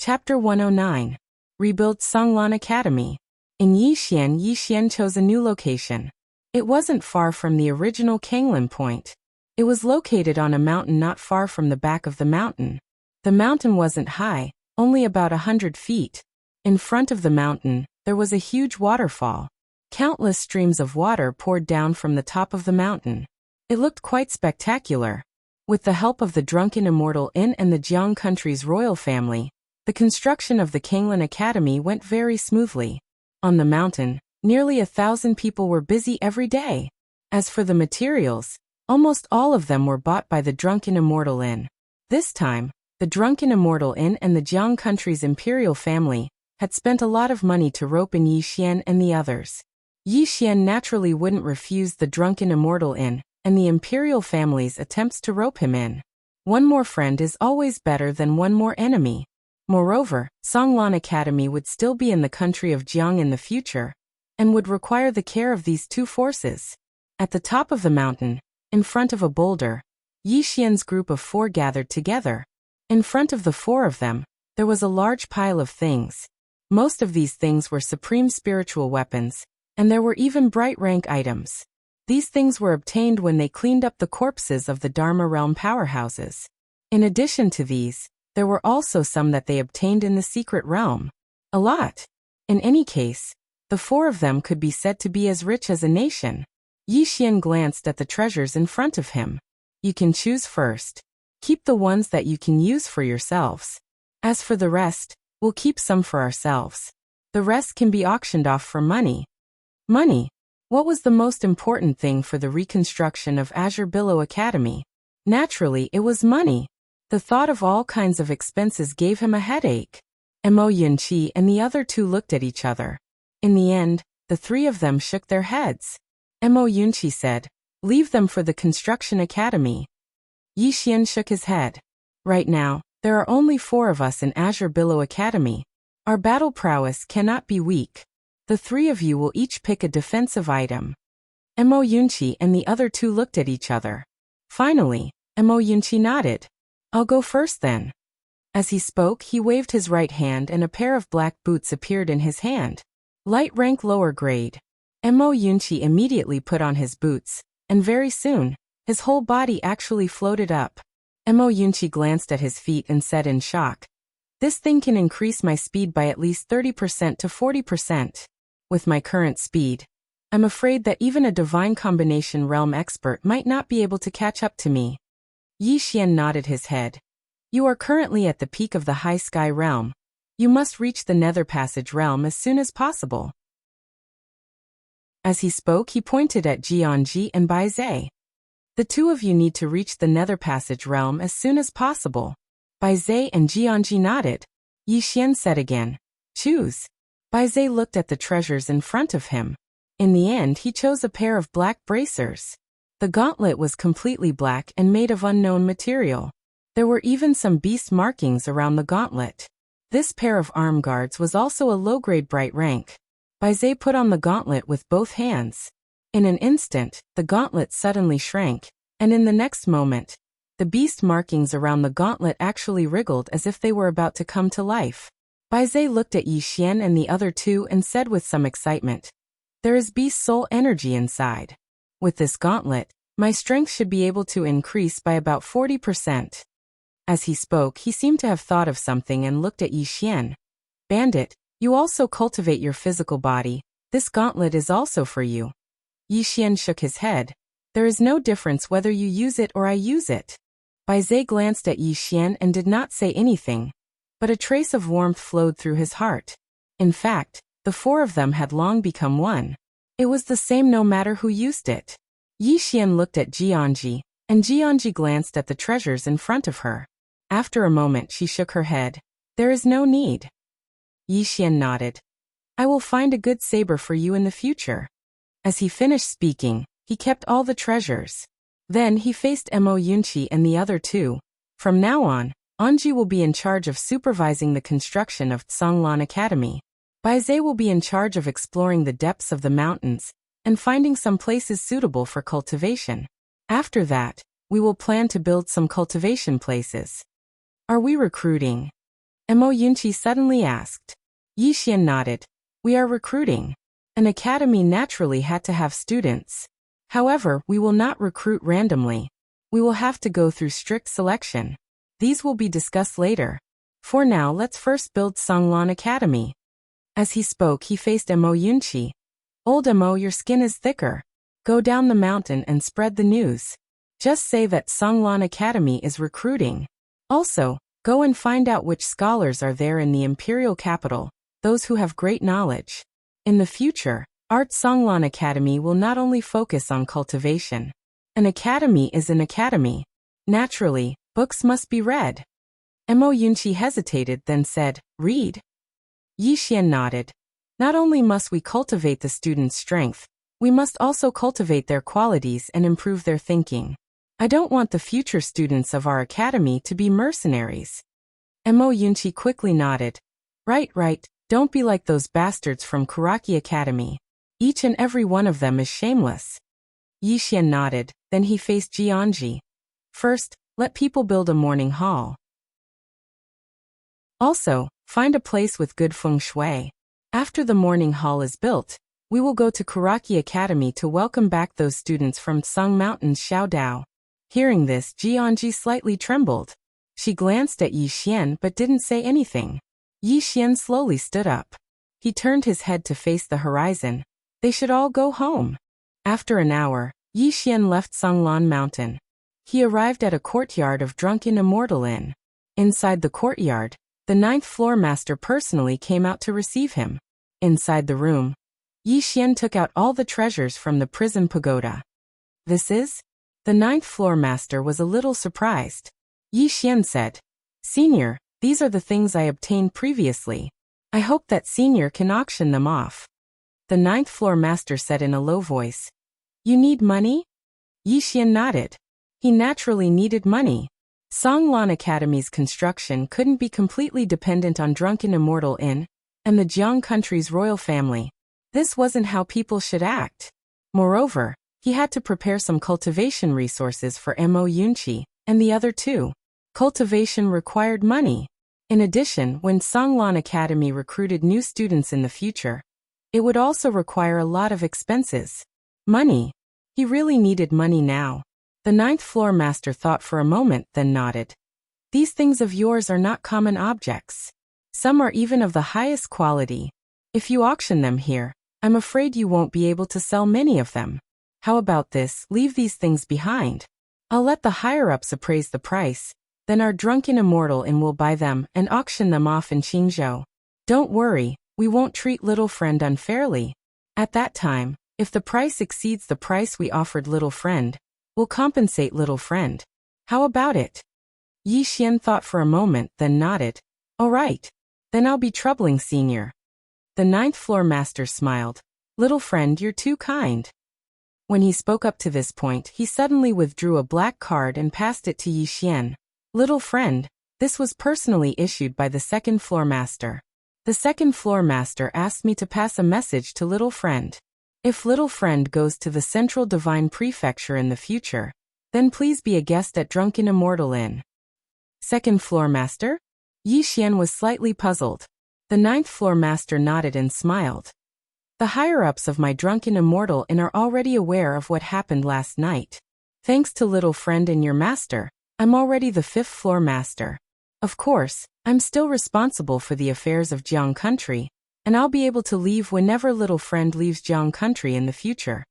Chapter 109. Rebuild Songlan Academy. In Yixian chose a new location. It wasn't far from the original Kanglan point. It was located on a mountain not far from the back of the mountain. The mountain wasn't high, only about 100 feet. In front of the mountain, there was a huge waterfall. Countless streams of water poured down from the top of the mountain. It looked quite spectacular. With the help of the Drunken Immortal Inn and the Jiang country's royal family, the construction of the Kanglan Academy went very smoothly. On the mountain, nearly 1,000 people were busy every day. As for the materials, almost all of them were bought by the Drunken Immortal Inn. This time, the Drunken Immortal Inn and the Jiang country's imperial family had spent a lot of money to rope in Yixian and the others. Yixian naturally wouldn't refuse the Drunken Immortal Inn and the imperial family's attempts to rope him in. One more friend is always better than one more enemy. Moreover, Songlan Academy would still be in the country of Jiang in the future, and would require the care of these two forces. At the top of the mountain, in front of a boulder, Yixian's group of 4 gathered together. In front of the 4 of them, there was a large pile of things. Most of these things were supreme spiritual weapons, and there were even bright rank items. These things were obtained when they cleaned up the corpses of the Dharma realm powerhouses. In addition to these, there were also some that they obtained in the secret realm. A lot. In any case, the 4 of them could be said to be as rich as a nation. Yixian glanced at the treasures in front of him. You can choose first. Keep the ones that you can use for yourselves. As for the rest, we'll keep some for ourselves. The rest can be auctioned off for money. Money. What was the most important thing for the reconstruction of Azure Billow Academy? Naturally, it was money. The thought of all kinds of expenses gave him a headache. Mo Yunqi and the other 2 looked at each other. In the end, the 3 of them shook their heads. Mo Yunqi said, "Leave them for the construction academy." Yixian shook his head. "Right now, there are only 4 of us in Azure Billow Academy. Our battle prowess cannot be weak. The 3 of you will each pick a defensive item." Mo Yunqi and the other 2 looked at each other. Finally, Mo Yunqi nodded. "I'll go first then." As he spoke, he waved his right hand and a pair of black boots appeared in his hand. Light rank lower grade. Mo Yunqi immediately put on his boots, and very soon, his whole body actually floated up. Mo Yunqi glanced at his feet and said in shock, "This thing can increase my speed by at least 30% to 40%. With my current speed, I'm afraid that even a divine combination realm expert might not be able to catch up to me." Yixian nodded his head. "You are currently at the peak of the High Sky realm. You must reach the Nether Passage realm as soon as possible." As he spoke, he pointed at Jianji and Baizhe. "The 2 of you need to reach the Nether Passage realm as soon as possible." Baizhe and Jianji nodded. Yixian said again, "Choose." Baizhe looked at the treasures in front of him. In the end, he chose a pair of black bracers. The gauntlet was completely black and made of unknown material. There were even some beast markings around the gauntlet. This pair of arm guards was also a low-grade bright rank. Baizhe put on the gauntlet with both hands. In an instant, the gauntlet suddenly shrank, and in the next moment, the beast markings around the gauntlet actually wriggled as if they were about to come to life. Baizhe looked at Yixian and the other 2 and said with some excitement, "There is beast soul energy inside. With this gauntlet, my strength should be able to increase by about 40%. As he spoke, he seemed to have thought of something and looked at Yixian. "Bandit, you also cultivate your physical body. This gauntlet is also for you." Yixian shook his head. "There is no difference whether you use it or I use it." Baizhe glanced at Yixian and did not say anything, but a trace of warmth flowed through his heart. In fact, the 4 of them had long become one. It was the same no matter who used it. Yixian looked at Jianji, and Jianji glanced at the treasures in front of her. After a moment she shook her head. "There is no need." Yixian nodded. "I will find a good saber for you in the future." As he finished speaking, he kept all the treasures. Then he faced Mo Yunqi and the other 2. "From now on, Anji will be in charge of supervising the construction of Songlan Academy. Baizhe will be in charge of exploring the depths of the mountains and finding some places suitable for cultivation. After that, we will plan to build some cultivation places." "Are we recruiting?" Mo Yunqi suddenly asked. Yi Xian nodded. We are recruiting. An academy naturally had to have students. However, we will not recruit randomly. We will have to go through strict selection. These will be discussed later. For now, let's first build Songlan Academy. As he spoke, he faced Mo Yunqi. Old Mo, your skin is thicker. Go down the mountain and spread the news. Just say that Songlan Academy is recruiting. Also, go and find out which scholars are there in the imperial capital, those who have great knowledge. In the future, Art Songlan Academy will not only focus on cultivation. An academy is an academy. Naturally, books must be read. Mo Yunqi hesitated, then said, Read. Yi Xian nodded. Not only must we cultivate the students' strength, we must also cultivate their qualities and improve their thinking. I don't want the future students of our academy to be mercenaries. Mo Yunqi quickly nodded. Right, don't be like those bastards from Kuraki Academy. Each and every one of them is shameless. Yi Xian nodded, then he faced Jianji. First, let people build a morning hall. Also, find a place with good feng shui. After the morning hall is built, we will go to Kuraki Academy to welcome back those students from Tsang Mountain's Xiaodao. Hearing this, Jianji slightly trembled. She glanced at Yi Xian but didn't say anything. Yi Xian slowly stood up. He turned his head to face the horizon. They should all go home. After an hour, Yi Xian left Songlan Mountain. He arrived at a courtyard of Drunken Immortal Inn. Inside the courtyard, the 9th floor master personally came out to receive him. Inside the room, Yi Xian took out all the treasures from the prison pagoda. This is? The 9th floor master was a little surprised. Yi Xian said, Senior, these are the things I obtained previously. I hope that Senior can auction them off. The 9th floor master said in a low voice. You need money? Yi Xian nodded. He naturally needed money. Songlan Academy's construction couldn't be completely dependent on Drunken Immortal Inn and the Jiang country's royal family. This wasn't how people should act. Moreover, he had to prepare some cultivation resources for Mo Yunqi and the other two. Cultivation required money. In addition, when Songlan Academy recruited new students in the future, it would also require a lot of expenses. Money. He really needed money now. The 9th floor master thought for a moment, then nodded. These things of yours are not common objects. Some are even of the highest quality. If you auction them here, I'm afraid you won't be able to sell many of them. How about this? Leave these things behind. I'll let the higher-ups appraise the price, then our Drunken Immortal Inn will buy them and auction them off in Qingzhou. Don't worry, we won't treat Little Friend unfairly. At that time, if the price exceeds the price we offered Little Friend, we'll compensate Little Friend. How about it? Yi Xian thought for a moment, then nodded. All right. Then I'll be troubling Senior. The 9th floor master smiled. Little Friend, you're too kind. When he spoke up to this point, he suddenly withdrew a black card and passed it to Yi Xian. Little Friend, this was personally issued by the 2nd floor master. The 2nd floor master asked me to pass a message to Little Friend. If Little Friend goes to the Central Divine Prefecture in the future, then please be a guest at Drunken Immortal Inn. 2nd floor master? Yi Xian was slightly puzzled. The 9th floor master nodded and smiled. The higher-ups of my Drunken Immortal Inn are already aware of what happened last night. Thanks to Little Friend and your master, I'm already the 5th floor master. Of course, I'm still responsible for the affairs of Jiang country, and I'll be able to leave whenever Little Friend leaves Jiang country in the future.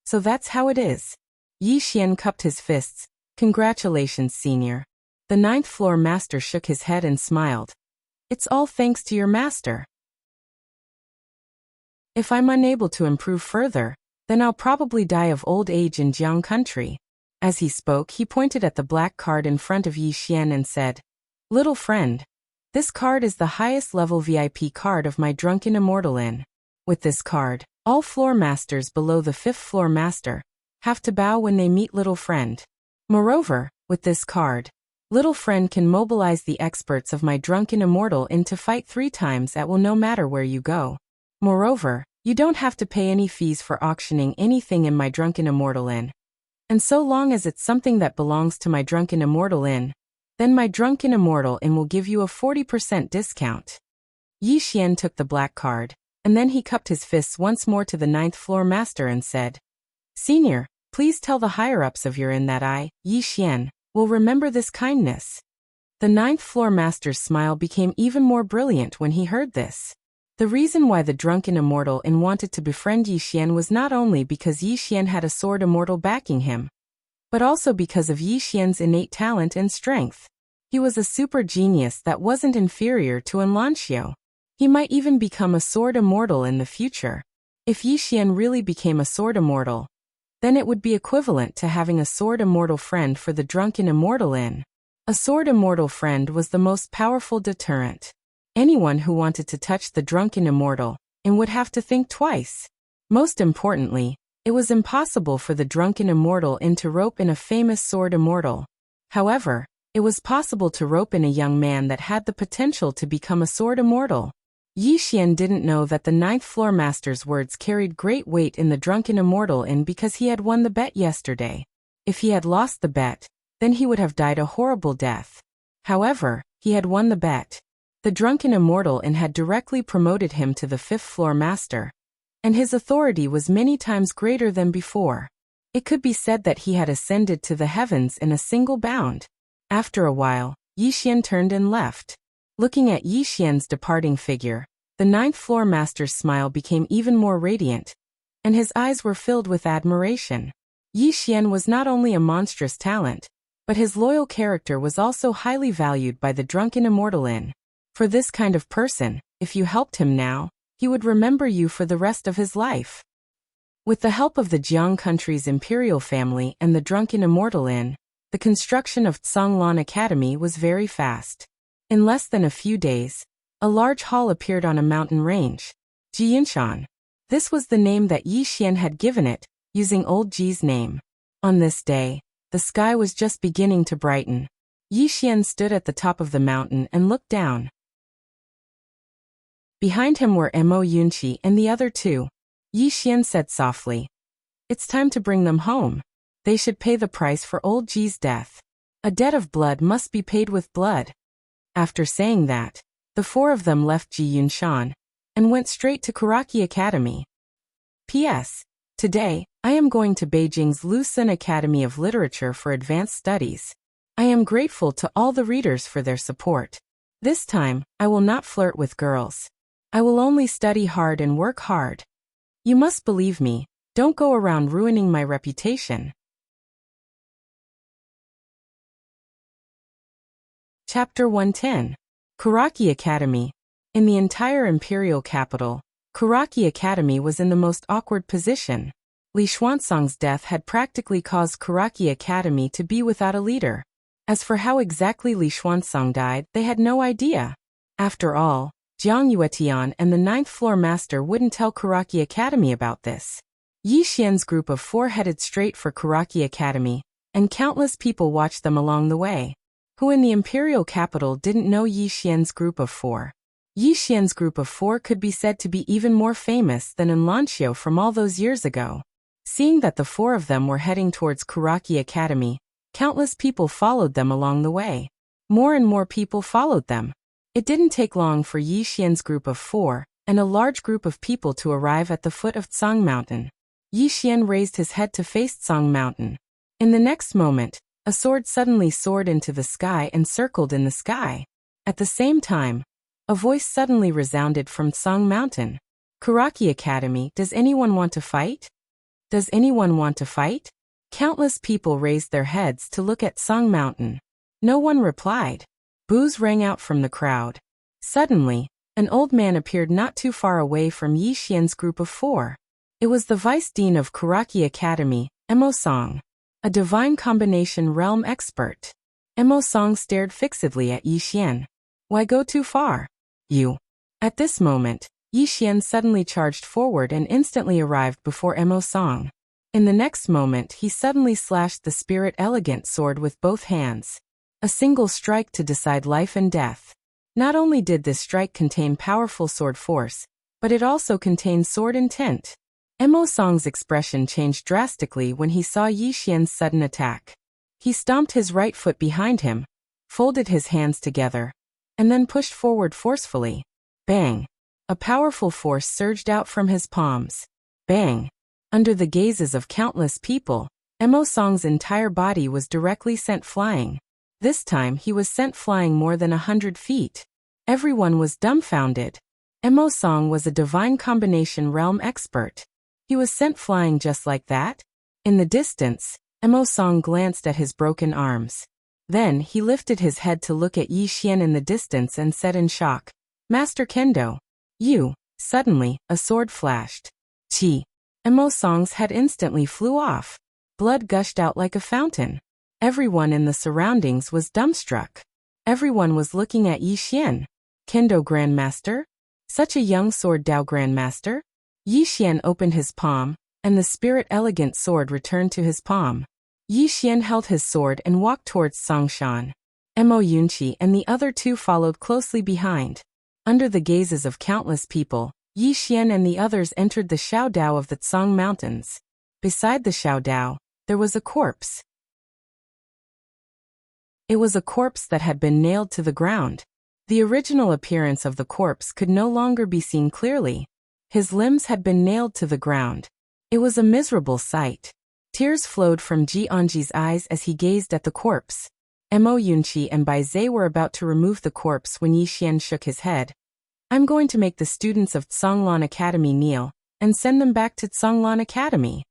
So that's how it is. Yi Xian cupped his fists. Congratulations, Senior. The 9th floor master shook his head and smiled. It's all thanks to your master. If I'm unable to improve further, then I'll probably die of old age in Jiang country. As he spoke, he pointed at the black card in front of Yi Xian and said, Little Friend, this card is the highest level VIP card of my Drunken Immortal Inn. With this card, all floor masters below the 5th floor master have to bow when they meet Little Friend. Moreover, with this card, Little Friend can mobilize the experts of my Drunken Immortal Inn to fight 3 times at will no matter where you go. Moreover, you don't have to pay any fees for auctioning anything in my Drunken Immortal Inn. And so long as it's something that belongs to my Drunken Immortal Inn, Then my drunken immortal will give you a 40% discount. Yi Xian took the black card, and then he cupped his fists once more to the 9th floor master and said, Senior, please tell the higher-ups of your inn that I, Yi Xian, will remember this kindness. The 9th floor master's smile became even more brilliant when he heard this. The reason why the drunken immortal wanted to befriend Yi Xian was not only because Yi Xian had a sword immortal backing him, but also because of Yi Xian's innate talent and strength. He was a super genius that wasn't inferior to Enlancio. He might even become a sword immortal in the future. If Yi Xian really became a sword immortal, then it would be equivalent to having a sword immortal friend for the drunken immortal inn. A sword immortal friend was the most powerful deterrent. Anyone who wanted to touch the drunken immortal would have to think twice. Most importantly, it was impossible for the drunken immortal to rope in a famous sword immortal. However, it was possible to rope in a young man that had the potential to become a sword immortal. Yi Xian didn't know that the 9th floor master's words carried great weight in the drunken immortal because he had won the bet yesterday. If he had lost the bet, then he would have died a horrible death. However, he had won the bet. The drunken immortal had directly promoted him to the 5th floor master, and his authority was many times greater than before. It could be said that he had ascended to the heavens in a single bound. After a while, Yi Xian turned and left. Looking at Yi Xian's departing figure, the 9th floor master's smile became even more radiant, and his eyes were filled with admiration. Yi Xian was not only a monstrous talent, but his loyal character was also highly valued by the drunken immortal inn. For this kind of person, if you helped him now, he would remember you for the rest of his life. With the help of the Jiang country's imperial family and the drunken immortal inn, the construction of Tsanglan Academy was very fast. In less than a few days, a large hall appeared on a mountain range. Jiyinshan. This was the name that Yi Xian had given it, using old Ji's name. On this day, the sky was just beginning to brighten. Yi Xian stood at the top of the mountain and looked down. Behind him were Mo Yunqi and the other two. Yi Xian said softly, It's time to bring them home. They should pay the price for old Ji's death. A debt of blood must be paid with blood. After saying that, the four of them left Jiyinshan and went straight to Kuraki Academy. P.S. Today, I am going to Beijing's Lucen Academy of Literature for Advanced Studies. I am grateful to all the readers for their support. This time, I will not flirt with girls. I will only study hard and work hard. You must believe me, don't go around ruining my reputation. Chapter 110. Kuraki Academy. In the entire imperial capital, Kuraki Academy was in the most awkward position. Li Xuanzong's death had practically caused Kuraki Academy to be without a leader. As for how exactly Li Xuanzong died, they had no idea. After all, Jiang Yuetian and the 9th floor master wouldn't tell Kuraki Academy about this. Yi Xian's group of four headed straight for Kuraki Academy, and countless people watched them along the way. Who in the imperial capital didn't know Yi Xian's group of four? Yi Xian's group of four could be said to be even more famous than Enlancio from all those years ago. Seeing that the four of them were heading towards Kuraki Academy, countless people followed them along the way. More and more people followed them. It didn't take long for Yi Xian's group of four and a large group of people to arrive at the foot of Tsang Mountain. Yi Xian raised his head to face Tsang Mountain. In the next moment, a sword suddenly soared into the sky and circled in the sky. At the same time, a voice suddenly resounded from Tsang Mountain. Kuraki Academy, does anyone want to fight? Does anyone want to fight? Countless people raised their heads to look at Tsang Mountain. No one replied. Boos rang out from the crowd. Suddenly, an old man appeared not too far away from Yi Xian's group of four. It was the vice dean of Kuraki Academy, Mo Song, a divine combination realm expert. Mo Song stared fixedly at Yi Xian. Why go too far? You. At this moment, Yi Xian suddenly charged forward and instantly arrived before Mo Song. In the next moment, he suddenly slashed the spirit elegant sword with both hands. A single strike to decide life and death. Not only did this strike contain powerful sword force, but it also contained sword intent. Mo Song's expression changed drastically when he saw Yi Xian's sudden attack. He stomped his right foot behind him, folded his hands together, and then pushed forward forcefully. Bang! A powerful force surged out from his palms. Bang! Under the gazes of countless people, Mo Song's entire body was directly sent flying. This time he was sent flying more than 100 feet. Everyone was dumbfounded. Mo Song was a divine combination realm expert. He was sent flying just like that? In the distance, Mo Song glanced at his broken arms. Then he lifted his head to look at Yi Xian in the distance and said in shock, "Master Kendo, you." Suddenly, a sword flashed. Chi! Mo Song's head instantly flew off. Blood gushed out like a fountain. Everyone in the surroundings was dumbstruck. Everyone was looking at Yi Xian. Kendo Grandmaster? Such a young sword Dao Grandmaster? Yi Xian opened his palm, and the spirit elegant sword returned to his palm. Yi Xian held his sword and walked towards Songshan. Mo Yunqi and the other two followed closely behind. Under the gazes of countless people, Yi Xian and the others entered the Xiao Dao of the Tsang Mountains. Beside the Xiao Dao, there was a corpse. It was a corpse that had been nailed to the ground. The original appearance of the corpse could no longer be seen clearly. His limbs had been nailed to the ground. It was a miserable sight. Tears flowed from Jianji's eyes as he gazed at the corpse. Mo Yunqi and Bai Zhe were about to remove the corpse when Yi Xian shook his head. "I'm going to make the students of Tsanglan Academy kneel, and send them back to Tsanglan Academy."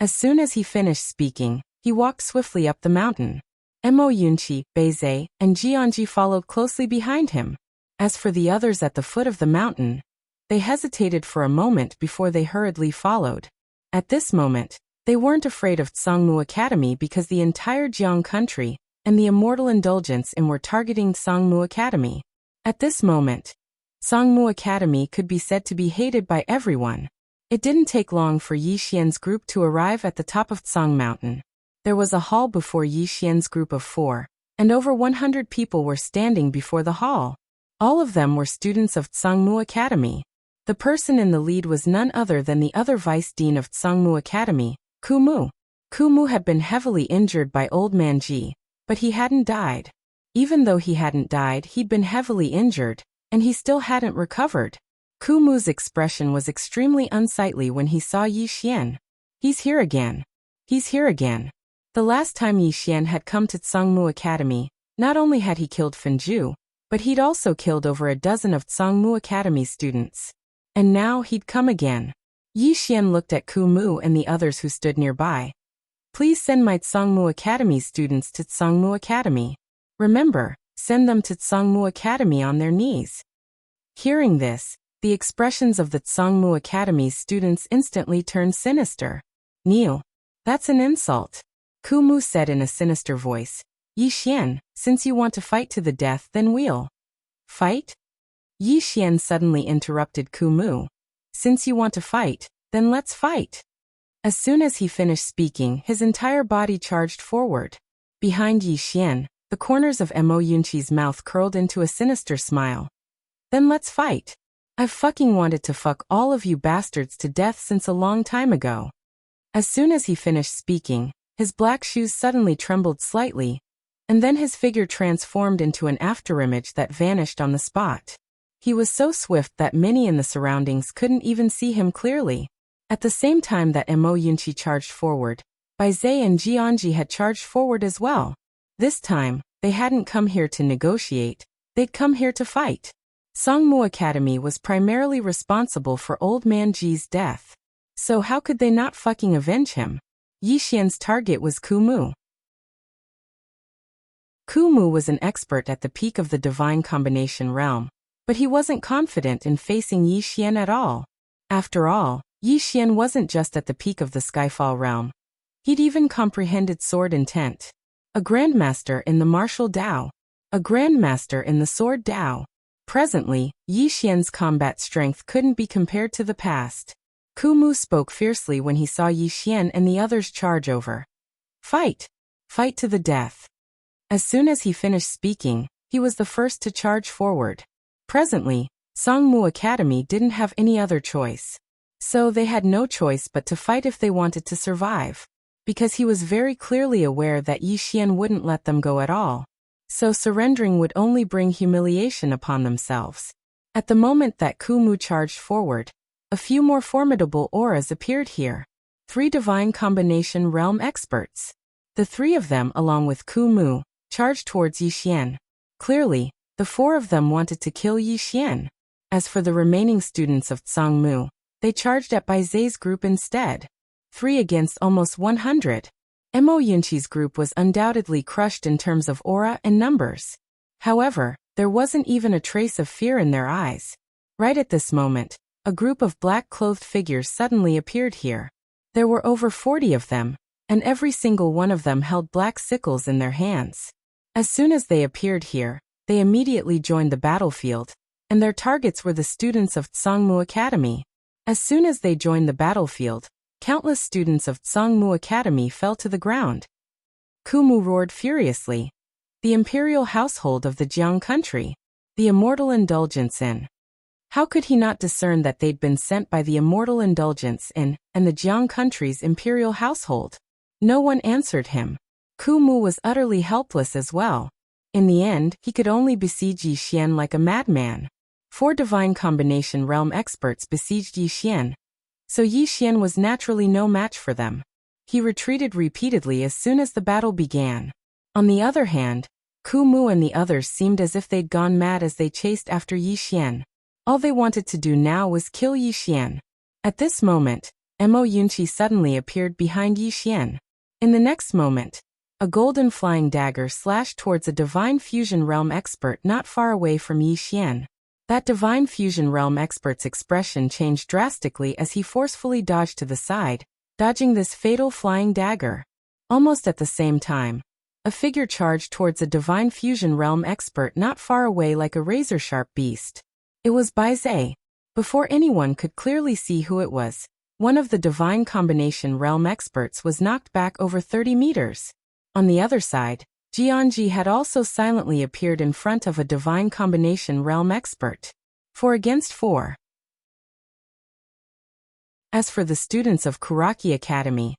As soon as he finished speaking, he walked swiftly up the mountain. Mo Yunqi, Bai Zhe, and Jianji followed closely behind him. As for the others at the foot of the mountain, they hesitated for a moment before they hurriedly followed. At this moment, they weren't afraid of Tsangmu Academy because the entire Jiang country and the Immortal Indulgence were targeting Tsangmu Academy. At this moment, Tsangmu Academy could be said to be hated by everyone. It didn't take long for Yi Xian's group to arrive at the top of Tsang Mountain. There was a hall before Yi Xian's group of 4, and over 100 people were standing before the hall. All of them were students of Tsangmu Academy. The person in the lead was none other than the other vice dean of Tsangmu Academy, Kumu. Kumu had been heavily injured by Old Man Ji, but he hadn't died. Even though he hadn't died, he'd been heavily injured, and he still hadn't recovered. Kumu's expression was extremely unsightly when he saw Yi Xian. "He's here again. He's here again." The last time Yi Xian had come to Tsangmu Academy, not only had he killed Fenju, but he'd also killed over a dozen of Tsangmu Academy students. And now he'd come again. Yi Xian looked at Kumu and the others who stood nearby. "Please send my Tsangmu Academy students to Tsangmu Academy. Remember, send them to Tsangmu Academy on their knees." Hearing this, the expressions of the Tsangmu Academy's students instantly turned sinister. "Kneel. That's an insult," Kumu said in a sinister voice. "Yi Xian, since you want to fight to the death, then we'll fight?" Yi Xian suddenly interrupted Kumu. "Since you want to fight, then let's fight." As soon as he finished speaking, his entire body charged forward. Behind Yi Xian, the corners of Mo Yunqi's mouth curled into a sinister smile. "Then let's fight. I've fucking wanted to fuck all of you bastards to death since a long time ago." As soon as he finished speaking, his black shoes suddenly trembled slightly, and then his figure transformed into an afterimage that vanished on the spot. He was so swift that many in the surroundings couldn't even see him clearly. At the same time that Mo Yunqi charged forward, Bai Zhe and Jianji had charged forward as well. This time, they hadn't come here to negotiate, they'd come here to fight. Tsangmu Academy was primarily responsible for Old Man Ji's death. So how could they not fucking avenge him? Yi Xian's target was Kumu. Kumu was an expert at the peak of the divine combination realm, but he wasn't confident in facing Yi Xian at all. After all, Yi Xian wasn't just at the peak of the Skyfall realm. He'd even comprehended sword intent. A Grandmaster in the Martial Dao. A Grandmaster in the Sword Dao. Presently, Yi Xian's combat strength couldn't be compared to the past. Kumu spoke fiercely when he saw Yi Xian and the others charge over. "Fight! Fight to the death." As soon as he finished speaking, he was the first to charge forward. Presently, Tsangmu Academy didn't have any other choice. So they had no choice but to fight if they wanted to survive. Because he was very clearly aware that Yi Xian wouldn't let them go at all. so surrendering would only bring humiliation upon themselves. At the moment that Kumu charged forward, a few more formidable auras appeared here. 3 divine combination realm experts. The 3 of them, along with Kumu, charged towards Yixian. Clearly, the 4 of them wanted to kill Yixian. As for the remaining students of Tsangmu, they charged at Baizei's group instead. 3 against almost 100. Mo Yunqi's group was undoubtedly crushed in terms of aura and numbers. However, there wasn't even a trace of fear in their eyes. Right at this moment, a group of black-clothed figures suddenly appeared here. There were over 40 of them, and every single one of them held black sickles in their hands. As soon as they appeared here, they immediately joined the battlefield, and their targets were the students of Tsangmu Academy. As soon as they joined the battlefield, countless students of Tsangmu Academy fell to the ground. Kumu roared furiously. The imperial household of the Jiang country. The immortal indulgence in. How could he not discern that they'd been sent by the immortal indulgence in, and the Jiang country's imperial household? No one answered him. Kumu was utterly helpless as well. In the end, he could only besiege Yixian like a madman. 4 divine combination realm experts besieged Yixian, so Yixian was naturally no match for them. He retreated repeatedly as soon as the battle began. On the other hand, Kumu and the others seemed as if they'd gone mad as they chased after Yixian. All they wanted to do now was kill Yixian. At this moment, Mo Yunqi suddenly appeared behind Yixian. In the next moment, a golden flying dagger slashed towards a divine fusion realm expert not far away from Yixian. That divine fusion realm expert's expression changed drastically as he forcefully dodged to the side, dodging this fatal flying dagger. Almost at the same time, a figure charged towards a divine fusion realm expert not far away like a razor-sharp beast. It was Baizei. Before anyone could clearly see who it was, one of the divine combination realm experts was knocked back over 30 meters. On the other side, Jianji had also silently appeared in front of a divine combination realm expert. 4 against 4. As for the students of Kuraki Academy,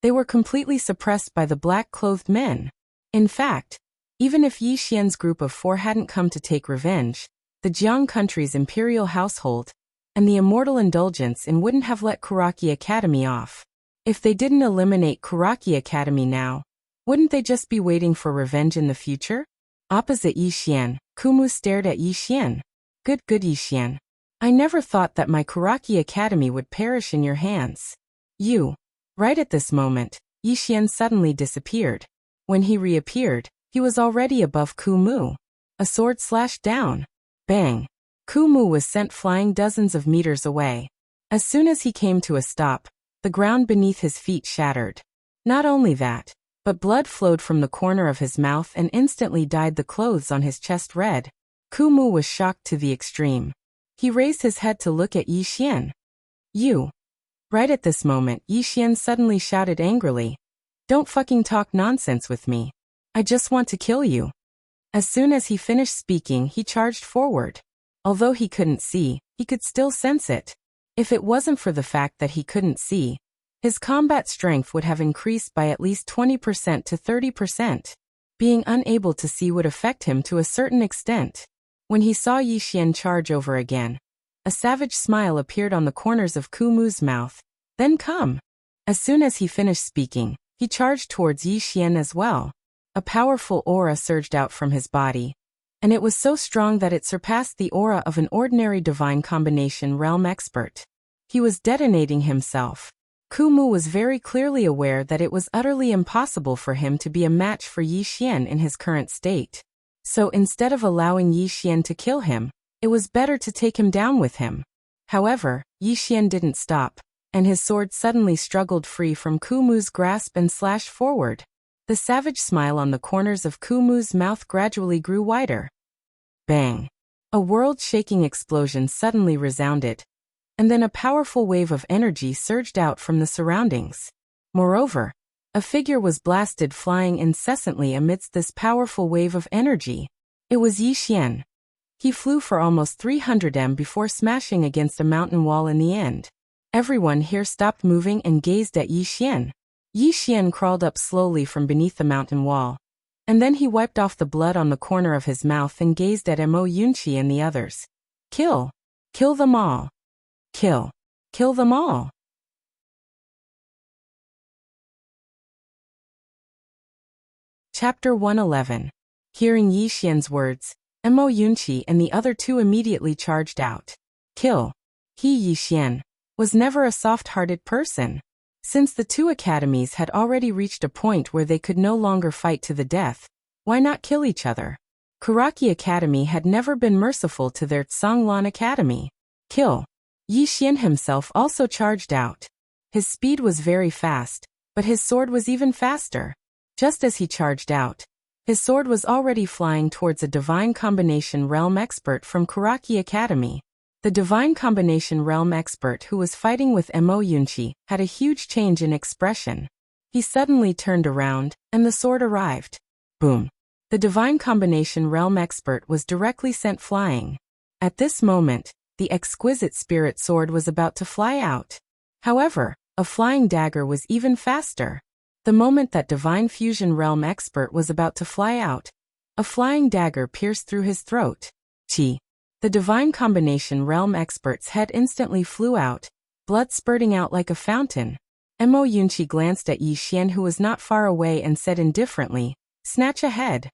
they were completely suppressed by the black-clothed men. In fact, even if Yixian's group of 4 hadn't come to take revenge, the Jiang country's imperial household and the immortal indulgence in wouldn't have let Kuraki Academy off. If they didn't eliminate Kuraki Academy now, wouldn't they just be waiting for revenge in the future? Opposite Yixian, Kumu stared at Yixian. Good Yixian. I never thought that my Kuraki Academy would perish in your hands. You. Right at this moment, Yixian suddenly disappeared. When he reappeared, he was already above Kumu. A sword slashed down. Bang. Kumu was sent flying dozens of meters away. As soon as he came to a stop, the ground beneath his feet shattered. Not only that, but blood flowed from the corner of his mouth and instantly dyed the clothes on his chest red. Kumu was shocked to the extreme. He raised his head to look at Yixian. You. Right at this moment, Yixian suddenly shouted angrily. Don't fucking talk nonsense with me. I just want to kill you. As soon as he finished speaking, he charged forward. Although he couldn't see, he could still sense it. If it wasn't for the fact that he couldn't see, his combat strength would have increased by at least 20% to 30%. Being unable to see would affect him to a certain extent. When he saw Yixian charge over again, a savage smile appeared on the corners of Kumu's mouth. Then come. As soon as he finished speaking, he charged towards Yixian as well. A powerful aura surged out from his body, and it was so strong that it surpassed the aura of an ordinary divine combination realm expert. He was detonating himself. Kumu was very clearly aware that it was utterly impossible for him to be a match for Yixian in his current state. So instead of allowing Yixian to kill him, it was better to take him down with him. However, Yixian didn't stop, and his sword suddenly struggled free from Kumu's grasp and slashed forward. The savage smile on the corners of Kumu's mouth gradually grew wider. Bang! A world-shaking explosion suddenly resounded, and then a powerful wave of energy surged out from the surroundings. Moreover, a figure was blasted flying incessantly amidst this powerful wave of energy. It was Yixian. He flew for almost 300 m before smashing against a mountain wall in the end. Everyone here stopped moving and gazed at Yixian. Yixian crawled up slowly from beneath the mountain wall. And then he wiped off the blood on the corner of his mouth and gazed at Mo Yunqi and the others. Kill! Kill them all! Kill! Kill them all! Chapter 111. Hearing Yi Xian's words, Mo Yunqi and the other two immediately charged out. Kill! He, Yi Xian, was never a soft-hearted person. Since the two academies had already reached a point where they could no longer fight to the death, why not kill each other? Kuraki Academy had never been merciful to their Tsanglan Academy. Kill! Yi Xian himself also charged out. His speed was very fast, but his sword was even faster. Just as he charged out, his sword was already flying towards a Divine Combination Realm expert from Kuraki Academy. The Divine Combination Realm expert who was fighting with Mo Yunqi had a huge change in expression. He suddenly turned around, and the sword arrived. Boom! The Divine Combination Realm expert was directly sent flying. At this moment, the exquisite spirit sword was about to fly out. However, a flying dagger was even faster. The moment that Divine Fusion Realm expert was about to fly out, a flying dagger pierced through his throat. Chi! The Divine Combination Realm expert's head instantly flew out, blood spurting out like a fountain. Mo Yunqi glanced at Yi Xian, who was not far away, and said indifferently, "Snatch ahead."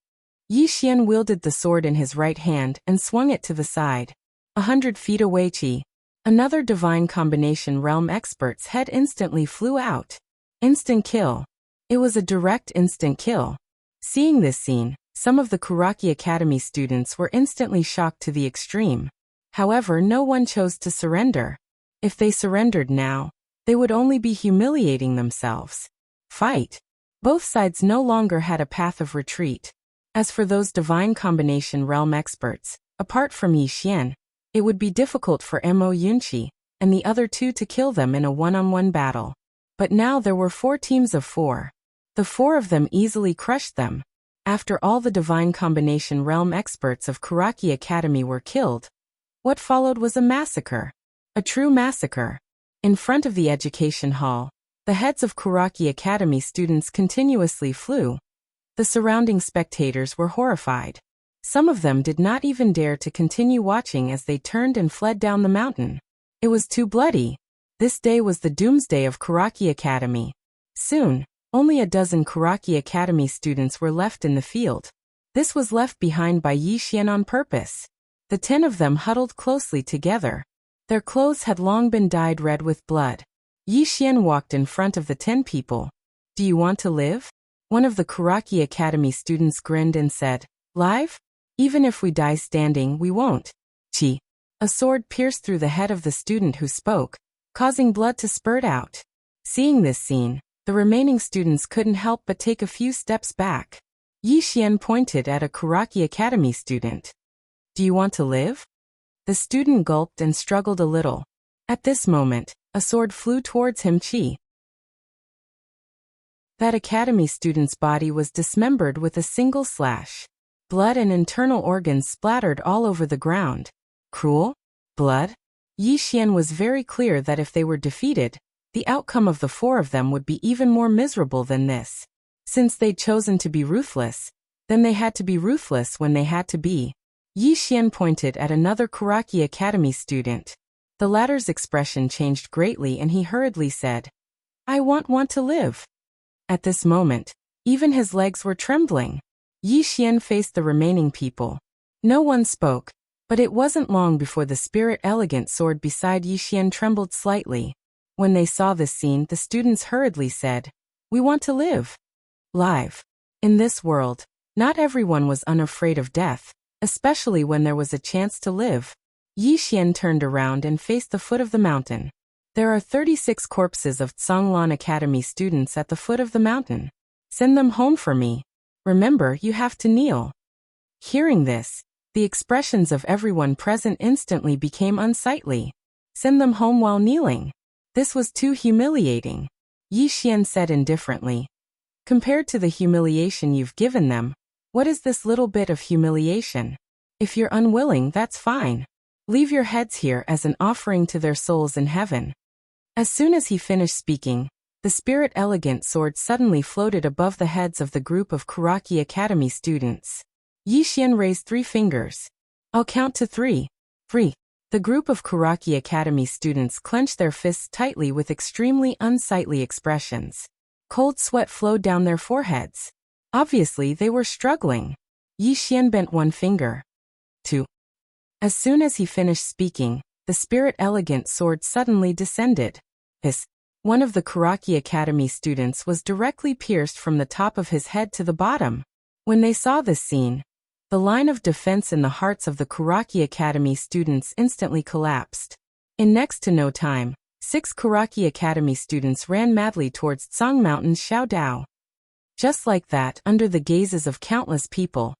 Yi Xian wielded the sword in his right hand and swung it to the side. 100 feet away, Chi! Another Divine Combination Realm expert's head instantly flew out. Instant kill. It was a direct instant kill. Seeing this scene, some of the Kuraki Academy students were instantly shocked to the extreme. However, no one chose to surrender. If they surrendered now, they would only be humiliating themselves. Fight! Both sides no longer had a path of retreat. As for those Divine Combination Realm experts, apart from Yi Xian, it would be difficult for Mo Yunqi and the other two to kill them in a one-on-one battle. But now there were 4 teams of 4. The 4 of them easily crushed them. After all the Divine Combination Realm experts of Kuraki Academy were killed, what followed was a massacre. A true massacre. In front of the education hall, the heads of Kuraki Academy students continuously flew. The surrounding spectators were horrified. Some of them did not even dare to continue watching as they turned and fled down the mountain. It was too bloody. This day was the doomsday of Kuraki Academy. Soon, only a dozen Kuraki Academy students were left in the field. This was left behind by Yi Xian on purpose. The 10 of them huddled closely together. Their clothes had long been dyed red with blood. Yi Xian walked in front of the 10 people. "Do you want to live?" One of the Kuraki Academy students grinned and said, "Live? Even if we die standing, we won't." Chi! A sword pierced through the head of the student who spoke, causing blood to spurt out. Seeing this scene, the remaining students couldn't help but take a few steps back. Yi Xian pointed at a Kuraki Academy student. "Do you want to live?" The student gulped and struggled a little. At this moment, a sword flew towards him. Chi! That academy student's body was dismembered with a single slash. Blood and internal organs splattered all over the ground. Cruel? Blood? Yi Xian was very clear that if they were defeated, the outcome of the 4 of them would be even more miserable than this. Since they'd chosen to be ruthless, then they had to be ruthless when they had to be. Yi Xian pointed at another Kuraki Academy student. The latter's expression changed greatly and he hurriedly said, "I want to live." At this moment, even his legs were trembling. Yi Xian faced the remaining people. No one spoke, but it wasn't long before the spirit elegant sword beside Yi Xian trembled slightly. When they saw this scene, the students hurriedly said, "We want to live." Live. In this world, not everyone was unafraid of death, especially when there was a chance to live. Yi Xian turned around and faced the foot of the mountain. There are 36 corpses of Tsanglan Academy students at the foot of the mountain. Send them home for me. Remember, you have to kneel. Hearing this, the expressions of everyone present instantly became unsightly. Send them home while kneeling. This was too humiliating. Yi Xian said indifferently. Compared to the humiliation you've given them, what is this little bit of humiliation? If you're unwilling, that's fine. Leave your heads here as an offering to their souls in heaven. As soon as he finished speaking, The spirit elegant sword suddenly floated above the heads of the group of Kuraki Academy students. Yi Xian raised 3 fingers. I'll count to 3. 3. The group of Kuraki Academy students clenched their fists tightly with extremely unsightly expressions. Cold sweat flowed down their foreheads. Obviously, they were struggling. Yi Xian bent 1 finger. 2. As soon as he finished speaking, the spirit elegant sword suddenly descended. Hiss. One of the Kuraki Academy students was directly pierced from the top of his head to the bottom. When they saw this scene, the line of defense in the hearts of the Kuraki Academy students instantly collapsed. In next to no time, 6 Kuraki Academy students ran madly towards Tsang Mountain's Xiaodao. Just like that, under the gazes of countless people,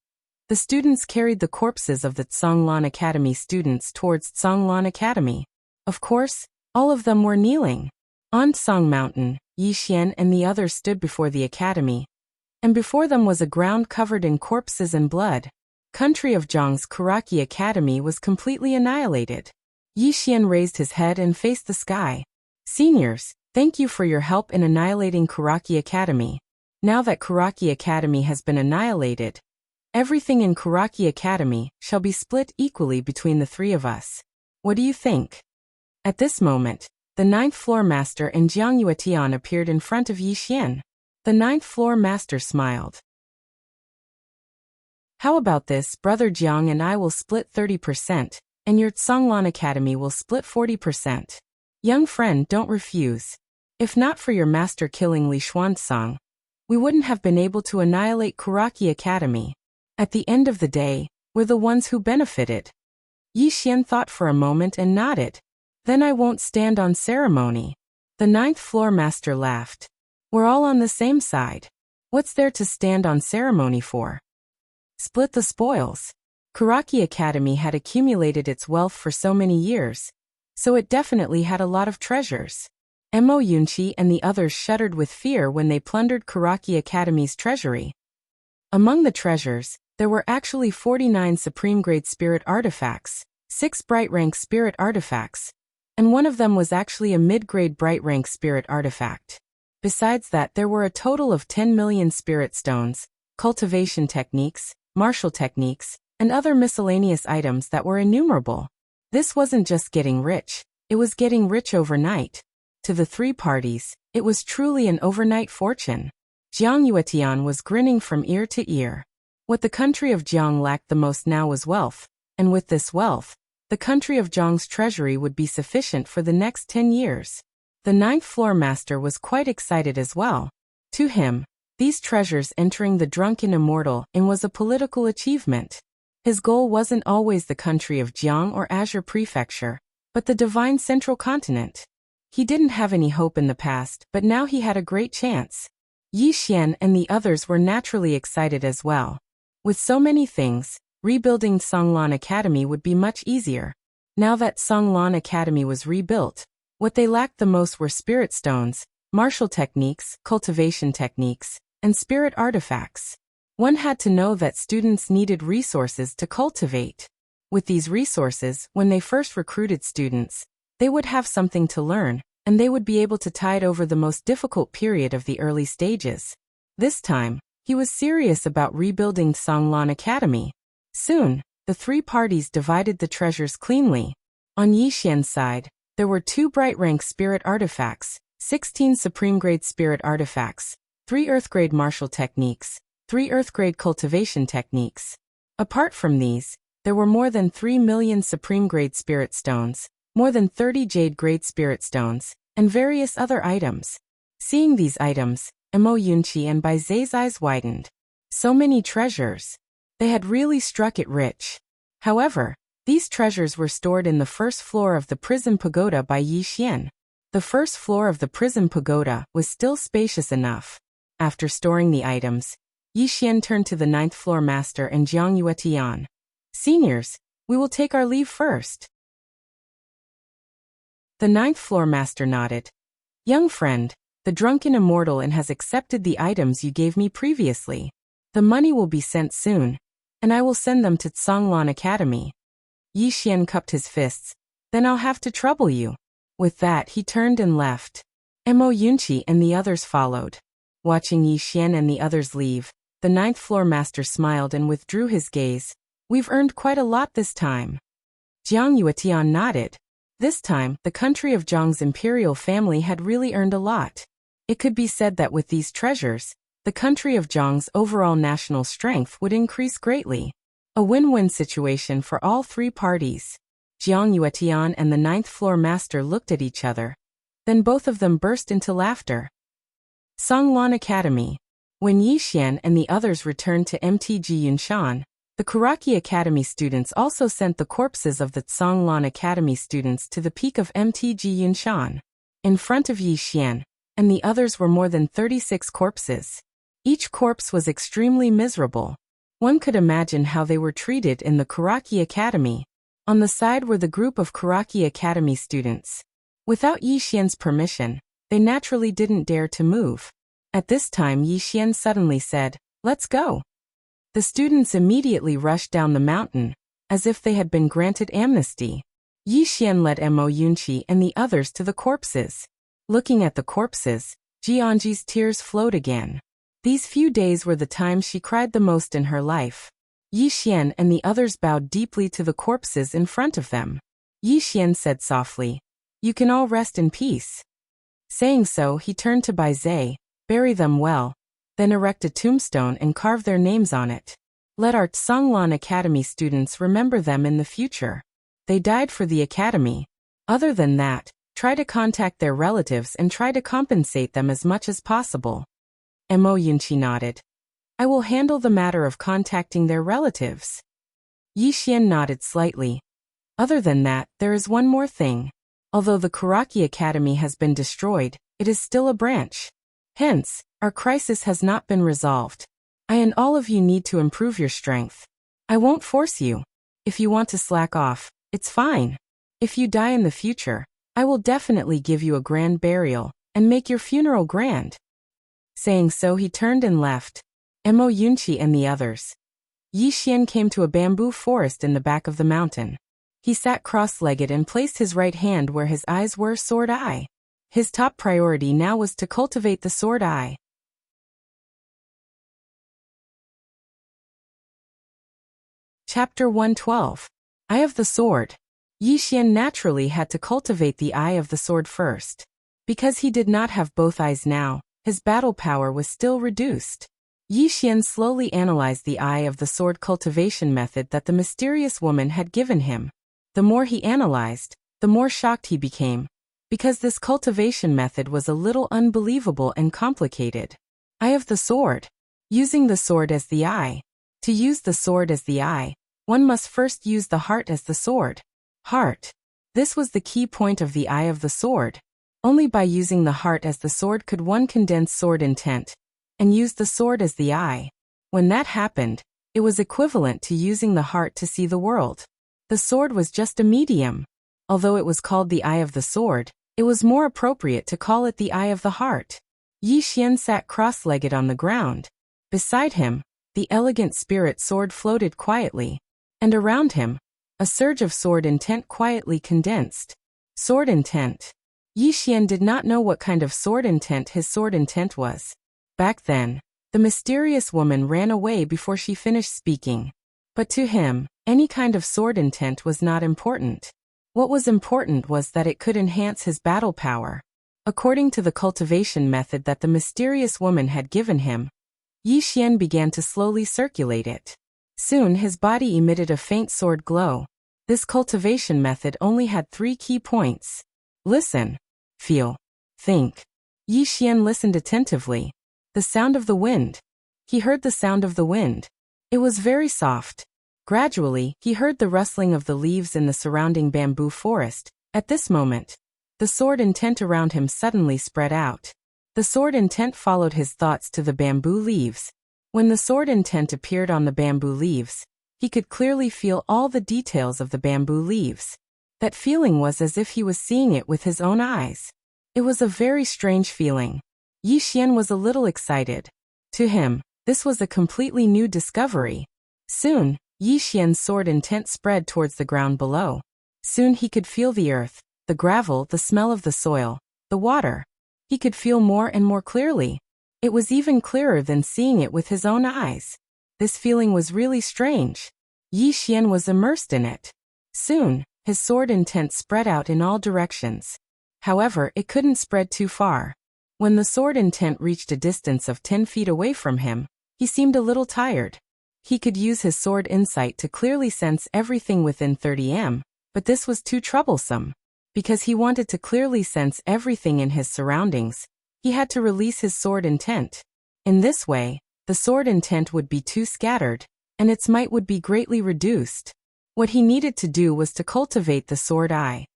the students carried the corpses of the Tsanglan Academy students towards Tsanglan Academy. Of course, all of them were kneeling. On Tsang Mountain, Yi Xian and the others stood before the academy, and before them was a ground covered in corpses and blood. Country of Zhang's Kuraki Academy was completely annihilated. Yi Xian raised his head and faced the sky. Seniors, thank you for your help in annihilating Kuraki Academy. Now that Kuraki Academy has been annihilated, everything in Kuraki Academy shall be split equally between the 3 of us. What do you think? At this moment, the 9th floor master and Jiang Yuetian appeared in front of Yi Xian. The 9th floor master smiled. How about this, Brother Jiang and I will split 30%, and your Tsanglan Academy will split 40%. Young friend, don't refuse. If not for your master killing Li Xuanzang, we wouldn't have been able to annihilate Kuraki Academy. At the end of the day, we're the ones who benefited. Yi Xian thought for a moment and nodded. Then I won't stand on ceremony. The 9th floor master laughed. We're all on the same side. What's there to stand on ceremony for? Split the spoils. Kuraki Academy had accumulated its wealth for so many years, so it definitely had a lot of treasures. Mo Yunqi and the others shuddered with fear when they plundered Kuraki Academy's treasury. Among the treasures, there were actually 49 supreme-grade spirit artifacts, 6 bright-rank spirit artifacts, and one of them was actually a mid-grade bright-rank spirit artifact. Besides that, there were a total of 10 million spirit stones, cultivation techniques, martial techniques, and other miscellaneous items that were innumerable. This wasn't just getting rich, it was getting rich overnight. To the 3 parties, it was truly an overnight fortune. Jiang Yuetian was grinning from ear to ear. What the country of Jiang lacked the most now was wealth, and with this wealth, the country of Jiang's treasury would be sufficient for the next 10 years. The 9th floor master was quite excited as well. To him, these treasures entering the drunken immortal Inn was a political achievement. His goal wasn't always the country of Jiang or Azure Prefecture, but the divine central continent. He didn't have any hope in the past, but now he had a great chance. Yi Xian and the others were naturally excited as well. With so many things, rebuilding Tsanglan Academy would be much easier. Now that Tsanglan Academy was rebuilt, what they lacked the most were spirit stones, martial techniques, cultivation techniques, and spirit artifacts. One had to know that students needed resources to cultivate. With these resources, when they first recruited students, they would have something to learn, and they would be able to tide over the most difficult period of the early stages. This time, he was serious about rebuilding Tsanglan Academy. Soon, the 3 parties divided the treasures cleanly. On Yi Xian's side, there were 2 bright-rank spirit artifacts, 16 supreme-grade spirit artifacts, 3 earth-grade martial techniques, 3 earth-grade cultivation techniques. Apart from these, there were more than 3 million supreme-grade spirit stones, more than 30 jade-grade spirit stones, and various other items. Seeing these items, Mo Yunqi and Bai Zai's eyes widened. So many treasures. They had really struck it rich. However, these treasures were stored in the first floor of the prison pagoda by Yi Xian. The first floor of the prison pagoda was still spacious enough. After storing the items, Yi Xian turned to the 9th floor master and Jiang Yuetian. Seniors, we will take our leave first. The 9th floor master nodded. Young friend, the drunken immortal Inn has accepted the items you gave me previously. The money will be sent soon, and I will send them to Tsanglan Academy. Yi Xian cupped his fists. Then I'll have to trouble you. With that, he turned and left. Mo Yunqi and the others followed. Watching Yi Xian and the others leave, the ninth floor master smiled and withdrew his gaze. We've earned quite a lot this time. Jiang Yuetian nodded. This time, the country of Zhang's imperial family had really earned a lot. It could be said that with these treasures, the country of Zhang's overall national strength would increase greatly. A win-win situation for all three parties. Jiang Yuetian and the ninth floor master looked at each other. Then both of them burst into laughter. Songlan Academy. When Yi Xian and the others returned to MTG Yunshan, the Kuraki Academy students also sent the corpses of the Songlan Academy students to the peak of MTG Yunshan. In front of Yi Xian and the others were more than 36 corpses. Each corpse was extremely miserable. One could imagine how they were treated in the Kuraki Academy. On the side were the group of Kuraki Academy students. Without Yi Xian's permission, they naturally didn't dare to move. At this time Yi Xian suddenly said, "Let's go." The students immediately rushed down the mountain, as if they had been granted amnesty. Yi Xian led Mo Yunqi and the others to the corpses. Looking at the corpses, Jiangji's tears flowed again. These few days were the times she cried the most in her life. Yi Xian and the others bowed deeply to the corpses in front of them. Yi Xian said softly, "You can all rest in peace." Saying so, he turned to Bai Zhe, "Bury them well, then erect a tombstone and carve their names on it. Let our Songlan Academy students remember them in the future. They died for the academy. Other than that, try to contact their relatives and try to compensate them as much as possible." Mo Yunqi nodded. "I will handle the matter of contacting their relatives." Yi Xian nodded slightly. "Other than that, there is one more thing. Although the Kuraki Academy has been destroyed, it is still a branch. Hence, our crisis has not been resolved. I and all of you need to improve your strength. I won't force you. If you want to slack off, it's fine. If you die in the future, I will definitely give you a grand burial and make your funeral grand." Saying so, he turned and left. Mo Yunqi and the others. Yi Xian came to a bamboo forest in the back of the mountain. He sat cross-legged and placed his right hand where his eyes were, sword eye. His top priority now was to cultivate the sword eye. Chapter 112. Eye of the Sword. Yi Xian naturally had to cultivate the eye of the sword first. Because he did not have both eyes now, his battle power was still reduced. Yi Xian slowly analyzed the eye of the sword cultivation method that the mysterious woman had given him. The more he analyzed, the more shocked he became, because this cultivation method was a little unbelievable and complicated. Eye of the sword. Using the sword as the eye. To use the sword as the eye, one must first use the heart as the sword. Heart. This was the key point of the eye of the sword. Only by using the heart as the sword could one condense sword intent and use the sword as the eye. When that happened, it was equivalent to using the heart to see the world. The sword was just a medium. Although it was called the eye of the sword, it was more appropriate to call it the eye of the heart. Yi Xian sat cross-legged on the ground. Beside him, the elegant spirit sword floated quietly, and around him, a surge of sword intent quietly condensed. Sword intent. Yi Xian did not know what kind of sword intent his sword intent was. Back then, the mysterious woman ran away before she finished speaking. But to him, any kind of sword intent was not important. What was important was that it could enhance his battle power. According to the cultivation method that the mysterious woman had given him, Yi Xian began to slowly circulate it. Soon his body emitted a faint sword glow. This cultivation method only had 3 key points. Listen, feel, think. Yi Xian listened attentively. The sound of the wind. He heard the sound of the wind. It was very soft. Gradually, he heard the rustling of the leaves in the surrounding bamboo forest. At this moment, the sword intent around him suddenly spread out. The sword intent followed his thoughts to the bamboo leaves. When the sword intent appeared on the bamboo leaves, he could clearly feel all the details of the bamboo leaves. That feeling was as if he was seeing it with his own eyes. It was a very strange feeling. Yi Xian was a little excited. To him, this was a completely new discovery. Soon, Yi Xian's sword intent spread towards the ground below. Soon he could feel the earth, the gravel, the smell of the soil, the water. He could feel more and more clearly. It was even clearer than seeing it with his own eyes. This feeling was really strange. Yi Xian was immersed in it. Soon, his sword intent spread out in all directions. However, it couldn't spread too far. When the sword intent reached a distance of 10 feet away from him, he seemed a little tired. He could use his sword insight to clearly sense everything within 30 m, but this was too troublesome. Because he wanted to clearly sense everything in his surroundings, he had to release his sword intent. In this way, the sword intent would be too scattered, and its might would be greatly reduced. What he needed to do was to cultivate the sword eye.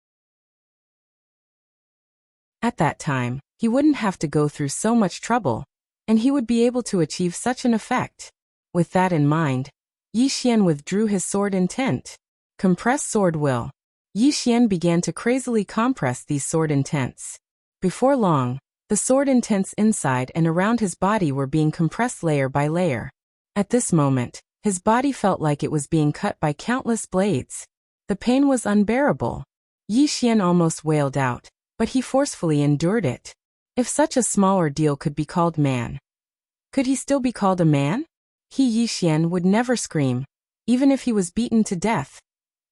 At that time, he wouldn't have to go through so much trouble, and he would be able to achieve such an effect. With that in mind, Yi Xian withdrew his sword intent. Compress sword will. Yi Xian began to crazily compress these sword intents. Before long, the sword intents inside and around his body were being compressed layer by layer. At this moment, his body felt like it was being cut by countless blades. The pain was unbearable. Yi Xian almost wailed out, but he forcefully endured it. If such a small ordeal could be called man, could he still be called a man? Yi Xian would never scream, even if he was beaten to death.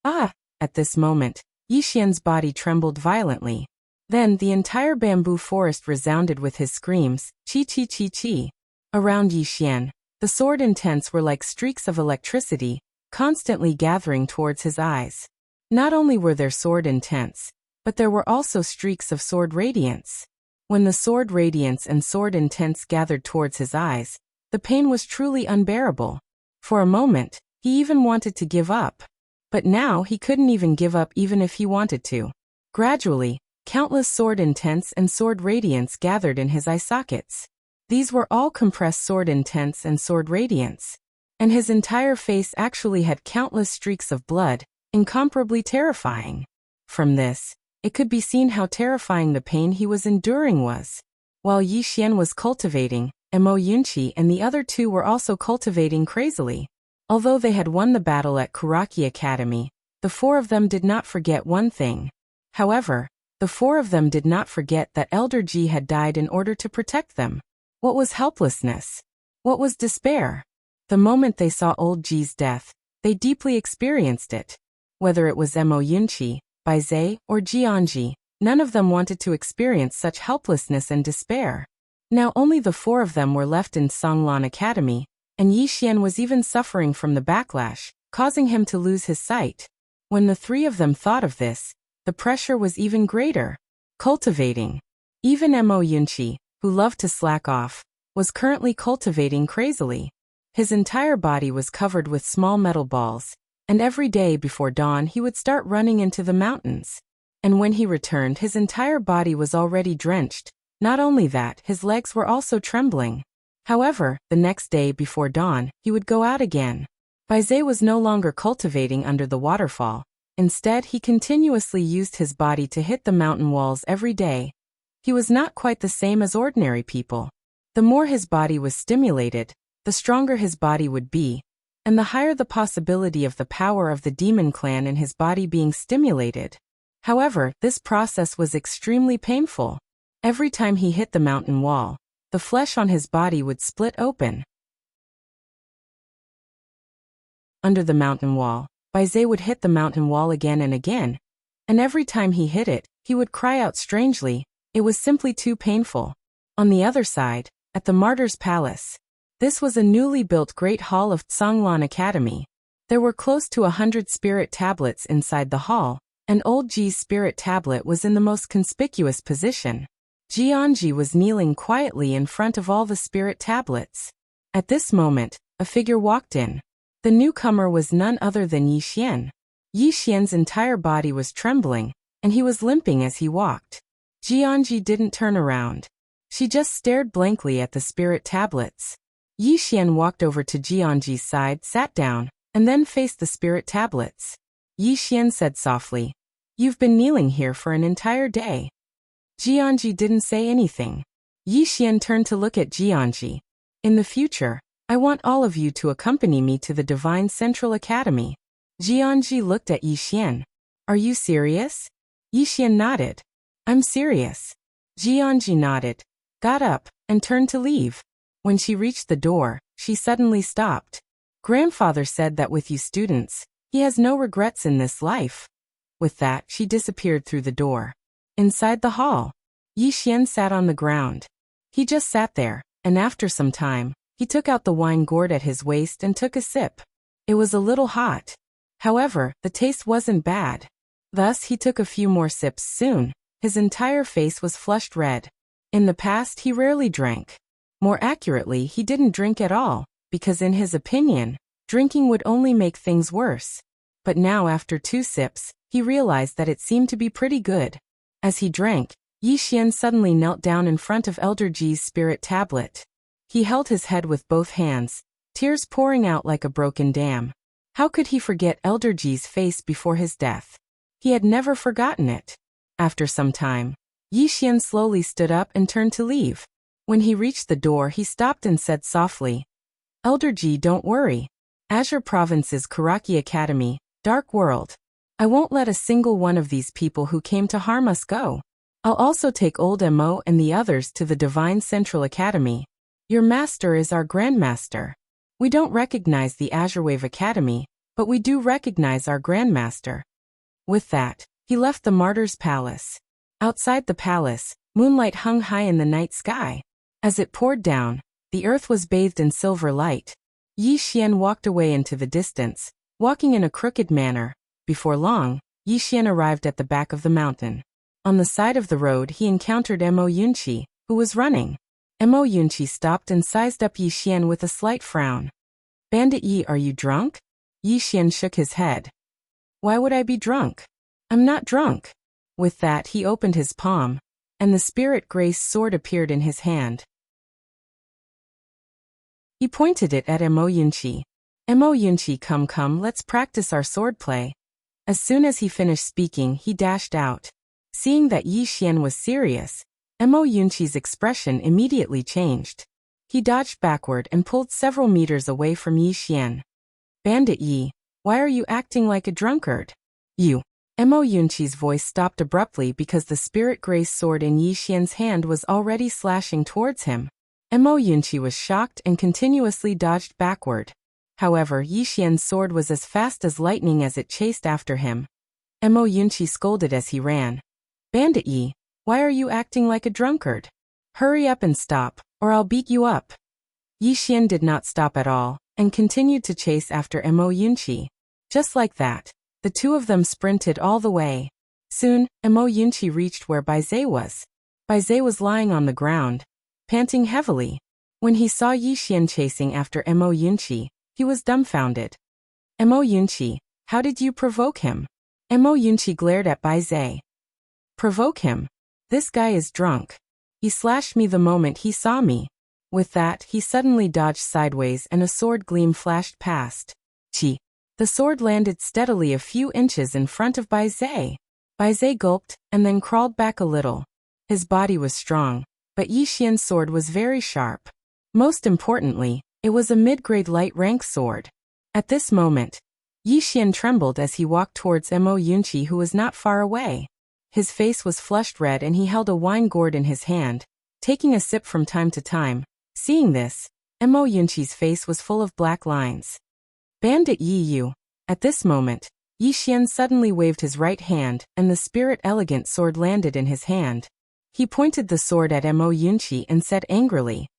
Ah! At this moment, Yi Xian's body trembled violently. Then the entire bamboo forest resounded with his screams, chi chi chi chi. Around Yi Xian, the sword intents were like streaks of electricity, constantly gathering towards his eyes. Not only were there sword intents, but there were also streaks of sword radiance. When the sword radiance and sword intents gathered towards his eyes, the pain was truly unbearable. For a moment, he even wanted to give up. But now he couldn't even give up even if he wanted to. Gradually, countless sword intents and sword radiance gathered in his eye sockets. These were all compressed sword intents and sword radiance. And his entire face actually had countless streaks of blood, incomparably terrifying. From this, it could be seen how terrifying the pain he was enduring was. While Yi Xian was cultivating, Mo Yunqi and the other two were also cultivating crazily. Although they had won the battle at Kuraki Academy, the four of them did not forget one thing. However, the four of them did not forget that Elder Ji had died in order to protect them. What was helplessness? What was despair? The moment they saw Old Ji's death, they deeply experienced it. Whether it was Mo Yunqi, Baizhe, or Jianji, none of them wanted to experience such helplessness and despair. Now only the four of them were left in Songlan Academy, and Yi Xian was even suffering from the backlash, causing him to lose his sight. When the three of them thought of this, the pressure was even greater. Cultivating. Even Mo Yunqi, who loved to slack off, was currently cultivating crazily. His entire body was covered with small metal balls, and every day before dawn he would start running into the mountains. And when he returned, his entire body was already drenched. Not only that, his legs were also trembling. However, the next day before dawn, he would go out again. Baizhe was no longer cultivating under the waterfall. Instead, he continuously used his body to hit the mountain walls every day. He was not quite the same as ordinary people. The more his body was stimulated, the stronger his body would be, and the higher the possibility of the power of the demon clan in his body being stimulated. However, this process was extremely painful. Every time he hit the mountain wall, the flesh on his body would split open. Under the mountain wall, Baizhe would hit the mountain wall again and again, and every time he hit it, he would cry out strangely. It was simply too painful. On the other side, at the Martyr's Palace, this was a newly built great hall of Songlan Academy. There were close to 100 spirit tablets inside the hall, and Old Ji's spirit tablet was in the most conspicuous position. Jianji was kneeling quietly in front of all the spirit tablets. At this moment, a figure walked in. The newcomer was none other than Yi Xian. Yi Xian's entire body was trembling, and he was limping as he walked. Jianji didn't turn around. She just stared blankly at the spirit tablets. Yi Xian walked over to Jianji's side, sat down, and then faced the spirit tablets. Yi Xian said softly, "You've been kneeling here for an entire day." Jianji didn't say anything. Yi Xian turned to look at Jianji. "In the future, I want all of you to accompany me to the Divine Central Academy." Jianji looked at Yi Xian. "Are you serious?" Yi Xian nodded. "I'm serious." Jianji nodded, got up, and turned to leave. When she reached the door, she suddenly stopped. Grandfather said that with you students, he has no regrets in this life. With that, she disappeared through the door. Inside the hall, Yi Xian sat on the ground. He just sat there, and after some time, he took out the wine gourd at his waist and took a sip. It was a little hot. However, the taste wasn't bad. Thus, he took a few more sips soon. His entire face was flushed red. In the past, he rarely drank. More accurately, he didn't drink at all, because in his opinion, drinking would only make things worse. But now after 2 sips, he realized that it seemed to be pretty good. As he drank, Yi Xian suddenly knelt down in front of Elder Ji's spirit tablet. He held his head with both hands, tears pouring out like a broken dam. How could he forget Elder Ji's face before his death? He had never forgotten it. After some time, Yi Xian slowly stood up and turned to leave. When he reached the door, he stopped and said softly, Elder Ji, don't worry. Azure Province's Karaki Academy, Dark World. I won't let a single one of these people who came to harm us go. I'll also take old Mo and the others to the Divine Central Academy. Your master is our Grandmaster. We don't recognize the Azure Wave Academy, but we do recognize our Grandmaster. With that, he left the Martyr's Palace. Outside the palace, moonlight hung high in the night sky. As it poured down, the earth was bathed in silver light. Yi Xian walked away into the distance, walking in a crooked manner. Before long, Yi Xian arrived at the back of the mountain. On the side of the road he encountered Mo Yunqi, who was running. Mo Yunqi stopped and sized up Yi Xian with a slight frown. Bandit Yi, are you drunk? Yi Xian shook his head. Why would I be drunk? I'm not drunk. With that he opened his palm, and the spirit grace sword appeared in his hand. He pointed it at Mo Yunqi. Mo Yunqi, come, let's practice our swordplay. As soon as he finished speaking, he dashed out. Seeing that Yi Xian was serious, Mo Yunqi's expression immediately changed. He dodged backward and pulled several meters away from Yi Xian. Bandit Yi, why are you acting like a drunkard? You. Mo Yunqi's voice stopped abruptly because the spirit grace sword in Yi Xian's hand was already slashing towards him. Mo Yunqi was shocked and continuously dodged backward. However, Yi Xian's sword was as fast as lightning as it chased after him. Mo Yunqi scolded as he ran. Bandit Yi, why are you acting like a drunkard? Hurry up and stop, or I'll beat you up. Yi Xian did not stop at all, and continued to chase after Mo Yunqi. Just like that, the two of them sprinted all the way. Soon, Mo Yunqi reached where Baize was. Baize was lying on the ground, panting heavily. When he saw Yi Xian chasing after Mo Yunqi, he was dumbfounded. Mo Yunqi, how did you provoke him? Mo Yunqi glared at Baize. Provoke him? This guy is drunk. He slashed me the moment he saw me. With that, he suddenly dodged sideways and a sword gleam flashed past. Chi. The sword landed steadily a few inches in front of Baize. Baize gulped and then crawled back a little. His body was strong, but Yi Xian's sword was very sharp. Most importantly, it was a mid-grade light-rank sword. At this moment, Yi Xian trembled as he walked towards Mo Yunqi, who was not far away. His face was flushed red and he held a wine gourd in his hand, taking a sip from time to time. Seeing this, Mo Yunqi's face was full of black lines. Bandit Yi you. At this moment, Yi Xian suddenly waved his right hand and the spirit elegant sword landed in his hand. He pointed the sword at Mo Yunqi and said angrily,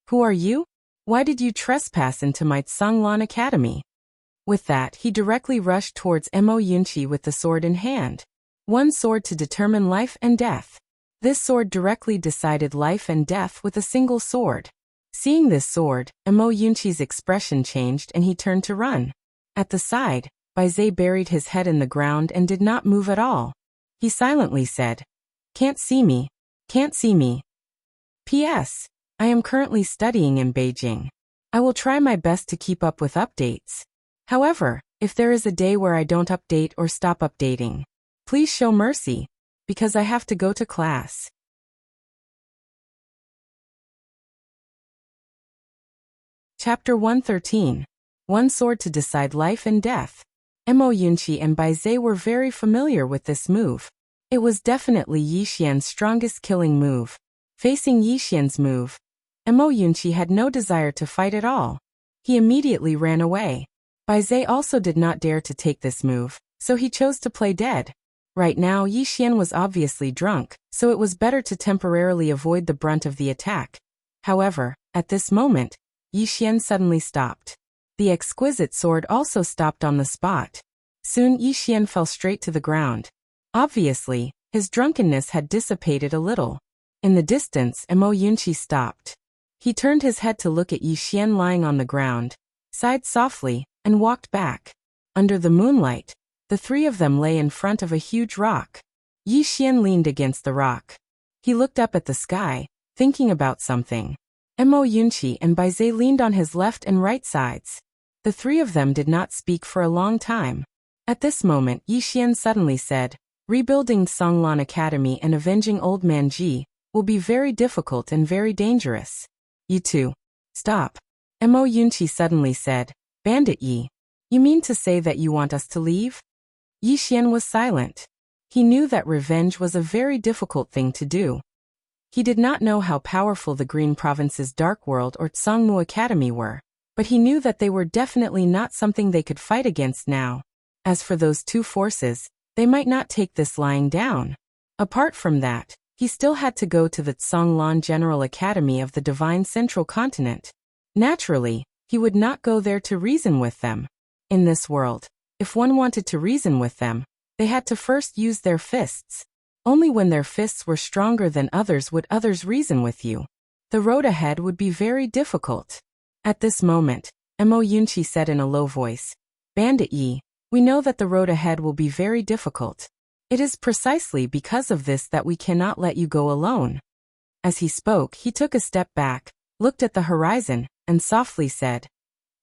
Who are you? Why did you trespass into my Songlan Academy? With that, he directly rushed towards Mo Yunqi with the sword in hand. One sword to determine life and death. This sword directly decided life and death with a single sword. Seeing this sword, Mo Yunqi's expression changed and he turned to run. At the side, Baize buried his head in the ground and did not move at all. He silently said, Can't see me. Can't see me. P.S. I am currently studying in Beijing. I will try my best to keep up with updates. However, if there is a day where I don't update or stop updating, please show mercy, because I have to go to class. Chapter 113. One sword to decide life and death. Mo Yunqi and Baize were very familiar with this move. It was definitely Yi Xian's strongest killing move. Facing Yi Xian's move, Mo Yunqi had no desire to fight at all. He immediately ran away. Bai Zhe also did not dare to take this move, so he chose to play dead. Right now Yi Xian was obviously drunk, so it was better to temporarily avoid the brunt of the attack. However, at this moment, Yi Xian suddenly stopped. The exquisite sword also stopped on the spot. Soon Yi Xian fell straight to the ground. Obviously, his drunkenness had dissipated a little. In the distance, Mo Yunqi stopped. He turned his head to look at Yi Xian lying on the ground, sighed softly, and walked back. Under the moonlight, the three of them lay in front of a huge rock. Yi Xian leaned against the rock. He looked up at the sky, thinking about something. Mo Yunqi and Bai Zhe leaned on his left and right sides. The three of them did not speak for a long time. At this moment, Yi Xian suddenly said, "Rebuilding Songlan Academy and avenging Old Man Ji will be very difficult and very dangerous. You two, stop." Mo Yunqi suddenly said, "Bandit Yi, you mean to say that you want us to leave?" Yi Xian was silent. He knew that revenge was a very difficult thing to do. He did not know how powerful the Green Province's Dark World or Tsangmu Academy were, but he knew that they were definitely not something they could fight against now. As for those two forces, they might not take this lying down. Apart from that, he still had to go to the Tsanglan General Academy of the Divine Central Continent. Naturally, he would not go there to reason with them. In this world, if one wanted to reason with them, they had to first use their fists. Only when their fists were stronger than others would others reason with you. The road ahead would be very difficult. At this moment, Mo Yunqi said in a low voice, "Bandit Yi, we know that the road ahead will be very difficult. It is precisely because of this that we cannot let you go alone." As he spoke, he took a step back, looked at the horizon, and softly said,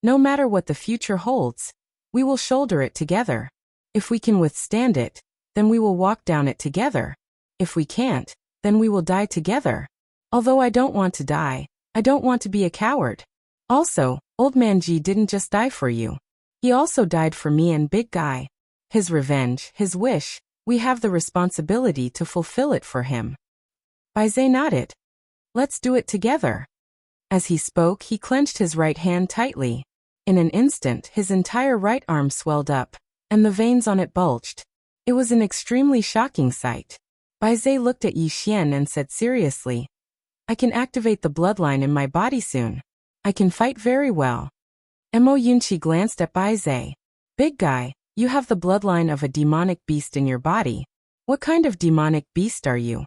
"No matter what the future holds, we will shoulder it together. If we can withstand it, then we will walk down it together. If we can't, then we will die together. Although I don't want to die, I don't want to be a coward. Also, Old Man Ji didn't just die for you. He also died for me and Big Guy. His revenge, his wish, we have the responsibility to fulfill it for him." Bai Zhe nodded. "Let's do it together." As he spoke, he clenched his right hand tightly. In an instant, his entire right arm swelled up, and the veins on it bulged. It was an extremely shocking sight. Bai Zhe looked at Yi Xian and said seriously, "I can activate the bloodline in my body soon. I can fight very well." Mo Yunqi glanced at Bai Zhe. "Big Guy, you have the bloodline of a demonic beast in your body. What kind of demonic beast are you?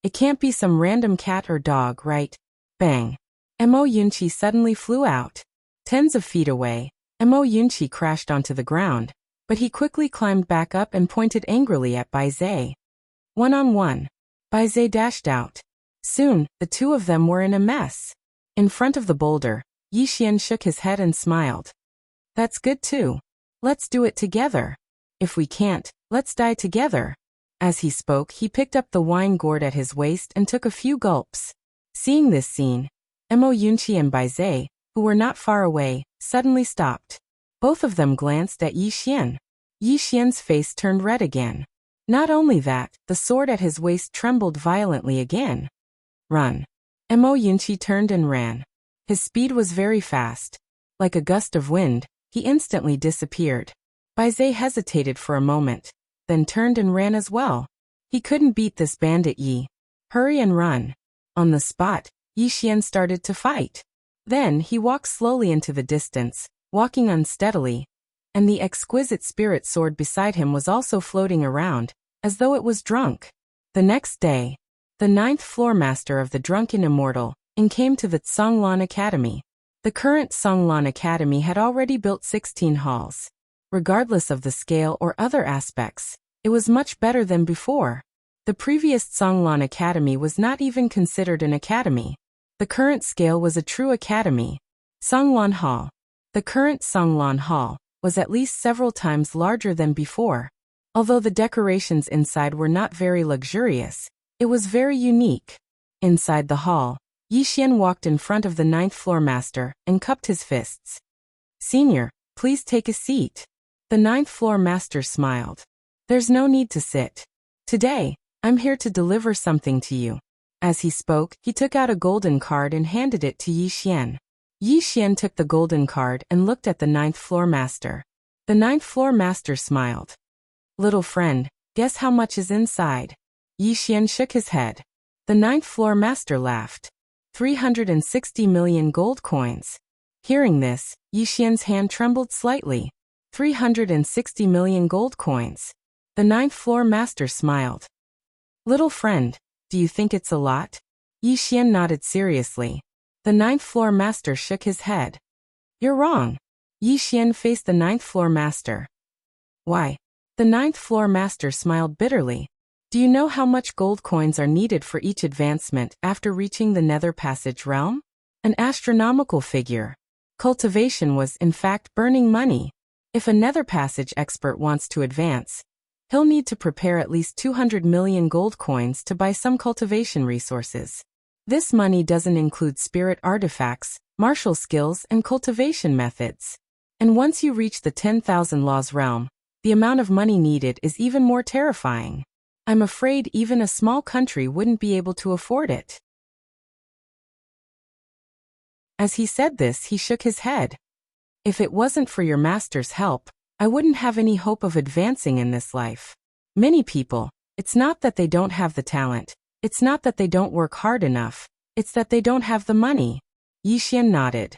It can't be some random cat or dog, right?" Bang. Mo Yunqi suddenly flew out. Tens of feet away, Mo Yunqi crashed onto the ground, but he quickly climbed back up and pointed angrily at Bai Zhe. One-on-one. Bai Zhe dashed out. Soon, the two of them were in a mess. In front of the boulder, Yi Xian shook his head and smiled. "That's good too. Let's do it together. If we can't, let's die together." As he spoke, he picked up the wine gourd at his waist and took a few gulps. Seeing this scene, Mo Yunqi and Bai Zhe, who were not far away, suddenly stopped. Both of them glanced at Yi Xian. Yi Xian's face turned red again. Not only that, the sword at his waist trembled violently again. "Run." Mo Yunqi turned and ran. His speed was very fast. Like a gust of wind, he instantly disappeared. Bai Zhe hesitated for a moment, then turned and ran as well. He couldn't beat this Bandit Yi. Hurry and run. On the spot, Yi Xian started to fight. Then he walked slowly into the distance, walking unsteadily, and the exquisite spirit sword beside him was also floating around, as though it was drunk. The next day, the 9th floor master of the Drunken Immortal came to the Tsanglan Academy. The current Tsanglan Academy had already built 16 halls. Regardless of the scale or other aspects, it was much better than before. The previous Tsanglan Academy was not even considered an academy. The current scale was a true academy. Tsanglan Hall. The current Tsanglan Hall was at least several times larger than before. Although the decorations inside were not very luxurious, it was very unique. Inside the hall, Yi Xian walked in front of the 9th floor master and cupped his fists. "Senior, please take a seat." The ninth floor master smiled. There's no need to sit. Today, I'm here to deliver something to you. As he spoke, he took out a golden card and handed it to Yi Xian. Yi Xian took the golden card and looked at the ninth floor master. The ninth floor master smiled. Little friend, guess how much is inside? Yi Xian shook his head. The ninth floor master laughed. 360 million gold coins. Hearing this, Yi Xian's hand trembled slightly. 360 million gold coins. The ninth floor master smiled. Little friend, do you think it's a lot? Yi Xian nodded seriously. The ninth floor master shook his head. You're wrong. Yi Xian faced the ninth floor master. Why? The ninth floor master smiled bitterly. Do you know how much gold coins are needed for each advancement after reaching the Nether Passage realm? An astronomical figure. Cultivation was, in fact, burning money. If a Nether Passage expert wants to advance, he'll need to prepare at least 200 million gold coins to buy some cultivation resources. This money doesn't include spirit artifacts, martial skills, and cultivation methods. And once you reach the 10,000 laws realm, the amount of money needed is even more terrifying. I'm afraid even a small country wouldn't be able to afford it. As he said this, he shook his head. If it wasn't for your master's help, I wouldn't have any hope of advancing in this life. Many people, it's not that they don't have the talent, it's not that they don't work hard enough, it's that they don't have the money. Yi Xian nodded.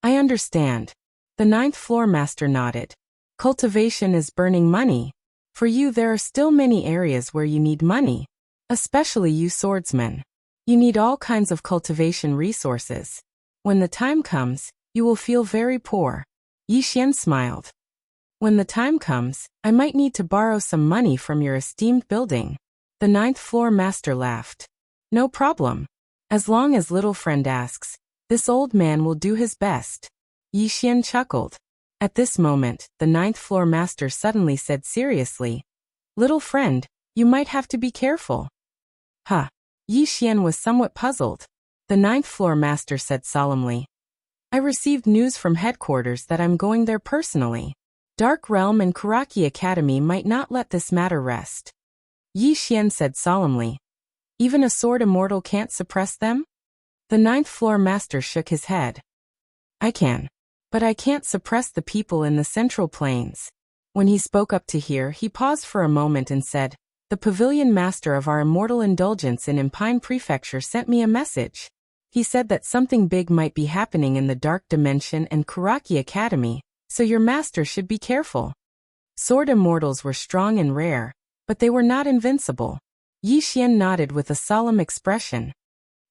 I understand. The ninth floor master nodded. Cultivation is burning money. For you there are still many areas where you need money. Especially you swordsmen. You need all kinds of cultivation resources. When the time comes, you will feel very poor. Yi Xian smiled. When the time comes, I might need to borrow some money from your esteemed building. The ninth floor master laughed. No problem. As long as little friend asks, this old man will do his best. Yi Xian chuckled. At this moment, the ninth floor master suddenly said seriously, Little friend, you might have to be careful. Huh. Yi Xian was somewhat puzzled. The ninth floor master said solemnly, I received news from headquarters that I'm going there personally. Dark Realm and Kuraki Academy might not let this matter rest. Yi Xian said solemnly, Even a sword immortal can't suppress them? The ninth floor master shook his head. I can. But I can't suppress the people in the Central Plains. When he spoke up to here, he paused for a moment and said, The pavilion master of our immortal indulgence in Empine Prefecture sent me a message. He said that something big might be happening in the Dark Dimension and Kuraki Academy, so your master should be careful. Sword immortals were strong and rare, but they were not invincible. Yi Xian nodded with a solemn expression.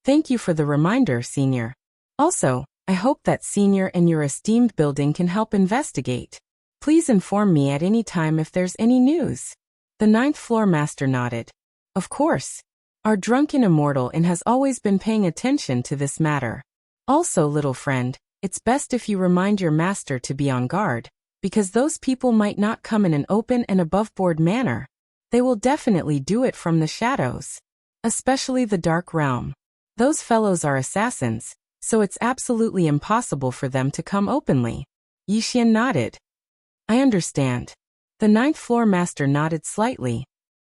Thank you for the reminder, Senior. Also, I hope that Senior and your esteemed building can help investigate. Please inform me at any time if there's any news. The ninth floor master nodded. Of course. Our drunken immortal has always been paying attention to this matter. Also, little friend, it's best if you remind your master to be on guard, because those people might not come in an open and above-board manner. They will definitely do it from the shadows. Especially the Dark Realm. Those fellows are assassins, so it's absolutely impossible for them to come openly. Yi Xian nodded. I understand. The ninth floor master nodded slightly.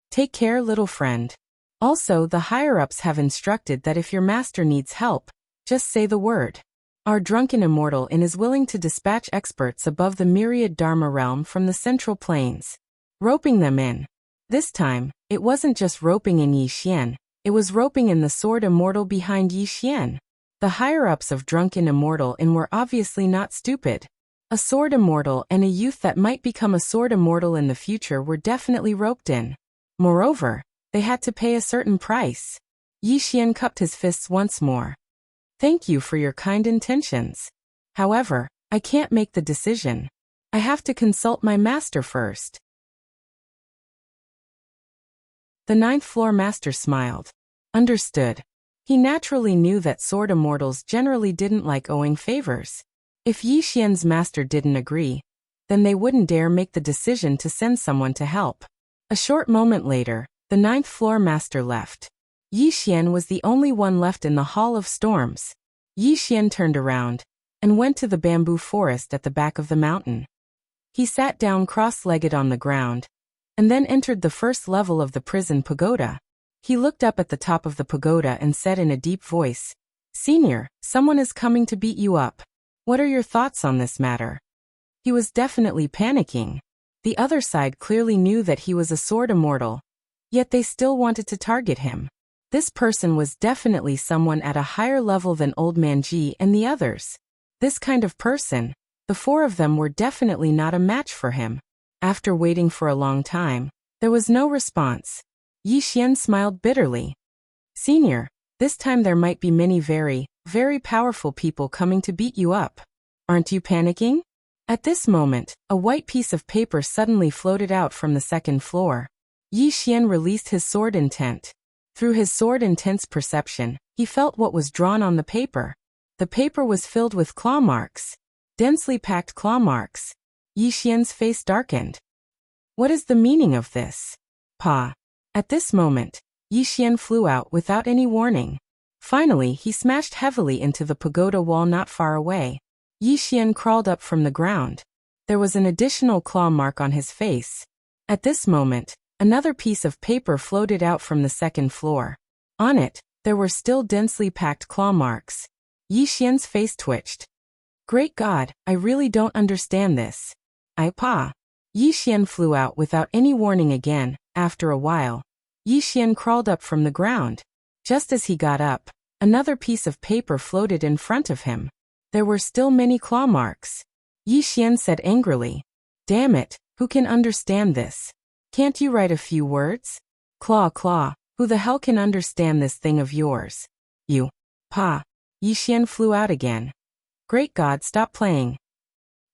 Take care, little friend. Also, the higher-ups have instructed that if your master needs help, just say the word. Our drunken immortal is willing to dispatch experts above the myriad Dharma realm from the Central Plains. Roping them in. This time, it wasn't just roping in Yi Xian, it was roping in the sword immortal behind Yi Xian. The higher-ups of drunken immortal were obviously not stupid. A sword immortal and a youth that might become a sword immortal in the future were definitely roped in. Moreover, they had to pay a certain price. Yi Xian cupped his fists once more. Thank you for your kind intentions. However, I can't make the decision. I have to consult my master first. The ninth floor master smiled. Understood. He naturally knew that sword immortals generally didn't like owing favors. If Yi Xian's master didn't agree, then they wouldn't dare make the decision to send someone to help. A short moment later, the ninth floor master left. Yi Xian was the only one left in the Hall of Storms. Yi Xian turned around and went to the bamboo forest at the back of the mountain. He sat down cross-legged on the ground, and then entered the first level of the prison pagoda. He looked up at the top of the pagoda and said in a deep voice, "Senior, someone is coming to beat you up. What are your thoughts on this matter?" He was definitely panicking. The other side clearly knew that he was a sword immortal, yet they still wanted to target him. This person was definitely someone at a higher level than Old Man Ji and the others. This kind of person, the four of them were definitely not a match for him. After waiting for a long time, there was no response. Yi Xian smiled bitterly. "Senior, this time there might be many very, very powerful people coming to beat you up. Aren't you panicking?" At this moment, a white piece of paper suddenly floated out from the second floor. Yi Xian released his sword intent. Through his sword intent's perception, he felt what was drawn on the paper. The paper was filled with claw marks. Densely packed claw marks. Yi Xian's face darkened. What is the meaning of this? Pa. At this moment, Yi Xian flew out without any warning. Finally, he smashed heavily into the pagoda wall not far away. Yi Xian crawled up from the ground. There was an additional claw mark on his face. At this moment, another piece of paper floated out from the second floor. On it, there were still densely packed claw marks. Yi Xian's face twitched. Great God, I really don't understand this. Pa. Yi Xian flew out without any warning again. After a while, Yi Xian crawled up from the ground. Just as he got up, another piece of paper floated in front of him. There were still many claw marks. Yi Xian said angrily, "Damn it, who can understand this? Can't you write a few words? Claw, who the hell can understand this thing of yours? You." Pa. Yi Xian flew out again. Great God, stop playing.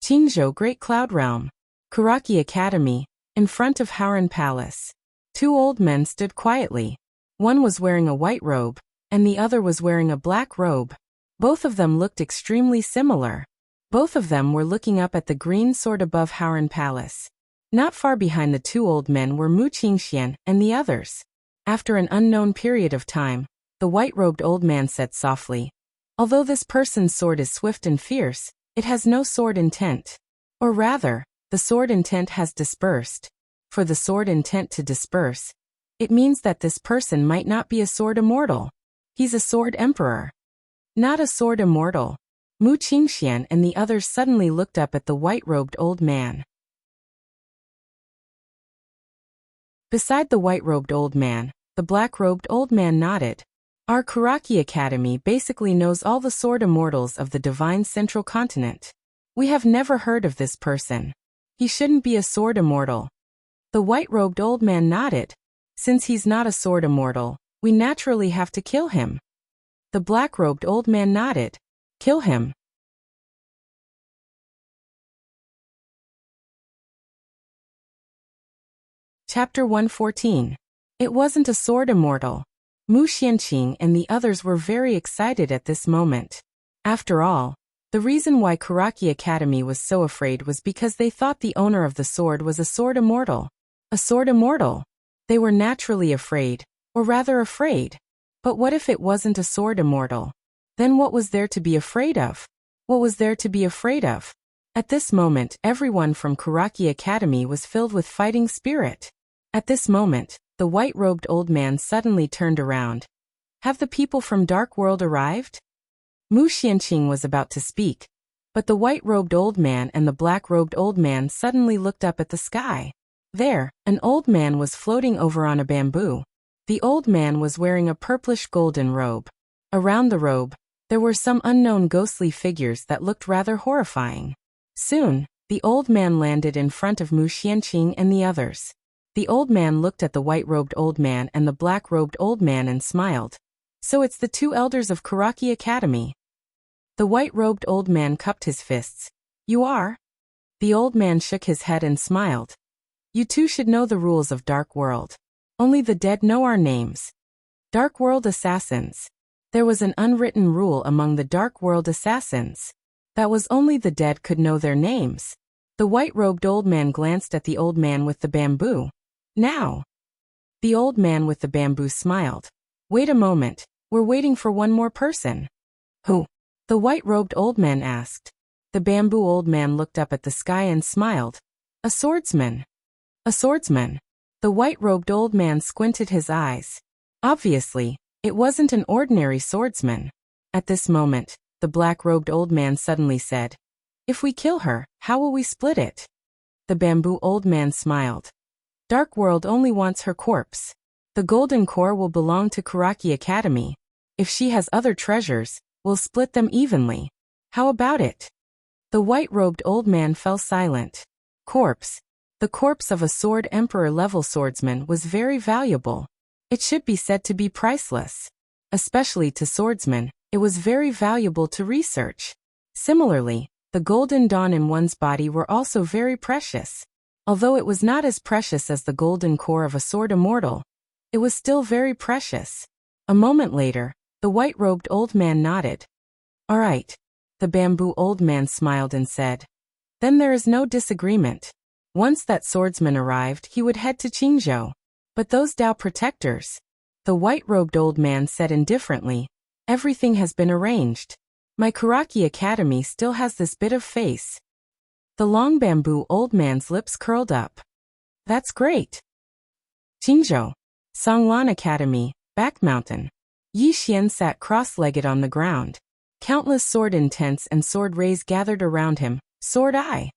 Qingzhou Great Cloud Realm. Karaki Academy, in front of Howran Palace. Two old men stood quietly. One was wearing a white robe, and the other was wearing a black robe. Both of them looked extremely similar. Both of them were looking up at the green sword above Howran Palace. Not far behind the two old men were Mu Qingxian and the others. After an unknown period of time, the white-robed old man said softly, "Although this person's sword is swift and fierce, it has no sword intent. Or rather, the sword intent has dispersed. For the sword intent to disperse, it means that this person might not be a sword immortal. He's a sword emperor. Not a sword immortal." Mu Qingxian and the others suddenly looked up at the white-robed old man. Beside the white-robed old man, the black-robed old man nodded. "Our Karaki Academy basically knows all the sword immortals of the Divine Central Continent. We have never heard of this person. He shouldn't be a sword immortal." The white-robed old man nodded. "Since he's not a sword immortal, we naturally have to kill him." The black-robed old man nodded. "Kill him." Chapter 114. It wasn't a sword immortal. Mu Xianqing and the others were very excited at this moment. After all, the reason why Karaki Academy was so afraid was because they thought the owner of the sword was a sword immortal. A sword immortal. They were naturally afraid, or rather afraid. But what if it wasn't a sword immortal? Then what was there to be afraid of? What was there to be afraid of? At this moment, everyone from Karaki Academy was filled with fighting spirit. At this moment, the white-robed old man suddenly turned around. "Have the people from Dark World arrived?" Mu Xianqing was about to speak, but the white-robed old man and the black-robed old man suddenly looked up at the sky. There, an old man was floating over on a bamboo. The old man was wearing a purplish-golden robe. Around the robe, there were some unknown ghostly figures that looked rather horrifying. Soon, the old man landed in front of Mu Xianqing and the others. The old man looked at the white-robed old man and the black-robed old man and smiled. "So it's the two elders of Karaki Academy." The white-robed old man cupped his fists. "You are?" The old man shook his head and smiled. "You two should know the rules of Dark World. Only the dead know our names. Dark World Assassins. There was an unwritten rule among the Dark World Assassins. That was only the dead could know their names." The white-robed old man glanced at the old man with the bamboo. "Now." The old man with the bamboo smiled. "Wait a moment, we're waiting for one more person." "Who?" the white-robed old man asked. The bamboo old man looked up at the sky and smiled. A swordsman. A swordsman. The white-robed old man squinted his eyes. Obviously, it wasn't an ordinary swordsman. At this moment, the black-robed old man suddenly said, "If we kill her, how will we split it?" The bamboo old man smiled. "Dark World only wants her corpse. The golden core will belong to Kuraki Academy. If she has other treasures, we'll split them evenly. How about it?" The white-robed old man fell silent. Corpse. The corpse of a sword emperor-level swordsman was very valuable. It should be said to be priceless. Especially to swordsmen, it was very valuable to research. Similarly, the golden dawn in one's body were also very precious. Although it was not as precious as the golden core of a sword immortal, it was still very precious. A moment later, the white-robed old man nodded. "All right." The bamboo old man smiled and said, "Then there is no disagreement. Once that swordsman arrived, he would head to Qingzhou. But those Dao protectors," the white-robed old man said indifferently, "everything has been arranged. My Kuraki Academy still has this bit of face." The long bamboo old man's lips curled up. "That's great." Qingzhou. Songlan Academy, Back Mountain. Yi Xian sat cross-legged on the ground. Countless sword intents and sword rays gathered around him, sword eye.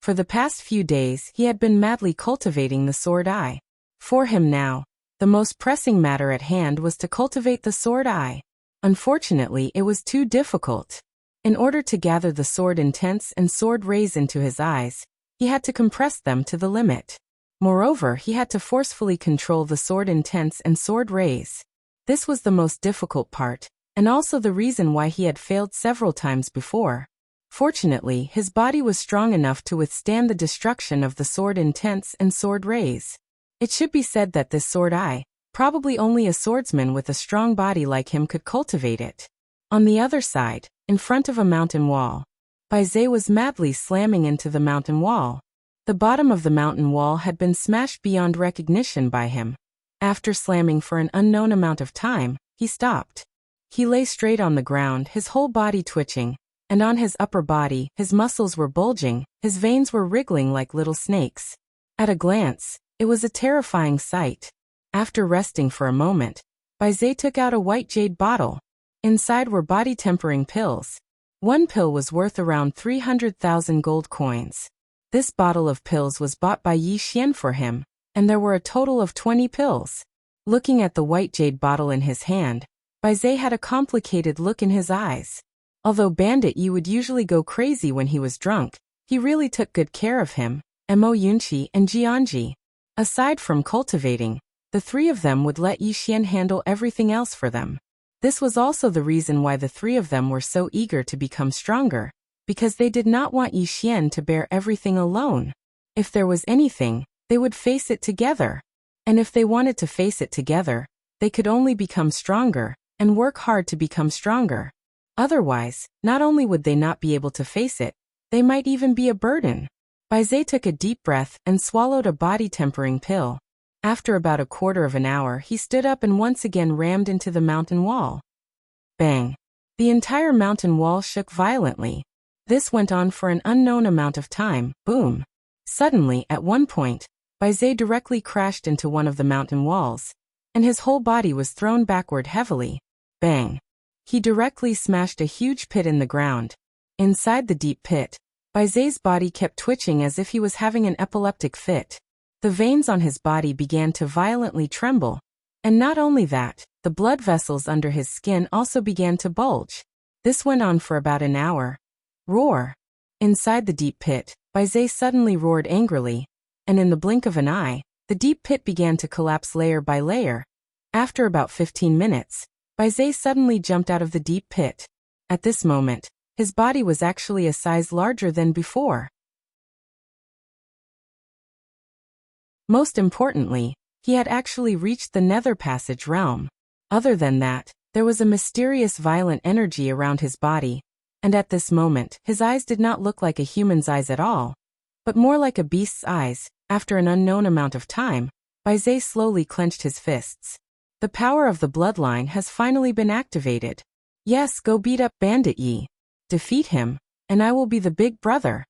For the past few days, he had been madly cultivating the sword eye. For him now, the most pressing matter at hand was to cultivate the sword eye. Unfortunately, it was too difficult. In order to gather the sword intents and sword rays into his eyes, he had to compress them to the limit. Moreover, he had to forcefully control the sword intents and sword rays. This was the most difficult part, and also the reason why he had failed several times before. Fortunately, his body was strong enough to withstand the destruction of the sword intents and sword rays. It should be said that this sword eye, probably only a swordsman with a strong body like him could cultivate it. On the other side, in front of a mountain wall, Bai Zhe was madly slamming into the mountain wall. The bottom of the mountain wall had been smashed beyond recognition by him. After slamming for an unknown amount of time, he stopped. He lay straight on the ground, his whole body twitching, and on his upper body, his muscles were bulging, his veins were wriggling like little snakes. At a glance, it was a terrifying sight. After resting for a moment, Bai Zhe took out a white jade bottle. Inside were body-tempering pills. One pill was worth around 300,000 gold coins. This bottle of pills was bought by Yi Xian for him, and there were a total of 20 pills. Looking at the white jade bottle in his hand, Bai Zhe had a complicated look in his eyes. Although Bandit Yi would usually go crazy when he was drunk, he really took good care of him, Mo Yunqi and Jianji. Aside from cultivating, the three of them would let Yi Xian handle everything else for them. This was also the reason why the three of them were so eager to become stronger, because they did not want Yi Xian to bear everything alone. If there was anything, they would face it together. And if they wanted to face it together, they could only become stronger, and work hard to become stronger. Otherwise, not only would they not be able to face it, they might even be a burden. Bai Zhe took a deep breath and swallowed a body-tempering pill. After about a quarter of an hour, he stood up and once again rammed into the mountain wall. Bang! The entire mountain wall shook violently. This went on for an unknown amount of time. Boom! Suddenly, at one point, Bai Zhe directly crashed into one of the mountain walls, and his whole body was thrown backward heavily. Bang! He directly smashed a huge pit in the ground. Inside the deep pit, Bai Zhe's body kept twitching as if he was having an epileptic fit. The veins on his body began to violently tremble. And not only that, the blood vessels under his skin also began to bulge. This went on for about an hour. Roar! Inside the deep pit, Bai Zhe suddenly roared angrily, and in the blink of an eye, the deep pit began to collapse layer by layer. After about 15 minutes, Bai Zhe suddenly jumped out of the deep pit. At this moment, his body was actually a size larger than before. Most importantly, he had actually reached the Nether Passage realm. Other than that, there was a mysterious violent energy around his body, and at this moment, his eyes did not look like a human's eyes at all, but more like a beast's eyes. After an unknown amount of time, Bai Zhe slowly clenched his fists. The power of the bloodline has finally been activated. Yes, go beat up Bandit Yi. Defeat him. and I will be the big brother."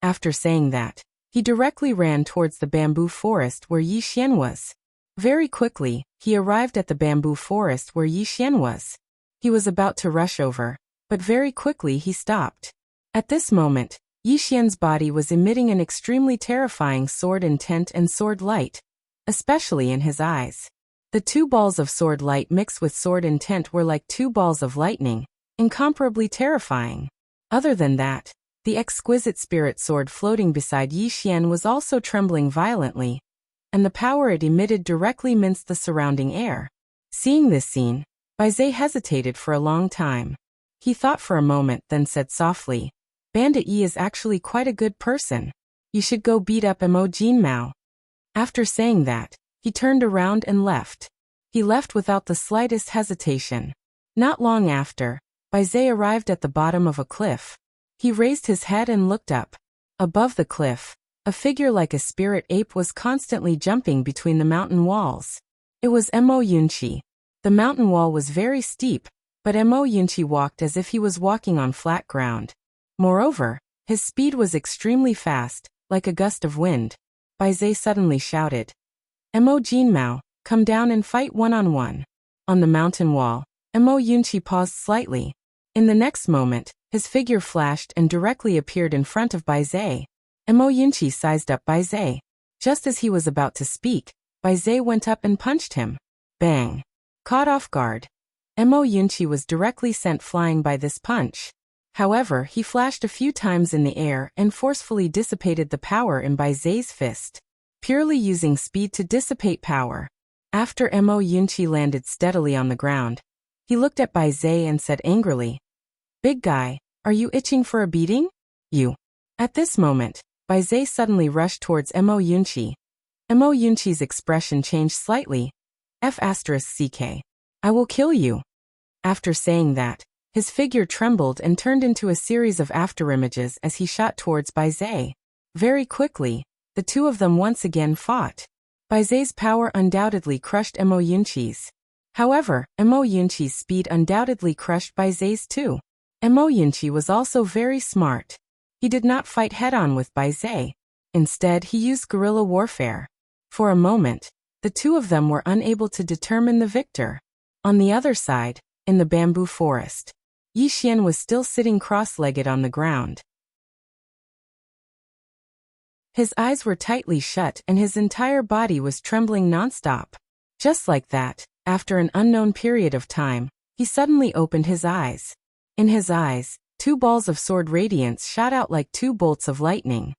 After saying that, he directly ran towards the bamboo forest where Yi Xian was. Very quickly, he arrived at the bamboo forest where Yi Xian was. He was about to rush over, but very quickly he stopped. At this moment, Yi Xian's body was emitting an extremely terrifying sword intent and sword light, especially in his eyes. The two balls of sword light mixed with sword intent were like two balls of lightning, incomparably terrifying. Other than that, the exquisite spirit sword floating beside Yi Xian was also trembling violently, and the power it emitted directly minced the surrounding air. Seeing this scene, Bai Zhe hesitated for a long time. He thought for a moment, then said softly, "Bandit Yi is actually quite a good person. You should go beat up Mo Jinmao." After saying that, he turned around and left. He left without the slightest hesitation. Not long after, Bai Zhe arrived at the bottom of a cliff. He raised his head and looked up. Above the cliff, a figure like a spirit ape was constantly jumping between the mountain walls. It was Mo Yunqi. The mountain wall was very steep, but Mo Yunqi walked as if he was walking on flat ground. Moreover, his speed was extremely fast, like a gust of wind. Bai Zhe suddenly shouted, "Mo Jinmao, come down and fight one-on-one." On the mountain wall, Mo Yunqi paused slightly. In the next moment, his figure flashed and directly appeared in front of Bai Zhe. Mo Yunqi sized up Bai Zhe. Just as he was about to speak, Bai Zhe went up and punched him. Bang! Caught off guard, Mo Yunqi was directly sent flying by this punch. However, he flashed a few times in the air and forcefully dissipated the power in Bai Zhe's fist, purely using speed to dissipate power. After Mo Yunqi landed steadily on the ground, he looked at Bai Zhe and said angrily, "Big guy, are you itching for a beating? You." At this moment, Bai Zhe suddenly rushed towards Mo Yunqi. Mo Yunqi's expression changed slightly. F***ck. "I will kill you." After saying that, his figure trembled and turned into a series of afterimages as he shot towards Bai Zhe. Very quickly, the two of them once again fought. Bai Zhe's power undoubtedly crushed Mo Yunqi's. However, Mo Yunqi's speed undoubtedly crushed Bai Zhe's too. Mo Yunqi was also very smart. He did not fight head-on with Bai Zhe. Instead, he used guerrilla warfare. For a moment, the two of them were unable to determine the victor. On the other side, in the bamboo forest, Yi Xian was still sitting cross-legged on the ground. His eyes were tightly shut and his entire body was trembling non-stop. Just like that, after an unknown period of time, he suddenly opened his eyes. In his eyes, two balls of sword radiance shot out like two bolts of lightning.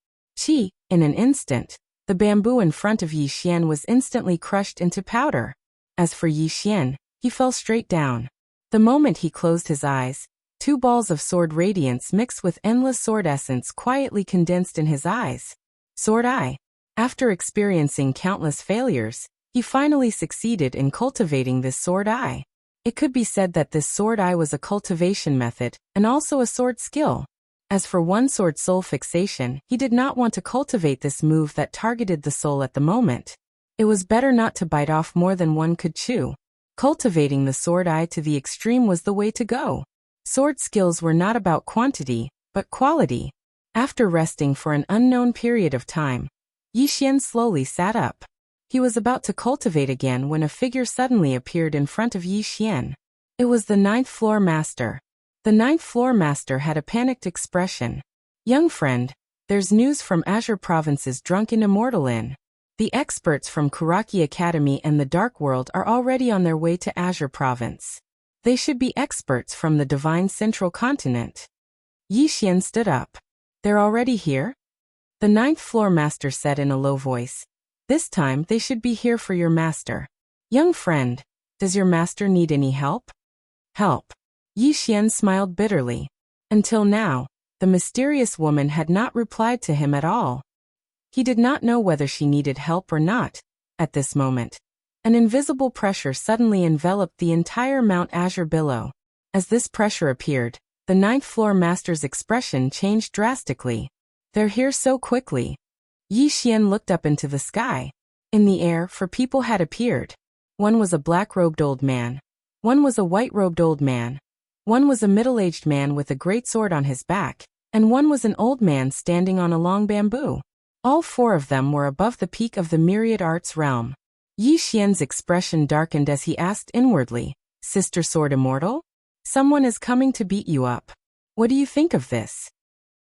In an instant, the bamboo in front of Yi Xian was instantly crushed into powder. As for Yi Xian, he fell straight down. The moment he closed his eyes, two balls of sword radiance mixed with endless sword essence quietly condensed in his eyes. Sword Eye. After experiencing countless failures, he finally succeeded in cultivating this sword eye. It could be said that this sword eye was a cultivation method, and also a sword skill. As for one sword soul fixation, he did not want to cultivate this move that targeted the soul at the moment. It was better not to bite off more than one could chew. Cultivating the sword eye to the extreme was the way to go. Sword skills were not about quantity, but quality. After resting for an unknown period of time, Yi Xian slowly sat up. He was about to cultivate again when a figure suddenly appeared in front of Yi Xian. It was the 9th floor master. The 9th floor master had a panicked expression. "Young friend, there's news from Azure Province's Drunken Immortal Inn. The experts from Kuraki Academy and the Dark World are already on their way to Azure Province. They should be experts from the Divine Central Continent." Yi Xian stood up. "They're already here?" The 9th floor master said in a low voice. "This time they should be here for your master. Young friend, does your master need any help?" "Help?" Yi Xian smiled bitterly. Until now, the mysterious woman had not replied to him at all. He did not know whether she needed help or not. At this moment, an invisible pressure suddenly enveloped the entire Mount Azure below. As this pressure appeared, the 9th floor master's expression changed drastically. "They're here so quickly." Yi Xian looked up into the sky. In the air, 4 people had appeared. One was a black-robed old man. One was a white-robed old man. One was a middle-aged man with a great sword on his back, and one was an old man standing on a long bamboo. All four of them were above the peak of the myriad arts realm. Yi Xian's expression darkened as he asked inwardly, Sister Sword Immortal? Someone is coming to beat you up. What do you think of this?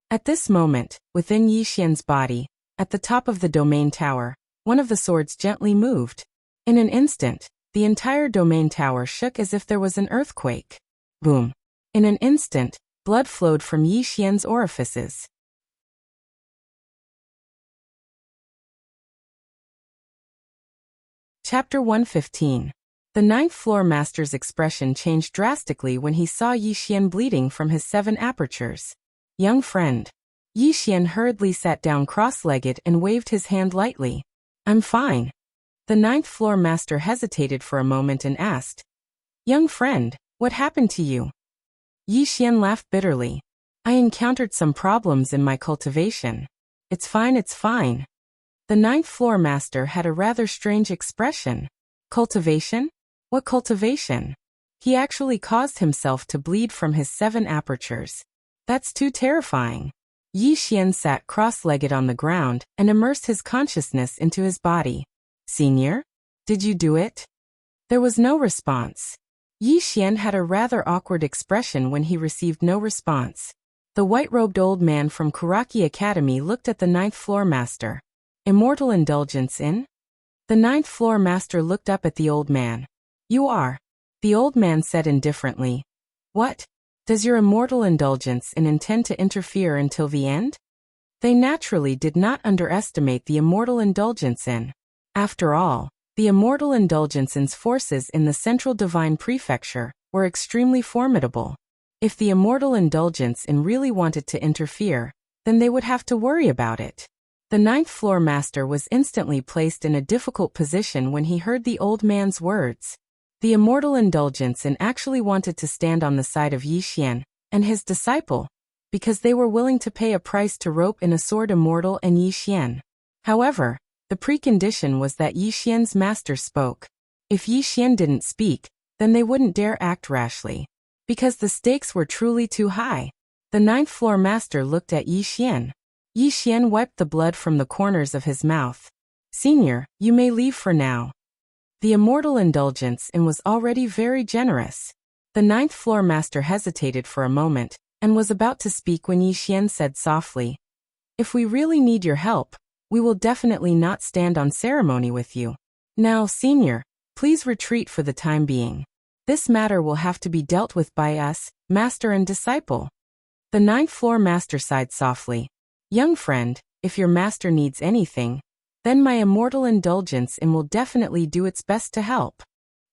At this moment, within Yi Xian's body, at the top of the domain tower, one of the swords gently moved. In an instant, the entire domain tower shook as if there was an earthquake. Boom. In an instant, blood flowed from Yi Xian's orifices. Chapter 115. The ninth floor master's expression changed drastically when he saw Yi Xian bleeding from his 7 apertures. Young friend. Yi Xian hurriedly sat down cross-legged and waved his hand lightly. I'm fine. The ninth floor master hesitated for a moment and asked, Young friend, what happened to you? Yi Xian laughed bitterly. I encountered some problems in my cultivation. It's fine, it's fine. The ninth floor master had a rather strange expression. Cultivation? What cultivation? He actually caused himself to bleed from his 7 apertures. That's too terrifying. Yi Xian sat cross-legged on the ground and immersed his consciousness into his body. Senior? Did you do it? There was no response. Yi Xian had a rather awkward expression when he received no response. The white-robed old man from Kuraki Academy looked at the ninth floor master. Immortal indulgence in? The ninth floor master looked up at the old man. You are. The old man said indifferently. What? Does your immortal indulgence in intend to interfere until the end? They naturally did not underestimate the immortal indulgence in. After all, the immortal indulgence in's forces in the central divine prefecture were extremely formidable. If the immortal indulgence in really wanted to interfere, then they would have to worry about it. The ninth floor master was instantly placed in a difficult position when he heard the old man's words. The immortal indulgence in actually wanted to stand on the side of Yi Xian and his disciple, because they were willing to pay a price to rope in a sword immortal and Yi Xian. However, the precondition was that Yi Xian's master spoke. If Yi Xian didn't speak, then they wouldn't dare act rashly. Because the stakes were truly too high. The ninth floor master looked at Yi Xian. Yi Xian wiped the blood from the corners of his mouth. Senior, you may leave for now. The immortal indulgence in was already very generous. The ninth floor master hesitated for a moment, and was about to speak when Yi Xian said softly, If we really need your help, we will definitely not stand on ceremony with you. Now, senior, please retreat for the time being. This matter will have to be dealt with by us, master and disciple. The ninth floor master sighed softly. Young friend, if your master needs anything, then my immortal indulgence in will definitely do its best to help.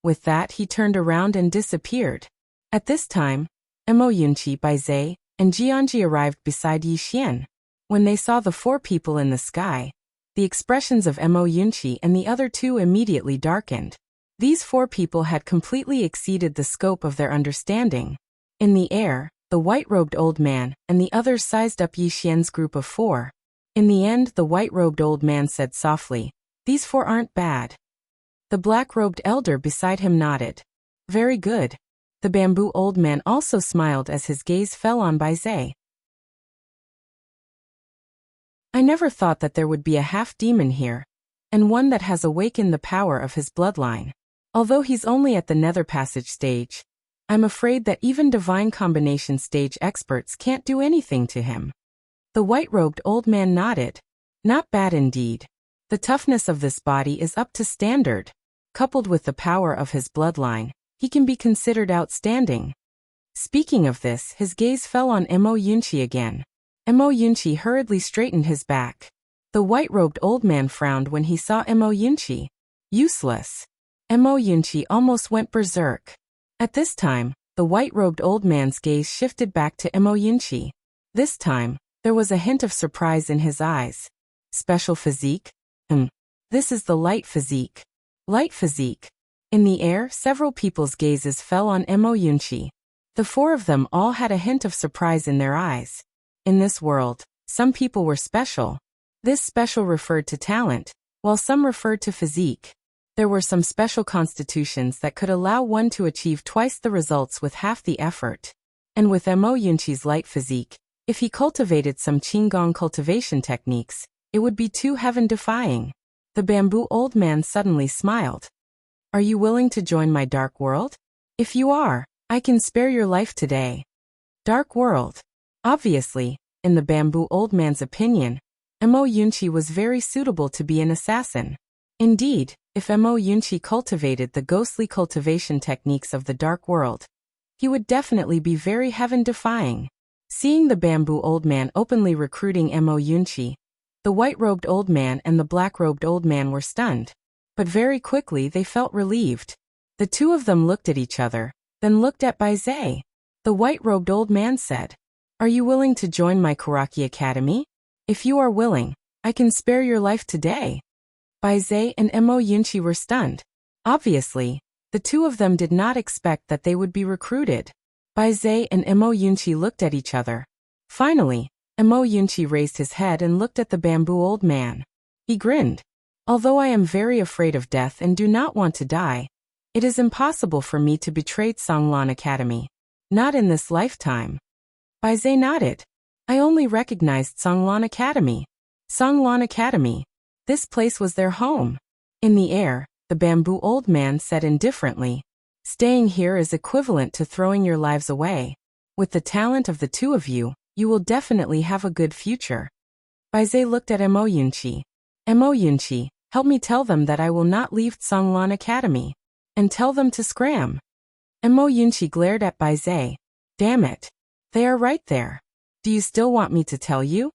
With that he turned around and disappeared. At this time, Mo Yunqi, Baizhe, and Jianji arrived beside Yi Xian. When they saw the 4 people in the sky, the expressions of Mo Yunqi and the other 2 immediately darkened. These 4 people had completely exceeded the scope of their understanding. In the air, the white-robed old man and the others sized up Yi Xian's group of 4. In the end, the white-robed old man said softly, These 4 aren't bad. The black-robed elder beside him nodded. Very good. The bamboo old man also smiled as his gaze fell on Baizhe. I never thought that there would be a half-demon here, and one that has awakened the power of his bloodline. Although he's only at the nether passage stage, I'm afraid that even divine combination stage experts can't do anything to him. The white-robed old man nodded. Not bad indeed. The toughness of this body is up to standard. Coupled with the power of his bloodline, he can be considered outstanding. Speaking of this, his gaze fell on Mo Yunqi again. Mo Yunqi hurriedly straightened his back. The white-robed old man frowned when he saw Mo Yunqi. Useless. Mo Yunqi almost went berserk. At this time, the white-robed old man's gaze shifted back to Mo Yunqi. This time, there was a hint of surprise in his eyes. Special physique? This is the light physique. Light physique. In the air, several people's gazes fell on Mo Yunqi. The 4 of them all had a hint of surprise in their eyes. In this world, some people were special. This special referred to talent, while some referred to physique. There were some special constitutions that could allow one to achieve twice the results with half the effort. And with Mo Yunqi's light physique, If he cultivated some Qigong cultivation techniques, it would be too heaven-defying. The bamboo old man suddenly smiled. Are you willing to join my dark world? If you are, I can spare your life today. Dark world. Obviously, in the bamboo old man's opinion, Mo Yunqi was very suitable to be an assassin. Indeed, if Mo Yunqi cultivated the ghostly cultivation techniques of the dark world, he would definitely be very heaven-defying. Seeing the bamboo old man openly recruiting Mo Yunqi, the white-robed old man and the black-robed old man were stunned. But very quickly they felt relieved. The two of them looked at each other, then looked at Bai Zhe. The white-robed old man said, "Are you willing to join my Karaki Academy? If you are willing, I can spare your life today." Bai Zhe and Mo Yunqi were stunned. Obviously, the two of them did not expect that they would be recruited. Bai Zhe and Mo Yunqi looked at each other. Finally, Mo Yunqi raised his head and looked at the bamboo old man. He grinned. Although I am very afraid of death and do not want to die, it is impossible for me to betray Songlan Academy. Not in this lifetime. Bai Zhe nodded. I only recognized Songlan Academy. Songlan Academy. This place was their home. In the air, the bamboo old man said indifferently, "Staying here is equivalent to throwing your lives away. With the talent of the two of you, you will definitely have a good future." Bai Zhe looked at Mo Yunqi. Mo Yunqi, help me tell them that I will not leave Songlan Academy. And tell them to scram. Mo Yunqi glared at Bai Zhe. Damn it. They are right there. Do you still want me to tell you?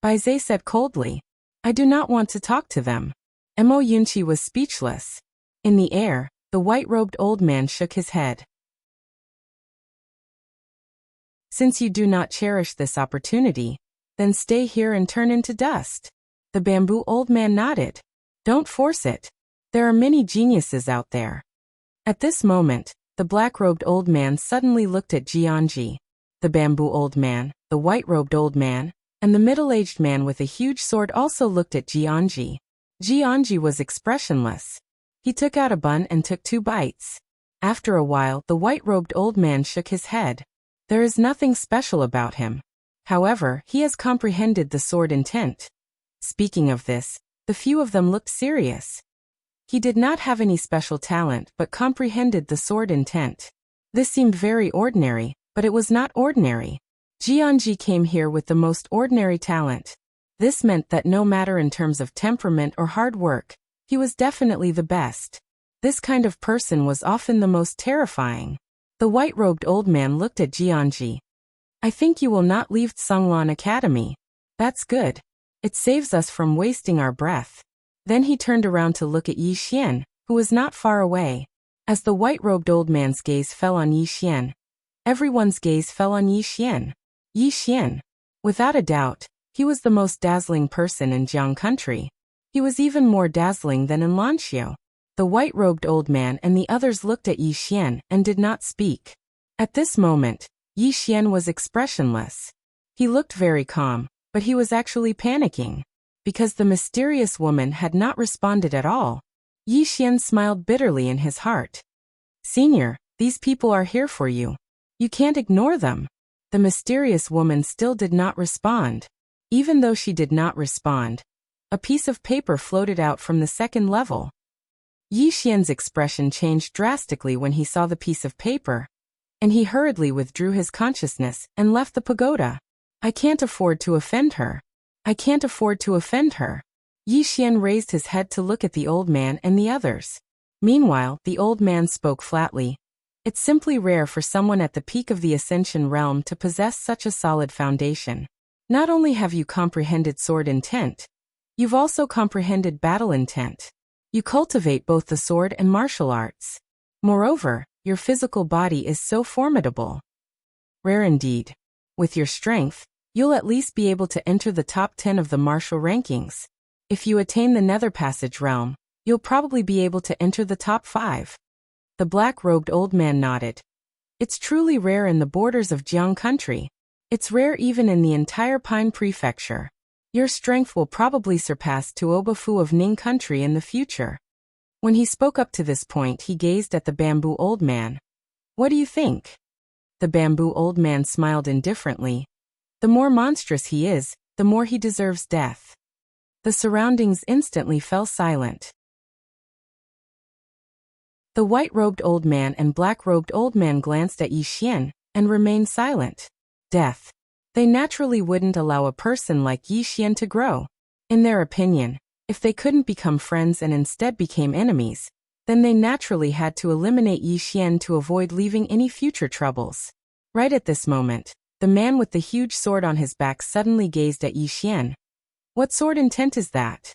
Bai Zhe said coldly. I do not want to talk to them. Mo Yunqi was speechless. In the air, the white-robed old man shook his head. Since you do not cherish this opportunity, then stay here and turn into dust. The bamboo old man nodded. Don't force it. There are many geniuses out there. At this moment, the black-robed old man suddenly looked at Jianji. The bamboo old man, the white-robed old man, and the middle-aged man with a huge sword also looked at Jianji. Jianji was expressionless. He took out a bun and took 2 bites. After a while, the white-robed old man shook his head. There is nothing special about him. However, he has comprehended the sword intent. Speaking of this, the few of them looked serious. He did not have any special talent but comprehended the sword intent. This seemed very ordinary, but it was not ordinary. Jianji came here with the most ordinary talent. This meant that no matter in terms of temperament or hard work, he was definitely the best. This kind of person was often the most terrifying. The white-robed old man looked at Jianji. I think you will not leave Songlan Academy. That's good. It saves us from wasting our breath. Then he turned around to look at Yi Xian, who was not far away. As the white-robed old man's gaze fell on Yi Xian, everyone's gaze fell on Yi Xian. Yi Xian. Without a doubt, he was the most dazzling person in Jiang country. He was even more dazzling than in Lanxiu. The white-robed old man and the others looked at Yi Xian and did not speak. At this moment, Yi Xian was expressionless. He looked very calm, but he was actually panicking. Because the mysterious woman had not responded at all. Yi Xian smiled bitterly in his heart. Senior, these people are here for you. You can't ignore them. The mysterious woman still did not respond. Even though she did not respond, a piece of paper floated out from the second level. Yi Xian's expression changed drastically when he saw the piece of paper, and he hurriedly withdrew his consciousness and left the pagoda. I can't afford to offend her. I can't afford to offend her. Yi Xian raised his head to look at the old man and the others. Meanwhile, the old man spoke flatly. It's simply rare for someone at the peak of the Ascension realm to possess such a solid foundation. Not only have you comprehended sword intent, you've also comprehended battle intent. You cultivate both the sword and martial arts. Moreover, your physical body is so formidable. Rare indeed. With your strength, you'll at least be able to enter the top 10 of the martial rankings. If you attain the Nether Passage realm, you'll probably be able to enter the top 5. The black-robed old man nodded. It's truly rare in the borders of Jiang country. It's rare even in the entire Pine Prefecture. Your strength will probably surpass Tuobafu of Ning country in the future. When he spoke up to this point, he gazed at the bamboo old man. What do you think? The bamboo old man smiled indifferently. The more monstrous he is, the more he deserves death. The surroundings instantly fell silent. The white-robed old man and black-robed old man glanced at Yi Xian and remained silent. Death. They naturally wouldn't allow a person like Yi Xian to grow. In their opinion, if they couldn't become friends and instead became enemies, then they naturally had to eliminate Yi Xian to avoid leaving any future troubles. Right at this moment, the man with the huge sword on his back suddenly gazed at Yi Xian. What sword intent is that?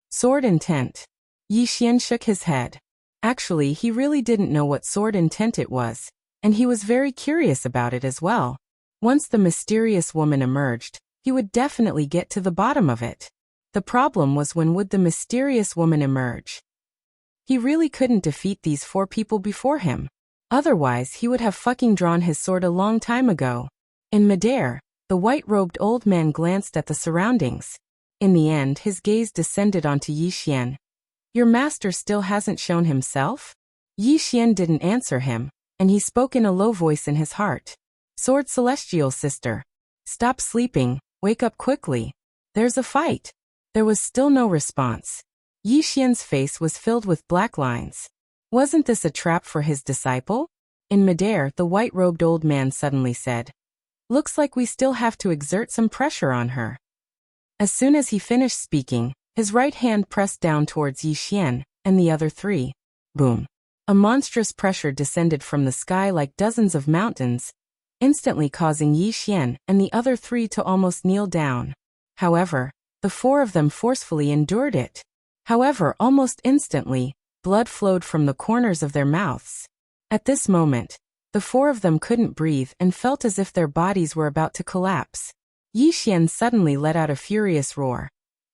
Sword intent. Yi Xian shook his head. Actually, he really didn't know what sword intent it was, and he was very curious about it as well. Once the mysterious woman emerged, he would definitely get to the bottom of it. The problem was when would the mysterious woman emerge? He really couldn't defeat these 4 people before him. Otherwise, he would have fucking drawn his sword a long time ago. In midair, the white-robed old man glanced at the surroundings. In the end, his gaze descended onto Yi Xian. Your master still hasn't shown himself? Yi Xian didn't answer him, and he spoke in a low voice in his heart. Sword Celestial Sister. Stop sleeping, wake up quickly. There's a fight. There was still no response. Yi Xian's face was filled with black lines. Wasn't this a trap for his disciple? In midair, the white-robed old man suddenly said, Looks like we still have to exert some pressure on her. As soon as he finished speaking, his right hand pressed down towards Yi Xian and the other 3. Boom. A monstrous pressure descended from the sky like dozens of mountains, instantly causing Yi Xian and the other 3 to almost kneel down. However, the 4 of them forcefully endured it. However, almost instantly, blood flowed from the corners of their mouths. At this moment, the 4 of them couldn't breathe and felt as if their bodies were about to collapse. Yi Xian suddenly let out a furious roar,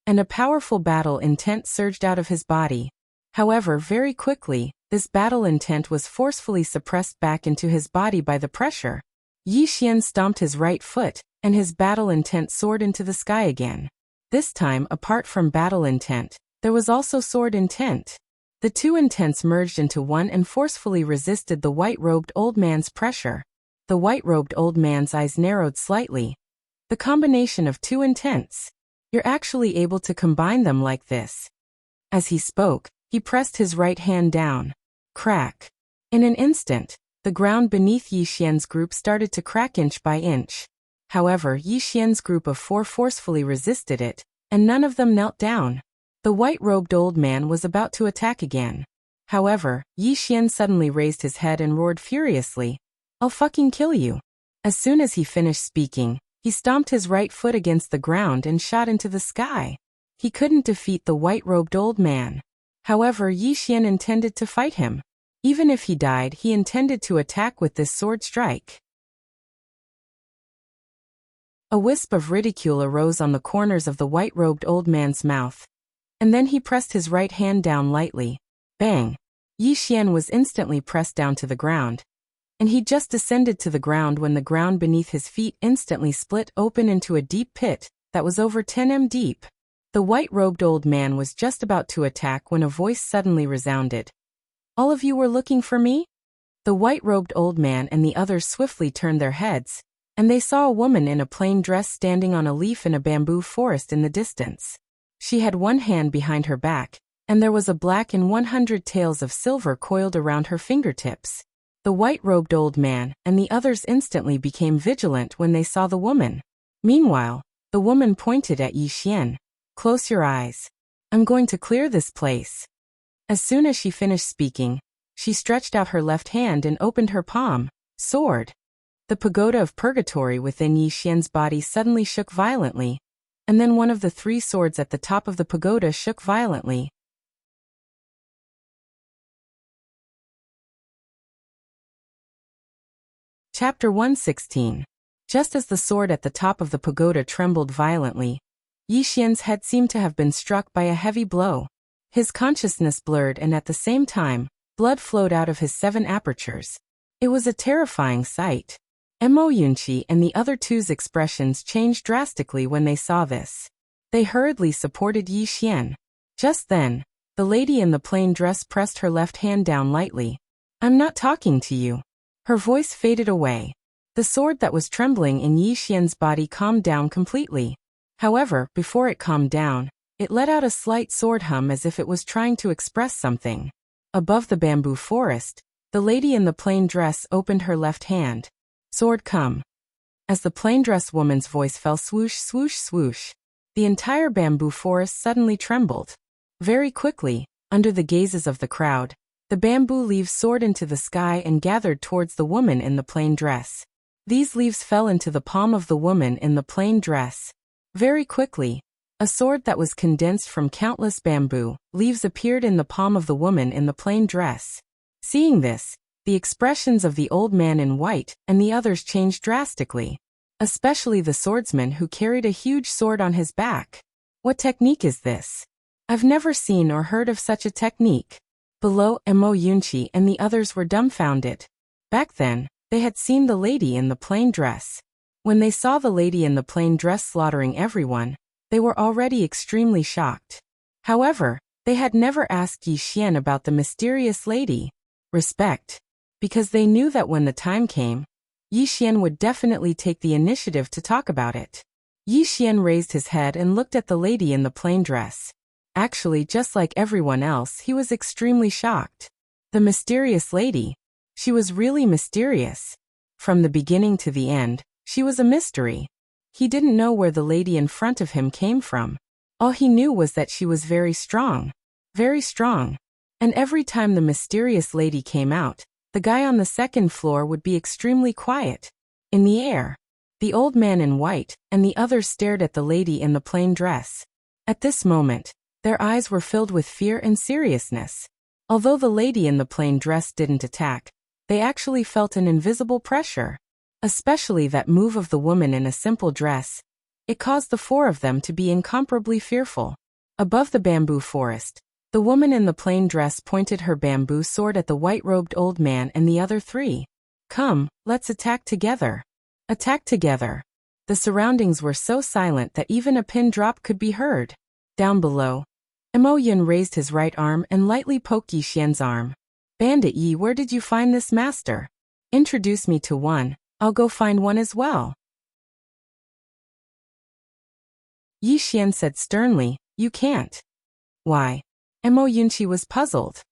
and a powerful battle intent surged out of his body. However, very quickly, this battle intent was forcefully suppressed back into his body by the pressure. Yi Xian stomped his right foot, and his battle intent soared into the sky again. This time, apart from battle intent, there was also sword intent. The 2 intents merged into one and forcefully resisted the white-robed old man's pressure. The white-robed old man's eyes narrowed slightly. The combination of 2 intents. You're actually able to combine them like this. As he spoke, he pressed his right hand down. Crack. In an instant, the ground beneath Yi Xian's group started to crack inch by inch. However, Yi Xian's group of 4 forcefully resisted it, and none of them knelt down. The white-robed old man was about to attack again. However, Yi Xian suddenly raised his head and roared furiously, I'll fucking kill you. As soon as he finished speaking, he stomped his right foot against the ground and shot into the sky. He couldn't defeat the white-robed old man. However, Yi Xian intended to fight him. Even if he died, he intended to attack with this sword strike. A wisp of ridicule arose on the corners of the white-robed old man's mouth. And then he pressed his right hand down lightly. Bang! Yi Xian was instantly pressed down to the ground. And he just descended to the ground when the ground beneath his feet instantly split open into a deep pit that was over 10 m deep. The white-robed old man was just about to attack when a voice suddenly resounded. All of you were looking for me? The white-robed old man and the others swiftly turned their heads, and they saw a woman in a plain dress standing on a leaf in a bamboo forest in the distance. She had one hand behind her back, and there was a black and 100 tails of silver coiled around her fingertips. The white-robed old man and the others instantly became vigilant when they saw the woman. Meanwhile, the woman pointed at Yi Xian. Close your eyes. I'm going to clear this place. As soon as she finished speaking, she stretched out her left hand and opened her palm. Sword. The pagoda of purgatory within Yi Xian's body suddenly shook violently, and then one of the 3 swords at the top of the pagoda shook violently. Chapter 116. Just as the sword at the top of the pagoda trembled violently, Yi Xian's head seemed to have been struck by a heavy blow. His consciousness blurred and at the same time, blood flowed out of his 7 apertures. It was a terrifying sight. Mo Yunqi and the other 2's expressions changed drastically when they saw this. They hurriedly supported Yi Xian. Just then, the lady in the plain dress pressed her left hand down lightly. I'm not talking to you. Her voice faded away. The sword that was trembling in Yi Xian's body calmed down completely. However, before it calmed down, it let out a slight sword hum as if it was trying to express something. Above the bamboo forest, the lady in the plain dress opened her left hand. Sword come. As the plain dress woman's voice fell swoosh, swoosh, swoosh, the entire bamboo forest suddenly trembled. Very quickly, under the gazes of the crowd, the bamboo leaves soared into the sky and gathered towards the woman in the plain dress. These leaves fell into the palm of the woman in the plain dress. Very quickly, a sword that was condensed from countless bamboo leaves appeared in the palm of the woman in the plain dress. Seeing this, the expressions of the old man in white and the others changed drastically, especially the swordsman who carried a huge sword on his back. What technique is this? I've never seen or heard of such a technique. Below, Mo Yunqi and the others were dumbfounded. Back then, they had seen the lady in the plain dress. When they saw the lady in the plain dress slaughtering everyone, they were already extremely shocked. However, they had never asked Yi Xian about the mysterious lady. Respect. Because they knew that when the time came, Yi Xian would definitely take the initiative to talk about it. Yi Xian raised his head and looked at the lady in the plain dress. Actually, just like everyone else, he was extremely shocked. The mysterious lady. She was really mysterious. From the beginning to the end, she was a mystery. He didn't know where the lady in front of him came from. All he knew was that she was very strong. Very strong. And every time the mysterious lady came out, the guy on the second floor would be extremely quiet. In the air, the old man in white and the others stared at the lady in the plain dress. At this moment, their eyes were filled with fear and seriousness. Although the lady in the plain dress didn't attack, they actually felt an invisible pressure. Especially that move of the woman in a simple dress. It caused the four of them to be incomparably fearful. Above the bamboo forest, the woman in the plain dress pointed her bamboo sword at the white-robed old man and the other three. Come, let's attack together. Attack together. The surroundings were so silent that even a pin drop could be heard. Down below, Mo Yun raised his right arm and lightly poked Yi Xian's arm. Bandit Yi, where did you find this master? Introduce me to one, I'll go find one as well. Yi Xian said sternly, you can't. Why? Mo Yunqi was puzzled.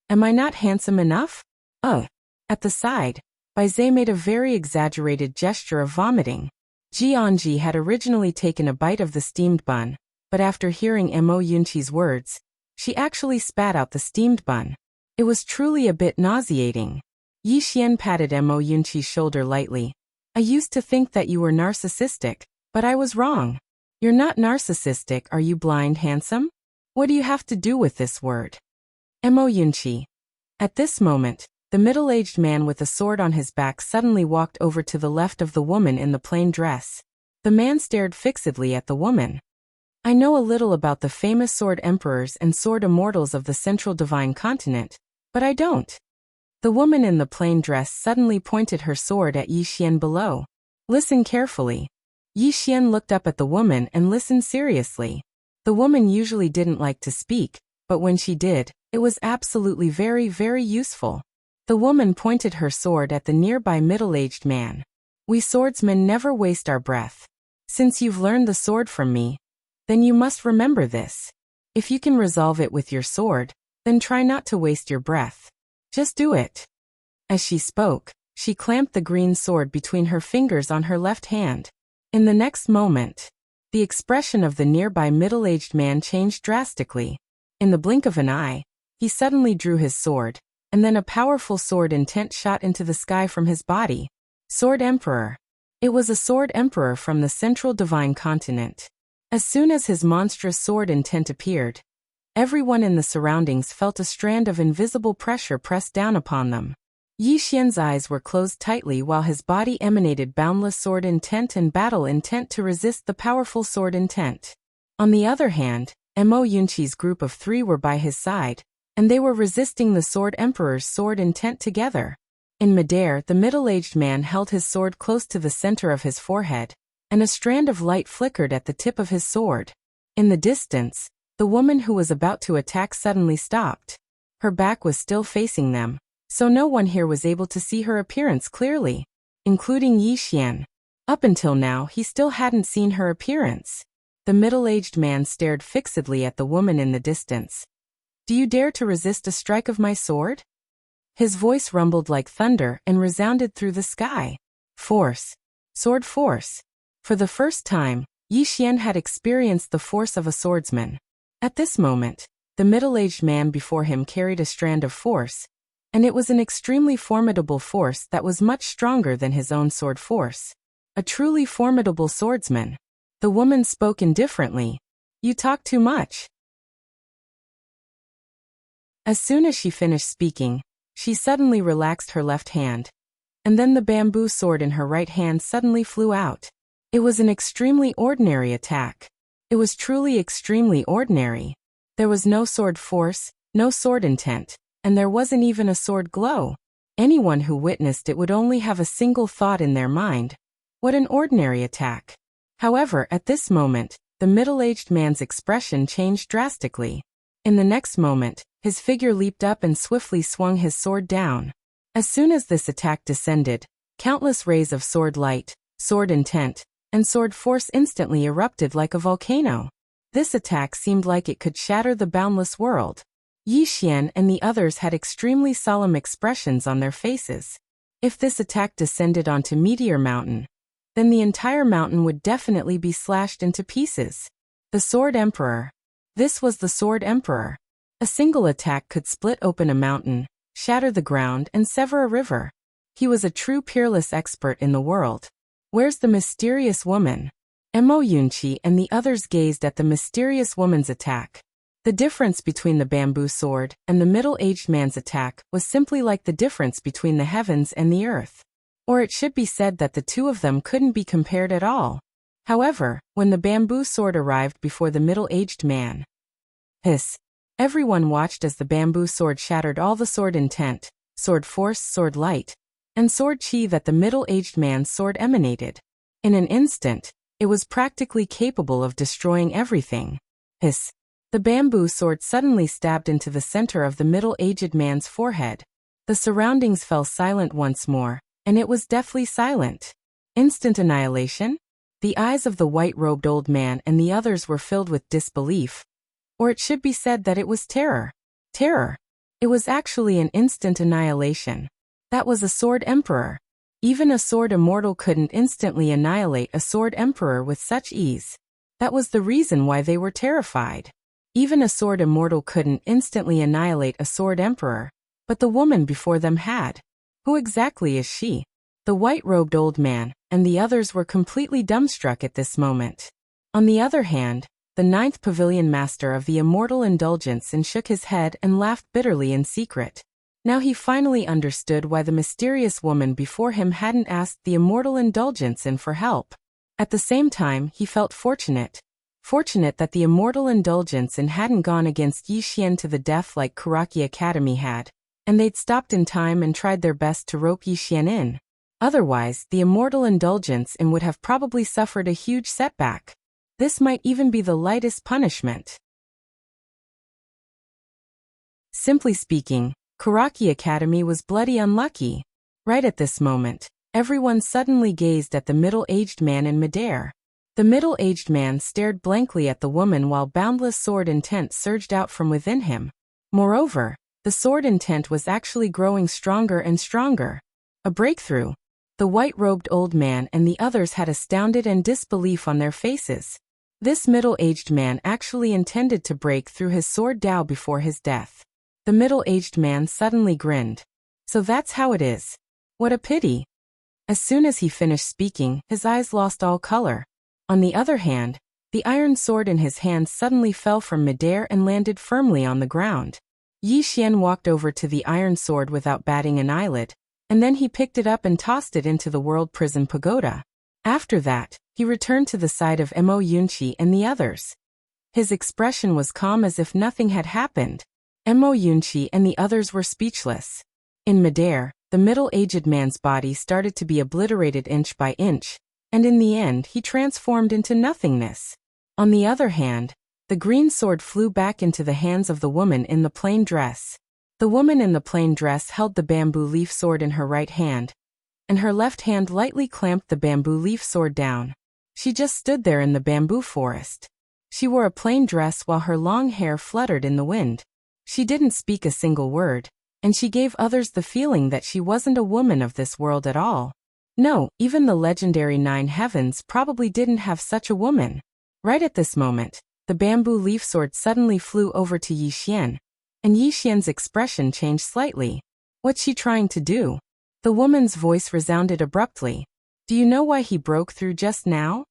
Am I not handsome enough? Oh. At the side, Bai Zhe made a very exaggerated gesture of vomiting. Jianji had originally taken a bite of the steamed bun, but after hearing Mo Yunqi's words, she actually spat out the steamed bun. It was truly a bit nauseating. Yi Xian patted Mo Yunqi's shoulder lightly. I used to think that you were narcissistic, but I was wrong. You're not narcissistic, are you blind, handsome? What do you have to do with this word? Mo Yunqi. At this moment, the middle-aged man with a sword on his back suddenly walked over to the left of the woman in the plain dress. The man stared fixedly at the woman. I know a little about the famous sword emperors and sword immortals of the central divine continent, but I don't. The woman in the plain dress suddenly pointed her sword at Yi Xian below. Listen carefully. Yi Xian looked up at the woman and listened seriously. The woman usually didn't like to speak, but when she did, it was absolutely very, very useful. The woman pointed her sword at the nearby middle-aged man. We swordsmen never waste our breath. Since you've learned the sword from me, then you must remember this. If you can resolve it with your sword, then try not to waste your breath. Just do it. As she spoke, she clamped the green sword between her fingers on her left hand. In the next moment, the expression of the nearby middle-aged man changed drastically. In the blink of an eye, he suddenly drew his sword, and then a powerful sword intent shot into the sky from his body. Sword Emperor. It was a sword emperor from the central divine continent. As soon as his monstrous sword intent appeared, everyone in the surroundings felt a strand of invisible pressure pressed down upon them. Yi Xian's eyes were closed tightly while his body emanated boundless sword intent and battle intent to resist the powerful sword intent. On the other hand, Mo Yunqi's group of three were by his side, and they were resisting the sword emperor's sword intent together. In midair, the middle-aged man held his sword close to the center of his forehead, and a strand of light flickered at the tip of his sword. In the distance, the woman who was about to attack suddenly stopped. Her back was still facing them, so no one here was able to see her appearance clearly. including Yi Xian. Up until now, he still hadn't seen her appearance. The middle-aged man stared fixedly at the woman in the distance. "Do you dare to resist a strike of my sword?" His voice rumbled like thunder and resounded through the sky. Force. Sword force. For the first time, Yi Xian had experienced the force of a swordsman. At this moment, the middle-aged man before him carried a strand of force, and it was an extremely formidable force that was much stronger than his own sword force. A truly formidable swordsman. The woman spoke indifferently. "You talk too much." As soon as she finished speaking, she suddenly relaxed her left hand, and then the bamboo sword in her right hand suddenly flew out. It was an extremely ordinary attack. It was truly extremely ordinary. There was no sword force, no sword intent, and there wasn't even a sword glow. Anyone who witnessed it would only have a single thought in their mind: what an ordinary attack. However, at this moment, the middle-aged man's expression changed drastically. In the next moment, his figure leaped up and swiftly swung his sword down. As soon as this attack descended, countless rays of sword light, sword intent, and sword force instantly erupted like a volcano. This attack seemed like it could shatter the boundless world. Yi Xian and the others had extremely solemn expressions on their faces. If this attack descended onto Meteor Mountain, then the entire mountain would definitely be slashed into pieces. The Sword Emperor. This was the Sword Emperor. A single attack could split open a mountain, shatter the ground, and sever a river. He was a true peerless expert in the world. Where's the mysterious woman? Mo Yunqi and the others gazed at the mysterious woman's attack. The difference between the bamboo sword and the middle-aged man's attack was simply like the difference between the heavens and the earth. Or it should be said that the two of them couldn't be compared at all. However, when the bamboo sword arrived before the middle-aged man, hiss! Everyone watched as the bamboo sword shattered all the sword intent, sword force, sword light, and sword chi that the middle-aged man's sword emanated. In an instant, it was practically capable of destroying everything. Hiss! The bamboo sword suddenly stabbed into the center of the middle-aged man's forehead. The surroundings fell silent once more, and it was deathly silent. Instant annihilation? The eyes of the white-robed old man and the others were filled with disbelief. Or it should be said that it was terror. Terror. It was actually an instant annihilation. That was a Sword Emperor. Even a Sword Immortal couldn't instantly annihilate a Sword Emperor with such ease. That was the reason why they were terrified. Even a Sword Immortal couldn't instantly annihilate a Sword Emperor, but the woman before them had. Who exactly is she? The white-robed old man and the others were completely dumbstruck at this moment. On the other hand, the 9th Pavilion Master of the Immortal Indulgence shook his head and laughed bitterly in secret. Now he finally understood why the mysterious woman before him hadn't asked the Immortal Indulgence for help. At the same time, he felt fortunate. Fortunate that the Immortal Indulgence hadn't gone against Yi Xian to the death like Kuraki Academy had, and they'd stopped in time and tried their best to rope Yi Xian in. Otherwise, the Immortal Indulgence would have probably suffered a huge setback. This might even be the lightest punishment. Simply speaking, Kuraki Academy was bloody unlucky. Right at this moment, everyone suddenly gazed at the middle-aged man in midair. The middle-aged man stared blankly at the woman while boundless sword intent surged out from within him. Moreover, the sword intent was actually growing stronger and stronger. A breakthrough. The white-robed old man and the others had astounded and disbelief on their faces. This middle-aged man actually intended to break through his sword Dao before his death. The middle-aged man suddenly grinned. So that's how it is. What a pity. As soon as he finished speaking, his eyes lost all color. On the other hand, the iron sword in his hand suddenly fell from midair and landed firmly on the ground. Yi Xian walked over to the iron sword without batting an eyelid, and then he picked it up and tossed it into the World Prison Pagoda. After that, he returned to the side of Mo Yunqi and the others. His expression was calm as if nothing had happened. Mo Yunqi and the others were speechless. In midair, the middle-aged man's body started to be obliterated inch by inch, and in the end he transformed into nothingness. On the other hand, the green sword flew back into the hands of the woman in the plain dress. The woman in the plain dress held the bamboo leaf sword in her right hand, and her left hand lightly clamped the bamboo leaf sword down. She just stood there in the bamboo forest. She wore a plain dress while her long hair fluttered in the wind. She didn't speak a single word, and she gave others the feeling that she wasn't a woman of this world at all. No, even the legendary 9 heavens probably didn't have such a woman. Right at this moment, the bamboo leaf sword suddenly flew over to Yi Xian, and Yi Xian's expression changed slightly. What's she trying to do? The woman's voice resounded abruptly. Do you know why he broke through just now?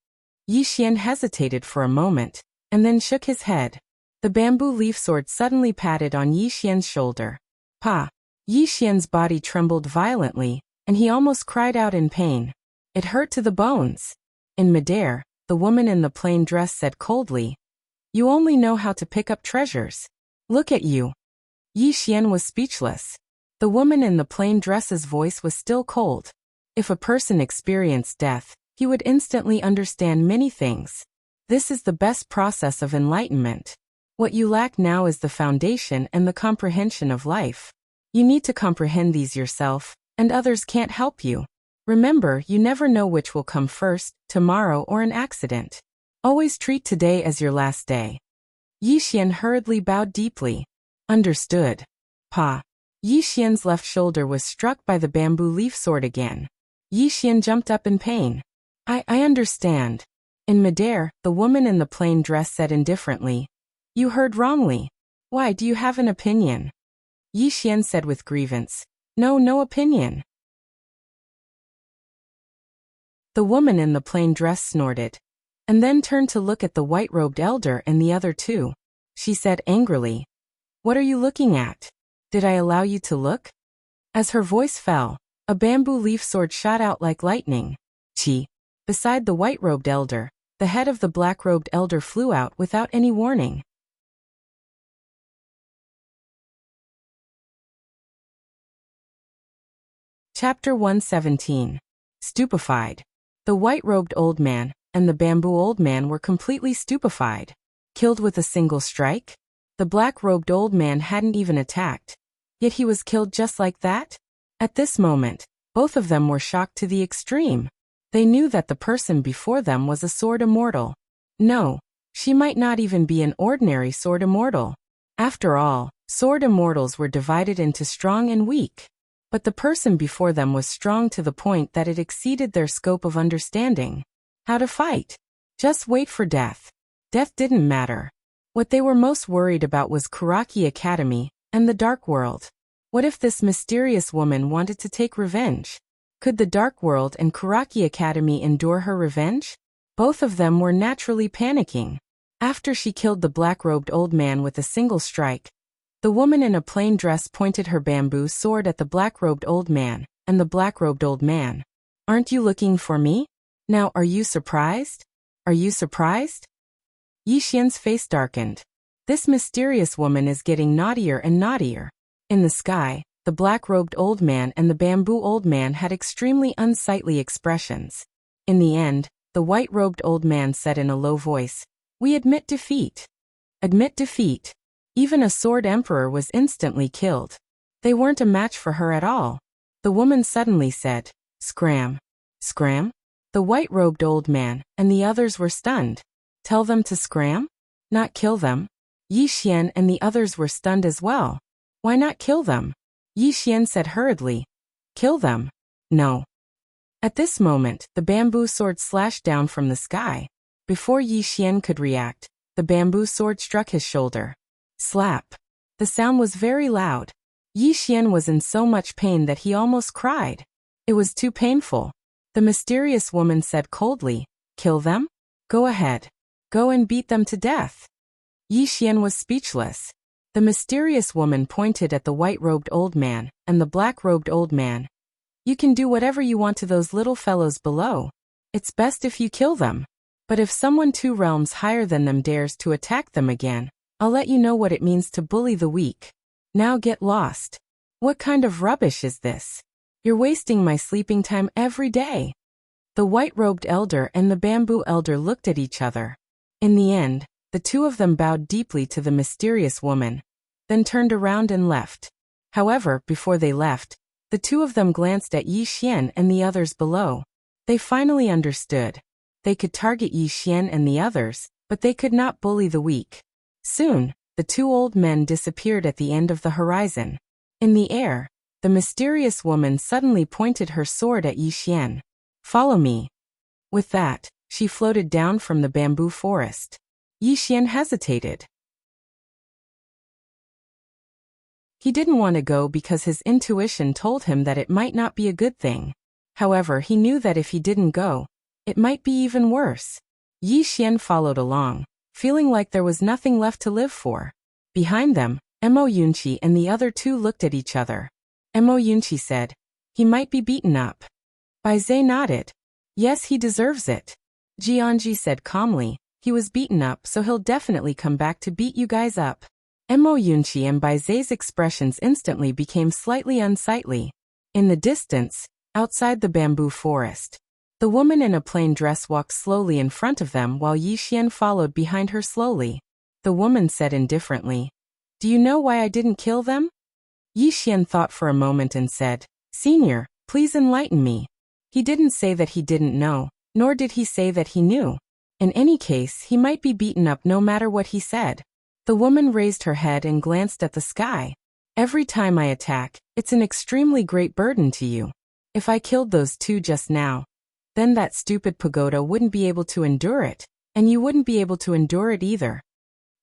Yi Xian hesitated for a moment, and then shook his head. The bamboo leaf sword suddenly patted on Yi Xian's shoulder. Pa! Yi Xian's body trembled violently, and he almost cried out in pain. It hurt to the bones. In midair, the woman in the plain dress said coldly, "You only know how to pick up treasures. Look at you." Yi Xian was speechless. The woman in the plain dress's voice was still cold. If a person experienced death, he would instantly understand many things. This is the best process of enlightenment. What you lack now is the foundation and the comprehension of life. You need to comprehend these yourself, and others can't help you. Remember, you never know which will come first, tomorrow or an accident. Always treat today as your last day. Yi Xian hurriedly bowed deeply. Understood. Pa. Yi Xian's left shoulder was struck by the bamboo leaf sword again. Yi Xian jumped up in pain. I understand. In midair, the woman in the plain dress said indifferently, "You heard wrongly. Why, do you have an opinion?" Yi Xian said with grievance, No opinion." The woman in the plain dress snorted, and then turned to look at the white-robed elder and the other two. She said angrily, "What are you looking at? Did I allow you to look?" As her voice fell, a bamboo leaf sword shot out like lightning. Chi. Beside the white-robed elder, the head of the black-robed elder flew out without any warning. Chapter 117. Stupefied. The white-robed old man and the bamboo old man were completely stupefied. Killed with a single strike? The black-robed old man hadn't even attacked. Yet he was killed just like that? At this moment, both of them were shocked to the extreme. They knew that the person before them was a sword immortal. No, she might not even be an ordinary sword immortal. After all, sword immortals were divided into strong and weak. But the person before them was strong to the point that it exceeded their scope of understanding. How to fight? Just wait for death. Death didn't matter. What they were most worried about was Kuraki Academy and the Dark World. What if this mysterious woman wanted to take revenge? Could the Dark World and Kuraki Academy endure her revenge? Both of them were naturally panicking. After she killed the black-robed old man with a single strike, the woman in a plain dress pointed her bamboo sword at the black-robed old man, and the black-robed old man. "Aren't you looking for me? Now are you surprised? Are you surprised?" Yi Xian's face darkened. This mysterious woman is getting naughtier and naughtier. In the sky, the black-robed old man and the bamboo old man had extremely unsightly expressions. In the end, the white-robed old man said in a low voice, "We admit defeat." Admit defeat. Even a sword emperor was instantly killed. They weren't a match for her at all. The woman suddenly said, "Scram." Scram? The white-robed old man and the others were stunned. Tell them to scram? Not kill them? Yi Xian and the others were stunned as well. Why not kill them? Yi Xian said hurriedly, "Kill them? No." At this moment, the bamboo sword slashed down from the sky. Before Yi Xian could react, the bamboo sword struck his shoulder. Slap. The sound was very loud. Yi Xian was in so much pain that he almost cried. It was too painful. The mysterious woman said coldly, "Kill them? Go ahead. Go and beat them to death." Yi Xian was speechless. The mysterious woman pointed at the white-robed old man and the black-robed old man. "You can do whatever you want to those little fellows below. It's best if you kill them. But if someone 2 realms higher than them dares to attack them again, I'll let you know what it means to bully the weak. Now get lost. What kind of rubbish is this? You're wasting my sleeping time every day." The white-robed elder and the bamboo elder looked at each other. In the end, the two of them bowed deeply to the mysterious woman, then turned around and left. However, before they left, The two of them glanced at Yi Xian and the others below. They finally understood. They could target Yi Xian and the others, but they could not bully the weak. Soon, the two old men disappeared at the end of the horizon. In the air, the mysterious woman suddenly pointed her sword at Yi Xian. "Follow me." With that, she floated down from the bamboo forest. Yi Xian hesitated. He didn't want to go because his intuition told him that it might not be a good thing. However, he knew that if he didn't go, it might be even worse. Yi Xian followed along, feeling like there was nothing left to live for. Behind them, Mo Yunqi and the other two looked at each other. Mo Yunqi said, "He might be beaten up." Bai Zhe nodded. "Yes, he deserves it." Jianji said calmly, "He was beaten up, so he'll definitely come back to beat you guys up." Mo Yunqi and Bai Zhe's expressions instantly became slightly unsightly. In the distance, outside the bamboo forest, the woman in a plain dress walked slowly in front of them while Yi Xian followed behind her slowly. The woman said indifferently, "Do you know why I didn't kill them?" Yi Xian thought for a moment and said, "Senior, please enlighten me." He didn't say that he didn't know, nor did he say that he knew. In any case, he might be beaten up no matter what he said. The woman raised her head and glanced at the sky. "Every time I attack, it's an extremely great burden to you. If I killed those two just now, then that stupid pagoda wouldn't be able to endure it, and you wouldn't be able to endure it either."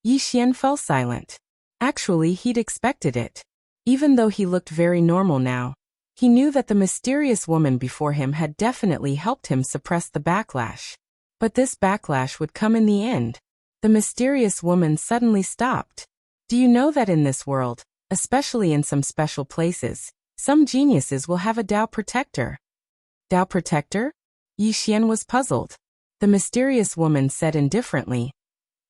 Yi Xian fell silent. Actually, he'd expected it. Even though he looked very normal now, he knew that the mysterious woman before him had definitely helped him suppress the backlash. But this backlash would come in the end. The mysterious woman suddenly stopped. "Do you know that in this world, especially in some special places, some geniuses will have a Dao protector?" "Dao protector?" Yi Xian was puzzled. The mysterious woman said indifferently,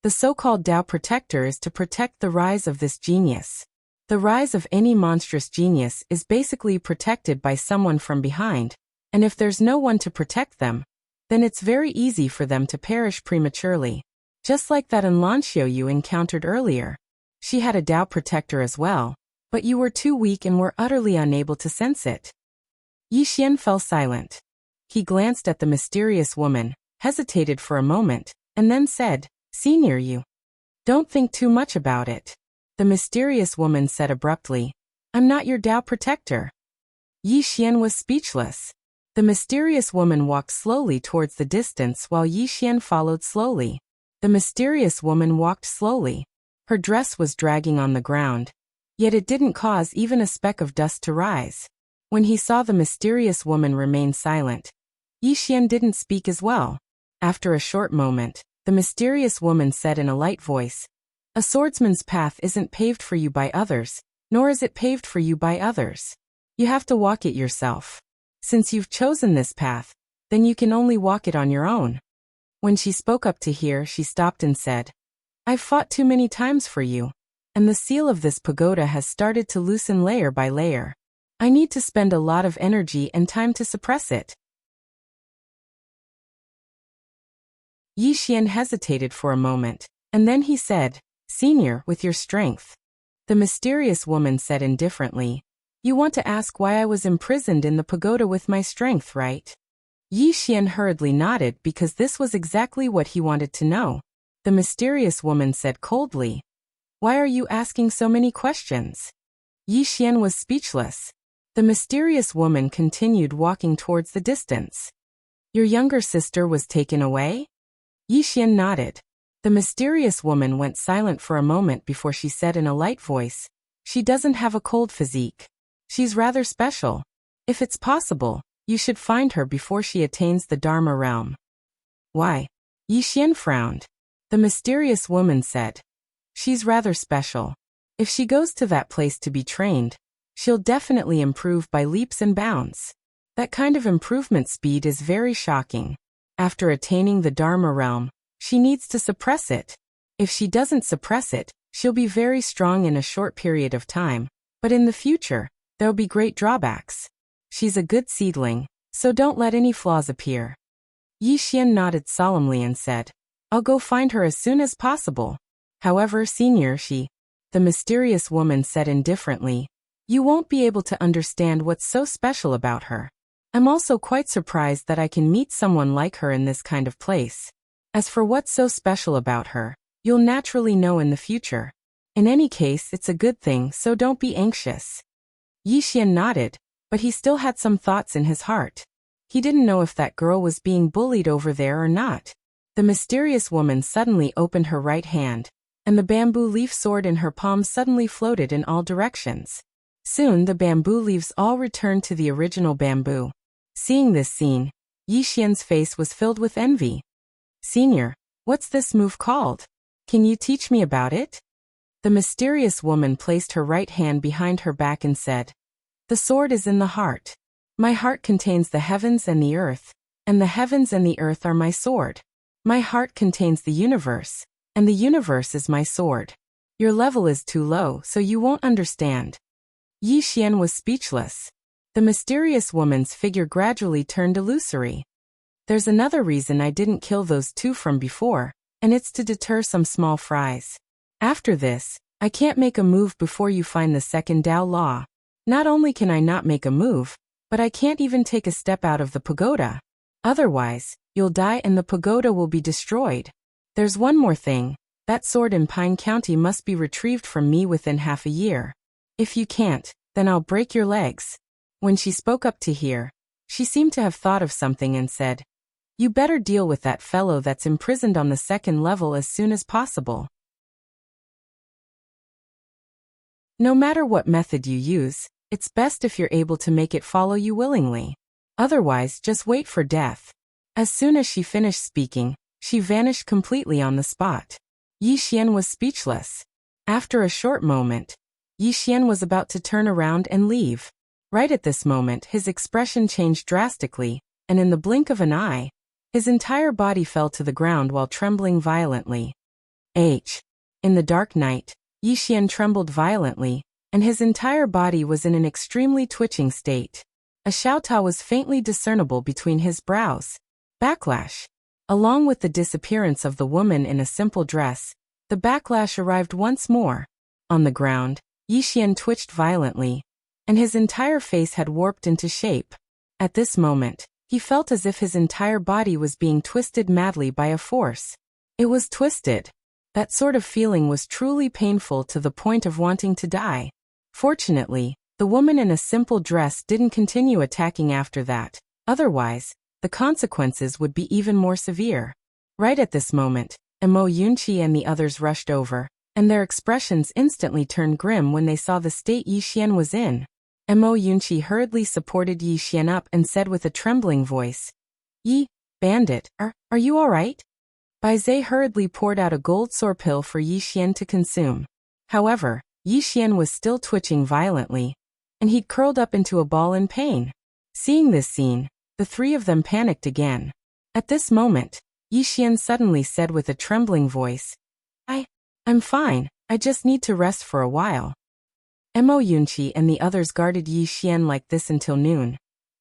"The so-called Dao protector is to protect the rise of this genius. The rise of any monstrous genius is basically protected by someone from behind, and if there's no one to protect them, then it's very easy for them to perish prematurely. Just like that Enlanxio you encountered earlier. She had a Dao protector as well, but you were too weak and were utterly unable to sense it." Yi Xian fell silent. He glanced at the mysterious woman, hesitated for a moment, and then said, "Senior, you don't think too much about it." The mysterious woman said abruptly, "I'm not your Dao protector." Yi Xian was speechless. The mysterious woman walked slowly towards the distance while Yi Xian followed slowly. The mysterious woman walked slowly. Her dress was dragging on the ground, yet it didn't cause even a speck of dust to rise. When he saw the mysterious woman remain silent, Yi Xian didn't speak as well. After a short moment, the mysterious woman said in a light voice, "A swordsman's path isn't paved for you by others, nor is it paved for you by others. You have to walk it yourself. Since you've chosen this path, then you can only walk it on your own." When she spoke up to here, she stopped and said, "I've fought too many times for you, and the seal of this pagoda has started to loosen layer by layer. I need to spend a lot of energy and time to suppress it." Yi Xian hesitated for a moment, and then he said, "Senior, with your strength." The mysterious woman said indifferently, "You want to ask why I was imprisoned in the pagoda with my strength, right?" Yi Xian hurriedly nodded because this was exactly what he wanted to know. The mysterious woman said coldly, "Why are you asking so many questions?" Yi Xian was speechless. The mysterious woman continued walking towards the distance. "Your younger sister was taken away?" Yi Xian nodded. The mysterious woman went silent for a moment before she said in a light voice, "She doesn't have a cold physique. She's rather special. If it's possible, you should find her before she attains the Dharma realm." "Why?" Yi Xian frowned. The mysterious woman said, "She's rather special. If she goes to that place to be trained, she'll definitely improve by leaps and bounds. That kind of improvement speed is very shocking. After attaining the Dharma realm, she needs to suppress it. If she doesn't suppress it, she'll be very strong in a short period of time, but in the future, there'll be great drawbacks. She's a good seedling, so don't let any flaws appear." Yi Xian nodded solemnly and said, "I'll go find her as soon as possible. However, senior, the mysterious woman said indifferently, You won't be able to understand what's so special about her. I'm also quite surprised that I can meet someone like her in this kind of place. As for what's so special about her, you'll naturally know in the future. In any case, it's a good thing, so don't be anxious. Yi Xian nodded, but he still had some thoughts in his heart. He didn't know if that girl was being bullied over there or not. The mysterious woman suddenly opened her right hand, and the bamboo leaf sword in her palm suddenly floated in all directions. Soon the bamboo leaves all returned to the original bamboo. Seeing this scene, Yi Xian's face was filled with envy. Senior, what's this move called? Can you teach me about it? The mysterious woman placed her right hand behind her back and said, The sword is in the heart. My heart contains the heavens and the earth, and the heavens and the earth are my sword. My heart contains the universe, and the universe is my sword. Your level is too low, so you won't understand. Yi Xian was speechless. The mysterious woman's figure gradually turned illusory. There's another reason I didn't kill those two from before, and it's to deter some small fries. After this, I can't make a move before you find the second Tao law. Not only can I not make a move, but I can't even take a step out of the pagoda. Otherwise, you'll die and the pagoda will be destroyed. There's one more thing. That sword in Pine County must be retrieved from me within half a year. If you can't, then I'll break your legs. When she spoke up to hear, she seemed to have thought of something and said, You better deal with that fellow that's imprisoned on the second level as soon as possible. No matter what method you use, it's best if you're able to make it follow you willingly. Otherwise, just wait for death. As soon as she finished speaking, she vanished completely on the spot. Yi Xian was speechless. After a short moment, Yi Xian was about to turn around and leave. Right at this moment, his expression changed drastically, and in the blink of an eye, his entire body fell to the ground while trembling violently. In the dark night, Yi Xian trembled violently, and his entire body was in an extremely twitching state. A shoutao was faintly discernible between his brows. Backlash. Along with the disappearance of the woman in a simple dress, the backlash arrived once more. On the ground, Yi Xian twitched violently, and his entire face had warped into shape. At this moment, he felt as if his entire body was being twisted madly by a force. It was twisted. That sort of feeling was truly painful to the point of wanting to die. Fortunately, the woman in a simple dress didn't continue attacking after that. Otherwise, the consequences would be even more severe. Right at this moment, Mo Yunqi and the others rushed over, and their expressions instantly turned grim when they saw the state Yi Xian was in. Mo Yunqi hurriedly supported Yi Xian up and said with a trembling voice, Yi, bandit, are you all right? Bai Zhe hurriedly poured out a gold sword pill for Yi Xian to consume. However, Yi Xian was still twitching violently, and he'd curled up into a ball in pain. Seeing this scene, the three of them panicked again. At this moment, Yi Xian suddenly said with a trembling voice, I'm fine, I just need to rest for a while. Mo Yunqi and the others guarded Yi Xian like this until noon.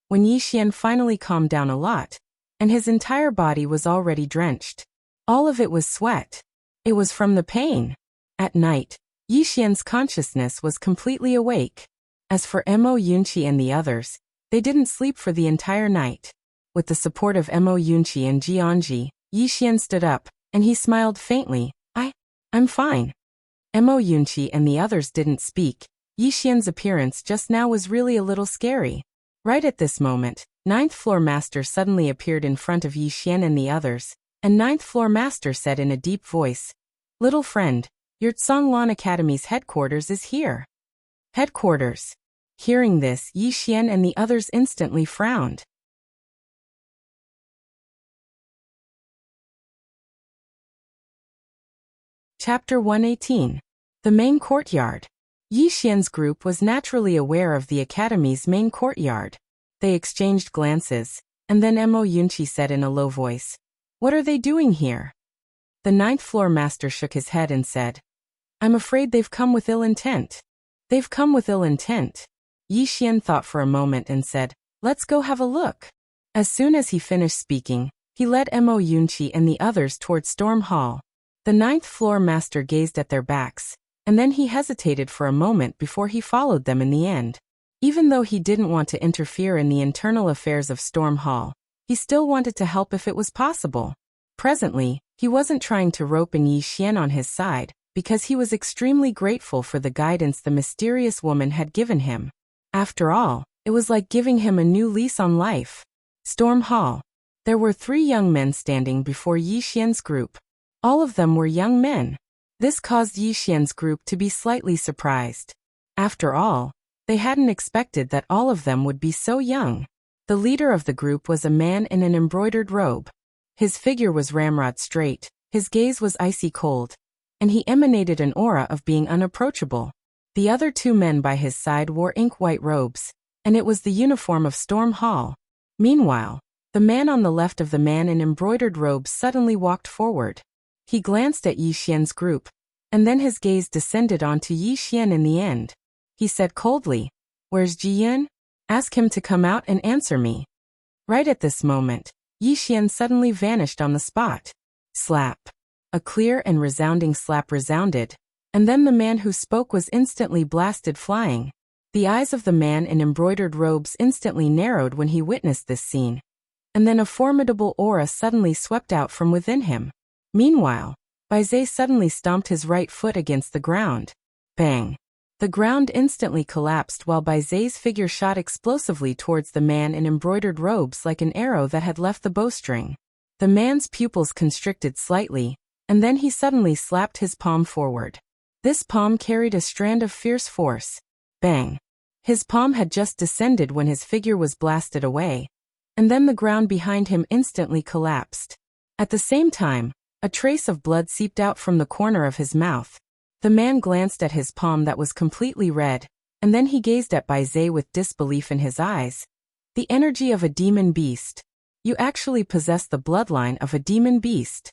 When Yi Xian finally calmed down a lot, and his entire body was already drenched. All of it was sweat. It was from the pain. At night, Yi Xian's consciousness was completely awake. As for Mo Yunqi and the others, they didn't sleep for the entire night. With the support of Mo Yunqi and Jianji, Yi Xian stood up, and he smiled faintly. I'm fine. Mo Yunqi and the others didn't speak. Yi Xian's appearance just now was really a little scary. Right at this moment, Ninth Floor Master suddenly appeared in front of Yi Xian and the others, and Ninth Floor Master said in a deep voice, Little friend, your Tsonglan Academy's headquarters is here. Headquarters. Hearing this, Yi Xian and the others instantly frowned. Chapter 118. The Main Courtyard. Yi Xian's group was naturally aware of the Academy's main courtyard. They exchanged glances, and then Mo Yunqi said in a low voice, What are they doing here? The Ninth Floor Master shook his head and said, I'm afraid they've come with ill intent. They've come with ill intent. Yi Xian thought for a moment and said, Let's go have a look. As soon as he finished speaking, he led Mo Yunqi and the others toward Storm Hall. The Ninth Floor Master gazed at their backs, and then he hesitated for a moment before he followed them in the end. Even though he didn't want to interfere in the internal affairs of Storm Hall, he still wanted to help if it was possible. Presently, he wasn't trying to rope in Yi Xian on his side, because he was extremely grateful for the guidance the mysterious woman had given him. After all, it was like giving him a new lease on life. Storm Hall. There were 3 young men standing before Yi Xian's group. All of them were young men. This caused Yi Xian's group to be slightly surprised. After all, they hadn't expected that all of them would be so young. The leader of the group was a man in an embroidered robe. His figure was ramrod straight, his gaze was icy cold, and he emanated an aura of being unapproachable. The other 2 men by his side wore ink-white robes, and it was the uniform of Storm Hall. Meanwhile, the man on the left of the man in embroidered robes suddenly walked forward. He glanced at Yi Xian's group, and then his gaze descended onto Yi Xian in the end. He said coldly, "Where's Jiyun? Ask him to come out and answer me." Right at this moment, Yi Xian suddenly vanished on the spot. Slap. A clear and resounding slap resounded, and then the man who spoke was instantly blasted flying. The eyes of the man in embroidered robes instantly narrowed when he witnessed this scene. And then a formidable aura suddenly swept out from within him. Meanwhile, Bai Zhe suddenly stomped his right foot against the ground. Bang! The ground instantly collapsed while Bai Zhe's figure shot explosively towards the man in embroidered robes like an arrow that had left the bowstring. The man's pupils constricted slightly, and then he suddenly slapped his palm forward. This palm carried a strand of fierce force. Bang! His palm had just descended when his figure was blasted away, and then the ground behind him instantly collapsed. At the same time, a trace of blood seeped out from the corner of his mouth. The man glanced at his palm that was completely red, and then he gazed at Bai Zhe with disbelief in his eyes. The energy of a demon beast. You actually possess the bloodline of a demon beast.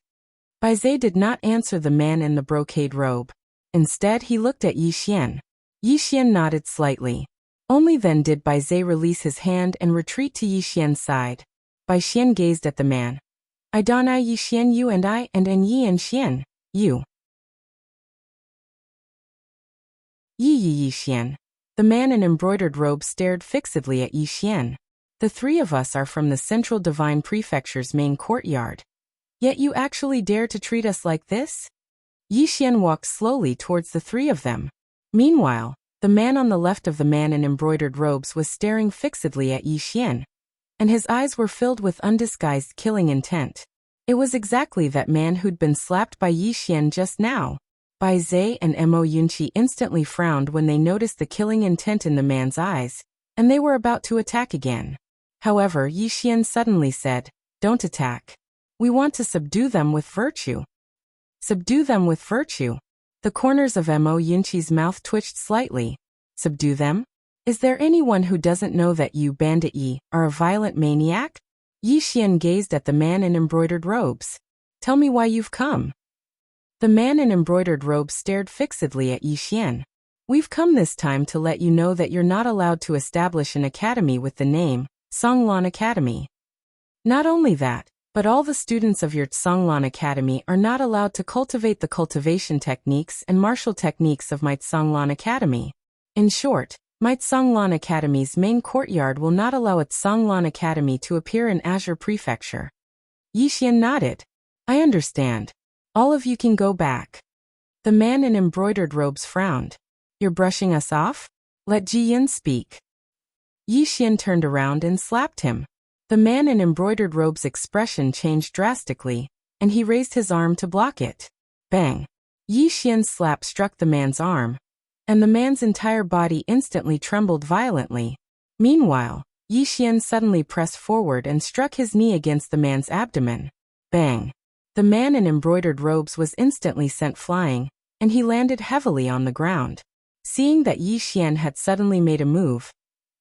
Bai Zhe did not answer the man in the brocade robe. Instead, he looked at Yi Xian. Yi Xian nodded slightly. Only then did Bai Zhe release his hand and retreat to Yi Xian's side. Bai Xian gazed at the man. "I don't Yi Xian you and I and Yi and Xian, you. Yi Xian." The man in embroidered robes stared fixedly at Yi Xian. "The 3 of us are from the Central Divine Prefecture's main courtyard. Yet you actually dare to treat us like this?" Yi Xian walked slowly towards the 3 of them. Meanwhile, the man on the left of the man in embroidered robes was staring fixedly at Yi Xian, and his eyes were filled with undisguised killing intent. It was exactly that man who'd been slapped by Yi Xian just now. Bai Zhe and Mo Yunqi instantly frowned when they noticed the killing intent in the man's eyes, and they were about to attack again. However, Yi Xian suddenly said, "Don't attack. We want to subdue them with virtue." Subdue them with virtue. The corners of Mo Yunqi's mouth twitched slightly. Subdue them? Is there anyone who doesn't know that you, Bandit Yi, are a violent maniac? Yi Xian gazed at the man in embroidered robes. "Tell me why you've come." The man in embroidered robes stared fixedly at Yi Xian. "We've come this time to let you know that you're not allowed to establish an academy with the name Songlan Academy. Not only that, but all the students of your Songlan Academy are not allowed to cultivate the cultivation techniques and martial techniques of my Songlan Academy. In short, my Songlan Academy's main courtyard will not allow its Songlan Academy to appear in Azure Prefecture." Yi Xian nodded. "I understand. All of you can go back." The man in embroidered robes frowned. "You're brushing us off? Let Jiyun speak." Yi Xian turned around and slapped him. The man in embroidered robes' expression changed drastically, and he raised his arm to block it. Bang! Yi Xian's slap struck the man's arm, and the man's entire body instantly trembled violently. Meanwhile, Yi Xian suddenly pressed forward and struck his knee against the man's abdomen. Bang! The man in embroidered robes was instantly sent flying, and he landed heavily on the ground. Seeing that Yi Xian had suddenly made a move,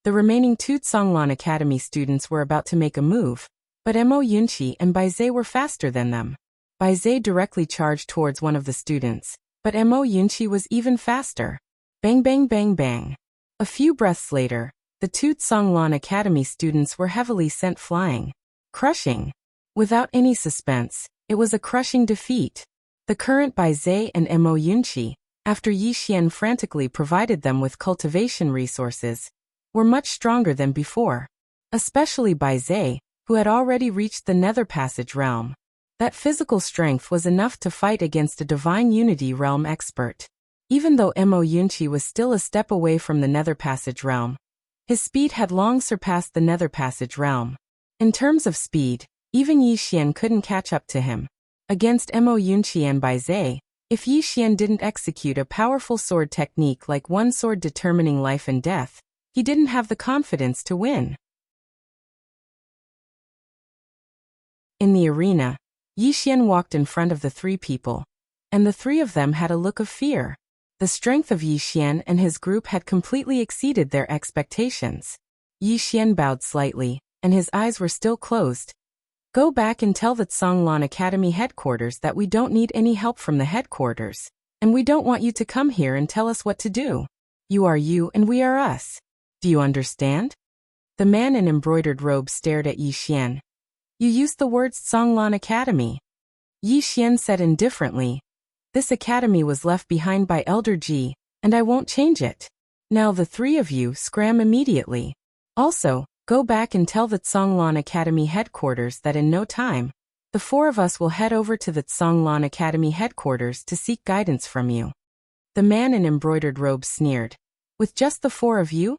the remaining 2 Songlan Academy students were about to make a move, but Mo Yunqi and Bai Zhe were faster than them. Bai Zhe directly charged towards one of the students, but Mo Yunqi was even faster. Bang bang bang bang. A few breaths later, the 2 Songlan Academy students were heavily sent flying. Crushing. Without any suspense, it was a crushing defeat. The current Bai Zhe and Mo Yunqi, after Yi Xian frantically provided them with cultivation resources, were much stronger than before. Especially Bai Zhe, who had already reached the Nether Passage realm. That physical strength was enough to fight against a Divine Unity realm expert. Even though Mo Yunqi was still a step away from the Nether Passage realm, his speed had long surpassed the Nether Passage realm. In terms of speed, even Yi Xian couldn't catch up to him. Against Mo Yunqi and Bai Zhe, if Yi Xian didn't execute a powerful sword technique like one sword determining life and death, he didn't have the confidence to win. In the arena, Yi Xian walked in front of the three people, and the three of them had a look of fear. The strength of Yi Xian and his group had completely exceeded their expectations. Yi Xian bowed slightly, and his eyes were still closed. Go back and tell the Songlan Academy headquarters that we don't need any help from the headquarters, and we don't want you to come here and tell us what to do. You are you and we are us. Do you understand? The man in embroidered robe stared at Yi Xian. You used the words Songlan Academy. Yi Xian said indifferently. This academy was left behind by Elder Ji, and I won't change it. Now the three of you scram immediately. Also, go back and tell the Songlan Academy headquarters that in no time, the four of us will head over to the Songlan Academy headquarters to seek guidance from you. The man in embroidered robe sneered. With just the four of you?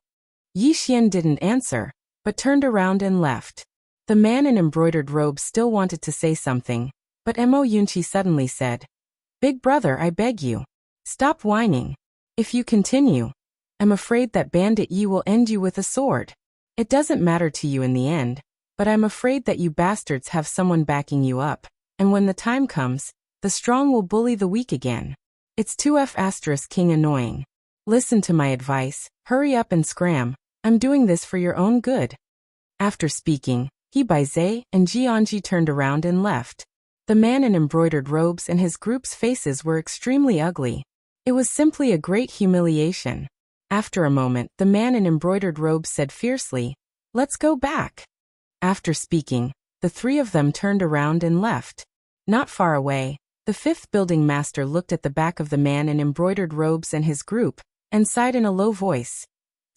Yi Xian didn't answer, but turned around and left. The man in embroidered robe still wanted to say something, but Mo Yunqi suddenly said, Big brother, I beg you. Stop whining. If you continue, I'm afraid that Bandit Yi will end you with a sword. It doesn't matter to you in the end, but I'm afraid that you bastards have someone backing you up, and when the time comes, the strong will bully the weak again. It's 2F** king annoying. Listen to my advice, hurry up and scram, I'm doing this for your own good. After speaking, Bai Zhe and Jianji turned around and left. The man in embroidered robes and his group's faces were extremely ugly. It was simply a great humiliation. After a moment, the man in embroidered robes said fiercely, Let's go back. After speaking, the three of them turned around and left. Not far away, the fifth building master looked at the back of the man in embroidered robes and his group, and sighed in a low voice.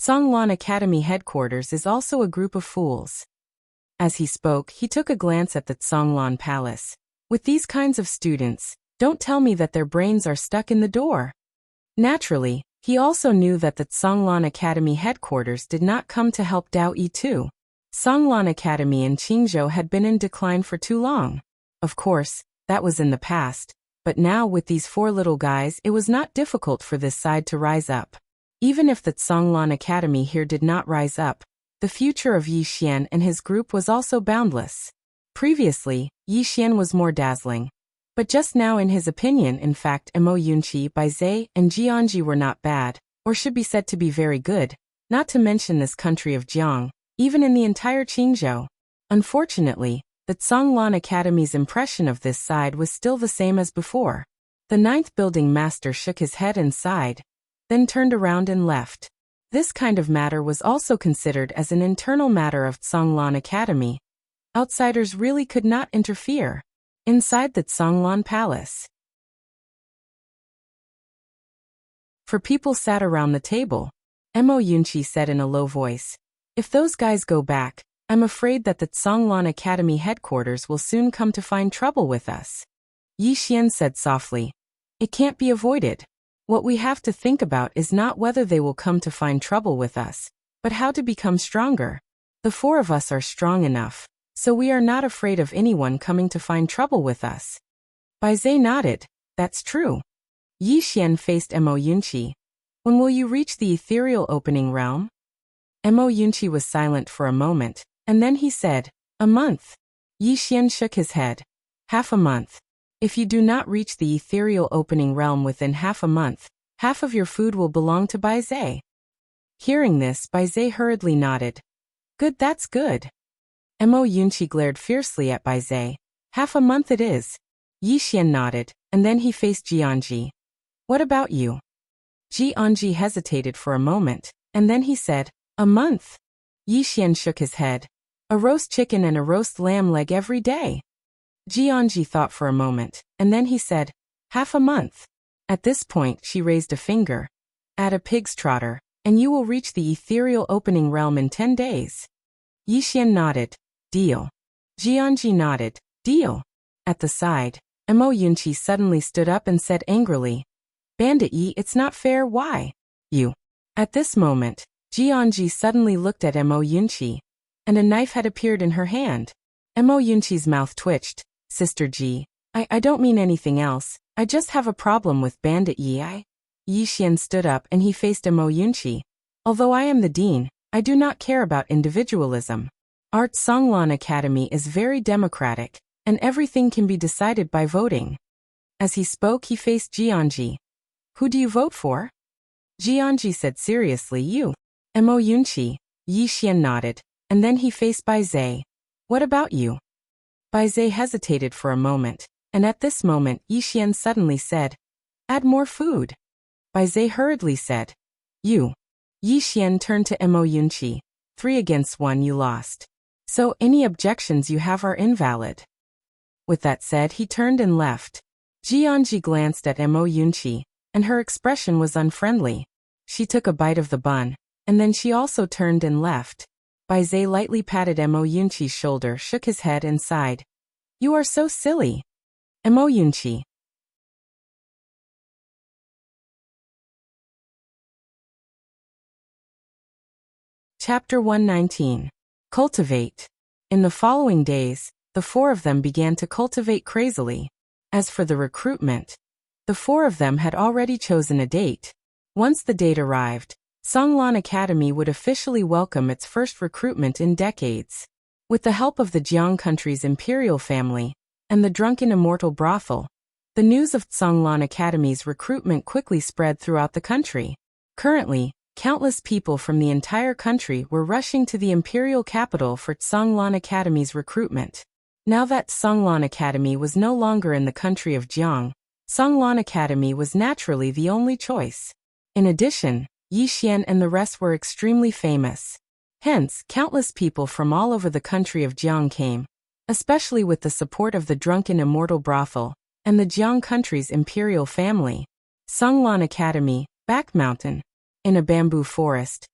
Songlan Academy headquarters is also a group of fools. As he spoke, he took a glance at the Songlan Palace. With these kinds of students, don't tell me that their brains are stuck in the door. Naturally, he also knew that the Songlan Academy headquarters did not come to help Dao Yi too. Songlan Academy in Qingzhou had been in decline for too long. Of course, that was in the past, but now with these four little guys it was not difficult for this side to rise up. Even if the Songlan Academy here did not rise up, the future of Yi Xian and his group was also boundless. Previously, Yi Xian was more dazzling. But just now in his opinion, in fact, Mo Yunqi, Bai Zhe, and Jianji were not bad, or should be said to be very good, not to mention this country of Jiang, even in the entire Qingzhou. Unfortunately, the Songlan Academy's impression of this side was still the same as before. The ninth building master shook his head and sighed, then turned around and left. This kind of matter was also considered as an internal matter of Songlan Academy. Outsiders really could not interfere. Inside the Songlan Palace, for people sat around the table, Mo Yunqi said in a low voice, If those guys go back, I'm afraid that the Songlan Academy headquarters will soon come to find trouble with us. Yi Xian said softly, It can't be avoided. What we have to think about is not whether they will come to find trouble with us, but how to become stronger. The four of us are strong enough, so we are not afraid of anyone coming to find trouble with us. Bai Zhe nodded. That's true. Yi Xian faced Mo Yunqi. When will you reach the ethereal opening realm? Mo Yunqi was silent for a moment, and then he said, A month. Yi Xian shook his head. Half a month. If you do not reach the ethereal opening realm within half a month, half of your food will belong to Bai Zhe. Hearing this, Bai Zhe hurriedly nodded. Good, that's good. Mo Yunqi glared fiercely at Bai Zhe. Half a month it is. Yi Xian nodded, and then he faced Jianji. What about you? Jianji hesitated for a moment, and then he said, A month. Yi Xian shook his head. A roast chicken and a roast lamb leg every day. Jianji thought for a moment, and then he said, Half a month. At this point she raised a finger. Add a pig's trotter, and you will reach the ethereal opening realm in 10 days. Yixian nodded. Deal. Jianji nodded. Deal. At the side, Mo Yunqi suddenly stood up and said angrily, Bandit Yi, it's not fair, why? You. At this moment, Jianji suddenly looked at Mo Yunqi, and a knife had appeared in her hand. Mo Yunqi's mouth twitched. Sister Ji, I don't mean anything else, I just have a problem with Bandit Yi. Yixian stood up and he faced Mo Yunqi. Although I am the dean, I do not care about individualism. Our Songlan Academy is very democratic, and everything can be decided by voting. As he spoke, he faced Jianji. Who do you vote for? Jianji said seriously, you. Mo Yunqi. Yixian nodded, and then he faced Bai Zai. What about you? Bai Zai hesitated for a moment, and at this moment Yixian suddenly said, Add more food. Bai Zai hurriedly said, You. Yixian turned to Mo Yunqi. 3 against 1, you lost. So any objections you have are invalid. With that said, he turned and left. Jianji glanced at Mo Yunqi, and her expression was unfriendly. She took a bite of the bun, and then she also turned and left. Bai Zai lightly patted Mo Yunqi's shoulder, shook his head and sighed. You are so silly. Mo Yunqi. Chapter 119. Cultivate. In the following days, the 4 of them began to cultivate crazily. As for the recruitment, the 4 of them had already chosen a date. Once the date arrived, Songlan Academy would officially welcome its first recruitment in decades. With the help of the Jiang country's imperial family and the drunken immortal brothel, the news of Songlan Academy's recruitment quickly spread throughout the country. Currently, countless people from the entire country were rushing to the imperial capital for Songlan Academy's recruitment. Now that Songlan Academy was no longer in the country of Jiang, Songlan Academy was naturally the only choice. In addition, Yixian and the rest were extremely famous. Hence, countless people from all over the country of Jiang came, especially with the support of the drunken immortal brothel and the Jiang country's imperial family. Songlan Academy, Back Mountain. In a bamboo forest,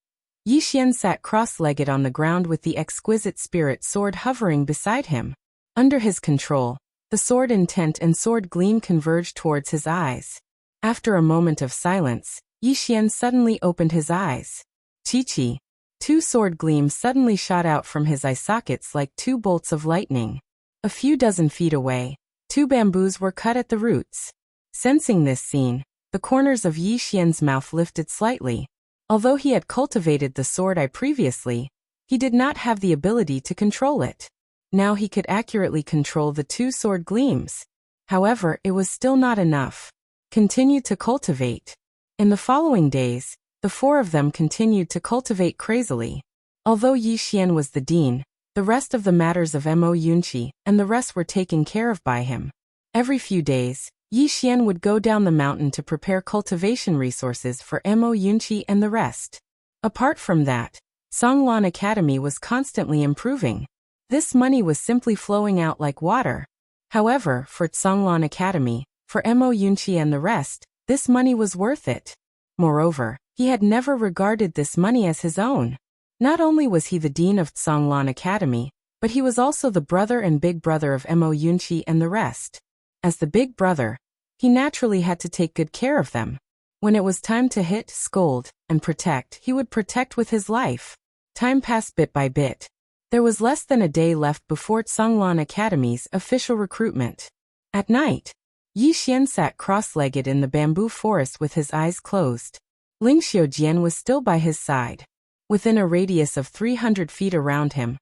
Yixian sat cross-legged on the ground with the exquisite spirit sword hovering beside him. Under his control, the sword intent and sword gleam converged towards his eyes. After a moment of silence, Yixian suddenly opened his eyes. Chi-chi. 2 sword gleams suddenly shot out from his eye sockets like 2 bolts of lightning. A few dozen feet away, 2 bamboos were cut at the roots. Sensing this scene, the corners of Yixian's mouth lifted slightly. Although he had cultivated the sword eye previously, he did not have the ability to control it. Now he could accurately control the 2 sword gleams. However, it was still not enough. Continue to cultivate. In the following days, the 4 of them continued to cultivate crazily. Although Yixian was the dean, the rest of the matters of Mo Yunqi and the rest were taken care of by him. Every few days, Yixian would go down the mountain to prepare cultivation resources for Mo Yunqi and the rest. Apart from that, Songlan Academy was constantly improving. This money was simply flowing out like water. However, for Songlan Academy, for Mo Yunqi and the rest, this money was worth it. Moreover, he had never regarded this money as his own. Not only was he the dean of Songlan Academy, but he was also the brother and big brother of Mo Yunqi and the rest. As the big brother, he naturally had to take good care of them. When it was time to hit, scold, and protect, he would protect with his life. Time passed bit by bit. There was less than a day left before Songlan Academy's official recruitment. At night, Yixian sat cross-legged in the bamboo forest with his eyes closed. Ling Xiujian was still by his side. Within a radius of 300 feet around him,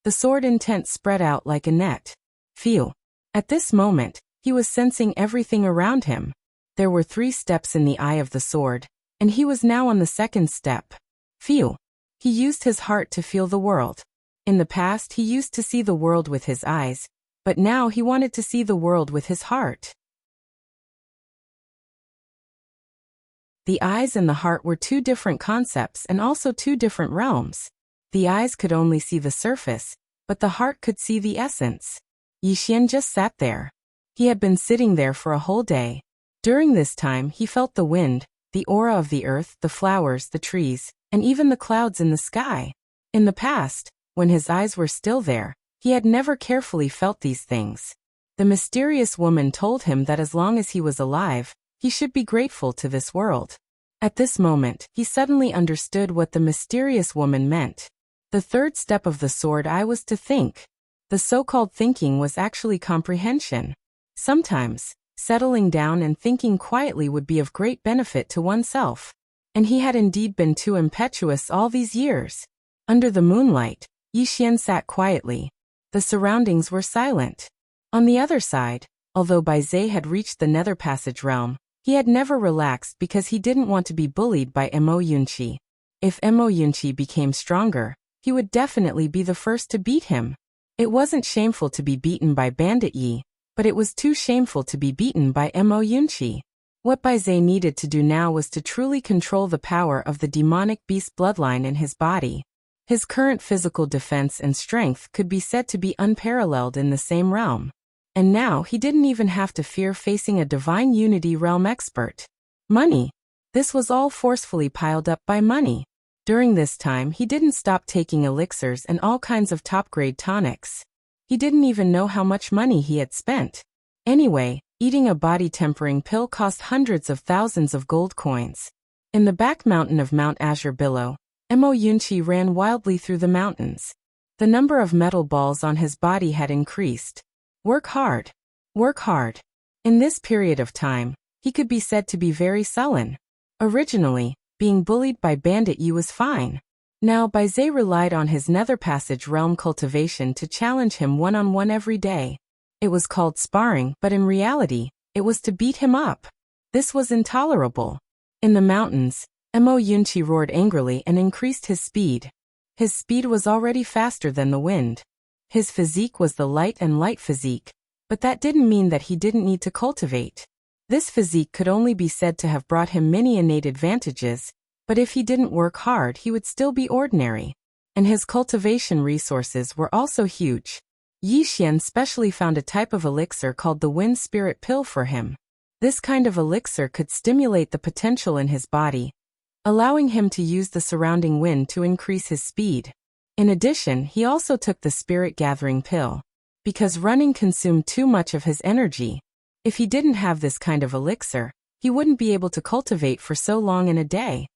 the sword intent spread out like a net. Feel. At this moment, he was sensing everything around him. There were 3 steps in the eye of the sword, and he was now on the 2nd step. Feel. He used his heart to feel the world. In the past, he used to see the world with his eyes, but now he wanted to see the world with his heart. The eyes and the heart were 2 different concepts and also 2 different realms. The eyes could only see the surface, but the heart could see the essence. Yixian just sat there. He had been sitting there for a whole day. During this time he felt the wind, the aura of the earth, the flowers, the trees, and even the clouds in the sky. In the past, when his eyes were still there, he had never carefully felt these things. The mysterious woman told him that as long as he was alive, he should be grateful to this world. At this moment, he suddenly understood what the mysterious woman meant. The third step of the sword eye was to think. The so-called thinking was actually comprehension. Sometimes, settling down and thinking quietly would be of great benefit to oneself. And he had indeed been too impetuous all these years. Under the moonlight, Yixian sat quietly. The surroundings were silent. On the other side, although Baizé had reached the nether passage realm, he had never relaxed because he didn't want to be bullied by Mo Yunqi. If Mo Yunqi became stronger, he would definitely be the first to beat him. It wasn't shameful to be beaten by Bandit Yi, but it was too shameful to be beaten by Mo Yunqi. What Baizé needed to do now was to truly control the power of the demonic beast bloodline in his body. His current physical defense and strength could be said to be unparalleled in the same realm. And now he didn't even have to fear facing a divine unity realm expert. Money. This was all forcefully piled up by money. During this time he didn't stop taking elixirs and all kinds of top-grade tonics. He didn't even know how much money he had spent. Anyway, eating a body-tempering pill cost hundreds of thousands of gold coins. In the back mountain of Mount Azure Billow, Mo Yunqi ran wildly through the mountains. The number of metal balls on his body had increased. Work hard. Work hard. In this period of time, he could be said to be very sullen. Originally, being bullied by Bandit Yi was fine. Now Baizé relied on his nether passage realm cultivation to challenge him one-on-one every day. It was called sparring, but in reality, it was to beat him up. This was intolerable. In the mountains, Mo Yunqi roared angrily and increased his speed. His speed was already faster than the wind. His physique was the light physique, but that didn't mean that he didn't need to cultivate. This physique could only be said to have brought him many innate advantages, but if he didn't work hard he would still be ordinary. And his cultivation resources were also huge. Yixian specially found a type of elixir called the Wind Spirit Pill for him. This kind of elixir could stimulate the potential in his body, allowing him to use the surrounding wind to increase his speed. In addition, he also took the Spirit Gathering Pill. Because running consumed too much of his energy. If he didn't have this kind of elixir, he wouldn't be able to cultivate for so long in a day.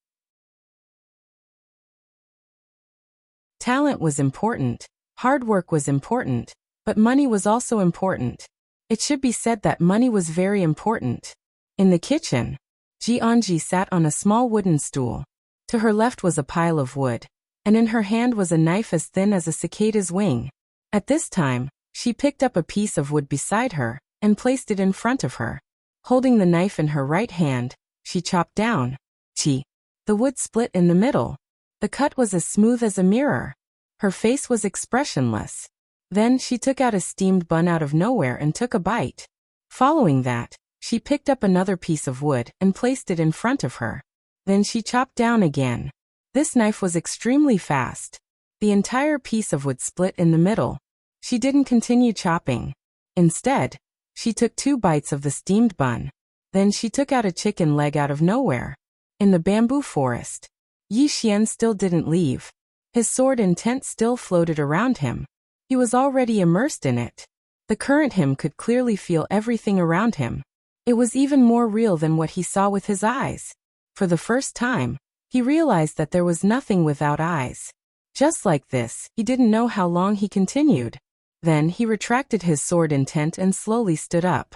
Talent was important, hard work was important, but money was also important. It should be said that money was very important. In the kitchen, Jianji sat on a small wooden stool. To her left was a pile of wood, and in her hand was a knife as thin as a cicada's wing. At this time, she picked up a piece of wood beside her, and placed it in front of her. Holding the knife in her right hand, she chopped down. Chi. The wood split in the middle. The cut was as smooth as a mirror. Her face was expressionless. Then she took out a steamed bun out of nowhere and took a bite. Following that, she picked up another piece of wood and placed it in front of her. Then she chopped down again. This knife was extremely fast. The entire piece of wood split in the middle. She didn't continue chopping. Instead, she took 2 bites of the steamed bun. Then she took out a chicken leg out of nowhere. In the bamboo forest, Yixian still didn't leave. His sword intent still floated around him. He was already immersed in it. The current him could clearly feel everything around him. It was even more real than what he saw with his eyes. For the first time, he realized that there was nothing without eyes. Just like this, he didn't know how long he continued. Then he retracted his sword intent and slowly stood up.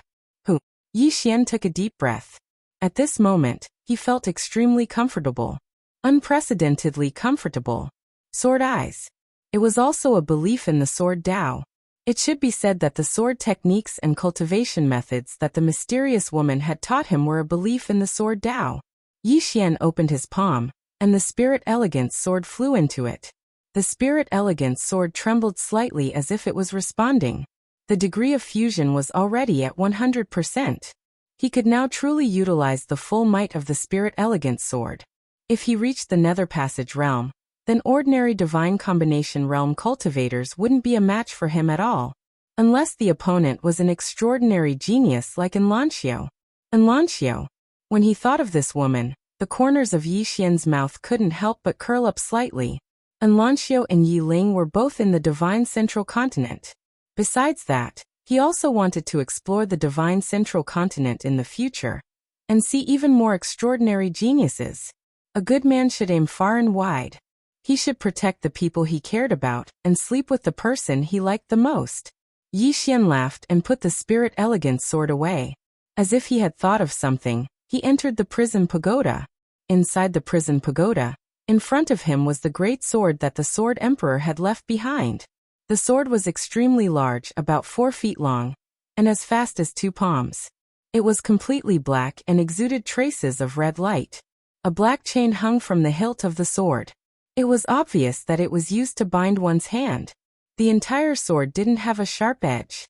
Yixian took a deep breath. At this moment, he felt extremely comfortable. Unprecedentedly comfortable. Sword eyes. It was also a belief in the sword Tao. It should be said that the sword techniques and cultivation methods that the mysterious woman had taught him were a belief in the sword Tao. Yixian opened his palm, and the Spirit Elegance sword flew into it. The Spirit Elegance sword trembled slightly as if it was responding. The degree of fusion was already at 100%. He could now truly utilize the full might of the Spirit Elegance sword. If he reached the Nether Passage realm, then ordinary Divine Combination realm cultivators wouldn't be a match for him at all. Unless the opponent was an extraordinary genius like in Lanxiao. And Lanxiu. When he thought of this woman, the corners of Yi Xian's mouth couldn't help but curl up slightly. And Lanxiu and Yi Ling were both in the divine central continent. Besides that, he also wanted to explore the divine central continent in the future and see even more extraordinary geniuses. A good man should aim far and wide. He should protect the people he cared about and sleep with the person he liked the most. Yi Xian laughed and put the spirit elegance sword away. As if he had thought of something, he entered the prison pagoda. Inside the prison pagoda, in front of him was the great sword that the Sword Emperor had left behind. The sword was extremely large, about 4 feet long, and as fast as 2 palms. It was completely black and exuded traces of red light. A black chain hung from the hilt of the sword. It was obvious that it was used to bind one's hand. The entire sword didn't have a sharp edge.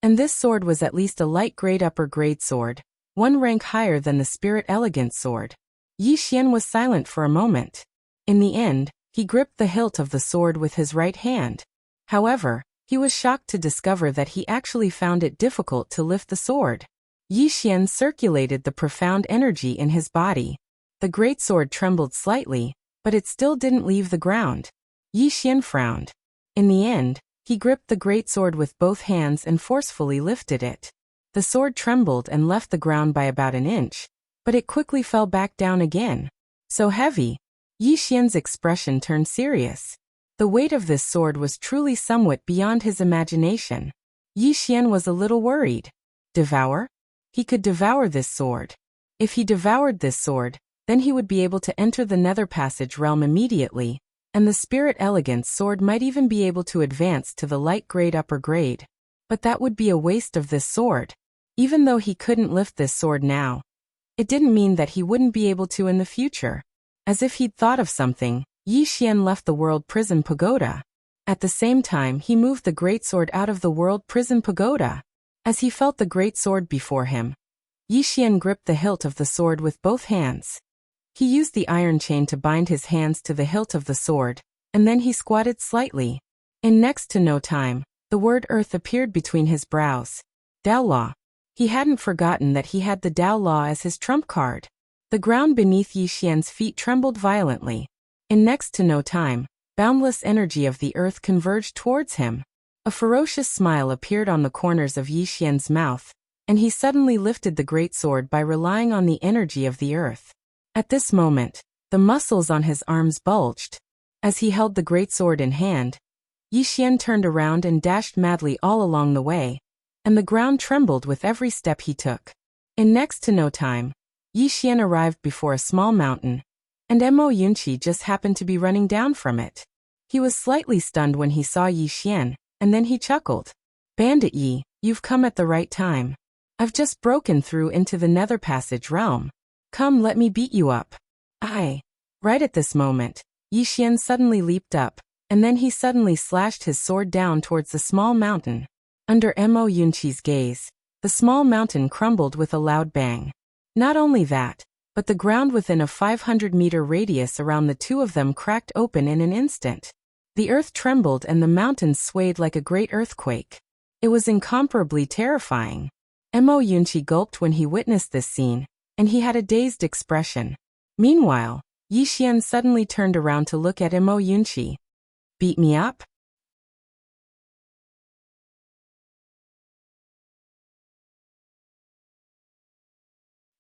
And this sword was at least a light grade upper grade sword, 1 rank higher than the spirit elegance sword. Yi Xian was silent for a moment. In the end, he gripped the hilt of the sword with his right hand. However, he was shocked to discover that he actually found it difficult to lift the sword. Yi Xian circulated the profound energy in his body. The great sword trembled slightly, but it still didn't leave the ground. Yi Xian frowned. In the end, he gripped the great sword with both hands and forcefully lifted it. The sword trembled and left the ground by about an inch, but it quickly fell back down again. So heavy. Yi Xian's expression turned serious. The weight of this sword was truly somewhat beyond his imagination. Yi Xian was a little worried. Devour? He could devour this sword. If he devoured this sword, then he would be able to enter the Nether Passage realm immediately, and the Spirit Elegance sword might even be able to advance to the light grade upper grade. But that would be a waste of this sword. Even though he couldn't lift this sword now, it didn't mean that he wouldn't be able to in the future. As if he'd thought of something, Yi Xian left the World Prison Pagoda. At the same time, he moved the great sword out of the World Prison Pagoda. As he felt the great sword before him, Yi Xian gripped the hilt of the sword with both hands. He used the iron chain to bind his hands to the hilt of the sword, and then he squatted slightly. In next to no time, the word earth appeared between his brows. Dao Law. He hadn't forgotten that he had the Dao Law as his trump card. The ground beneath Yi Xian's feet trembled violently. In next to no time, boundless energy of the earth converged towards him. A ferocious smile appeared on the corners of Yi Xian's mouth, and he suddenly lifted the great sword by relying on the energy of the earth. At this moment, the muscles on his arms bulged. As he held the great sword in hand, Yi Xian turned around and dashed madly all along the way, and the ground trembled with every step he took. In next to no time, Yi Xian arrived before a small mountain, and Mo Yunqi just happened to be running down from it. He was slightly stunned when he saw Yi Xian, and then he chuckled. Bandit Yi, you've come at the right time. I've just broken through into the Nether Passage realm. Come, let me beat you up. Aye. Right at this moment, Yi Xian suddenly leaped up, and then he suddenly slashed his sword down towards the small mountain. Under Mo Yunqi's gaze, the small mountain crumbled with a loud bang. Not only that, but the ground within a 500-meter radius around the two of them cracked open in an instant. The earth trembled and the mountains swayed like a great earthquake. It was incomparably terrifying. Mo Yunqi gulped when he witnessed this scene, and he had a dazed expression. Meanwhile, Yi Xian suddenly turned around to look at Mo Yunqi. Beat me up?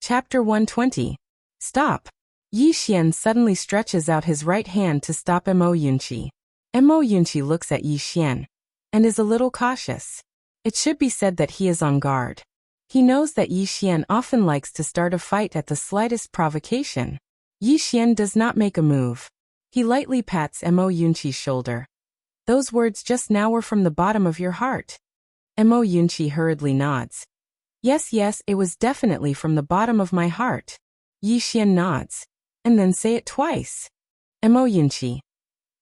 Chapter 120. Stop. Yi Xian suddenly stretches out his right hand to stop Mo Yunqi. Mo Yunqi looks at Yi Xian and is a little cautious. It should be said that he is on guard. He knows that Yi Xian often likes to start a fight at the slightest provocation. Yi Xian does not make a move. He lightly pats Mo Yunqi's shoulder. Those words just now were from the bottom of your heart. Mo Yunqi hurriedly nods. Yes, it was definitely from the bottom of my heart. Yi Xian nods. And then say it twice. Mo Yunqi.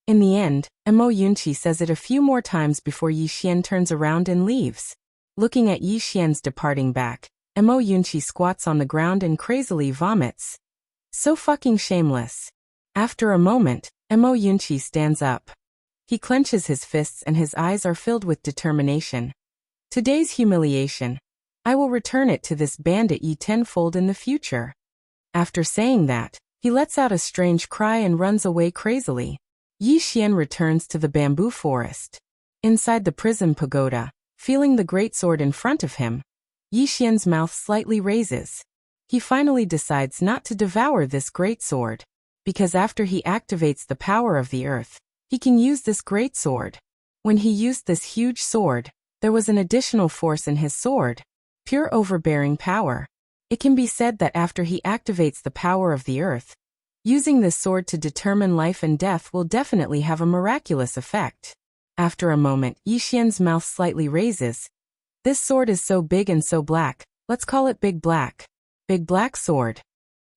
In the end, Mo Yunqi says it a few more times before Yi Xian turns around and leaves. Looking at Yi Xian's departing back, Mo Yunqi squats on the ground and crazily vomits. So fucking shameless. After a moment, Mo Yunqi stands up. He clenches his fists and his eyes are filled with determination. Today's humiliation. I will return it to this bandit Yi tenfold in the future. After saying that, he lets out a strange cry and runs away crazily. Yi Xian returns to the bamboo forest. Inside the prison pagoda, feeling the great sword in front of him, Yi Xian's mouth slightly raises. He finally decides not to devour this great sword, because after he activates the power of the earth, he can use this great sword. When he used this huge sword, there was an additional force in his sword, pure overbearing power. It can be said that after he activates the power of the earth, using this sword to determine life and death will definitely have a miraculous effect. After a moment, Yi Xian's mouth slightly raises. This sword is so big and so black, let's call it Big Black. Big Black Sword.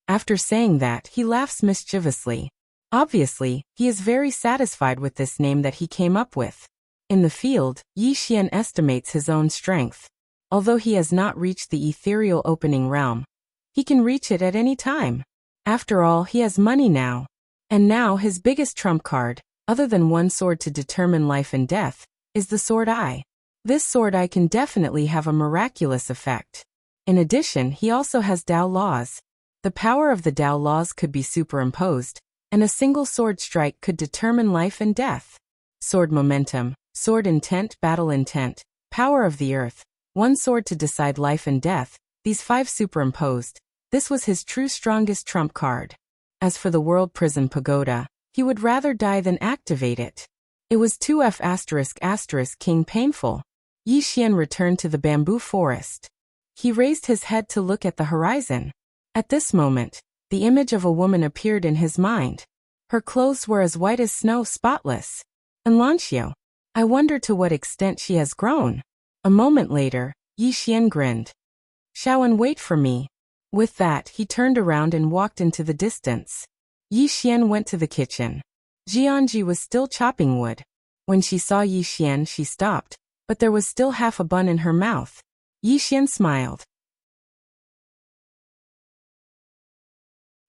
After saying that, he laughs mischievously. Obviously, he is very satisfied with this name that he came up with. In the field, Yi Xian estimates his own strength. Although he has not reached the ethereal opening realm, he can reach it at any time. After all, he has money now. And now his biggest trump card, other than one sword to determine life and death, is the Sword Eye. This Sword Eye can definitely have a miraculous effect. In addition, he also has Dao laws. The power of the Dao laws could be superimposed, and a single sword strike could determine life and death. Sword momentum, sword intent, battle intent, power of the earth, one sword to decide life and death, these 5 superimposed. This was his true strongest trump card. As for the World Prison Pagoda, he would rather die than activate it. It was 2F*** King painful. Yi Xian returned to the bamboo forest. He raised his head to look at the horizon. At this moment, the image of a woman appeared in his mind. Her clothes were as white as snow, spotless. Enlancio. I wonder to what extent she has grown. A moment later, Yi Xian grinned. Shaoan, wait for me. With that, he turned around and walked into the distance. Yi Xian went to the kitchen. Jianji was still chopping wood. When she saw Yi Xian, she stopped, but there was still half a bun in her mouth. Yi Xian smiled.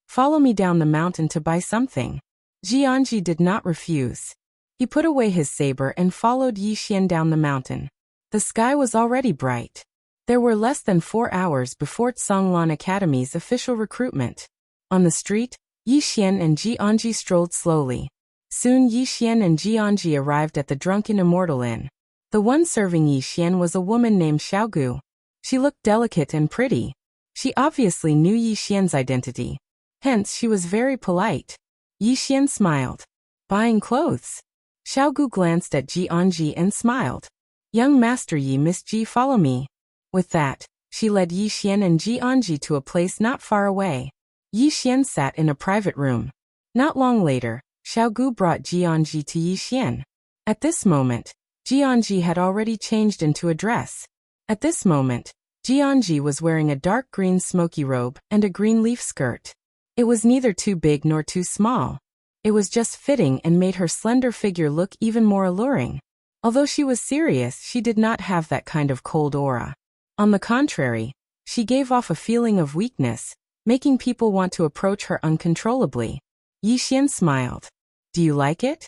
Follow me down the mountain to buy something. Jianji did not refuse. He put away his saber and followed Yi Xian down the mountain. The sky was already bright. There were less than 4 hours before Tsonglan Academy's official recruitment. On the street, Yi Xian and Jianji strolled slowly. Soon Yi Xian and Jianji arrived at the Drunken Immortal Inn. The one serving Yi Xian was a woman named Xiaogu. She looked delicate and pretty. She obviously knew Yi Xian's identity. Hence, she was very polite. Yi Xian smiled. Buying clothes. Xiaogu glanced at Jianji and smiled. Young Master Yi, Miss Ji, follow me. With that, she led Yi Xian and Jianji to a place not far away. Yi Xian sat in a private room. Not long later, Xiaogu brought Jianji to Yi Xian. At this moment, Jianji had already changed into a dress. At this moment, Jianji was wearing a dark green smoky robe and a green leaf skirt. It was neither too big nor too small. It was just fitting and made her slender figure look even more alluring. Although she was serious, she did not have that kind of cold aura. On the contrary, she gave off a feeling of weakness, making people want to approach her uncontrollably. Yi Xian smiled. Do you like it?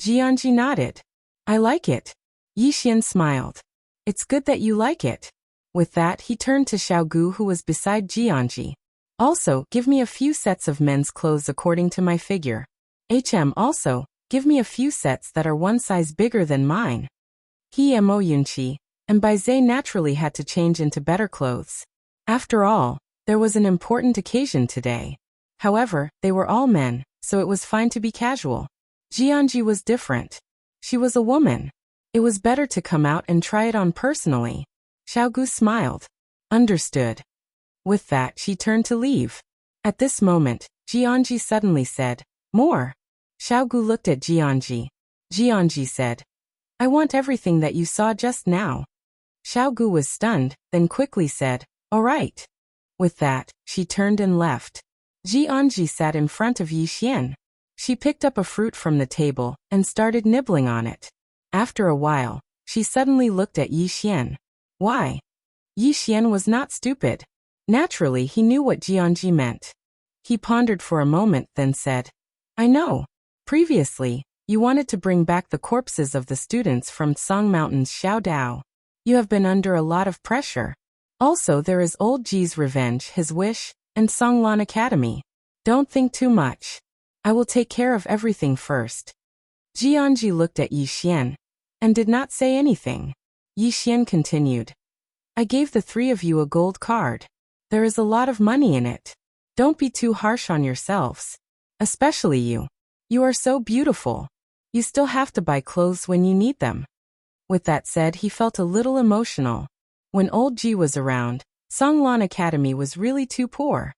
Jianji nodded. I like it. Yi Xian smiled. It's good that you like it. With that, he turned to Xiaogu, who was beside Jianji. Also, give me a few sets of men's clothes according to my figure. Also, give me a few sets that are one size bigger than mine. He Mo Yunqi, and Baize naturally had to change into better clothes. After all, there was an important occasion today. However, they were all men, so it was fine to be casual. Jianji was different. She was a woman. It was better to come out and try it on personally. Xiaogu smiled. Understood. With that, she turned to leave. At this moment, Jianji suddenly said, More. Xiaogu looked at Jianji. Jianji said, I want everything that you saw just now. Xiaogu was stunned, then quickly said, All right. With that, she turned and left. Jianji sat in front of Yi Xian. She picked up a fruit from the table and started nibbling on it. After a while, she suddenly looked at Yi Xian. Why? Yi Xian was not stupid. Naturally, he knew what Jianji meant. He pondered for a moment, then said, I know. Previously, you wanted to bring back the corpses of the students from Tsong Mountain's Xiao Dao. You have been under a lot of pressure. Also there is old Ji's revenge, his wish, and Songlan Academy. Don't think too much. I will take care of everything first. Jianji looked at Yi Xian and did not say anything. Yi Xian continued. I gave the three of you a gold card. There is a lot of money in it. Don't be too harsh on yourselves. Especially you. You are so beautiful. You still have to buy clothes when you need them. With that said, he felt a little emotional. When old Ji was around, Songlan Academy was really too poor.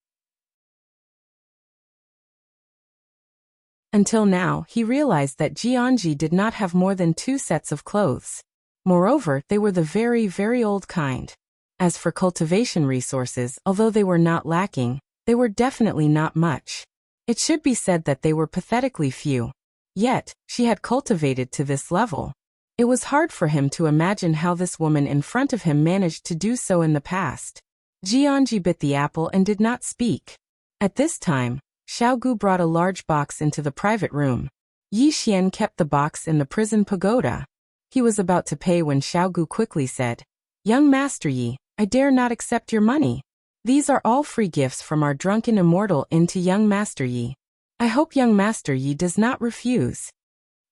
Until now, he realized that Jianji did not have more than 2 sets of clothes. Moreover, they were the very, very old kind. As for cultivation resources, although they were not lacking, they were definitely not much. It should be said that they were pathetically few. Yet, she had cultivated to this level. It was hard for him to imagine how this woman in front of him managed to do so in the past. Jianji bit the apple and did not speak. At this time, Xiaogu brought a large box into the private room. Yi Xian kept the box in the prison pagoda. He was about to pay when Xiaogu quickly said, Young Master Yi, I dare not accept your money. These are all free gifts from our drunken immortal into Young Master Yi. I hope Young Master Yi does not refuse.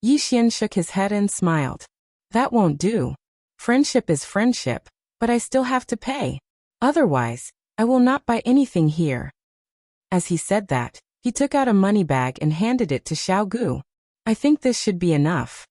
Yi Xian shook his head and smiled. That won't do. Friendship is friendship, but I still have to pay. Otherwise, I will not buy anything here. As he said that, he took out a money bag and handed it to Xiaogu. I think this should be enough.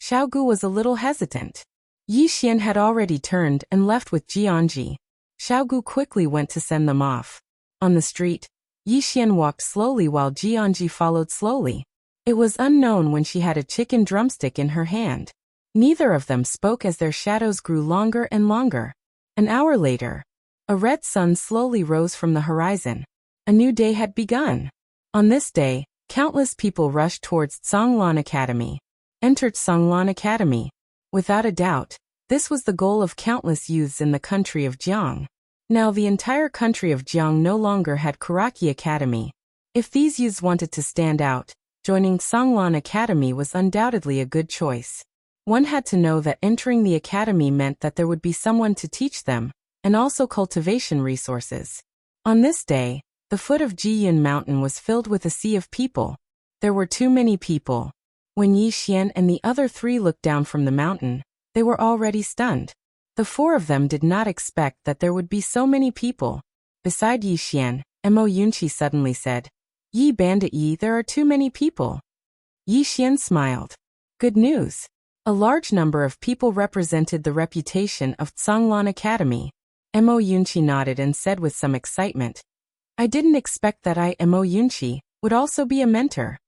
Xiaogu was a little hesitant. Yi Xian had already turned and left with Jianji. Xiaogu quickly went to send them off. On the street, Yi Xian walked slowly while Jianji followed slowly. It was unknown when she had a chicken drumstick in her hand. Neither of them spoke as their shadows grew longer and longer. An hour later, a red sun slowly rose from the horizon. A new day had begun. On this day, countless people rushed towards Songlan Academy. Entered Songlan Academy. Without a doubt, this was the goal of countless youths in the country of Jiang. Now the entire country of Jiang no longer had Karaki Academy. If these youths wanted to stand out, joining Songlan Academy was undoubtedly a good choice. One had to know that entering the academy meant that there would be someone to teach them, and also cultivation resources. On this day, the foot of Jiyun Mountain was filled with a sea of people. There were too many people. When Yi Xian and the other 3 looked down from the mountain, they were already stunned. The 4 of them did not expect that there would be so many people. Beside Yi Xian, Mo Yunqi suddenly said, Yi Bandit Yi, there are too many people. Yi Xian smiled. Good news. A large number of people represented the reputation of Songlan Academy. Mo Yunqi nodded and said with some excitement, I didn't expect that Mo Yunqi would also be a mentor.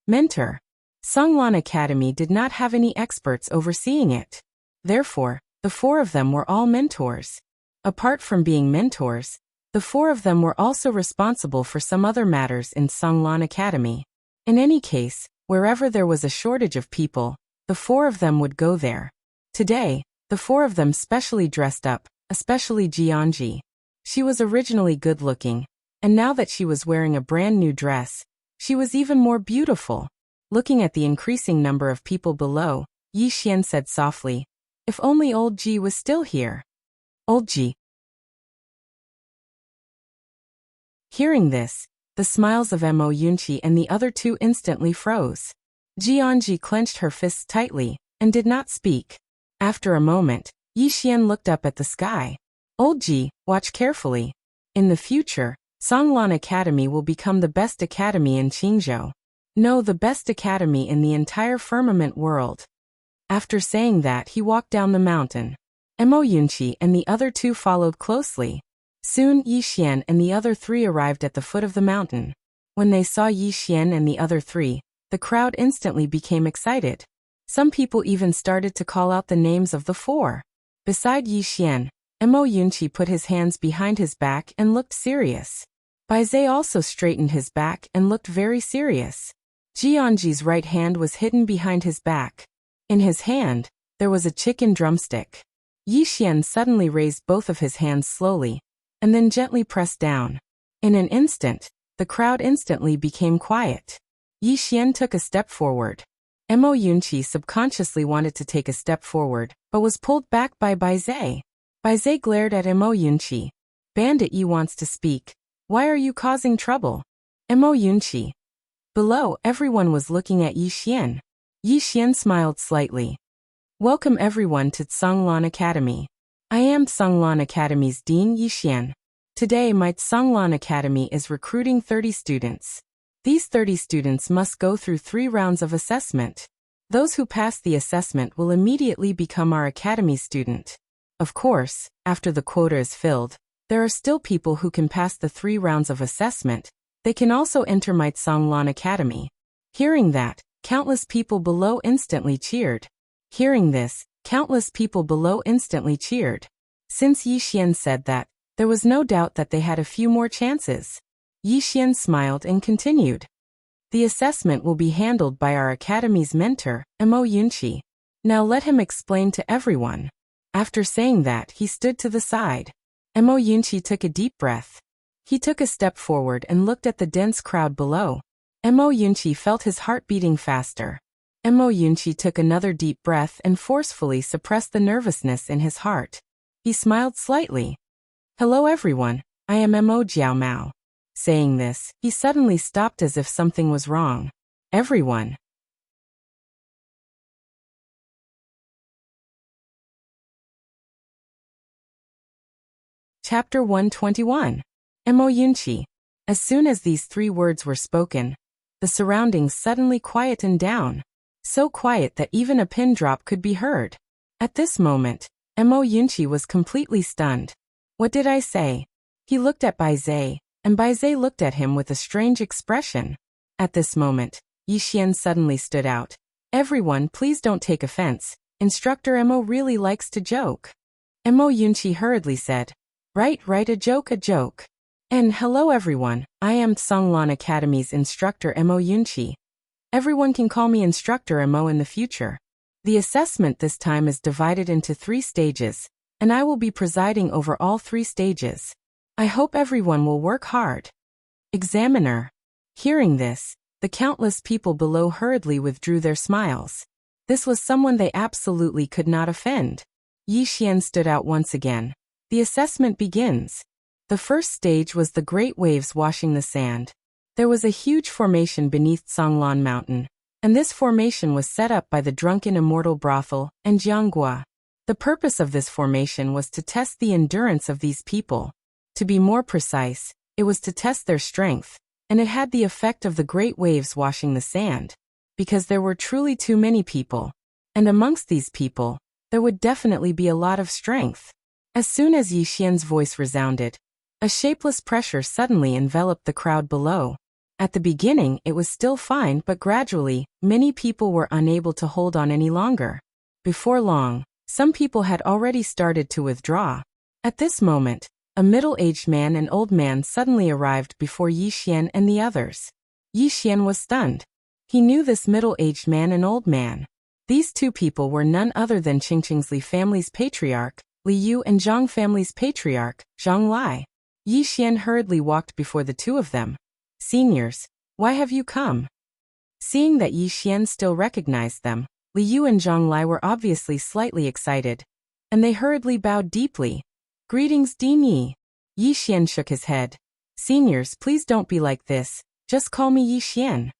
Mentor. Songlan Academy did not have any experts overseeing it. Therefore, the 4 of them were all mentors. Apart from being mentors, the 4 of them were also responsible for some other matters in Songlan Academy. In any case, wherever there was a shortage of people, the 4 of them would go there. Today, the 4 of them specially dressed up, especially Jianji. She was originally good-looking, and now that she was wearing a brand new dress, she was even more beautiful. Looking at the increasing number of people below, Yi Xian said softly, If only old Ji was still here. Old Ji. Hearing this, the smiles of Mo Yunqi and the other 2 instantly froze. Jianji clenched her fists tightly, and did not speak. After a moment, Yi Xian looked up at the sky. Old Ji, watch carefully. In the future, Songlan Academy will become the best academy in Qingzhou. No, the best academy in the entire firmament world. After saying that, he walked down the mountain. Mo Yunqi and the other 2 followed closely. Soon Yi Xian and the other 3 arrived at the foot of the mountain. When they saw Yi Xian and the other 3, the crowd instantly became excited. Some people even started to call out the names of the 4. Beside Yi Xian, Mo Yunqi put his hands behind his back and looked serious. Bai Zhe also straightened his back and looked very serious. Jianji's right hand was hidden behind his back. In his hand, there was a chicken drumstick. Yi Xian suddenly raised both of his hands slowly, and then gently pressed down. In an instant, the crowd instantly became quiet. Yi Xian took a step forward. Mo Yunqi subconsciously wanted to take a step forward, but was pulled back by Bai Zhe. Bai Zhe glared at Mo Yunqi. Bandit Yi wants to speak. Why are you causing trouble? Mo Yunqi. Below, everyone was looking at Yi Xian. Yi Xian smiled slightly. Welcome everyone to Tsanglan Academy. I am Tsanglan Academy's Dean Yi Xian. Today my Tsanglan Academy is recruiting 30 students. These 30 students must go through 3 rounds of assessment. Those who pass the assessment will immediately become our academy student. Of course, after the quota is filled, there are still people who can pass the 3 rounds of assessment. They can also enter my Tsanglan Academy. Hearing that, countless people below instantly cheered. Hearing this, countless people below instantly cheered. Since Yi Xian said that, there was no doubt that they had a few more chances. Yi Xian smiled and continued. The assessment will be handled by our academy's mentor, Mo Yunqi. Now let him explain to everyone. After saying that, he stood to the side. Mo Yunqi took a deep breath. He took a step forward and looked at the dense crowd below. Mo Yunqi felt his heart beating faster. Mo Yunqi took another deep breath and forcefully suppressed the nervousness in his heart. He smiled slightly. Hello everyone, I am Mo Jiao Mao. Saying this, he suddenly stopped as if something was wrong. Everyone. Chapter 121. Mo Yunqi. As soon as these 3 words were spoken, the surroundings suddenly quietened down. So quiet that even a pin drop could be heard. At this moment, Mo Yunqi was completely stunned. What did I say? He looked at Bai Zhe, and Bai Zhe looked at him with a strange expression. At this moment, Yi Xian suddenly stood out. Everyone, please don't take offense. Instructor Mo really likes to joke. Mo Yunqi hurriedly said. Right, a joke. And hello everyone, I am Tsanglan Academy's instructor Mo Yunqi. Everyone can call me Instructor Mo in the future. The assessment this time is divided into 3 stages, and I will be presiding over all 3 stages. I hope everyone will work hard. Examiner. Hearing this, the countless people below hurriedly withdrew their smiles. This was someone they absolutely could not offend. Yi Xian stood out once again. The assessment begins. The first stage was the great waves washing the sand. There was a huge formation beneath Tsanglan Mountain, and this formation was set up by the drunken immortal brothel and Jianghua. The purpose of this formation was to test the endurance of these people. To be more precise, it was to test their strength, and it had the effect of the great waves washing the sand. Because there were truly too many people, and amongst these people, there would definitely be a lot of strength. As soon as Yi Xian's voice resounded, a shapeless pressure suddenly enveloped the crowd below. At the beginning it was still fine, but gradually, many people were unable to hold on any longer. Before long, some people had already started to withdraw. At this moment, a middle-aged man and old man suddenly arrived before Yi Xian and the others. Yi Xian was stunned. He knew this middle-aged man and old man. These 2 people were none other than Qingqing's Li family's patriarch, Li Yu, and Zhang family's patriarch, Zhang Lai. Yi Xian hurriedly walked before the 2 of them. Seniors, why have you come? Seeing that Yi Xian still recognized them, Li Yu and Zhang Lai were obviously slightly excited, and they hurriedly bowed deeply. Greetings, Dean Yi. Yi Xian shook his head. Seniors, please don't be like this, just call me Yi Xian.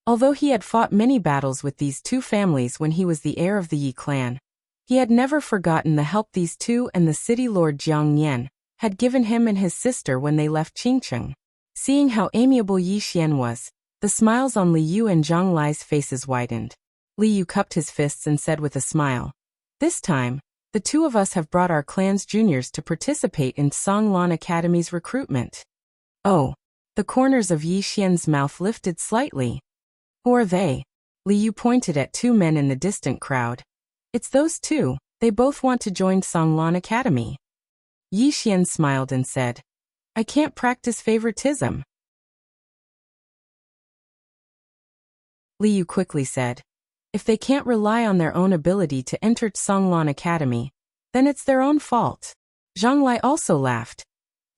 Although he had fought many battles with these 2 families when he was the heir of the Yi clan, he had never forgotten the help these 2 and the city lord Jiang Nian had given him and his sister when they left Qingqing. Seeing how amiable Yi Xian was, the smiles on Li Yu and Zhang Lai's faces widened. Li Yu cupped his fists and said with a smile, This time, the 2 of us have brought our clan's juniors to participate in Tsanglan Academy's recruitment. Oh. The corners of Yi Xian's mouth lifted slightly. Who are they? Li Yu pointed at 2 men in the distant crowd. It's those 2, they both want to join Tsanglan Academy. Yi Xian smiled and said, I can't practice favoritism. Li Yu quickly said, If they can't rely on their own ability to enter Tsanglan Academy, then it's their own fault. Zhang Lai also laughed.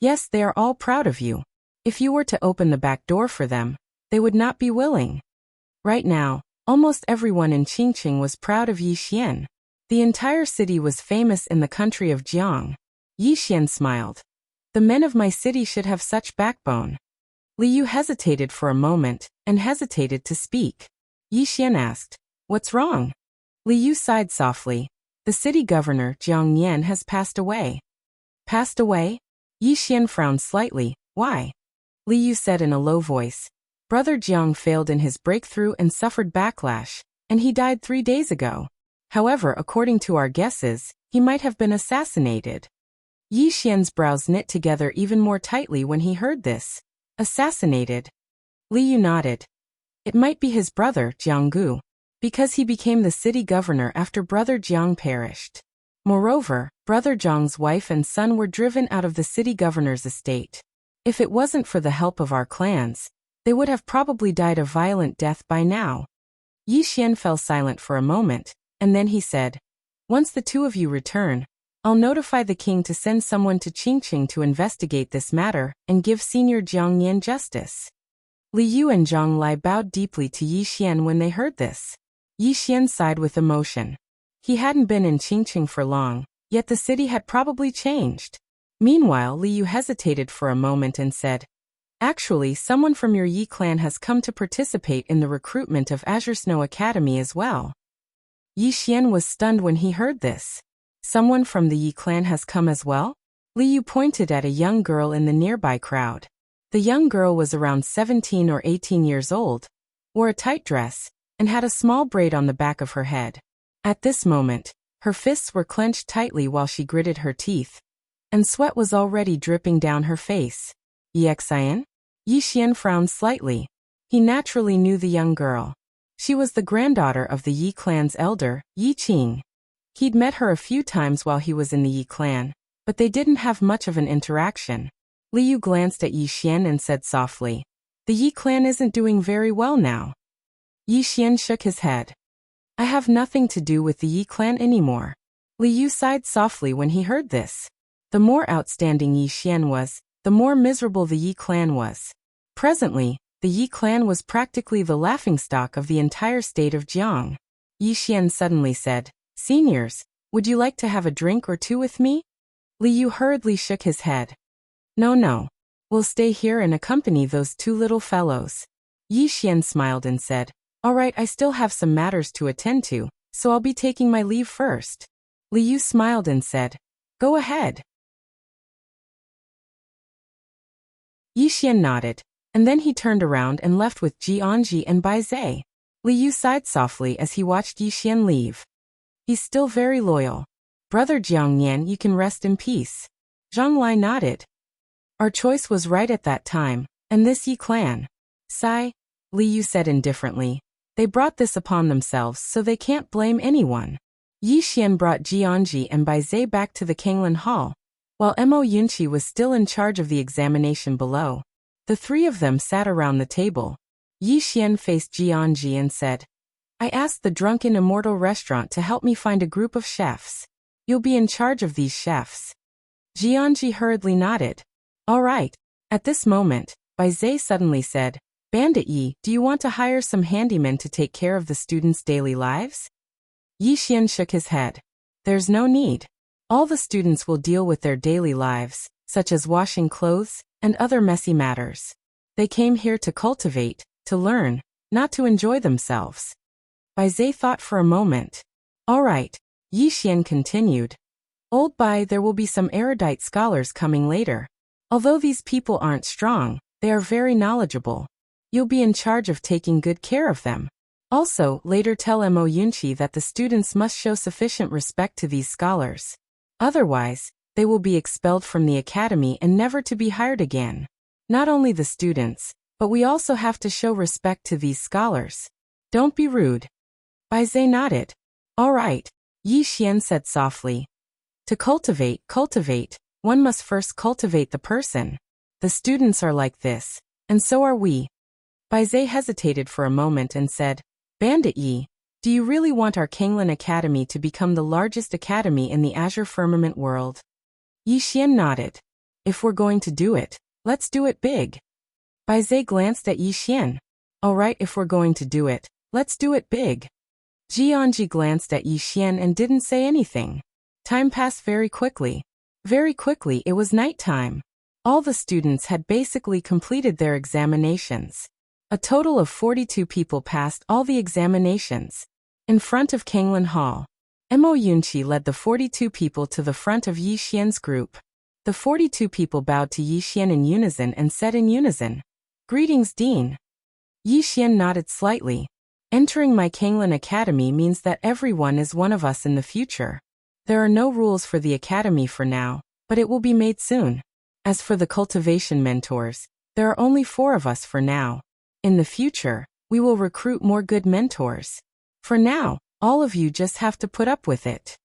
Yes, they are all proud of you. If you were to open the back door for them, they would not be willing. Right now, Almost everyone in Qingqing was proud of Yi Xian. The entire city was famous in the country of Jiang. Yi Xian smiled. The men of my city should have such backbone. Li Yu hesitated for a moment, and hesitated to speak. Yi Xian asked, "What's wrong?" Li Yu sighed softly. "The city governor, Jiang Yan, has passed away." "Passed away?" Yi Xian frowned slightly. "Why?" Li Yu said in a low voice. "Brother Jiang failed in his breakthrough and suffered backlash, and he died 3 days ago. However, according to our guesses, he might have been assassinated." Yi Xian's brows knit together even more tightly when he heard this. Assassinated? Li Yu nodded. It might be his brother, Jiang Gu, because he became the city governor after brother Jiang perished. Moreover, brother Jiang's wife and son were driven out of the city governor's estate. If it wasn't for the help of our clans, they would have probably died a violent death by now. Yi Xian fell silent for a moment, and then he said, "Once the two of you return, I'll notify the king to send someone to Qingqing to investigate this matter and give Senior Jiang Yan justice." Li Yu and Zhang Lai bowed deeply to Yi Xian when they heard this. Yi Xian sighed with emotion. He hadn't been in Qingqing for long, yet the city had probably changed. Meanwhile, Li Yu hesitated for a moment and said, "Actually, someone from your Yi clan has come to participate in the recruitment of Azure Snow Academy as well." Yi Xian was stunned when he heard this. Someone from the Yi clan has come as well? Li Yu pointed at a young girl in the nearby crowd. The young girl was around 17 or 18 years old, wore a tight dress, and had a small braid on the back of her head. At this moment, her fists were clenched tightly while she gritted her teeth, and sweat was already dripping down her face. "Yi Xian?" Yi Xian frowned slightly. He naturally knew the young girl. She was the granddaughter of the Yi clan's elder, Yi Qing. He'd met her a few times while he was in the Yi clan, but they didn't have much of an interaction. Li Yu glanced at Yi Xian and said softly, "The Yi clan isn't doing very well now." Yi Xian shook his head. "I have nothing to do with the Yi clan anymore." Li Yu sighed softly when he heard this. The more outstanding Yi Xian was, the more miserable the Yi clan was. Presently, the Yi clan was practically the laughingstock of the entire state of Jiang. Yi Xian suddenly said, "Seniors, would you like to have a drink or two with me?" Li Yu hurriedly shook his head. No. We'll stay here and accompany those two little fellows." Yi Xian smiled and said, "All right, I still have some matters to attend to, so I'll be taking my leave first." Li Yu smiled and said, "Go ahead." Yi Xian nodded, and then he turned around and left with Jianji and Bai Zai. Li Yu sighed softly as he watched Yi Xian leave. He's still very loyal. "Brother Jiang Yan, you can rest in peace." Zhang Lai nodded. "Our choice was right at that time, and this Yi clan." "Sigh," Li Yu said indifferently. "They brought this upon themselves, so they can't blame anyone." Yi Xian brought Jianji and Bai Zai back to the Kanglan Hall, while Mo Yunqi was still in charge of the examination below. The three of them sat around the table. Yi Xian faced Jianji and said, "I asked the Drunken Immortal restaurant to help me find a group of chefs. You'll be in charge of these chefs." Jianji hurriedly nodded. "All right." At this moment, Bai Zai suddenly said, "Bandit Yi, do you want to hire some handymen to take care of the students' daily lives?" Yi Xian shook his head. "There's no need. All the students will deal with their daily lives, such as washing clothes and other messy matters. They came here to cultivate, to learn, not to enjoy themselves." Bai Zai thought for a moment. "All right," Yi Xian continued. "Old Bai, there will be some erudite scholars coming later. Although these people aren't strong, they are very knowledgeable. You'll be in charge of taking good care of them. Also, later tell Mo Yunqi that the students must show sufficient respect to these scholars. Otherwise, they will be expelled from the academy and never to be hired again. Not only the students, but we also have to show respect to these scholars. Don't be rude." Bai Zai nodded. "All right," Yi Xian said softly. "To cultivate, one must first cultivate the person. The students are like this, and so are we." Bai Zai hesitated for a moment and said, "Bandit Yi, do you really want our Kanglan Academy to become the largest academy in the Azure Firmament world?" Yi Xian nodded. "If we're going to do it, let's do it big." Bai Zai glanced at Yi Xian. "All right, if we're going to do it, Let's do it big. Jianji glanced at Yi Xian and didn't say anything. Time passed very quickly. Very quickly it was nighttime. All the students had basically completed their examinations. A total of 42 people passed all the examinations. In front of Kanglin Hall, Mo Yunqi led the 42 people to the front of Yi Xian's group. The 42 people bowed to Yi Xian in unison and said in unison, "Greetings, Dean." Yi Xian nodded slightly. Entering my Kanglin Academy means that everyone is one of us in the future. There are no rules for the academy for now, but it will be made soon. As for the cultivation mentors, there are only 4 of us for now. In the future, we will recruit more good mentors. For now, all of you just have to put up with it.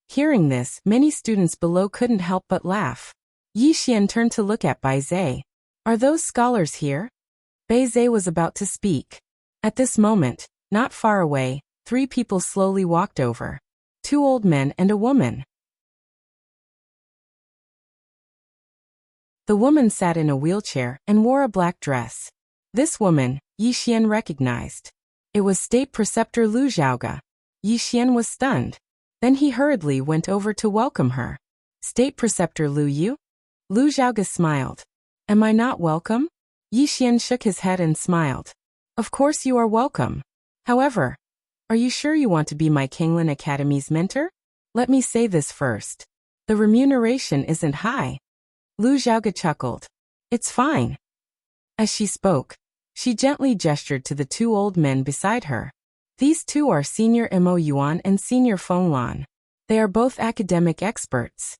Hearing this, many students below couldn't help but laugh. Yi Xian turned to look at Bai Zhe. Are those scholars here? Bai Zhe was about to speak. At this moment, not far away, 3 people slowly walked over. 2 old men and a woman. The woman sat in a wheelchair and wore a black dress. This woman, Yi Xian recognized. It was State Preceptor Lu Zhaoge. Yi Xian was stunned. Then he hurriedly went over to welcome her. State Preceptor Lu Yu? Lu Zhaoge smiled. Am I not welcome? Yi Xian shook his head and smiled. Of course you are welcome. However, are you sure you want to be my Kanglin Academy's mentor? Let me say this first. The remuneration isn't high. Lu Zhaoge chuckled. It's fine. As she spoke, she gently gestured to the 2 old men beside her. These 2 are Senior Mo Yuan and Senior Feng Lan. They are both academic experts.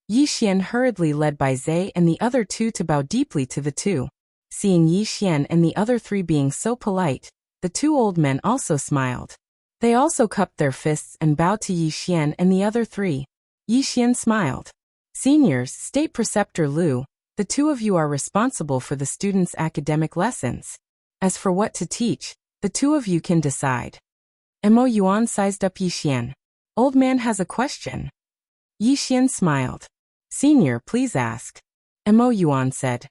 Yi Xian hurriedly led Bai Zhe and the other 2 to bow deeply to the 2. Seeing Yi Xian and the other 3 being so polite, the 2 old men also smiled. They also cupped their fists and bowed to Yi Xian and the other 3. Yi Xian smiled. Seniors, State Preceptor Lu, the 2 of you are responsible for the students' academic lessons. As for what to teach, the 2 of you can decide. Mo Yuan sized up Yi Xian. Old man has a question. Yi Xian smiled. Senior, please ask. Mo Yuan said.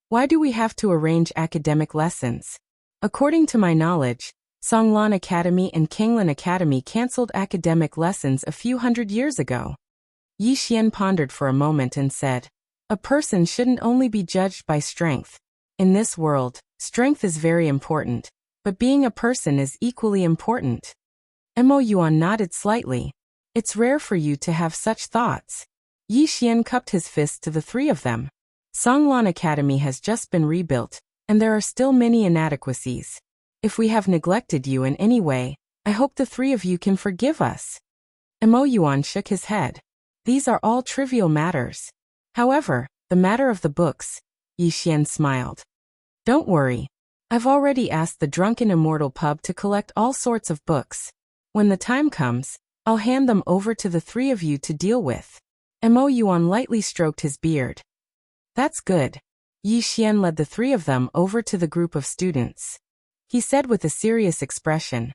Why do we have to arrange academic lessons? According to my knowledge, Songlan Academy and Kanglin Academy cancelled academic lessons a few hundred years ago. Yi Xian pondered for a moment and said, a person shouldn't only be judged by strength. In this world, strength is very important, but being a person is equally important. Mo Yuan nodded slightly. It's rare for you to have such thoughts. Yi Xian cupped his fist to the 3 of them. Songlan Academy has just been rebuilt, and there are still many inadequacies. If we have neglected you in any way, I hope the 3 of you can forgive us. Mo Yuan shook his head. These are all trivial matters. However, the matter of the books, Yi Xian smiled. Don't worry. I've already asked the Drunken Immortal Pub to collect all sorts of books. When the time comes, I'll hand them over to the 3 of you to deal with. Mo Yuan lightly stroked his beard. That's good. Yi Xian led the 3 of them over to the group of students. He said with a serious expression,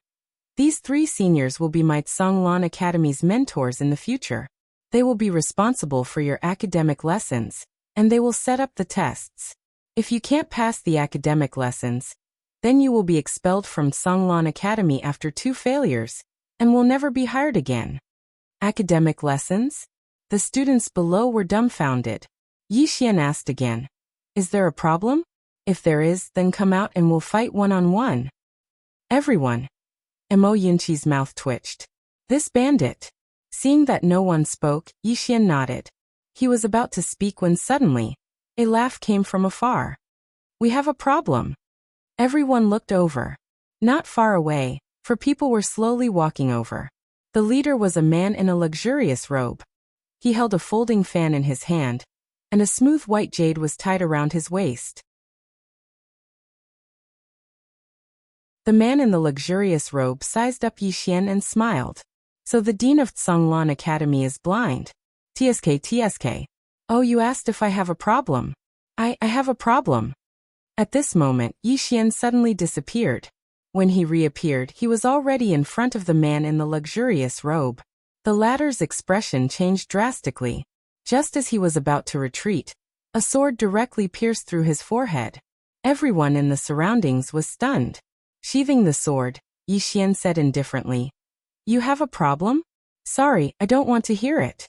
these 3 seniors will be my Songlan Academy's mentors in the future. They will be responsible for your academic lessons, and they will set up the tests. If you can't pass the academic lessons, then you will be expelled from Songlan Academy after 2 failures, and will never be hired again. Academic lessons? The students below were dumbfounded. Yi Xian asked again, is there a problem? If there is, then come out and we'll fight one-on-one. Everyone. Mo Yunqi's mouth twitched. This bandit. Seeing that no one spoke, Yi Xian nodded. He was about to speak when suddenly, a laugh came from afar. We have a problem. Everyone looked over. Not far away, for people were slowly walking over. The leader was a man in a luxurious robe. He held a folding fan in his hand, and a smooth white jade was tied around his waist. The man in the luxurious robe sized up Yi Xian and smiled. So the dean of Songlan Academy is blind. TSK. Oh, you asked if I have a problem. I have a problem. At this moment, Yi Xian suddenly disappeared. When he reappeared, he was already in front of the man in the luxurious robe. The latter's expression changed drastically. Just as he was about to retreat, a sword directly pierced through his forehead. Everyone in the surroundings was stunned. Sheathing the sword, Yi Xian said indifferently. You have a problem? Sorry, I don't want to hear it.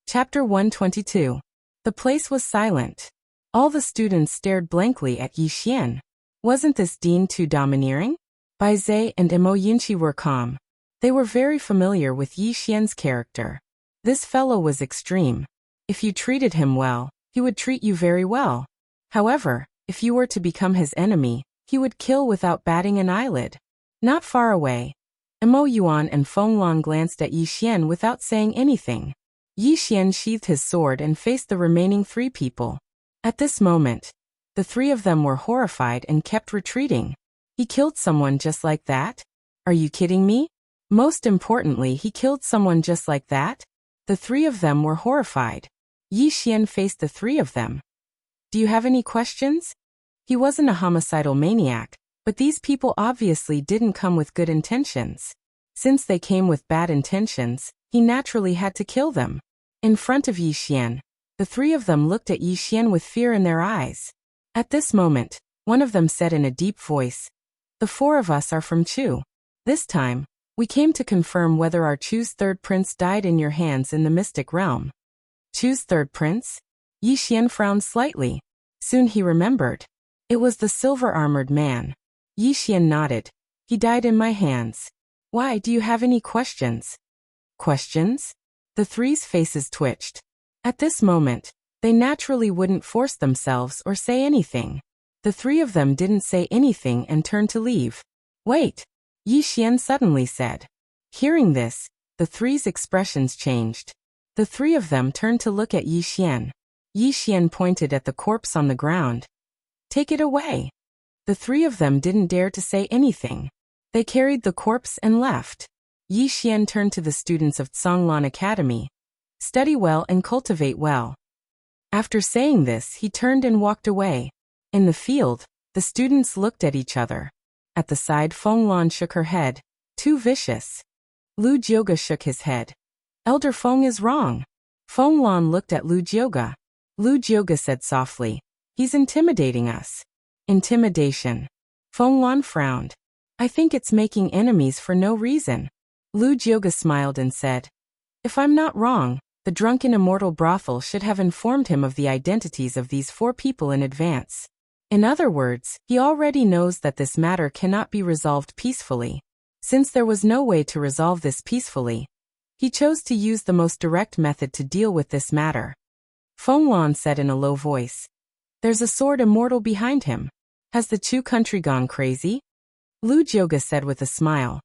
Chapter 122. The place was silent. All the students stared blankly at Yi Xian. Wasn't this dean too domineering? Bai Zhe and Mo Yunqi were calm. They were very familiar with Yi Xian's character. This fellow was extreme. If you treated him well, he would treat you very well. However, if you were to become his enemy, he would kill without batting an eyelid. Not far away, Mo Yuan and Feng Long glanced at Yi Xian without saying anything. Yi Xian sheathed his sword and faced the remaining 3 people. At this moment, the 3 of them were horrified and kept retreating. He killed someone just like that? Are you kidding me? Most importantly, he killed someone just like that? The 3 of them were horrified. Yi Xian faced the 3 of them. Do you have any questions? He wasn't a homicidal maniac, but these people obviously didn't come with good intentions. Since they came with bad intentions, he naturally had to kill them. In front of Yi Xian, the 3 of them looked at Yi Xian with fear in their eyes. At this moment, one of them said in a deep voice, "The 4 of us are from Chu. This time, we came to confirm whether our Chu's 3rd prince died in your hands in the mystic realm." Chu's 3rd prince? Yi Xian frowned slightly. Soon he remembered. It was the silver-armored man. Yi Xian nodded. He died in my hands. Why, do you have any questions? Questions? The 3's faces twitched. At this moment, they naturally wouldn't force themselves or say anything. The 3 of them didn't say anything and turned to leave. Wait, Yi Xian suddenly said. Hearing this, the 3's expressions changed. The 3 of them turned to look at Yi Xian. Yi Xian pointed at the corpse on the ground. Take it away. The 3 of them didn't dare to say anything. They carried the corpse and left. Yi Xian turned to the students of Zhonglan Academy. Study well and cultivate well. After saying this, he turned and walked away. In the field, the students looked at each other. At the side, Feng Lan shook her head. Too vicious. Lu Jioga shook his head. Elder Feng is wrong. Feng Lan looked at Lu Jioga. Lu Jioga said softly, he's intimidating us. Intimidation. Feng Lan frowned. I think it's making enemies for no reason. Lu Jioga smiled and said, if I'm not wrong, the drunken immortal brothel should have informed him of the identities of these 4 people in advance. In other words, he already knows that this matter cannot be resolved peacefully. Since there was no way to resolve this peacefully, he chose to use the most direct method to deal with this matter. Feng Lan said in a low voice, there's a sword immortal behind him. Has the Chu country gone crazy? Lu Jioga said with a smile.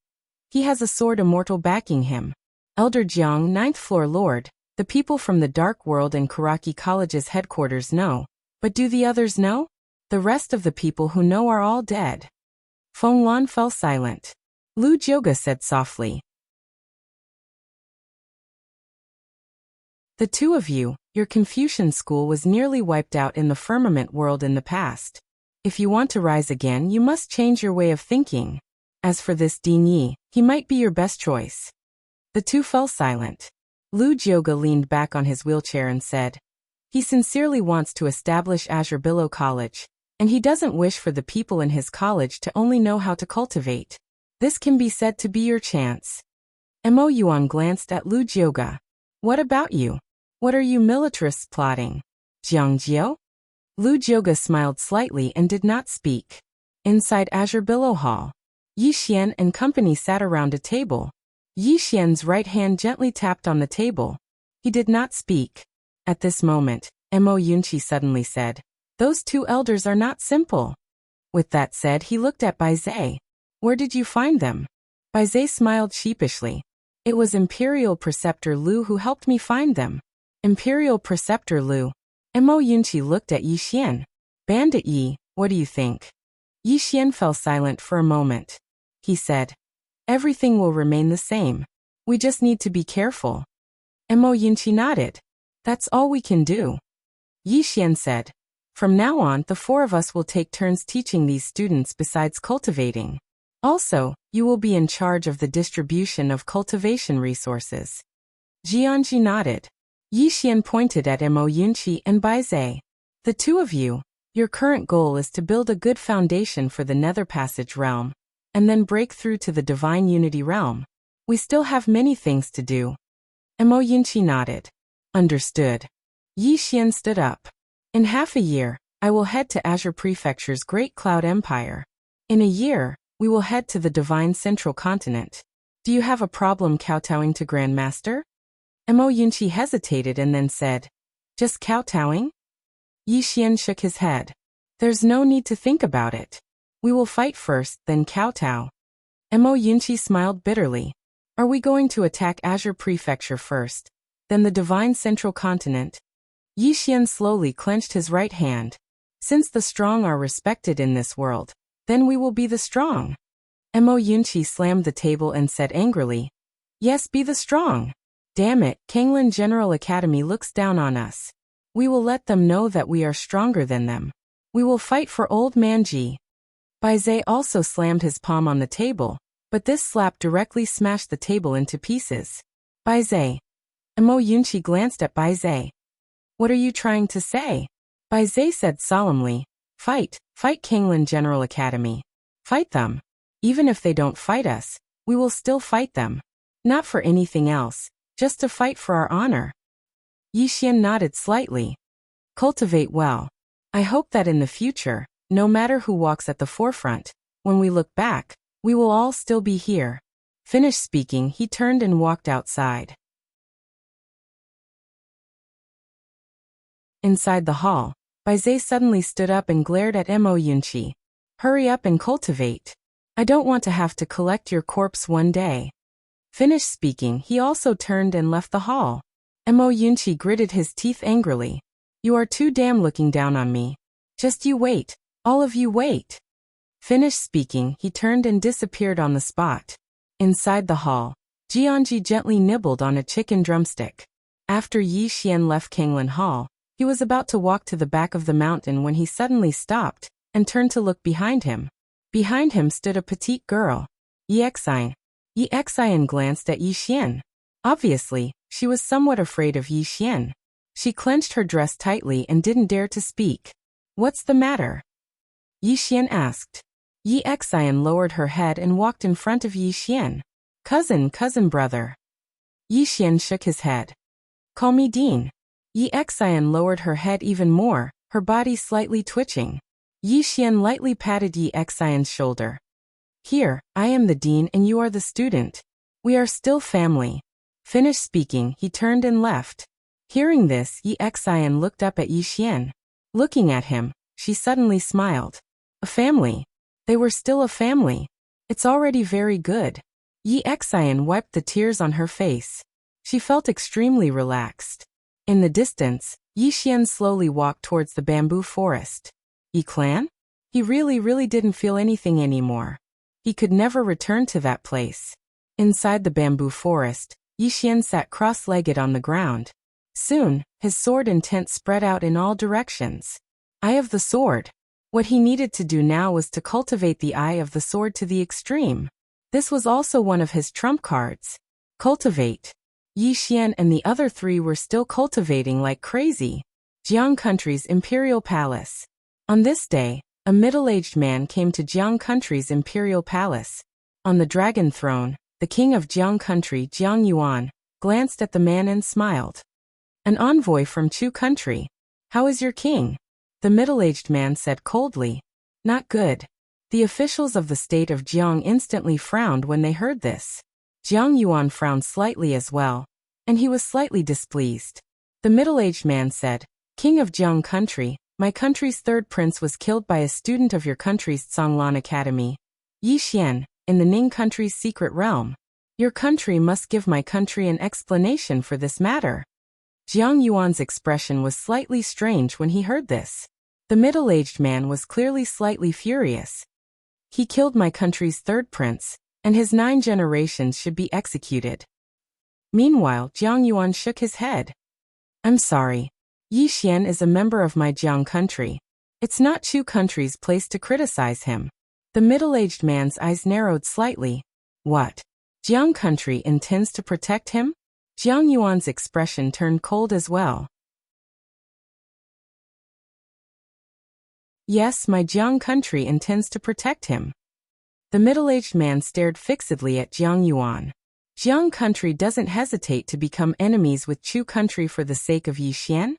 He has a sword immortal backing him. Elder Jiang, 9th floor lord, the people from the Dark World and Karaki College's headquarters know. But do the others know? The rest of the people who know are all dead. Feng Lan fell silent. Lu Jioga said softly. The 2 of you, your Confucian school was nearly wiped out in the firmament world in the past. If you want to rise again, you must change your way of thinking. As for this Dean Yi, he might be your best choice. The 2 fell silent. Lu Jioga leaned back on his wheelchair and said, he sincerely wants to establish Azure Billow College, and he doesn't wish for the people in his college to only know how to cultivate. This can be said to be your chance. Mo Yuan glanced at Lu Jioga. What about you? What are you militarists plotting? Jiang Jiao? Lu Jioga smiled slightly and did not speak. Inside Azure Billow Hall, Yi Xian and company sat around a table. Yi Xian's right hand gently tapped on the table. He did not speak. At this moment, Mo Yunqi suddenly said, those 2 elders are not simple. With that said, he looked at Bai Zhe. Where did you find them? Bai Zhe smiled sheepishly. It was Imperial Preceptor Lu who helped me find them. Imperial Preceptor Lu. Mo Yunqi looked at Yi Xian. Bandit Yi, what do you think? Yi Xian fell silent for a moment. He said, everything will remain the same. We just need to be careful. Mo Yunqi nodded. That's all we can do. Yi Xian said, from now on, the 4 of us will take turns teaching these students besides cultivating. Also, you will be in charge of the distribution of cultivation resources. Jianji nodded. Yi Xian pointed at Mo Yunqi and Bai Zai. The two of you, your current goal is to build a good foundation for the Nether Passage realm, and then break through to the Divine Unity realm. We still have many things to do. Mo Yunqi nodded. Understood. Yi Xian stood up. In half a year, I will head to Azure Prefecture's Great Cloud Empire. In a year, we will head to the Divine Central Continent. Do you have a problem kowtowing to Grandmaster? Mo Yunqi hesitated and then said, just kowtowing? Yi Xian shook his head. There's no need to think about it. We will fight first, then kowtow. Mo Yunqi smiled bitterly. Are we going to attack Azure Prefecture first, then the Divine Central Continent? Yi Xian slowly clenched his right hand. Since the strong are respected in this world, then we will be the strong. Mo Yunqi slammed the table and said angrily, yes, be the strong. Damn it, Kanglan General Academy looks down on us. We will let them know that we are stronger than them. We will fight for Old Man Ji. Bai Zai also slammed his palm on the table, but this slap directly smashed the table into pieces. Bai Zai. Mo Yunqi glanced at Bai Zai. What are you trying to say? Bai Zai said solemnly, fight Kanglan General Academy. Fight them. Even if they don't fight us, we will still fight them. Not for anything else, just to fight for our honor. Yi Xian nodded slightly. Cultivate well. I hope that in the future, no matter who walks at the forefront, when we look back, we will all still be here. Finished speaking, he turned and walked outside. Inside the hall, Bai Zai suddenly stood up and glared at Mo Yunqi. Hurry up and cultivate. I don't want to have to collect your corpse one day. Finished speaking, he also turned and left the hall. Mo Yunqi gritted his teeth angrily. You are too damn looking down on me. Just you wait. All of you wait. Finished speaking, he turned and disappeared on the spot. Inside the hall, Jianji gently nibbled on a chicken drumstick. After Yi Xian left Kanglan Hall, he was about to walk to the back of the mountain when he suddenly stopped and turned to look behind him. Behind him stood a petite girl. Yi Xian. Yi Xian glanced at Yi Xian. Obviously, she was somewhat afraid of Yi Xian. She clenched her dress tightly and didn't dare to speak. What's the matter? Yi Xian asked. Yi Xian lowered her head and walked in front of Yi Xian. Cousin brother. Yi Xian shook his head. Call me Dean. Yi Xian lowered her head even more, her body slightly twitching. Yi Xian lightly patted Yi Xian's shoulder. Here, I am the dean and you are the student. We are still family. Finished speaking, he turned and left. Hearing this, Yi Xian looked up at Yi Xian. Looking at him, she suddenly smiled. A family. They were still a family. It's already very good. Yi Xian wiped the tears on her face. She felt extremely relaxed. In the distance, Yi Xian slowly walked towards the bamboo forest. Yi clan? He really didn't feel anything anymore. He could never return to that place. Inside the bamboo forest, Yi Xian sat cross-legged on the ground. Soon, his sword and tent spread out in all directions. Eye of the sword. What he needed to do now was to cultivate the eye of the sword to the extreme. This was also one of his trump cards. Cultivate. Yi Xian and the other three were still cultivating like crazy. Jiang Country's Imperial Palace. On this day, a middle-aged man came to Jiang Country's Imperial Palace. On the dragon throne, the king of Jiang Country, Jiang Yuan, glanced at the man and smiled. An envoy from Chu Country. How is your king? The middle-aged man said coldly. Not good. The officials of the state of Jiang instantly frowned when they heard this. Jiang Yuan frowned slightly as well, and he was slightly displeased. The middle-aged man said, King of Jiang Country, my country's third prince was killed by a student of your country's Zhonglan Academy, Yi Xian, in the Ning country's secret realm. Your country must give my country an explanation for this matter. Jiang Yuan's expression was slightly strange when he heard this. The middle-aged man was clearly slightly furious. He killed my country's third prince, and his 9 generations should be executed. Meanwhile, Jiang Yuan shook his head. I'm sorry. Yi Xian is a member of my Jiang country. It's not Chu country's place to criticize him. The middle-aged man's eyes narrowed slightly. What? Jiang country intends to protect him? Jiang Yuan's expression turned cold as well. Yes, my Jiang country intends to protect him. The middle-aged man stared fixedly at Jiang Yuan. Jiang country doesn't hesitate to become enemies with Chu country for the sake of Yixian?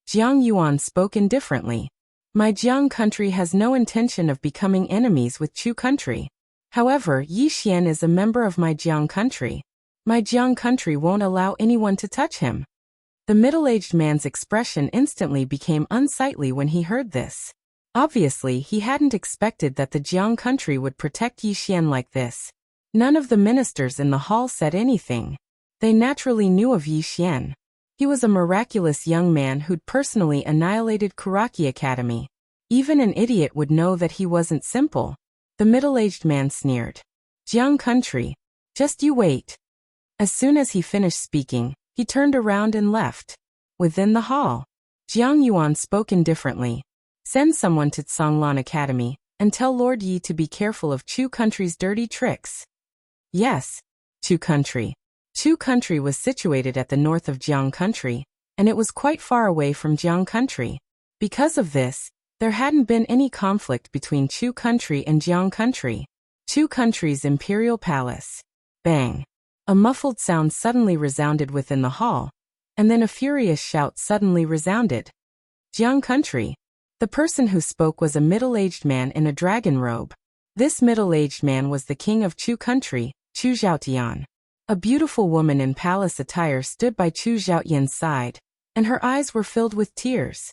Jiang Yuan spoke indifferently. My Jiang country has no intention of becoming enemies with Chu country. However, Yixian is a member of my Jiang country. My Jiang country won't allow anyone to touch him. The middle-aged man's expression instantly became unsightly when he heard this. Obviously, he hadn't expected that the Jiang country would protect Yixian like this. None of the ministers in the hall said anything. They naturally knew of Yixian. He was a miraculous young man who'd personally annihilated Kuraki Academy. Even an idiot would know that he wasn't simple. The middle-aged man sneered. Jiang country, just you wait. As soon as he finished speaking, he turned around and left. Within the hall, Jiang Yuan spoke indifferently. Send someone to Songlan Academy, and tell Lord Yi to be careful of Chu country's dirty tricks. Yes, Chu country. Chu country was situated at the north of Jiang country, and it was quite far away from Jiang country. Because of this, there hadn't been any conflict between Chu country and Jiang country. Chu country's imperial palace. Bang! A muffled sound suddenly resounded within the hall, and then a furious shout suddenly resounded. Jiang country. The person who spoke was a middle-aged man in a dragon robe. This middle-aged man was the king of Chu country, Chu Zhaotian. A beautiful woman in palace attire stood by Chu Zhaotian's side, and her eyes were filled with tears.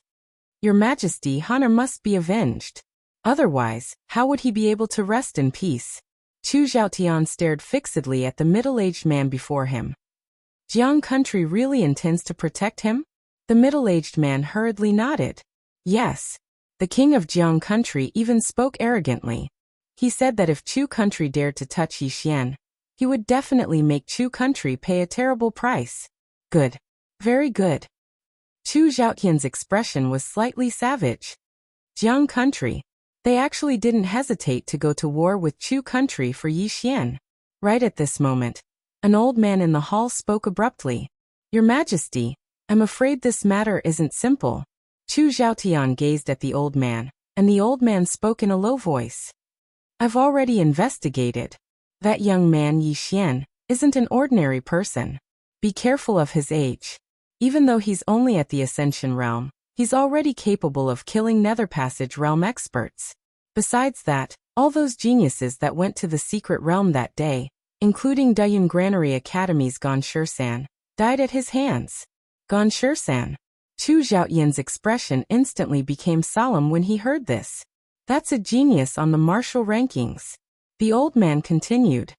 Your Majesty, Honor must be avenged. Otherwise, how would he be able to rest in peace? Chu Zhaotian stared fixedly at the middle-aged man before him. Jiang country really intends to protect him? The middle-aged man hurriedly nodded. Yes. The king of Jiang country even spoke arrogantly. He said that if Chu country dared to touch Yixian, he would definitely make Chu country pay a terrible price. Good. Very good. Chu Zhaotian's expression was slightly savage. Jiang country. They actually didn't hesitate to go to war with Chu country for Yixian. Right at this moment, an old man in the hall spoke abruptly. Your Majesty, I'm afraid this matter isn't simple. Chu Zhaotian gazed at the old man, and the old man spoke in a low voice. I've already investigated. That young man Yixian isn't an ordinary person. Be careful of his age. Even though he's only at the Ascension realm, he's already capable of killing Nether Passage realm experts. Besides that, all those geniuses that went to the secret realm that day, including Dayun Granary Academy's Ganshur-san, died at his hands. Ganshur-san. Chu Zhaotian's expression instantly became solemn when he heard this. That's a genius on the martial rankings. The old man continued.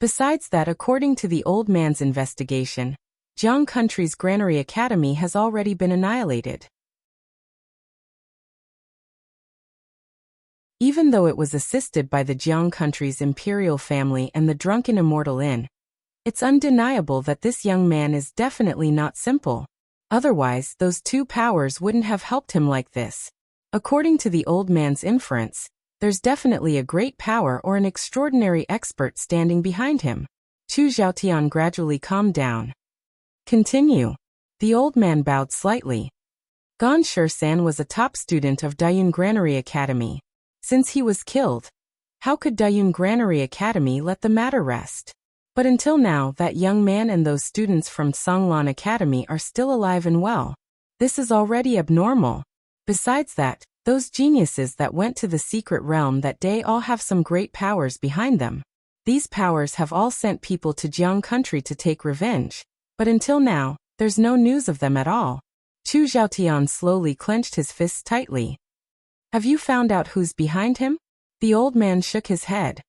Besides that, according to the old man's investigation, Jiang country's Granary Academy has already been annihilated. Even though it was assisted by the Jiang country's imperial family and the drunken immortal inn, it's undeniable that this young man is definitely not simple. Otherwise, those two powers wouldn't have helped him like this. According to the old man's inference, there's definitely a great power or an extraordinary expert standing behind him. Chu Zhaotian gradually calmed down. Continue. The old man bowed slightly. Ganshur-san was a top student of Dayun Granary Academy. Since he was killed, how could Dayun Granary Academy let the matter rest? But until now, that young man and those students from Songlan Academy are still alive and well. This is already abnormal. Besides that, those geniuses that went to the secret realm that day all have some great powers behind them. These powers have all sent people to Jiang country to take revenge. But until now, there's no news of them at all. Chu Zhaotian slowly clenched his fists tightly. Have you found out who's behind him? The old man shook his head.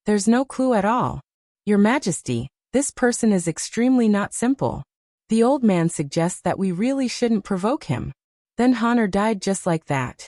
There's no clue at all. Your Majesty, this person is extremely not simple. The old man suggests that we really shouldn't provoke him. Then Honor died just like that.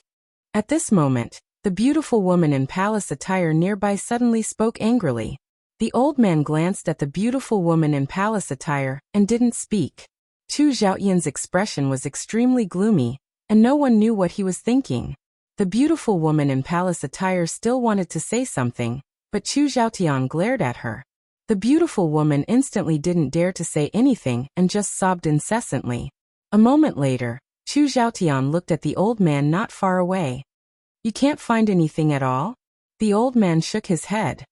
At this moment, the beautiful woman in palace attire nearby suddenly spoke angrily. The old man glanced at the beautiful woman in palace attire and didn't speak. Chu Zhaotian's expression was extremely gloomy, and no one knew what he was thinking. The beautiful woman in palace attire still wanted to say something, but Chu Zhaotian glared at her. The beautiful woman instantly didn't dare to say anything and just sobbed incessantly. A moment later, Chu Zhaotian looked at the old man not far away. You can't find anything at all? The old man shook his head.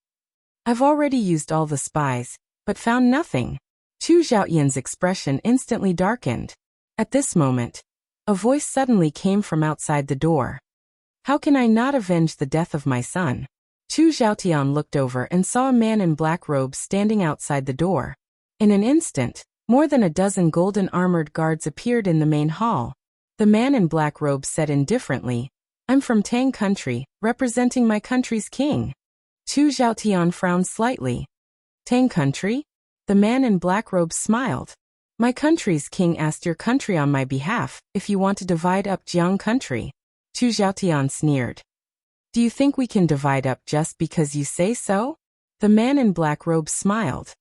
I've already used all the spies, but found nothing. Chu Zhaotian's expression instantly darkened. At this moment, a voice suddenly came from outside the door. How can I not avenge the death of my son? Chu Zhaotian looked over and saw a man in black robes standing outside the door. In an instant, more than a dozen golden armored guards appeared in the main hall. The man in black robes said indifferently, I'm from Tang country, representing my country's king. Chu Zhaotian frowned slightly. Tang country? The man in black robes smiled. My country's king asked your country on my behalf if you want to divide up Jiang country. Chu Zhaotian sneered. Do you think we can divide up just because you say so? The man in black robes smiled.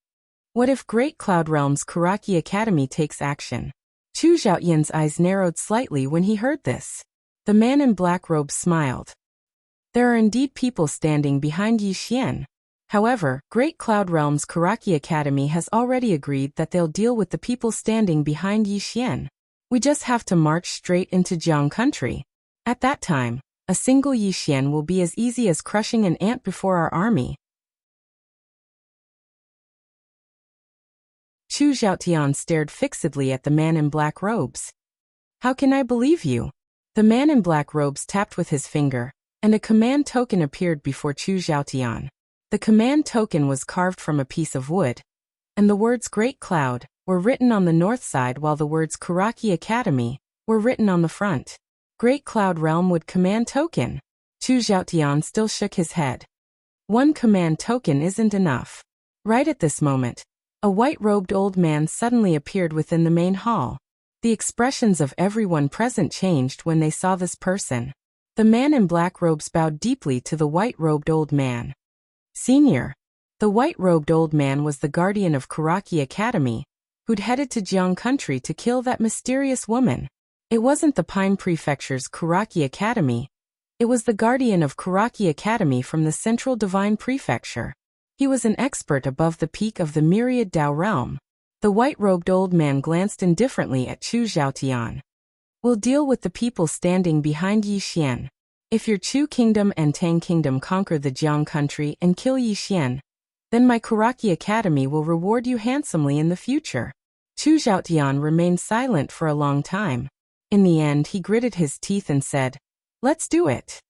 What if Great Cloud Realm's Karaki Academy takes action? Chu Zhaotian's eyes narrowed slightly when he heard this. The man in black robes smiled. There are indeed people standing behind Yi Xian. However, Great Cloud Realm's Karaki Academy has already agreed that they'll deal with the people standing behind Yi Xian. We just have to march straight into Jiang country. At that time, a single Yi Xian will be as easy as crushing an ant before our army. Chu Zhaotian stared fixedly at the man in black robes. How can I believe you? The man in black robes tapped with his finger, and a command token appeared before Chu Zhaotian. The command token was carved from a piece of wood, and the words Great Cloud were written on the north side while the words Karaki Academy were written on the front. Great Cloud Realm would command token. Chu Zhaotian still shook his head. One command token isn't enough. Right at this moment, a white-robed old man suddenly appeared within the main hall. The expressions of everyone present changed when they saw this person. The man in black robes bowed deeply to the white-robed old man. Senior. The white-robed old man was the guardian of Karaki Academy, who'd headed to Jiang country to kill that mysterious woman. It wasn't the Pine Prefecture's Karaki Academy. It was the guardian of Karaki Academy from the Central Divine Prefecture. He was an expert above the peak of the Myriad Dao realm. The white-robed old man glanced indifferently at Chu Zhaotian. We'll deal with the people standing behind Yi Xian. If your Chu Kingdom and Tang Kingdom conquer the Jiang country and kill Yi Xian, then my Karaki Academy will reward you handsomely in the future. Chu Zhaotian remained silent for a long time. In the end, he gritted his teeth and said, Let's do it.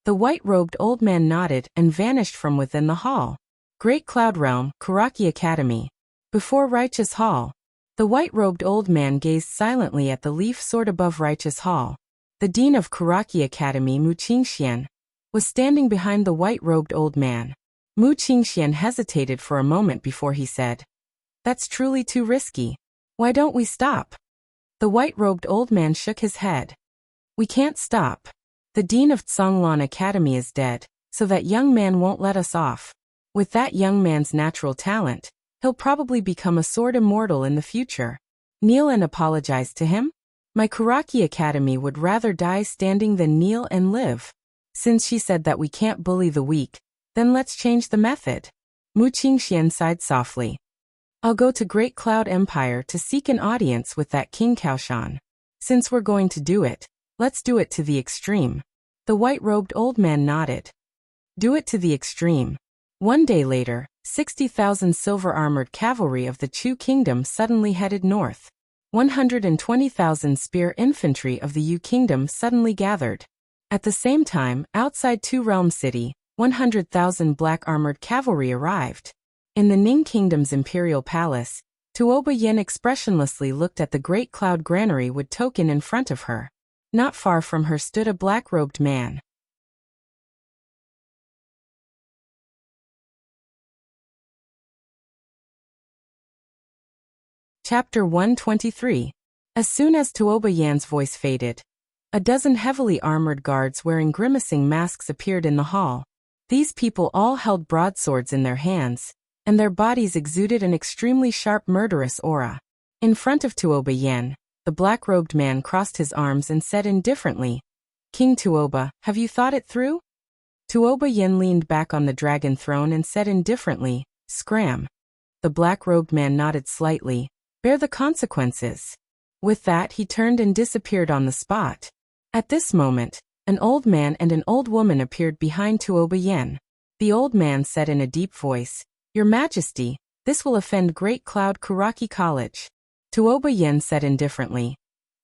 The white-robed old man nodded and vanished from within the hall. Great Cloud Realm, Karaki Academy. Before Righteous Hall, the white-robed old man gazed silently at the leaf sword above Righteous Hall. The dean of Karaki Academy, Mu Qingxian, was standing behind the white-robed old man. Mu Qingxian hesitated for a moment before he said, That's truly too risky. Why don't we stop? The white-robed old man shook his head. We can't stop. The dean of Tsonglan Academy is dead, so that young man won't let us off. With that young man's natural talent, he'll probably become a sword immortal in the future. Kneel and apologize to him? My Karaki Academy would rather die standing than kneel and live. Since she said that we can't bully the weak, then let's change the method. Mu Qingxian sighed softly. I'll go to Great Cloud Empire to seek an audience with that King Kaoshan. Since we're going to do it, let's do it to the extreme. The white-robed old man nodded. Do it to the extreme. One day later, 60,000 silver-armored cavalry of the Chu Kingdom suddenly headed north. 120,000 spear infantry of the Yu Kingdom suddenly gathered. At the same time, outside Two Realm City, 100,000 black-armored cavalry arrived. In the Ning Kingdom's imperial palace, Tuoba Yin expressionlessly looked at the Great Cloud Granary wood token in front of her. Not far from her stood a black-robed man. Chapter 123. As soon as Tuoba Yan's voice faded, a dozen heavily armored guards wearing grimacing masks appeared in the hall. These people all held broadswords in their hands, and their bodies exuded an extremely sharp murderous aura. In front of Tuoba Yan, the black-robed man crossed his arms and said indifferently, King Tuoba, have you thought it through? Tuoba Yin leaned back on the dragon throne and said indifferently, Scram. The black-robed man nodded slightly. Bear the consequences. With that, he turned and disappeared on the spot. At this moment, an old man and an old woman appeared behind Tuoba Yen. The old man said in a deep voice, "Your Majesty, this will offend Great Cloud Kuraki College." Tuoba Yen said indifferently,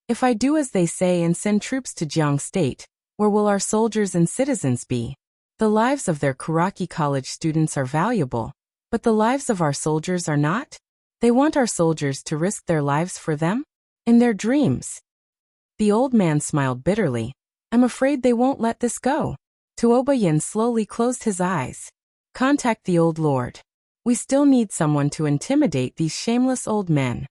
"If I do as they say and send troops to Jiang State, where will our soldiers and citizens be? The lives of their Kuraki College students are valuable, but the lives of our soldiers are not? They want our soldiers to risk their lives for them? In their dreams." The old man smiled bitterly. "I'm afraid they won't let this go." Tuoba Yen slowly closed his eyes. "Contact the old lord. We still need someone to intimidate these shameless old men."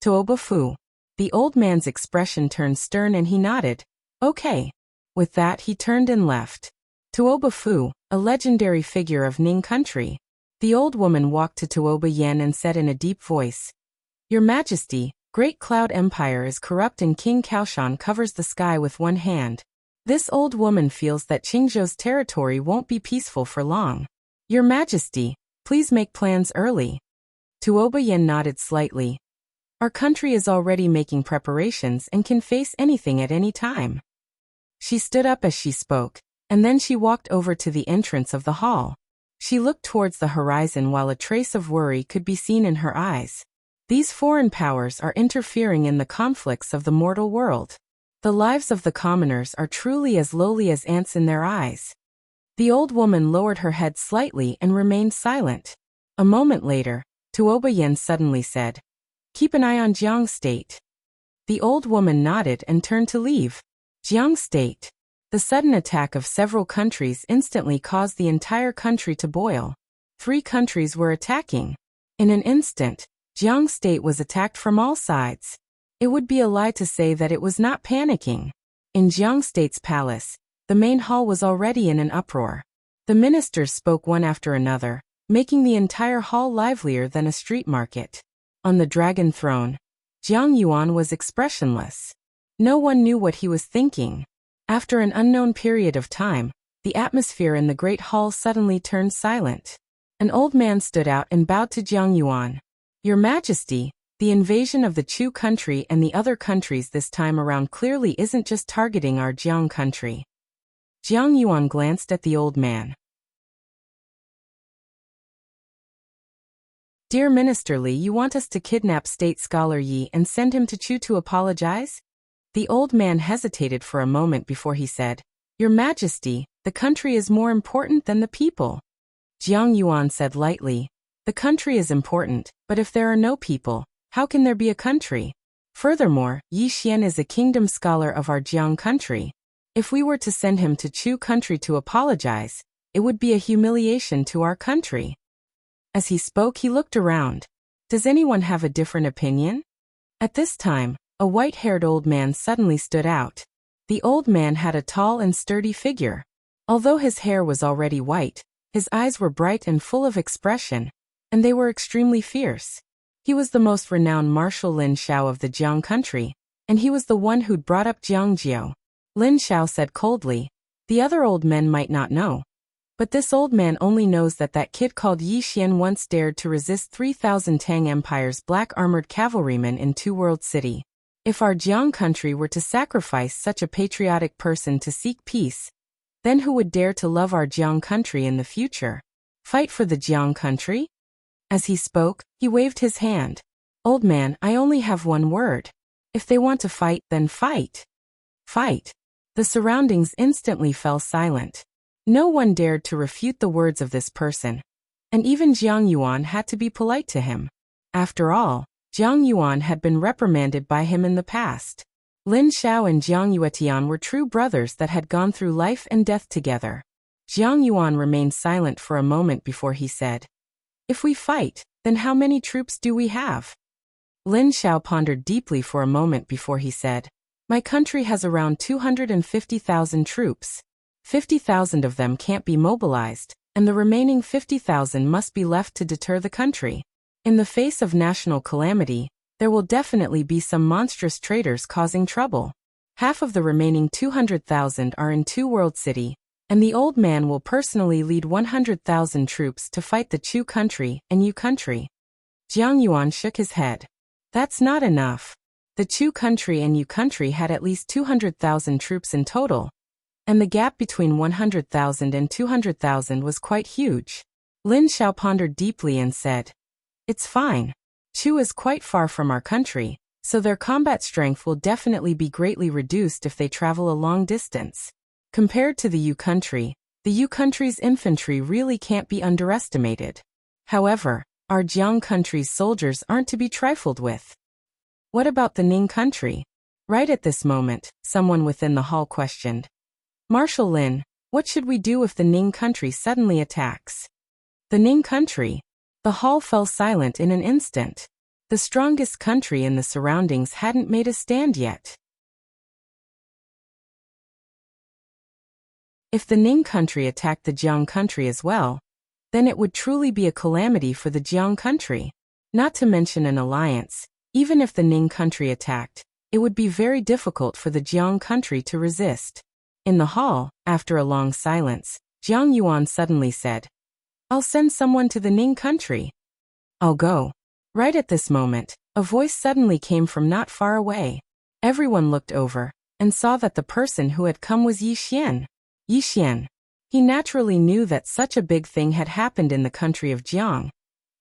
Tuoba Fu. The old man's expression turned stern and he nodded. "Okay." With that, he turned and left. Tuoba Fu, a legendary figure of Ning country. The old woman walked to Tuoba Yen and said in a deep voice, "Your Majesty, Great Cloud Empire is corrupt and King Kaoshan covers the sky with one hand. This old woman feels that Qingzhou's territory won't be peaceful for long. Your Majesty, please make plans early." Tuoba Yen nodded slightly. "Our country is already making preparations and can face anything at any time." She stood up as she spoke, and then she walked over to the entrance of the hall. She looked towards the horizon while a trace of worry could be seen in her eyes. These foreign powers are interfering in the conflicts of the mortal world. The lives of the commoners are truly as lowly as ants in their eyes. The old woman lowered her head slightly and remained silent. A moment later, Tuoba Yen suddenly said, "Keep an eye on Jiang State." The old woman nodded and turned to leave. Jiang State. The sudden attack of several countries instantly caused the entire country to boil. 3 countries were attacking. In an instant, Jiang State was attacked from all sides. It would be a lie to say that it was not panicking. In Jiang State's palace, the main hall was already in an uproar. The ministers spoke one after another, making the entire hall livelier than a street market. On the dragon throne, Jiang Yuan was expressionless. No one knew what he was thinking. After an unknown period of time, the atmosphere in the great hall suddenly turned silent. An old man stood out and bowed to Jiang Yuan. "Your Majesty, the invasion of the Chu country and the other countries this time around clearly isn't just targeting our Jiang country." Jiang Yuan glanced at the old man. "Dear Minister Li, you want us to kidnap State Scholar Yi and send him to Chu to apologize?" The old man hesitated for a moment before he said, "Your Majesty, the country is more important than the people." Jiang Yuan said lightly, "The country is important, but if there are no people, how can there be a country? Furthermore, Yi Xian is a kingdom scholar of our Jiang country. If we were to send him to Chu country to apologize, it would be a humiliation to our country." As he spoke, he looked around. Does anyone have a different opinion? At this time, a white-haired old man suddenly stood out. The old man had a tall and sturdy figure. Although his hair was already white, his eyes were bright and full of expression, and they were extremely fierce. He was the most renowned Marshal Lin Xiao of the Jiang country, and he was the one who'd brought up Jiang Jiao. Lin Xiao said coldly, "The other old men might not know. But this old man only knows that that kid called Yi Xian once dared to resist 3,000 Tang Empire's black-armored cavalrymen in Two World City. If our Jiang country were to sacrifice such a patriotic person to seek peace, then who would dare to love our Jiang country in the future? Fight for the Jiang country?" As he spoke, he waved his hand. "Old man, I only have one word. If they want to fight, then fight. Fight." The surroundings instantly fell silent. No one dared to refute the words of this person. And even Jiang Yuan had to be polite to him. After all, Jiang Yuan had been reprimanded by him in the past. Lin Xiao and Jiang Yuetian were true brothers that had gone through life and death together. Jiang Yuan remained silent for a moment before he said, "If we fight, then how many troops do we have?" Lin Xiao pondered deeply for a moment before he said, "My country has around 250,000 troops. 50,000 of them can't be mobilized, and the remaining 50,000 must be left to deter the country. In the face of national calamity, there will definitely be some monstrous traitors causing trouble. Half of the remaining 200,000 are in Two World City, and the old man will personally lead 100,000 troops to fight the Chu country and Yu country. Jiang Yuan shook his head. That's not enough. The Chu country and Yu country had at least 200,000 troops in total, and the gap between 100,000 and 200,000 was quite huge. Lin Xiao pondered deeply and said, "It's fine. Chu is quite far from our country, so their combat strength will definitely be greatly reduced if they travel a long distance. Compared to the Yu country's infantry really can't be underestimated. However, our Jiang country's soldiers aren't to be trifled with." "What about the Ning country?" Right at this moment, someone within the hall questioned. "Marshal Lin, what should we do if the Ning country suddenly attacks?" The Ning country? The hall fell silent in an instant. The strongest country in the surroundings hadn't made a stand yet. If the Ning country attacked the Jiang country as well, then it would truly be a calamity for the Jiang country. Not to mention an alliance, even if the Ning country attacked, it would be very difficult for the Jiang country to resist. In the hall, after a long silence, Jiang Yuan suddenly said, "I'll send someone to the Ning country." "I'll go." Right at this moment, a voice suddenly came from not far away. Everyone looked over and saw that the person who had come was Yi Xian. Yi Xian. He naturally knew that such a big thing had happened in the country of Jiang,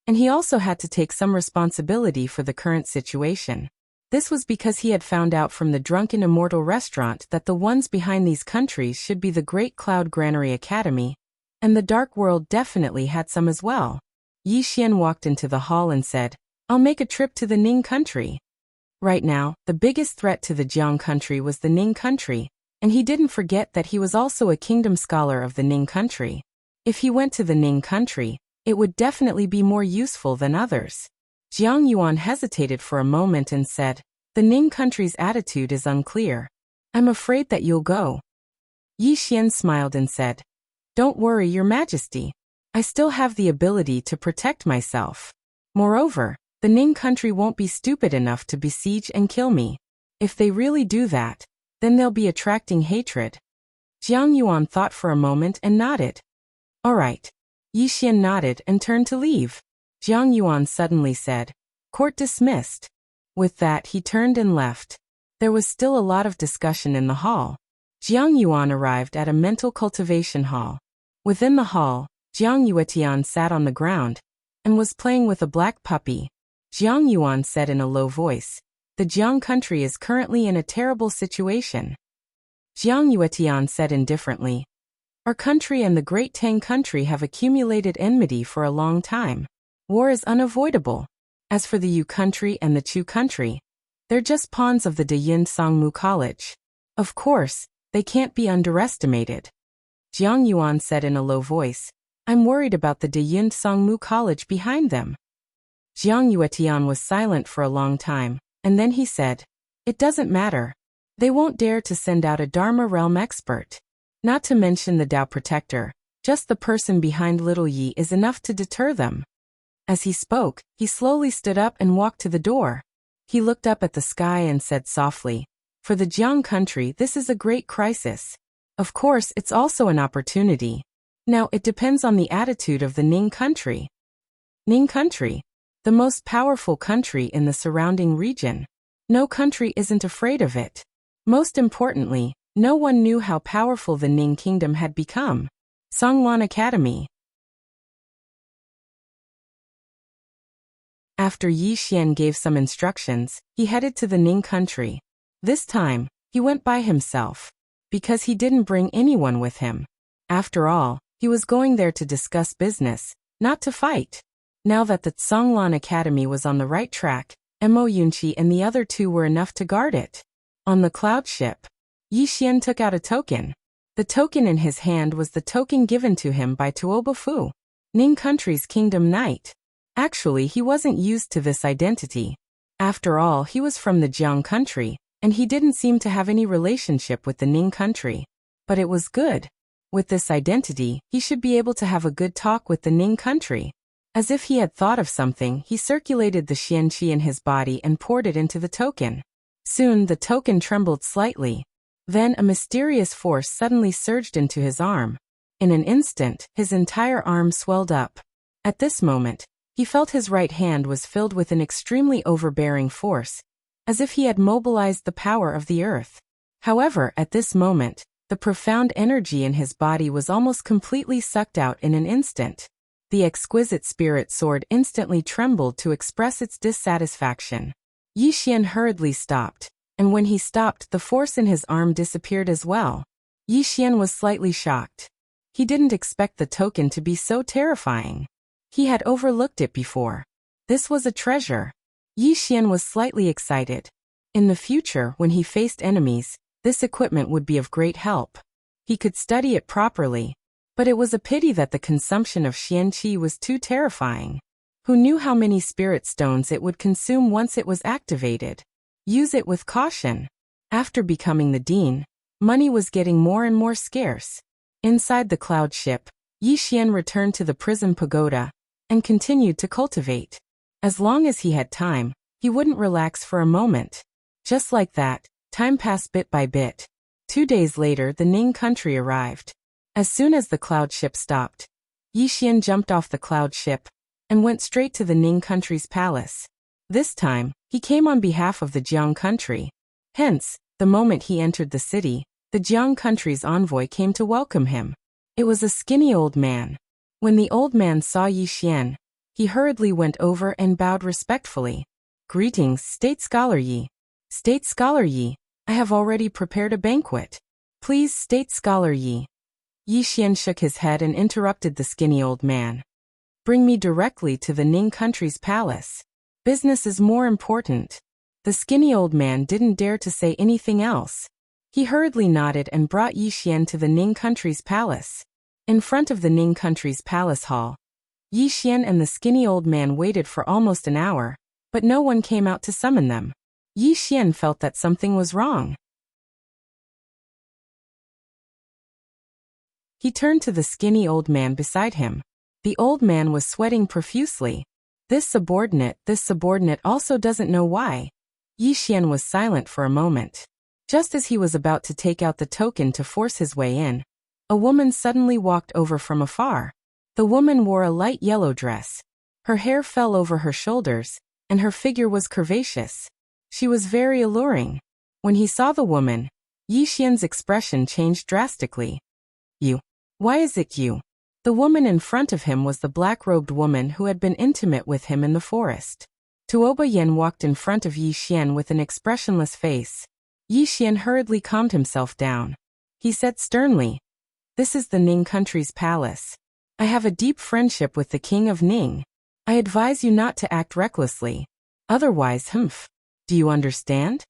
and he also had to take some responsibility for the current situation. This was because he had found out from the Drunken Immortal restaurant that the ones behind these countries should be the Great Cloud Granary Academy, and the Dark World definitely had some as well. Yi Xian walked into the hall and said, "I'll make a trip to the Ning country." Right now, the biggest threat to the Jiang country was the Ning country, and he didn't forget that he was also a kingdom scholar of the Ning country. If he went to the Ning country, it would definitely be more useful than others. Jiang Yuan hesitated for a moment and said, "The Ning country's attitude is unclear. I'm afraid that you'll go." Yi Xian smiled and said, "Don't worry, Your Majesty. I still have the ability to protect myself. Moreover, the Ning country won't be stupid enough to besiege and kill me. If they really do that, then they'll be attracting hatred." Jiang Yuan thought for a moment and nodded. "All right." Yi Xian nodded and turned to leave. Jiang Yuan suddenly said, "Court dismissed." With that, he turned and left. There was still a lot of discussion in the hall. Jiang Yuan arrived at a mental cultivation hall. Within the hall, Jiang Yuetian sat on the ground and was playing with a black puppy. Jiang Yuan said in a low voice, "The Jiang country is currently in a terrible situation." Jiang Yuetian said indifferently, "Our country and the Great Tang country have accumulated enmity for a long time. War is unavoidable. As for the Yu country and the Chu country, they're just pawns of the Deyun Songmu College. Of course, they can't be underestimated." Jiang Yuan said in a low voice, "I'm worried about the Deyun Songmu College behind them." Jiang Yuetian was silent for a long time, and then he said, "It doesn't matter. They won't dare to send out a Dharma realm expert. Not to mention the Tao protector, just the person behind Little Yi is enough to deter them." As he spoke, he slowly stood up and walked to the door. He looked up at the sky and said softly, "For the Jiang country, this is a great crisis. Of course, it's also an opportunity. Now, it depends on the attitude of the Ning country." Ning country? The most powerful country in the surrounding region. No country isn't afraid of it. Most importantly, no one knew how powerful the Ning kingdom had become. Songlan Academy. After Yi Xian gave some instructions, he headed to the Ning country. This time, he went by himself, because he didn't bring anyone with him. After all, he was going there to discuss business, not to fight. Now that the Songlan Academy was on the right track, Mo Yunqi and the other two were enough to guard it. On the cloud ship, Yi Xian took out a token. The token in his hand was the token given to him by Tuoba Fu, Ning country's kingdom knight. Actually, he wasn't used to this identity. After all, he was from the Jiang country, and he didn't seem to have any relationship with the Ning country. But it was good. With this identity, he should be able to have a good talk with the Ning country. As if he had thought of something, he circulated the Xianqi in his body and poured it into the token. Soon, the token trembled slightly. Then a mysterious force suddenly surged into his arm. In an instant, his entire arm swelled up. At this moment, He felt his right hand was filled with an extremely overbearing force, as if he had mobilized the power of the earth. However, at this moment, the profound energy in his body was almost completely sucked out in an instant. The exquisite spirit sword instantly trembled to express its dissatisfaction. Yi Xian hurriedly stopped, and when he stopped, the force in his arm disappeared as well. Yi Xian was slightly shocked. He didn't expect the token to be so terrifying. He had overlooked it before. This was a treasure. Yi Xian was slightly excited. In the future, when he faced enemies, this equipment would be of great help. He could study it properly. But it was a pity that the consumption of Xianqi was too terrifying. Who knew how many spirit stones it would consume once it was activated? Use it with caution. After becoming the dean, money was getting more and more scarce. Inside the cloud ship, Yi Xian returned to the prison pagoda and continued to cultivate. As long as he had time, he wouldn't relax for a moment. Just like that, time passed bit by bit. 2 days later, the Ning country arrived. As soon as the cloud ship stopped, Yi Xian jumped off the cloud ship and went straight to the Ning country's palace. This time, he came on behalf of the Jiang country. Hence, the moment he entered the city, the Jiang country's envoy came to welcome him. It was a skinny old man. When the old man saw Yi Xian, he hurriedly went over and bowed respectfully. "Greetings, State Scholar Yi. State Scholar Yi, I have already prepared a banquet. Please, State Scholar Yi." Yi Xian shook his head and interrupted the skinny old man. "Bring me directly to the Ning country's palace. Business is more important." The skinny old man didn't dare to say anything else. He hurriedly nodded and brought Yi Xian to the Ning country's palace. In front of the Ning country's palace hall, Yi Xian and the skinny old man waited for almost an hour, but no one came out to summon them. Yi Xian felt that something was wrong. He turned to the skinny old man beside him. The old man was sweating profusely. This subordinate also doesn't know why. Yi Xian was silent for a moment. Just as he was about to take out the token to force his way in, a woman suddenly walked over from afar. The woman wore a light yellow dress. Her hair fell over her shoulders, and her figure was curvaceous. She was very alluring. When he saw the woman, Yi Xian's expression changed drastically. "You. Why is it you?" The woman in front of him was the black-robed woman who had been intimate with him in the forest. Tuoba Yen walked in front of Yi Xian with an expressionless face. Yi Xian hurriedly calmed himself down. He said sternly, "This is the Ning country's palace. I have a deep friendship with the king of Ning. I advise you not to act recklessly. Otherwise, do you understand?"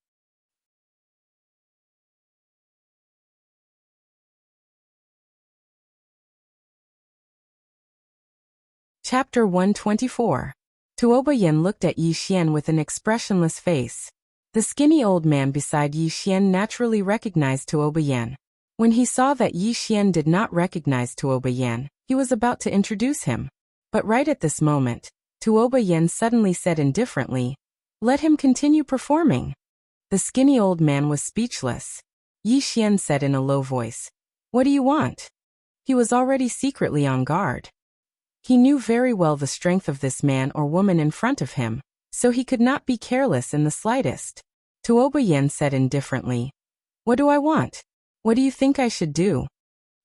Chapter 124. Tuoba Yen looked at Yi Xian with an expressionless face. The skinny old man beside Yi Xian naturally recognized Tuoba Yen. When he saw that Yi Xian did not recognize Tuoba Yen, he was about to introduce him. But right at this moment, Tuoba Yen suddenly said indifferently, "Let him continue performing." The skinny old man was speechless. Yi Xian said in a low voice, "What do you want?" He was already secretly on guard. He knew very well the strength of this man or woman in front of him, so he could not be careless in the slightest. Tuoba Yen said indifferently, "What do I want? What do you think I should do?"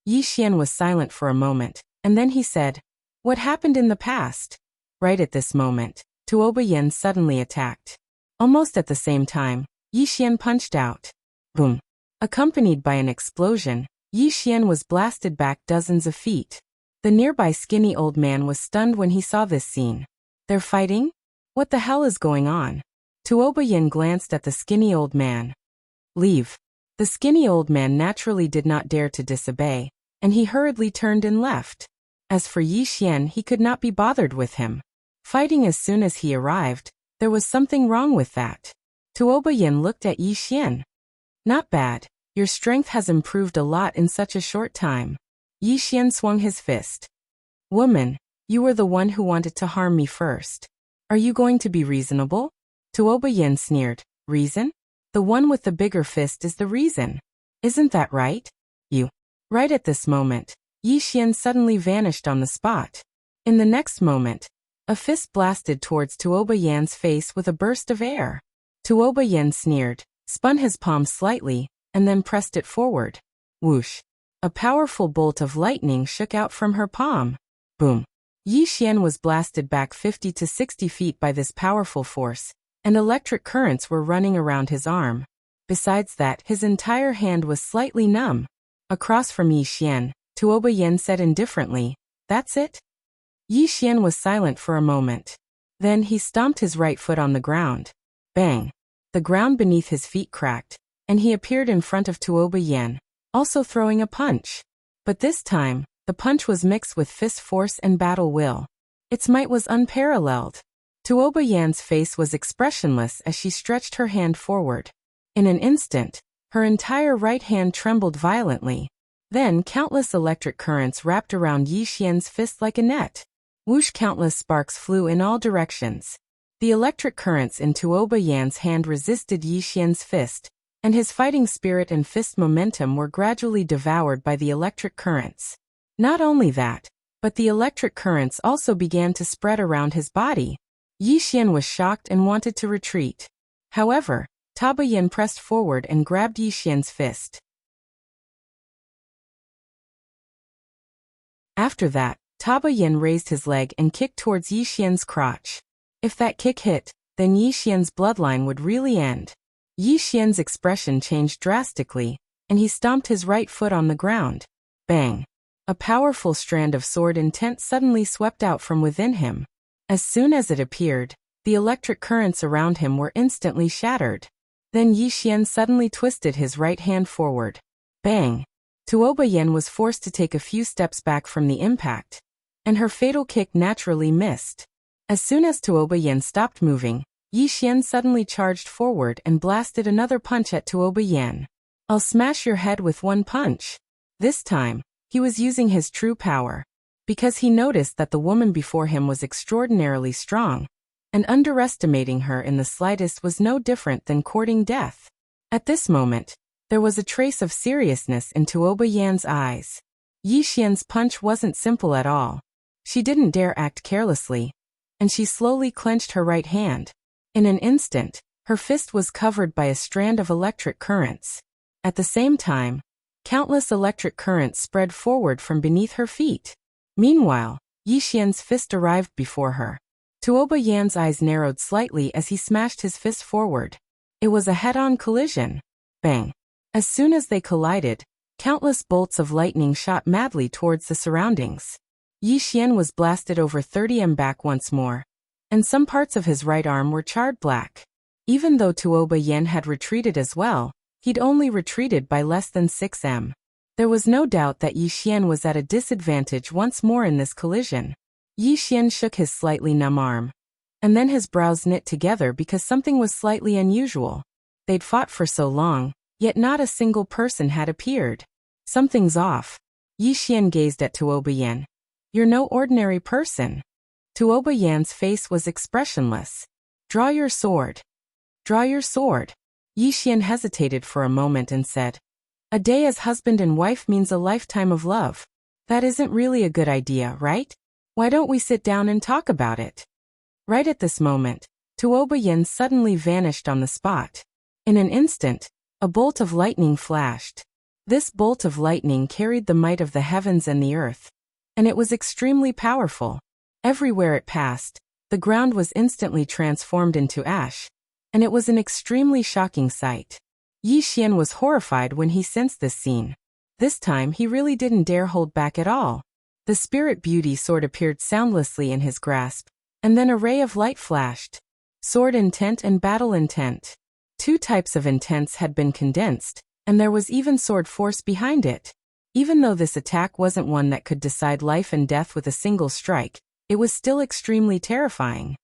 Yi Xian was silent for a moment, and then he said, "What happened in the past?" Right at this moment, Tuoba Yen suddenly attacked. Almost at the same time, Yi Xian punched out. Boom! Accompanied by an explosion, Yi Xian was blasted back dozens of feet. The nearby skinny old man was stunned when he saw this scene. "They're fighting? What the hell is going on?" Tuoba Yen glanced at the skinny old man. "Leave." The skinny old man naturally did not dare to disobey, and he hurriedly turned and left. As for Yi Xian, he could not be bothered with him. Fighting as soon as he arrived, there was something wrong with that. Tuoba Yen looked at Yi Xian. "Not bad. Your strength has improved a lot in such a short time." Yi Xian swung his fist. "Woman, you were the one who wanted to harm me first. Are you going to be reasonable?" Tuoba Yen sneered. "Reason? The one with the bigger fist is the reason. Isn't that right? You." Right at this moment, Yi Xian suddenly vanished on the spot. In the next moment, A fist blasted towards Tuoba Yan's face with a burst of air. Tuoba Yan sneered, spun his palm slightly, and then pressed it forward. Whoosh! A powerful bolt of lightning shook out from her palm. Boom! Yi Xian was blasted back 50 to 60 feet by this powerful force, and electric currents were running around his arm. Besides that, his entire hand was slightly numb. Across from Yi Xian, Tuoba Yan said indifferently, "That's it?" Yi Xian was silent for a moment. Then he stomped his right foot on the ground. Bang! The ground beneath his feet cracked, and he appeared in front of Tuoba Yan, also throwing a punch. But this time, the punch was mixed with fist force and battle will. Its might was unparalleled. Tuoba Yan's face was expressionless as she stretched her hand forward. In an instant, her entire right hand trembled violently. Then countless electric currents wrapped around Yi Xian's fist like a net. Whoosh! Countless sparks flew in all directions. The electric currents in Tuoba Yan's hand resisted Yi Xian's fist, and his fighting spirit and fist momentum were gradually devoured by the electric currents. Not only that, but the electric currents also began to spread around his body. Yi Xian was shocked and wanted to retreat. However, Tuoba Yan pressed forward and grabbed Yi Xian's fist. After that, Tuoba Yan raised his leg and kicked towards Yi Xian's crotch. If that kick hit, then Yi Xian's bloodline would really end. Yi Xian's expression changed drastically, and he stomped his right foot on the ground. Bang! A powerful strand of sword intent suddenly swept out from within him. As soon as it appeared, the electric currents around him were instantly shattered. Then Yi Xian suddenly twisted his right hand forward. Bang! Tuoba Yan was forced to take a few steps back from the impact, and her fatal kick naturally missed. As soon as Tuoba Yan stopped moving, Yi Xian suddenly charged forward and blasted another punch at Tuoba Yan. "I'll smash your head with one punch." This time, he was using his true power, because he noticed that the woman before him was extraordinarily strong, and underestimating her in the slightest was no different than courting death. At this moment, there was a trace of seriousness in Tuoba Yan's eyes. Yi Xian's punch wasn't simple at all. She didn't dare act carelessly, and she slowly clenched her right hand. In an instant, her fist was covered by a strand of electric currents. At the same time, countless electric currents spread forward from beneath her feet. Meanwhile, Yi Xian's fist arrived before her. Tuoba Yan's eyes narrowed slightly as he smashed his fist forward. It was a head-on collision. Bang! As soon as they collided, countless bolts of lightning shot madly towards the surroundings. Yi Xian was blasted over 30 m back once more, and some parts of his right arm were charred black. Even though Tuoba Yan had retreated as well, he'd only retreated by less than 6 m. There was no doubt that Yi Xian was at a disadvantage once more in this collision. Yi Xian shook his slightly numb arm, and then his brows knit together because something was slightly unusual. They'd fought for so long, yet not a single person had appeared. Something's off. Yi Xian gazed at Tuoba Yan. "You're no ordinary person." Tuoba Yan's face was expressionless. "Draw your sword." "Draw your sword." Yi Xian hesitated for a moment and said, "A day as husband and wife means a lifetime of love. That isn't really a good idea, right? Why don't we sit down and talk about it?" Right at this moment, Tuoba Yan suddenly vanished on the spot. In an instant, a bolt of lightning flashed. This bolt of lightning carried the might of the heavens and the earth, and it was extremely powerful. Everywhere it passed, the ground was instantly transformed into ash, and it was an extremely shocking sight. Yi Xian was horrified when he sensed this scene. This time he really didn't dare hold back at all. The spirit beauty sword appeared soundlessly in his grasp, and then a ray of light flashed. Sword intent and battle intent. Two types of intents had been condensed, and there was even sword force behind it. Even though this attack wasn't one that could decide life and death with a single strike, it was still extremely terrifying.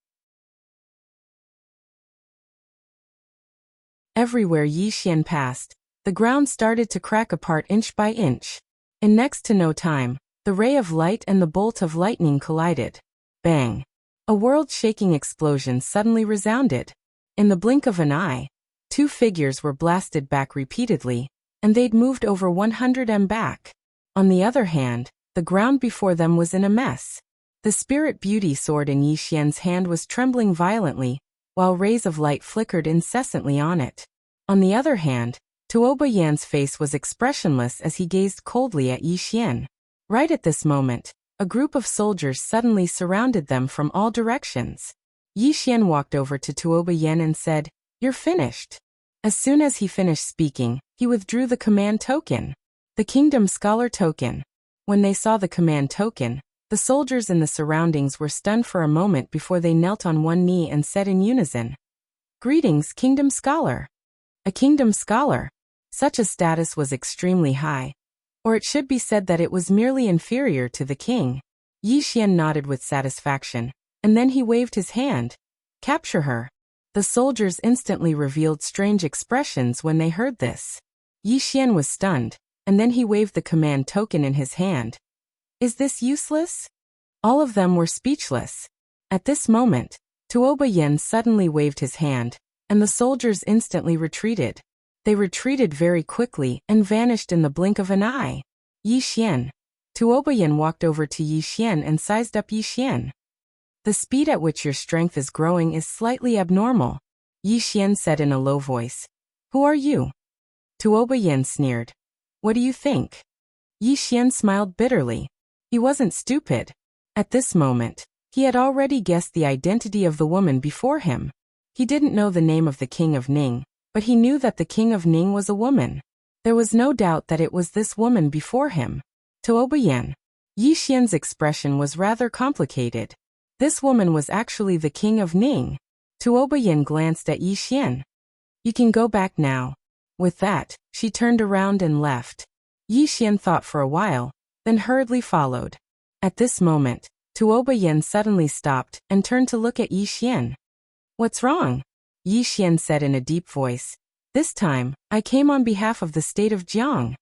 Everywhere Yi Xian passed, the ground started to crack apart inch by inch. In next to no time, the ray of light and the bolt of lightning collided. Bang! A world-shaking explosion suddenly resounded. In the blink of an eye, two figures were blasted back repeatedly, and they'd moved over 100 m back. On the other hand, the ground before them was in a mess. The spirit beauty sword in Yi Xian's hand was trembling violently, while rays of light flickered incessantly on it. On the other hand, Tuoba Yan's face was expressionless as he gazed coldly at Yi Xian. Right at this moment, a group of soldiers suddenly surrounded them from all directions. Yi Xian walked over to Tuoba Yan and said, "You're finished." As soon as he finished speaking, he withdrew the command token. The Kingdom Scholar token. When they saw the command token, the soldiers in the surroundings were stunned for a moment before they knelt on one knee and said in unison, "Greetings, Kingdom Scholar." A Kingdom Scholar. Such a status was extremely high. Or it should be said that it was merely inferior to the king. Yi Xian nodded with satisfaction, and then he waved his hand. "Capture her." The soldiers instantly revealed strange expressions when they heard this. Yi Xian was stunned, and then he waved the command token in his hand. "Is this useless?" All of them were speechless. At this moment, Tuoba Yen suddenly waved his hand, and the soldiers instantly retreated. They retreated very quickly and vanished in the blink of an eye. Yi Xian. Tuoba Yen walked over to Yi Xian and sized up Yi Xian. "The speed at which your strength is growing is slightly abnormal," Yi Xian said in a low voice. "Who are you?" Tuoba Yen sneered. "What do you think?" Yi Xian smiled bitterly. He wasn't stupid. At this moment, he had already guessed the identity of the woman before him. He didn't know the name of the King of Ning, but he knew that the King of Ning was a woman. There was no doubt that it was this woman before him. Tuoba Yen. Yi Xian's expression was rather complicated. This woman was actually the King of Ning. Tuoba Yen glanced at Yi Xian. "You can go back now." With that, she turned around and left. Yi Xian thought for a while, then hurriedly followed. At this moment, Tuoba Yen suddenly stopped and turned to look at Yi Xian. "What's wrong?" Yi Xian said in a deep voice. "This time, I came on behalf of the state of Jiang."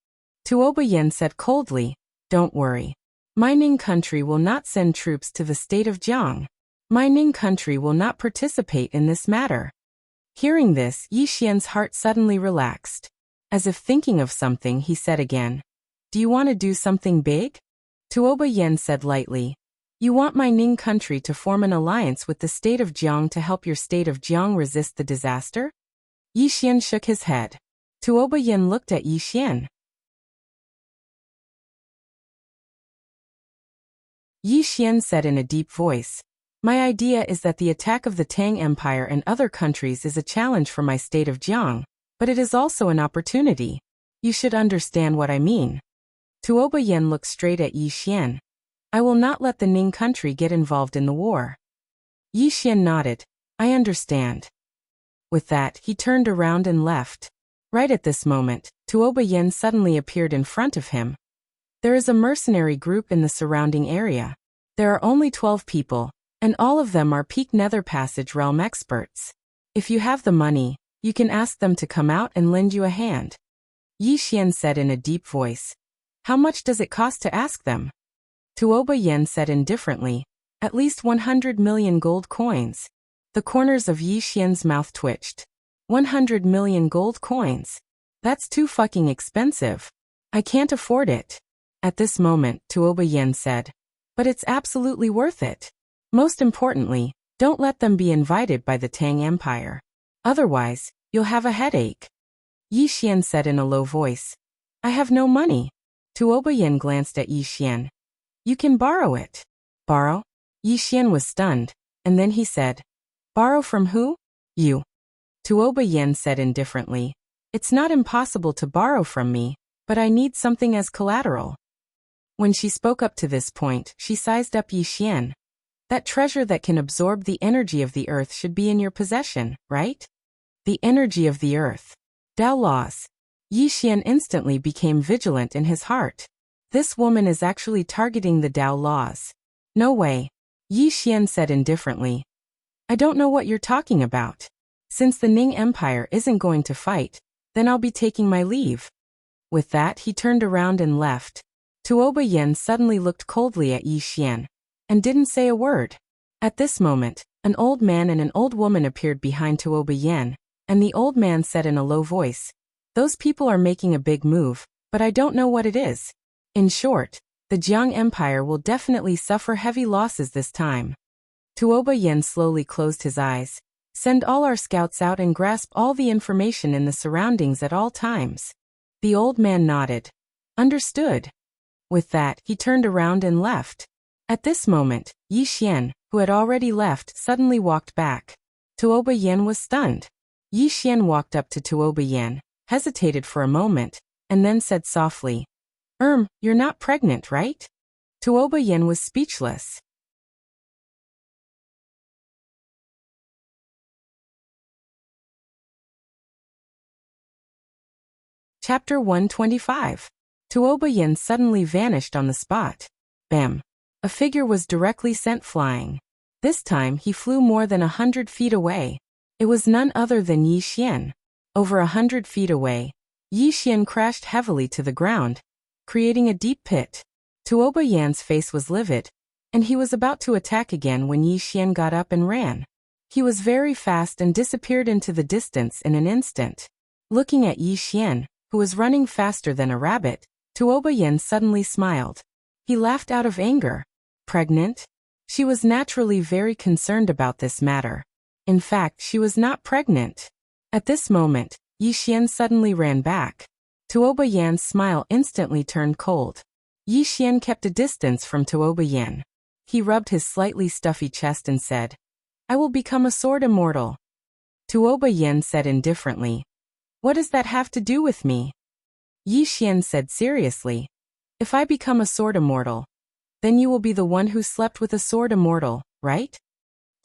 Tuoba Yen said coldly, "Don't worry. My Ning country will not send troops to the state of Jiang. My Ning country will not participate in this matter." Hearing this, Yi Xian's heart suddenly relaxed. As if thinking of something, he said again, "Do you want to do something big?" Tuoba Yen said lightly, "You want my Ning country to form an alliance with the state of Jiang to help your state of Jiang resist the disaster?" Yi Xian shook his head. Tuoba Yen looked at Yi Xian. Yi Xian said in a deep voice, "My idea is that the attack of the Tang Empire and other countries is a challenge for my state of Jiang, but it is also an opportunity. You should understand what I mean." Tuoba Yen looked straight at Yi Xian. "I will not let the Ning country get involved in the war." Yi Xian nodded. "I understand." With that, he turned around and left. Right at this moment, Tuoba Yen suddenly appeared in front of him. There is a mercenary group in the surrounding area. There are only 12 people, and all of them are peak Nether Passage realm experts. If you have the money, you can ask them to come out and lend you a hand." Yi Xian said in a deep voice. "How much does it cost to ask them?" Tuoba Yen said indifferently, "At least 100 million gold coins." The corners of Yi Xian's mouth twitched. 100 million gold coins. That's too fucking expensive. I can't afford it. At this moment, Tuoba Yen said, "But it's absolutely worth it. Most importantly, don't let them be invited by the Tang Empire. Otherwise, you'll have a headache." Yi Xian said in a low voice, "I have no money." Tuoba Yen glanced at Yi Xian. "You can borrow it." "Borrow?" Yi Xian was stunned, and then he said, "Borrow from who?" "You." Tuoba Yen said indifferently, "It's not impossible to borrow from me, but I need something as collateral." When she spoke up to this point, she sized up Yi Xian. "That treasure that can absorb the energy of the earth should be in your possession, right?" The energy of the earth. Dao laws. Yi Xian instantly became vigilant in his heart. This woman is actually targeting the Dao laws. "No way." Yi Xian said indifferently. "I don't know what you're talking about. Since the Ning Empire isn't going to fight, then I'll be taking my leave." With that, he turned around and left. Tuoba Yen suddenly looked coldly at Yi Xian and didn't say a word. At this moment, an old man and an old woman appeared behind Tuoba Yen, and the old man said in a low voice, "Those people are making a big move, but I don't know what it is." In short, The Jiang Empire will definitely suffer heavy losses this time. Tuoba Yen slowly closed his eyes. Send all our scouts out and grasp all the information in the surroundings at all times. The old man nodded. Understood. With that, he turned around and left. At this moment, Yi Xian, who had already left, suddenly walked back. Tuoba Yen was stunned. Yi Xian walked up to Tuoba Yen, hesitated for a moment, and then said softly, you're not pregnant, right? Tuoba Yen was speechless. Chapter 125. Tuoba Yen suddenly vanished on the spot. Bam! A figure was directly sent flying. This time he flew more than 100 feet away. It was none other than Yi Xian. Over 100 feet away, Yi Xian crashed heavily to the ground, creating a deep pit. Tuoba Yan's face was livid, and he was about to attack again when Yi Xian got up and ran. He was very fast and disappeared into the distance in an instant. Looking at Yi Xian, who was running faster than a rabbit, Tuoba Yen suddenly smiled. He laughed out of anger. Pregnant? She was naturally very concerned about this matter. In fact, she was not pregnant. At this moment, Yi Xian suddenly ran back. Tuoba Yan's smile instantly turned cold. Yi Xian kept a distance from Tuoba Yan. He rubbed his slightly stuffy chest and said, I will become a sword immortal. Tuoba Yan said indifferently, What does that have to do with me? Yi Xian said seriously, If I become a sword immortal, then you will be the one who slept with a sword immortal, right?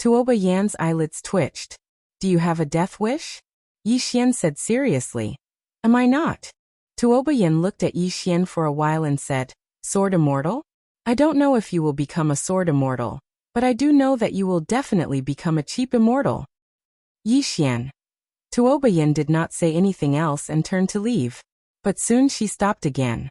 Tuoba Yan's eyelids twitched. Do you have a death wish? Yi Xian said seriously, Am I not? Tuoba Yan looked at Yi Xian for a while and said, Sword immortal? I don't know if you will become a sword immortal, but I do know that you will definitely become a cheap immortal. Yi Xian. Tuoba Yan did not say anything else and turned to leave. But soon she stopped again.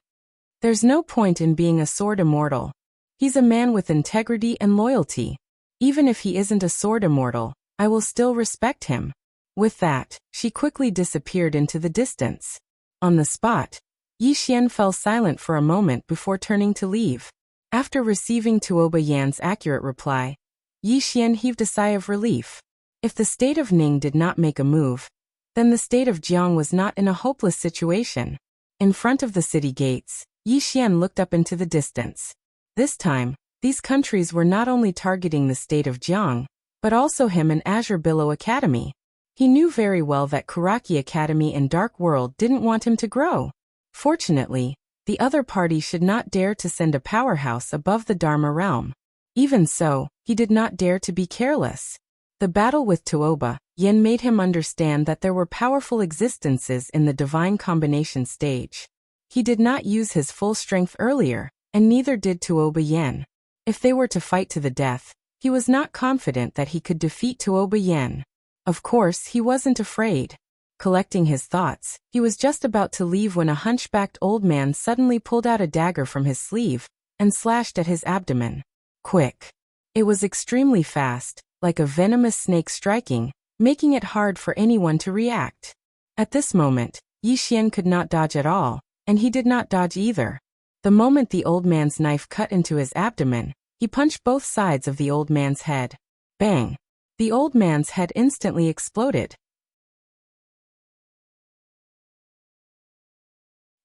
There's no point in being a sword immortal. He's a man with integrity and loyalty. Even if he isn't a sword immortal, I will still respect him. With that, she quickly disappeared into the distance. On the spot, Yi Xian fell silent for a moment before turning to leave. After receiving Tuoba Yan's accurate reply, Yi Xian heaved a sigh of relief. If the state of Ning did not make a move, then the state of Jiang was not in a hopeless situation. In front of the city gates, Yi Xian looked up into the distance. This time, these countries were not only targeting the state of Jiang, but also him and Azure Billow Academy. He knew very well that Kuraki Academy and Dark World didn't want him to grow. Fortunately, the other party should not dare to send a powerhouse above the Dharma realm. Even so, he did not dare to be careless. The battle with Tuoba Yen made him understand that there were powerful existences in the divine combination stage. He did not use his full strength earlier, and neither did Tuoba Yen. If they were to fight to the death, he was not confident that he could defeat Tuoba Yen. Of course, he wasn't afraid. Collecting his thoughts, he was just about to leave when a hunchbacked old man suddenly pulled out a dagger from his sleeve and slashed at his abdomen. Quick. It was extremely fast, like a venomous snake striking, making it hard for anyone to react. At this moment, Yi Xian could not dodge at all, and he did not dodge either. The moment the old man's knife cut into his abdomen, he punched both sides of the old man's head. Bang! The old man's head instantly exploded.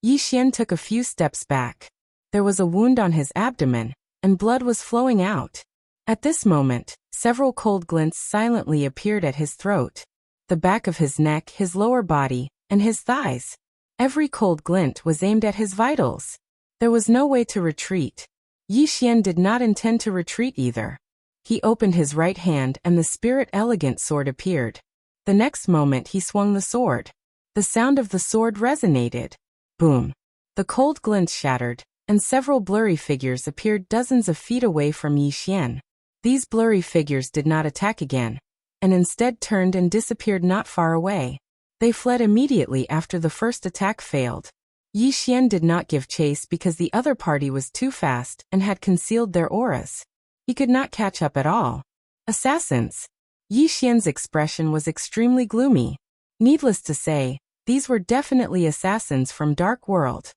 Yi Xian took a few steps back. There was a wound on his abdomen, and blood was flowing out. At this moment, several cold glints silently appeared at his throat, the back of his neck, his lower body, and his thighs. Every cold glint was aimed at his vitals. There was no way to retreat. Yi Xian did not intend to retreat either. He opened his right hand and the spirit elegant sword appeared. The next moment he swung the sword. The sound of the sword resonated. Boom. The cold glints shattered, and several blurry figures appeared dozens of feet away from Yi Xian. These blurry figures did not attack again, and instead turned and disappeared not far away. They fled immediately after the first attack failed. Yi Xian did not give chase because the other party was too fast and had concealed their auras. He could not catch up at all. Assassins. Yi Xian's expression was extremely gloomy. Needless to say, these were definitely assassins from Dark World.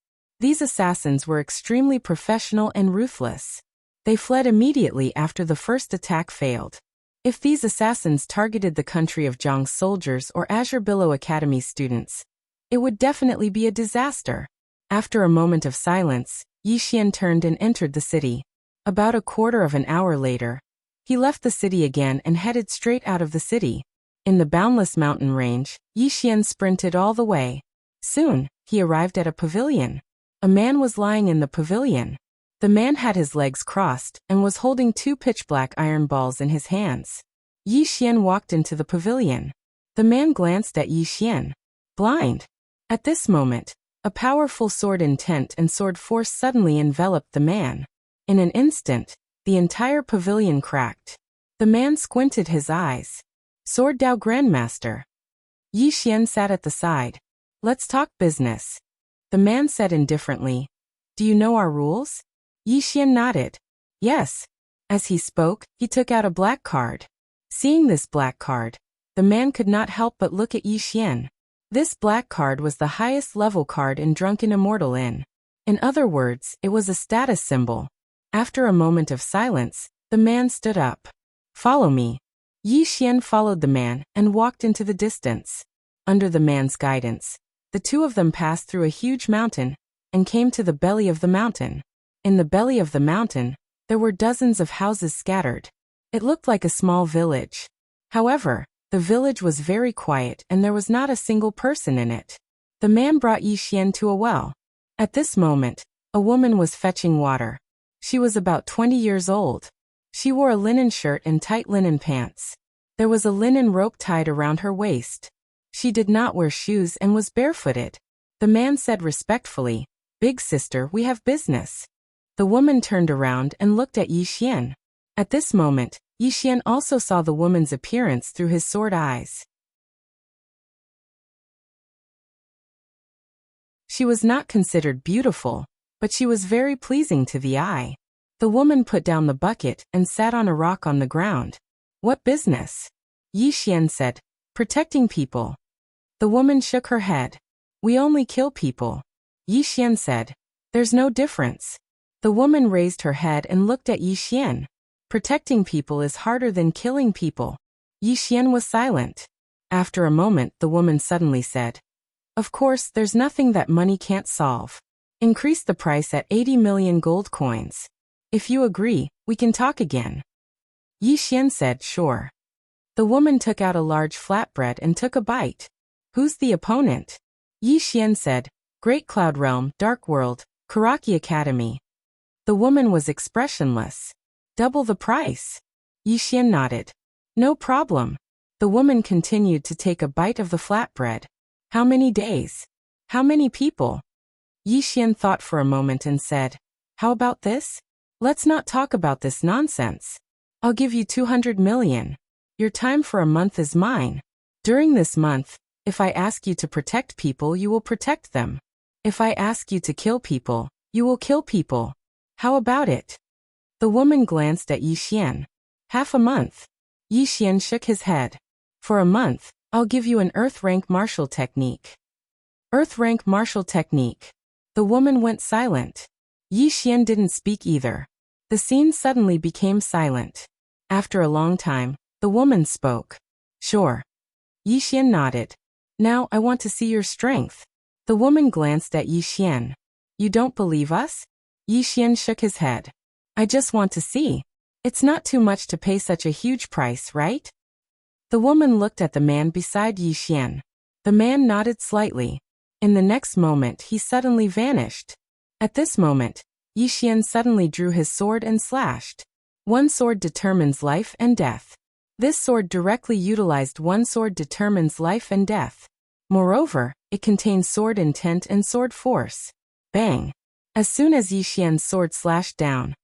These assassins were extremely professional and ruthless. They fled immediately after the first attack failed. If these assassins targeted the country of Zhang's soldiers or Azure Billow Academy students, it would definitely be a disaster. After a moment of silence, Yi Xian turned and entered the city. About a quarter of an hour later, he left the city again and headed straight out of the city. In the boundless mountain range, Yi Xian sprinted all the way. Soon, he arrived at a pavilion. A man was lying in the pavilion. The man had his legs crossed and was holding two pitch-black iron balls in his hands. Yi Xian walked into the pavilion. The man glanced at Yi Xian. Blind. At this moment, a powerful sword intent and sword force suddenly enveloped the man. In an instant, the entire pavilion cracked. The man squinted his eyes. Sword Dao Grandmaster. Yi Xian sat at the side. Let's talk business. The man said indifferently. Do you know our rules? Yi Xian nodded. Yes. As he spoke, he took out a black card. Seeing this black card, the man could not help but look at Yi Xian. This black card was the highest level card in Drunken Immortal Inn. In other words, it was a status symbol. After a moment of silence, the man stood up. Follow me. Yi Xian followed the man and walked into the distance. Under the man's guidance, the two of them passed through a huge mountain and came to the belly of the mountain. In the belly of the mountain, there were dozens of houses scattered. It looked like a small village. However, the village was very quiet and there was not a single person in it. The man brought Yi Xian to a well. At this moment, a woman was fetching water. She was about 20 years old. She wore a linen shirt and tight linen pants. There was a linen rope tied around her waist. She did not wear shoes and was barefooted. The man said respectfully, "Big sister, we have business." The woman turned around and looked at Yi Xian. At this moment, Yi Xian also saw the woman's appearance through his sword eyes. She was not considered beautiful, but she was very pleasing to the eye. The woman put down the bucket and sat on a rock on the ground. What business? Yi Xian said, protecting people. The woman shook her head. We only kill people. Yi Xian said, there's no difference. The woman raised her head and looked at Yi Xian. Protecting people is harder than killing people. Yi Xian was silent. After a moment, the woman suddenly said, of course, there's nothing that money can't solve. Increase the price at 80 million gold coins. If you agree, we can talk again. Yi Xian said, sure. The woman took out a large flatbread and took a bite. Who's the opponent? Yi Xian said, Great Cloud Realm, Dark World, Karaki Academy. The woman was expressionless. Double the price. Yi Xian nodded. No problem. The woman continued to take a bite of the flatbread. How many days? How many people? Yi Xian thought for a moment and said, how about this? Let's not talk about this nonsense. I'll give you 200 million. Your time for a month is mine. During this month, if I ask you to protect people, you will protect them. If I ask you to kill people, you will kill people. How about it? The woman glanced at Yi Xian. Half a month. Yi Xian shook his head. For a month, I'll give you an Earth Rank Martial Technique. Earth Rank Martial Technique. The woman went silent. Yi Xian didn't speak either. The scene suddenly became silent. After a long time, the woman spoke. Sure. Yi Xian nodded. Now I want to see your strength. The woman glanced at Yi Xian. You don't believe us? Yi Xian shook his head. I just want to see. It's not too much to pay such a huge price, right? The woman looked at the man beside Yi Xian. The man nodded slightly. In the next moment, he suddenly vanished. At this moment, Yi Xian suddenly drew his sword and slashed. One sword determines life and death. This sword directly utilized one sword determines life and death. Moreover, it contains sword intent and sword force. Bang! As soon as Yi Xian's sword slashed down,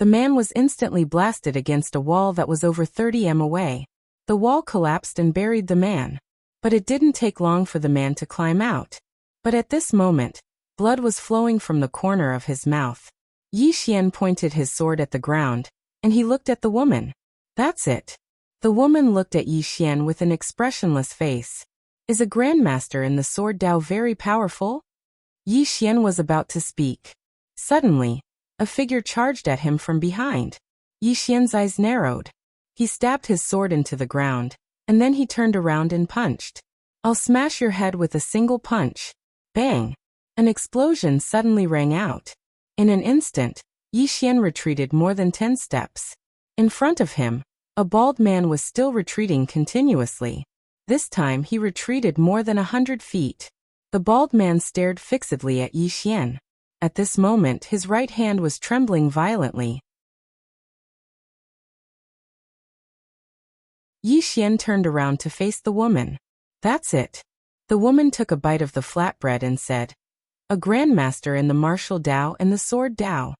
the man was instantly blasted against a wall that was over 30 m away. The wall collapsed and buried the man. But it didn't take long for the man to climb out. But at this moment, blood was flowing from the corner of his mouth. Yi Xian pointed his sword at the ground, and he looked at the woman. That's it. The woman looked at Yi Xian with an expressionless face. Is a grandmaster in the sword Dao very powerful? Yi Xian was about to speak. Suddenly, a figure charged at him from behind. Yi Xian's eyes narrowed. He stabbed his sword into the ground, and then he turned around and punched. "I'll smash your head with a single punch." Bang! An explosion suddenly rang out. In an instant, Yi Xian retreated more than 10 steps. In front of him, a bald man was still retreating continuously. This time he retreated more than 100 feet. The bald man stared fixedly at Yi Xian. At this moment his right hand was trembling violently. Yi Xian turned around to face the woman. "That's it." The woman took a bite of the flatbread and said, "A grandmaster in the martial Dao and the sword Dao."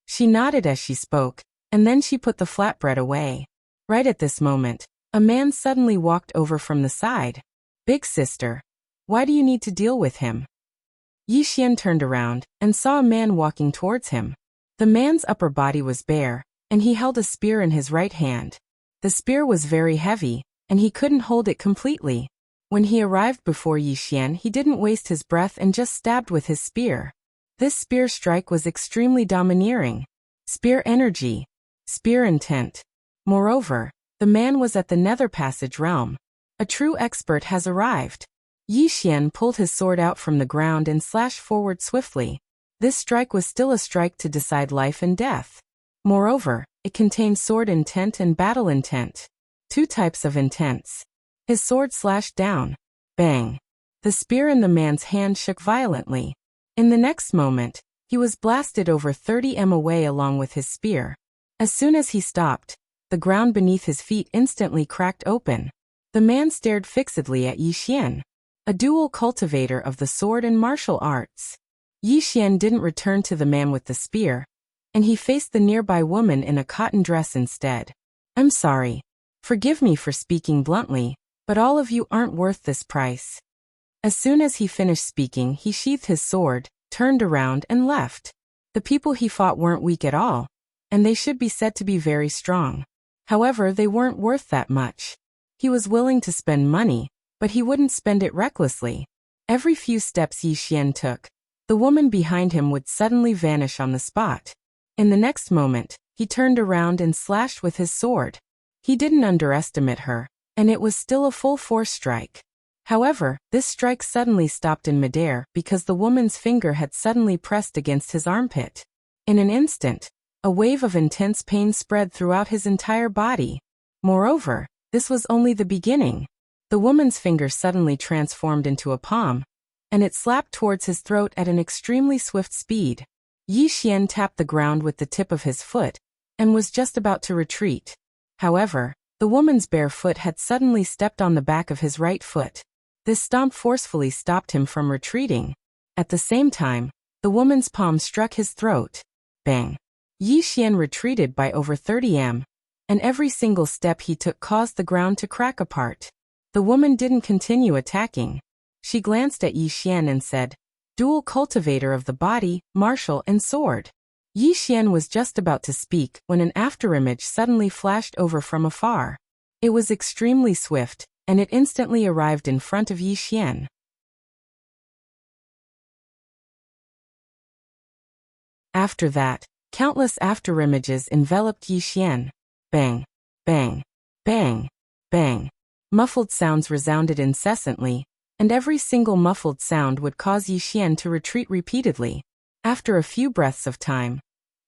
She nodded as she spoke, and then she put the flatbread away. Right at this moment, a man suddenly walked over from the side. "Big sister, why do you need to deal with him?" Yi Xian turned around and saw a man walking towards him. The man's upper body was bare, and he held a spear in his right hand. The spear was very heavy, and he couldn't hold it completely. When he arrived before Yi Xian, he didn't waste his breath and just stabbed with his spear. This spear strike was extremely domineering. Spear energy. Spear intent. Moreover, the man was at the nether passage realm. A true expert has arrived. Yi Xian pulled his sword out from the ground and slashed forward swiftly. This strike was still a strike to decide life and death. Moreover, it contained sword intent and battle intent. Two types of intents. His sword slashed down. Bang! The spear in the man's hand shook violently. In the next moment, he was blasted over 30 m away along with his spear. As soon as he stopped, the ground beneath his feet instantly cracked open. The man stared fixedly at Yi Xian, a dual cultivator of the sword and martial arts. Yi Xian didn't return to the man with the spear, and he faced the nearby woman in a cotton dress instead. "I'm sorry. Forgive me for speaking bluntly, but all of you aren't worth this price." As soon as he finished speaking, he sheathed his sword, turned around and left. The people he fought weren't weak at all, and they should be said to be very strong. However, they weren't worth that much. He was willing to spend money, but he wouldn't spend it recklessly. Every few steps Yi Xian took, the woman behind him would suddenly vanish on the spot. In the next moment, he turned around and slashed with his sword. He didn't underestimate her, and it was still a full-force strike. However, this strike suddenly stopped in midair because the woman's finger had suddenly pressed against his armpit. In an instant, a wave of intense pain spread throughout his entire body. Moreover, this was only the beginning. The woman's finger suddenly transformed into a palm, and it slapped towards his throat at an extremely swift speed. Yi Xian tapped the ground with the tip of his foot, and was just about to retreat. However, the woman's bare foot had suddenly stepped on the back of his right foot. This stomp forcefully stopped him from retreating. At the same time, the woman's palm struck his throat. Bang! Yi Xian retreated by over 30 m, and every single step he took caused the ground to crack apart. The woman didn't continue attacking. She glanced at Yi Xian and said, "Dual cultivator of the body, martial and sword." Yi Xian was just about to speak when an afterimage suddenly flashed over from afar. It was extremely swift, and it instantly arrived in front of Yi Xian. After that, countless afterimages enveloped Yi Xian. Bang, bang, bang, bang. Muffled sounds resounded incessantly, and every single muffled sound would cause Yi Xian to retreat repeatedly. After a few breaths of time,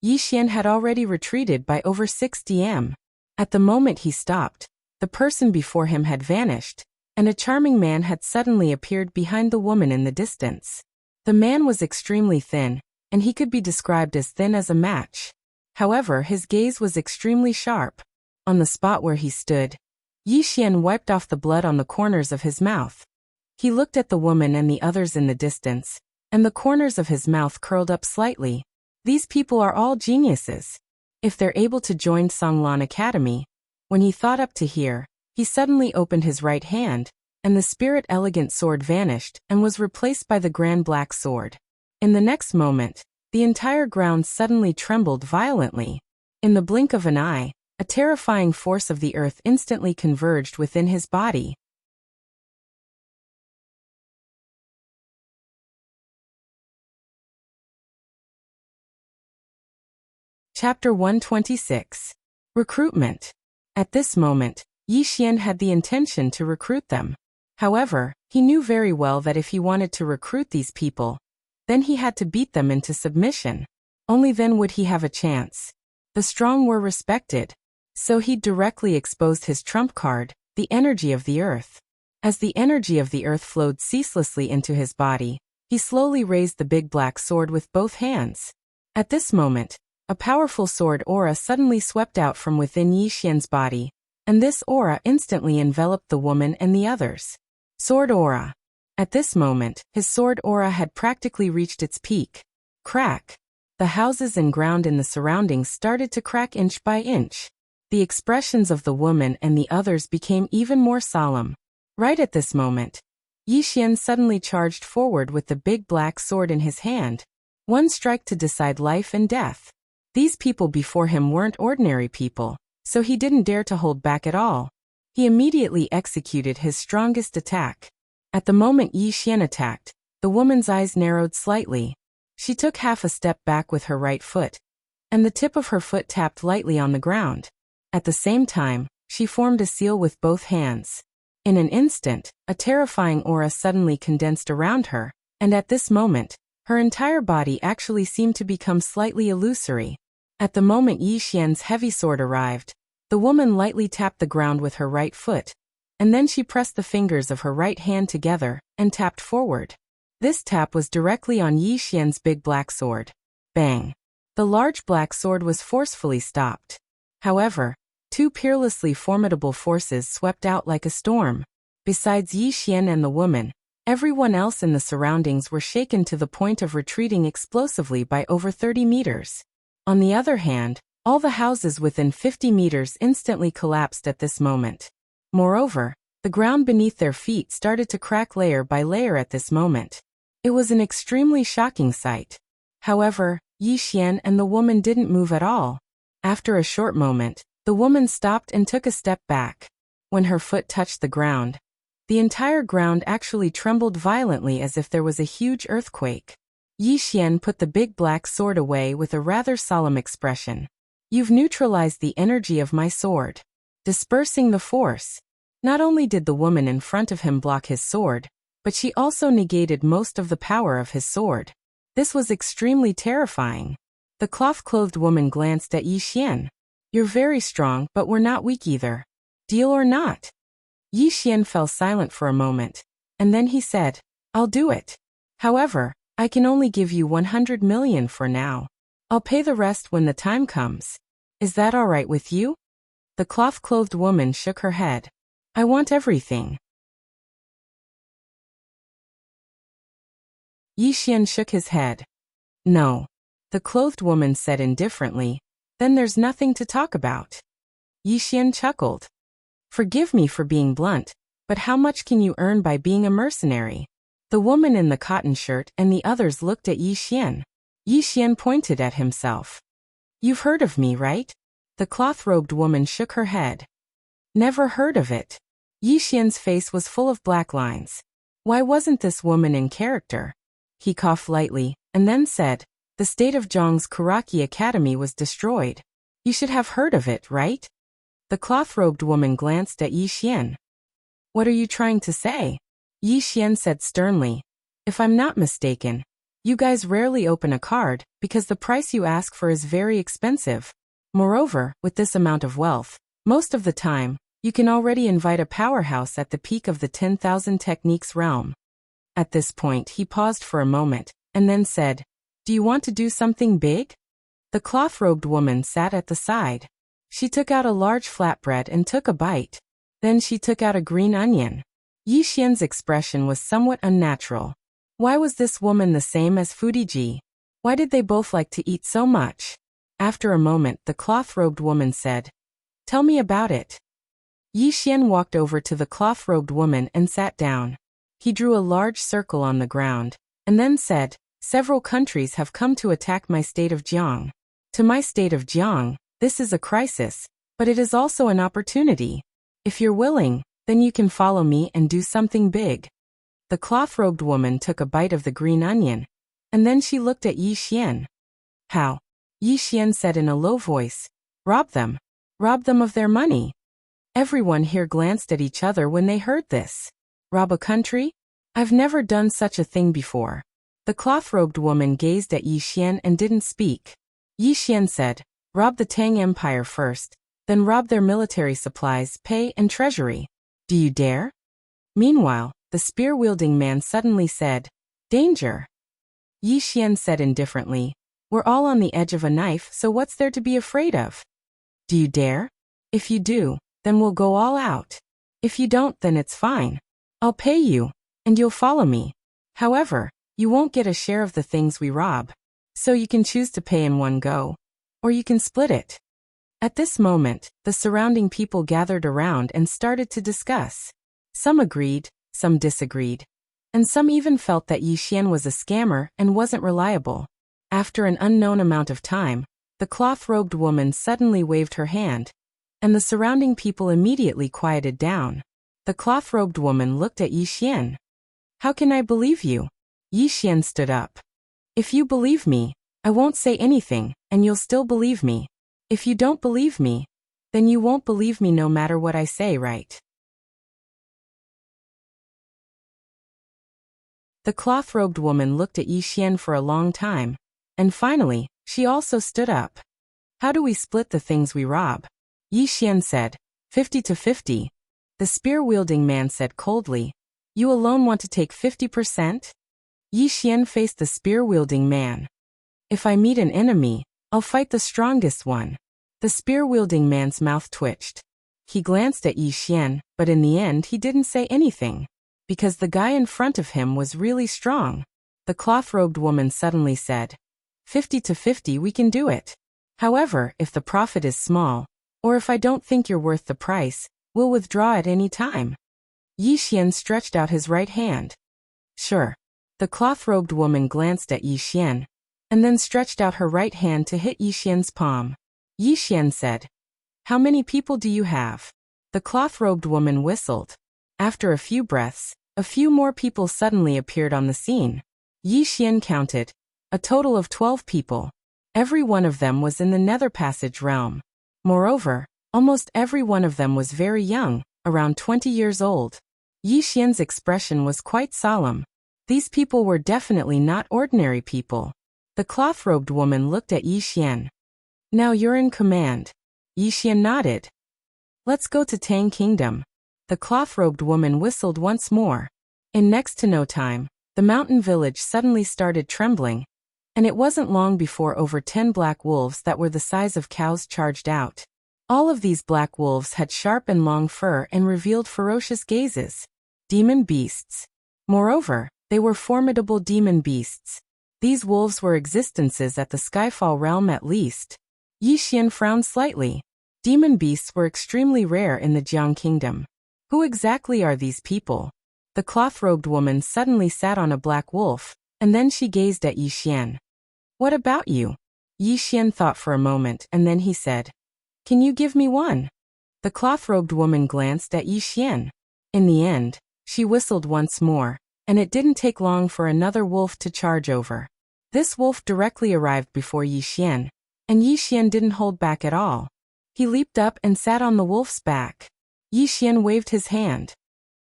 Yi Xian had already retreated by over 60 m. At the moment he stopped, the person before him had vanished, and a charming man had suddenly appeared behind the woman in the distance. The man was extremely thin, and he could be described as thin as a match. However, his gaze was extremely sharp. On the spot where he stood, Yi Xian wiped off the blood on the corners of his mouth. He looked at the woman and the others in the distance, and the corners of his mouth curled up slightly. These people are all geniuses. If they're able to join Songlan Academy. When he thought up to here, he suddenly opened his right hand, and the spirit elegant sword vanished and was replaced by the grand black sword. In the next moment, the entire ground suddenly trembled violently. In the blink of an eye, a terrifying force of the earth instantly converged within his body. Chapter 126. Recruitment. At this moment, Yi Xian had the intention to recruit them. However, he knew very well that if he wanted to recruit these people, then he had to beat them into submission. Only then would he have a chance. The strong were respected. So he directly exposed his trump card, the energy of the earth. As the energy of the earth flowed ceaselessly into his body, he slowly raised the big black sword with both hands. At this moment, a powerful sword aura suddenly swept out from within Yi Xian's body, and this aura instantly enveloped the woman and the others. Sword aura. At this moment, his sword aura had practically reached its peak. Crack. The houses and ground in the surroundings started to crack inch by inch. The expressions of the woman and the others became even more solemn. Right at this moment, Yi Xian suddenly charged forward with the big black sword in his hand. One strike to decide life and death. These people before him weren't ordinary people, so he didn't dare to hold back at all. He immediately executed his strongest attack. At the moment Yi Xian attacked, the woman's eyes narrowed slightly. She took half a step back with her right foot, and the tip of her foot tapped lightly on the ground. At the same time, she formed a seal with both hands. In an instant, a terrifying aura suddenly condensed around her, and at this moment, her entire body actually seemed to become slightly illusory. At the moment Yi Xian's heavy sword arrived, the woman lightly tapped the ground with her right foot, and then she pressed the fingers of her right hand together and tapped forward. This tap was directly on Yi Xian's big black sword. Bang! The large black sword was forcefully stopped. However, two peerlessly formidable forces swept out like a storm. Besides Yi Xian and the woman, everyone else in the surroundings were shaken to the point of retreating explosively by over 30 meters. On the other hand, all the houses within 50 meters instantly collapsed at this moment. Moreover, the ground beneath their feet started to crack layer by layer at this moment. It was an extremely shocking sight. However, Yi Xian and the woman didn't move at all. After a short moment, the woman stopped and took a step back. When her foot touched the ground, the entire ground actually trembled violently as if there was a huge earthquake. Yi Xian put the big black sword away with a rather solemn expression. You've neutralized the energy of my sword, dispersing the force. Not only did the woman in front of him block his sword, but she also negated most of the power of his sword. This was extremely terrifying. The cloth-clothed woman glanced at Yi Xian. You're very strong, but we're not weak either. Deal or not? Yi Xian fell silent for a moment, and then he said, I'll do it. However, I can only give you 100 million for now. I'll pay the rest when the time comes. Is that all right with you? The cloth-clothed woman shook her head. I want everything. Yi Xian shook his head. No. The clothed woman said indifferently, then there's nothing to talk about. Yi Xian chuckled. Forgive me for being blunt, but how much can you earn by being a mercenary? The woman in the cotton shirt and the others looked at Yi Xian. Yi Xian pointed at himself. You've heard of me, right? The cloth-robed woman shook her head. Never heard of it. Yi Xian's face was full of black lines. Why wasn't this woman in character? He coughed lightly, and then said, the state of Zhang's Karaki Academy was destroyed. You should have heard of it, right? The cloth-robed woman glanced at Yi Xian. What are you trying to say? Yi Xian said sternly. If I'm not mistaken, you guys rarely open a card, because the price you ask for is very expensive. Moreover, with this amount of wealth, most of the time, you can already invite a powerhouse at the peak of the 10,000 techniques realm. At this point he paused for a moment, and then said, Do you want to do something big? The cloth-robed woman sat at the side. She took out a large flatbread and took a bite. Then she took out a green onion. Yi Xian's expression was somewhat unnatural. Why was this woman the same as Fudiji? Why did they both like to eat so much? After a moment the cloth-robed woman said, Tell me about it. Yi Xian walked over to the cloth-robed woman and sat down. He drew a large circle on the ground, and then said, Several countries have come to attack my state of Jiang. To my state of Jiang, this is a crisis, but it is also an opportunity. If you're willing, then you can follow me and do something big. The cloth-robed woman took a bite of the green onion, and then she looked at Yi Xian. How? Yi Xian said in a low voice. Rob them. Rob them of their money. Everyone here glanced at each other when they heard this. Rob a country? I've never done such a thing before. The cloth-robed woman gazed at Yi Xian and didn't speak. Yi Xian said, rob the Tang Empire first, then rob their military supplies, pay, and treasury. Do you dare? Meanwhile, the spear-wielding man suddenly said, danger. Yi Xian said indifferently, we're all on the edge of a knife, so what's there to be afraid of? Do you dare? If you do, then we'll go all out. If you don't, then it's fine. I'll pay you, and you'll follow me. However, you won't get a share of the things we rob. So you can choose to pay in one go, or you can split it. At this moment, the surrounding people gathered around and started to discuss. Some agreed, some disagreed, and some even felt that Yi Xian was a scammer and wasn't reliable. After an unknown amount of time, the cloth-robed woman suddenly waved her hand, and the surrounding people immediately quieted down. The cloth-robed woman looked at Yi Xian. How can I believe you? Yi Xian stood up. If you believe me, I won't say anything, and you'll still believe me. If you don't believe me, then you won't believe me no matter what I say, right? The cloth-robed woman looked at Yi Xian for a long time, and finally, she also stood up. How do we split the things we rob? Yi Xian said, 50-50. The spear-wielding man said coldly, you alone want to take 50%? Yi Xian faced the spear-wielding man. If I meet an enemy, I'll fight the strongest one. The spear-wielding man's mouth twitched. He glanced at Yi Xian, but in the end he didn't say anything, because the guy in front of him was really strong. The cloth-robed woman suddenly said, 50-50, we can do it. However, if the profit is small, or if I don't think you're worth the price, we'll withdraw at any time. Yi Xian stretched out his right hand. Sure. The cloth-robed woman glanced at Yi Xian, and then stretched out her right hand to hit Yi Xian's palm. Yi Xian said, how many people do you have? The cloth-robed woman whistled. After a few breaths, a few more people suddenly appeared on the scene. Yi Xian counted. A total of 12 people. Every one of them was in the Nether Passage realm. Moreover, almost every one of them was very young, around 20 years old. Yi Xian's expression was quite solemn. These people were definitely not ordinary people. The cloth-robed woman looked at Yi Xian. Now you're in command. Yi Xian nodded. Let's go to Tang Kingdom. The cloth-robed woman whistled once more. In next to no time, the mountain village suddenly started trembling, and it wasn't long before over 10 black wolves that were the size of cows charged out. All of these black wolves had sharp and long fur and revealed ferocious gazes. Demon beasts. Moreover, they were formidable demon beasts. These wolves were existences at the Skyfall realm at least. Yi Xian frowned slightly. Demon beasts were extremely rare in the Jiang Kingdom. Who exactly are these people? The cloth-robed woman suddenly sat on a black wolf, and then she gazed at Yi Xian. What about you? Yi Xian thought for a moment, and then he said, can you give me one? The cloth-robed woman glanced at Yi Xian. In the end, she whistled once more, and it didn't take long for another wolf to charge over. This wolf directly arrived before Yi Xian, and Yi Xian didn't hold back at all. He leaped up and sat on the wolf's back. Yi Xian waved his hand.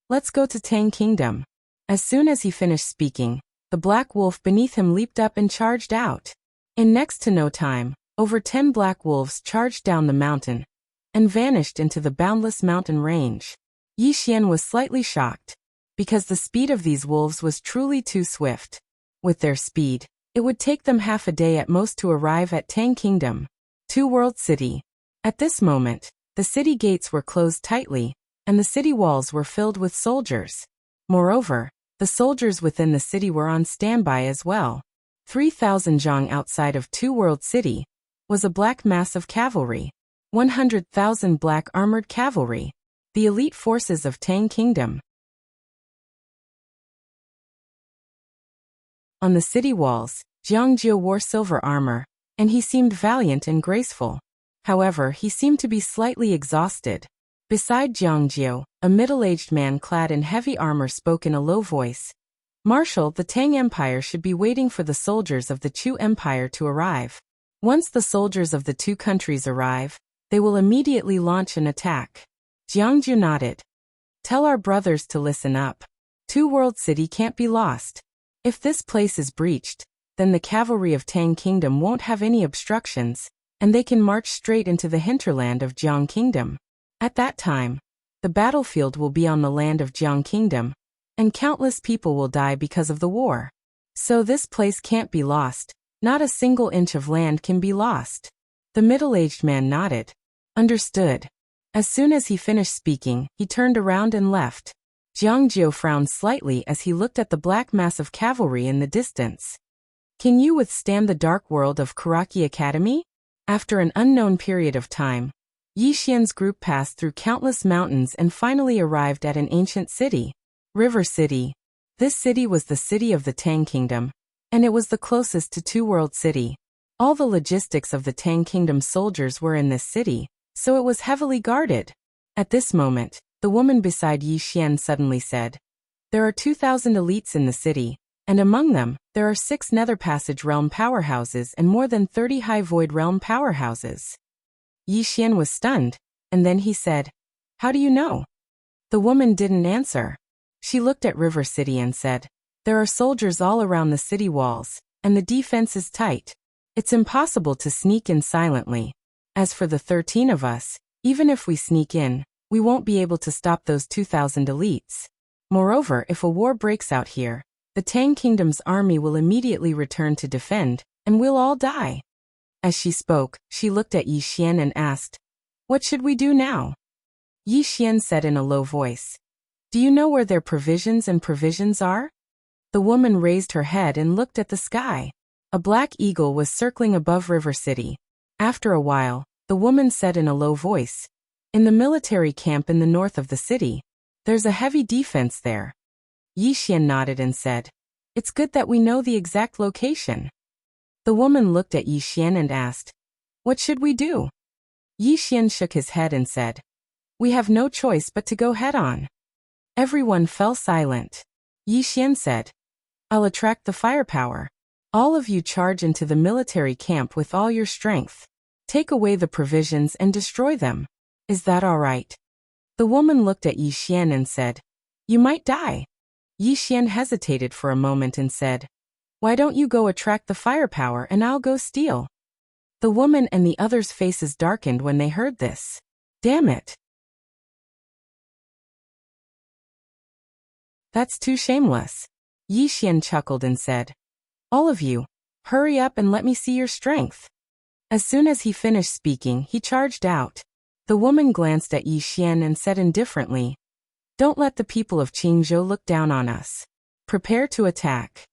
Let's go to Tang Kingdom. As soon as he finished speaking, the black wolf beneath him leaped up and charged out. In next to no time, over 10 black wolves charged down the mountain and vanished into the boundless mountain range. Yi Xian was slightly shocked, because the speed of these wolves was truly too swift. With their speed, it would take them half a day at most to arrive at Tang Kingdom, Two-World City. At this moment, the city gates were closed tightly, and the city walls were filled with soldiers. Moreover, the soldiers within the city were on standby as well. 3,000 zhang outside of Two-World City was a black mass of cavalry. 100,000 black armored cavalry. The elite forces of Tang Kingdom. On the city walls, Jiang Jio wore silver armor, and he seemed valiant and graceful. However, he seemed to be slightly exhausted. Beside Jiang Jio, a middle-aged man clad in heavy armor spoke in a low voice. Marshal, the Tang Empire should be waiting for the soldiers of the Chu Empire to arrive. Once the soldiers of the two countries arrive, they will immediately launch an attack. Jiangju nodded. Tell our brothers to listen up. Two World City can't be lost. If this place is breached, then the cavalry of Tang Kingdom won't have any obstructions, and they can march straight into the hinterland of Jiang Kingdom. At that time, the battlefield will be on the land of Jiang Kingdom, and countless people will die because of the war. So this place can't be lost. Not a single inch of land can be lost. The middle-aged man nodded. Understood. As soon as he finished speaking, he turned around and left. Jiang Jiu frowned slightly as he looked at the black mass of cavalry in the distance. Can you withstand the dark world of Karaki Academy? After an unknown period of time, Yi Xian's group passed through countless mountains and finally arrived at an ancient city. River City. This city was the city of the Tang Kingdom, and it was the closest to Two World City. All the logistics of the Tang Kingdom soldiers were in this city, so it was heavily guarded. At this moment, the woman beside Yi Xian suddenly said, There are 2,000 elites in the city, and among them, there are 6 Nether Passage Realm powerhouses and more than 30 High Void Realm powerhouses. Yi Xian was stunned, and then he said, How do you know? The woman didn't answer. She looked at River City and said, There are soldiers all around the city walls, and the defense is tight. It's impossible to sneak in silently. As for the 13 of us, even if we sneak in, we won't be able to stop those 2,000 elites. Moreover, if a war breaks out here, the Tang Kingdom's army will immediately return to defend, and we'll all die. As she spoke, she looked at Yi Xian and asked, What should we do now? Yi Xian said in a low voice, Do you know where their provisions and provisions are? The woman raised her head and looked at the sky. A black eagle was circling above River City. After a while, the woman said in a low voice, In the military camp in the north of the city, there's a heavy defense there. Yi Xian nodded and said, It's good that we know the exact location. The woman looked at Yi Xian and asked, What should we do? Yi Xian shook his head and said, We have no choice but to go head on. Everyone fell silent. Yi Xian said, I'll attract the firepower. All of you charge into the military camp with all your strength. Take away the provisions and destroy them. Is that all right? The woman looked at Yi Xian and said, You might die. Yi Xian hesitated for a moment and said, Why don't you go attract the firepower and I'll go steal? The woman and the others' faces darkened when they heard this. Damn it. That's too shameless. Yi Xian chuckled and said, All of you, hurry up and let me see your strength. As soon as he finished speaking, he charged out. The woman glanced at Yi Xian and said indifferently, Don't let the people of Qingzhou look down on us. Prepare to attack.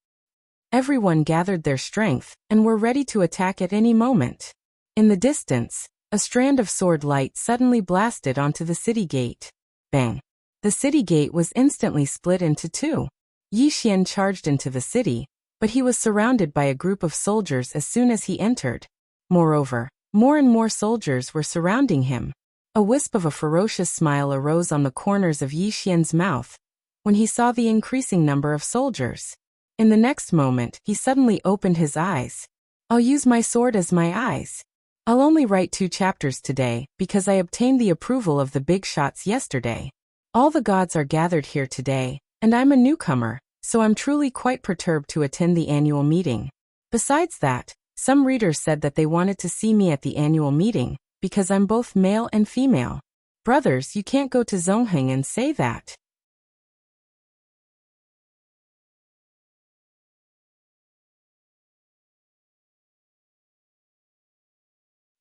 Everyone gathered their strength and were ready to attack at any moment. In the distance, a strand of sword light suddenly blasted onto the city gate. Bang! The city gate was instantly split into 2. Yi Xian charged into the city, but he was surrounded by a group of soldiers as soon as he entered. Moreover, more and more soldiers were surrounding him. A wisp of a ferocious smile arose on the corners of Yi Xian's mouth when he saw the increasing number of soldiers. In the next moment, he suddenly opened his eyes. I'll use my sword as my eyes. I'll only write 2 chapters today because I obtained the approval of the big shots yesterday. All the gods are gathered here today, and I'm a newcomer, so I'm truly quite perturbed to attend the annual meeting. Besides that, some readers said that they wanted to see me at the annual meeting, because I'm both male and female. Brothers, you can't go to Zongheng and say that.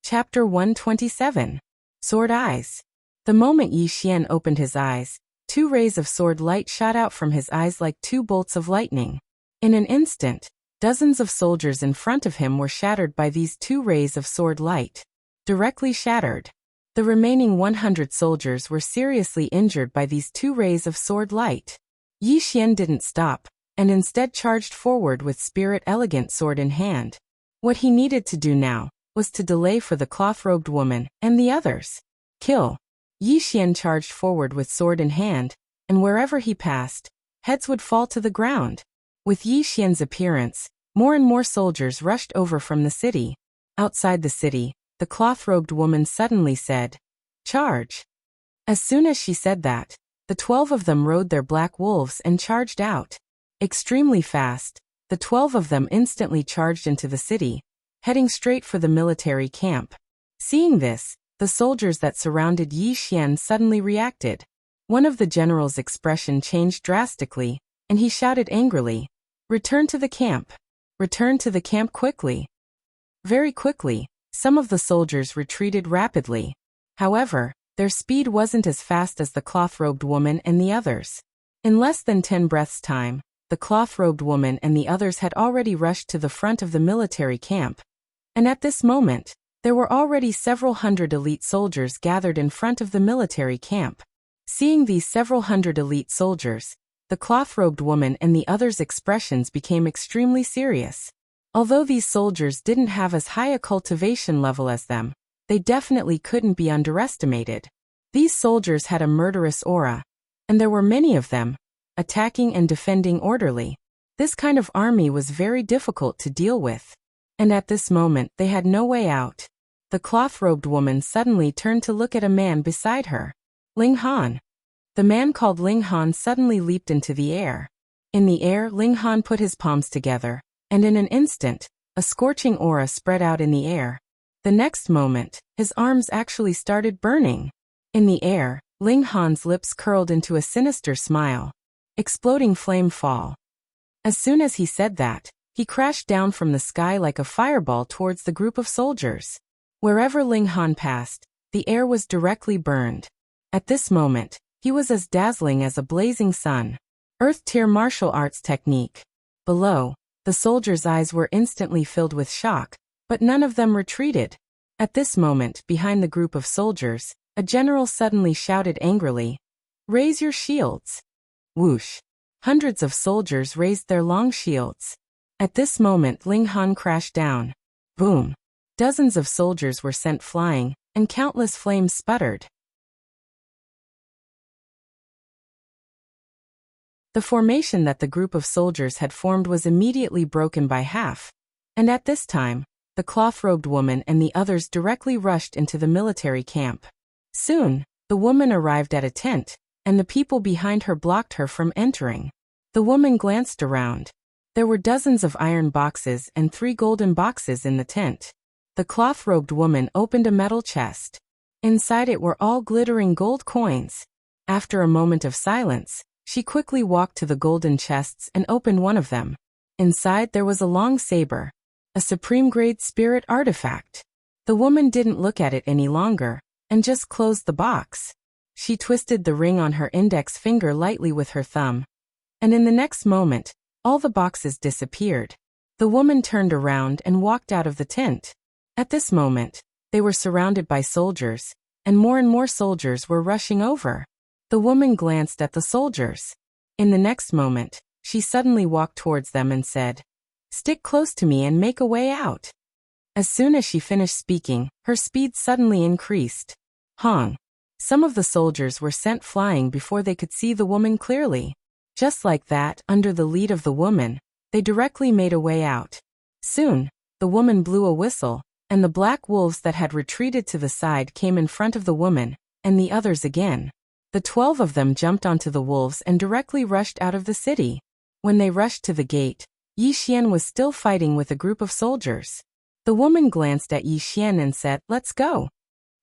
Chapter 127. Sword Eyes. The moment Yi Xian opened his eyes, 2 rays of sword light shot out from his eyes like 2 bolts of lightning. In an instant, dozens of soldiers in front of him were shattered by these 2 rays of sword light. Directly shattered. The remaining 100 soldiers were seriously injured by these 2 rays of sword light. Yi Xian didn't stop, and instead charged forward with spirit elegant sword in hand. What he needed to do now was to delay for the cloth-robed woman and the others. Kill. Yi Xian charged forward with sword in hand, and wherever he passed, heads would fall to the ground. With Yi Xian's appearance, more and more soldiers rushed over from the city. Outside the city, the cloth-robed woman suddenly said, "Charge!" As soon as she said that, the 12 of them rode their black wolves and charged out. Extremely fast, the 12 of them instantly charged into the city, heading straight for the military camp. Seeing this, the soldiers that surrounded Yi Xian suddenly reacted. One of the general's expression changed drastically, and he shouted angrily, "Return to the camp! Return to the camp quickly!" Very quickly, some of the soldiers retreated rapidly. However, their speed wasn't as fast as the cloth-robed woman and the others. In less than 10 breaths' time, the cloth-robed woman and the others had already rushed to the front of the military camp. And at this moment, there were already several hundred elite soldiers gathered in front of the military camp. Seeing these several hundred elite soldiers, the cloth-robed woman and the others' expressions became extremely serious. Although these soldiers didn't have as high a cultivation level as them, they definitely couldn't be underestimated. These soldiers had a murderous aura, and there were many of them, attacking and defending orderly. This kind of army was very difficult to deal with. And at this moment they had no way out. The cloth-robed woman suddenly turned to look at a man beside her. Ling Han. The man called Ling Han suddenly leaped into the air. In the air, Ling Han put his palms together, and in an instant, a scorching aura spread out in the air. The next moment, his arms actually started burning. In the air, Ling Han's lips curled into a sinister smile. Exploding flame fall. As soon as he said that, he crashed down from the sky like a fireball towards the group of soldiers. Wherever Ling Han passed, the air was directly burned. At this moment, he was as dazzling as a blazing sun. Earth-tier martial arts technique. Below, the soldiers' eyes were instantly filled with shock, but none of them retreated. At this moment, behind the group of soldiers, a general suddenly shouted angrily, "Raise your shields!" Whoosh! Hundreds of soldiers raised their long shields. At this moment, Ling Han crashed down. Boom! Dozens of soldiers were sent flying, and countless flames sputtered. The formation that the group of soldiers had formed was immediately broken by half, and at this time, the cloth-robed woman and the others directly rushed into the military camp. Soon, the woman arrived at a tent, and the people behind her blocked her from entering. The woman glanced around. There were dozens of iron boxes and 3 golden boxes in the tent. The cloth-robed woman opened a metal chest. Inside it were all glittering gold coins. After a moment of silence, she quickly walked to the golden chests and opened one of them. Inside there was a long saber, a supreme-grade spirit artifact. The woman didn't look at it any longer, and just closed the box. She twisted the ring on her index finger lightly with her thumb. And in the next moment, all the boxes disappeared. The woman turned around and walked out of the tent. At this moment, they were surrounded by soldiers, and more soldiers were rushing over. The woman glanced at the soldiers. In the next moment, she suddenly walked towards them and said, "Stick close to me and make a way out." As soon as she finished speaking, her speed suddenly increased. Hong! Some of the soldiers were sent flying before they could see the woman clearly. Just like that, under the lead of the woman, they directly made a way out. Soon, the woman blew a whistle, and the black wolves that had retreated to the side came in front of the woman, and the others again. The 12 of them jumped onto the wolves and directly rushed out of the city. When they rushed to the gate, Yi Xian was still fighting with a group of soldiers. The woman glanced at Yi Xian and said, "Let's go."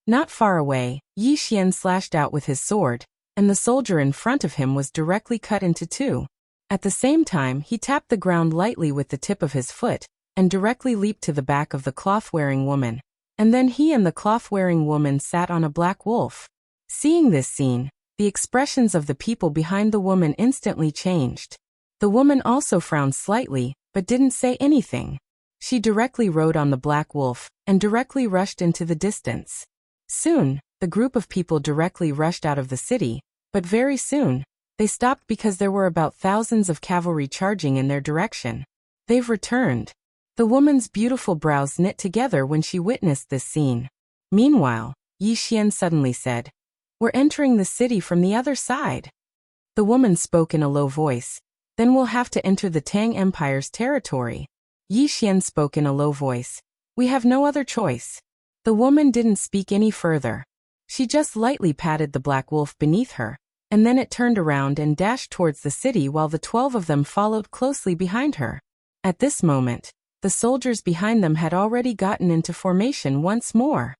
Not far away, Yi Xian slashed out with his sword, and the soldier in front of him was directly cut into 2. At the same time, he tapped the ground lightly with the tip of his foot, and directly leaped to the back of the cloth-wearing woman. And then he and the cloth-wearing woman sat on a black wolf. Seeing this scene, the expressions of the people behind the woman instantly changed. The woman also frowned slightly, but didn't say anything. She directly rode on the black wolf, and directly rushed into the distance. Soon, the group of people directly rushed out of the city, but very soon, they stopped because there were about thousands of cavalry charging in their direction. They've returned. The woman's beautiful brows knit together when she witnessed this scene. Meanwhile, Yi Xian suddenly said, "We're entering the city from the other side." The woman spoke in a low voice. "Then we'll have to enter the Tang Empire's territory." Yi Xian spoke in a low voice. We have no other choice. The woman didn't speak any further. She just lightly patted the black wolf beneath her, and then it turned around and dashed towards the city while the 12 of them followed closely behind her. At this moment, the soldiers behind them had already gotten into formation once more.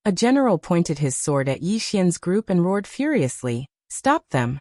A general pointed his sword at Yi Xian's group and roared furiously, "Stop them!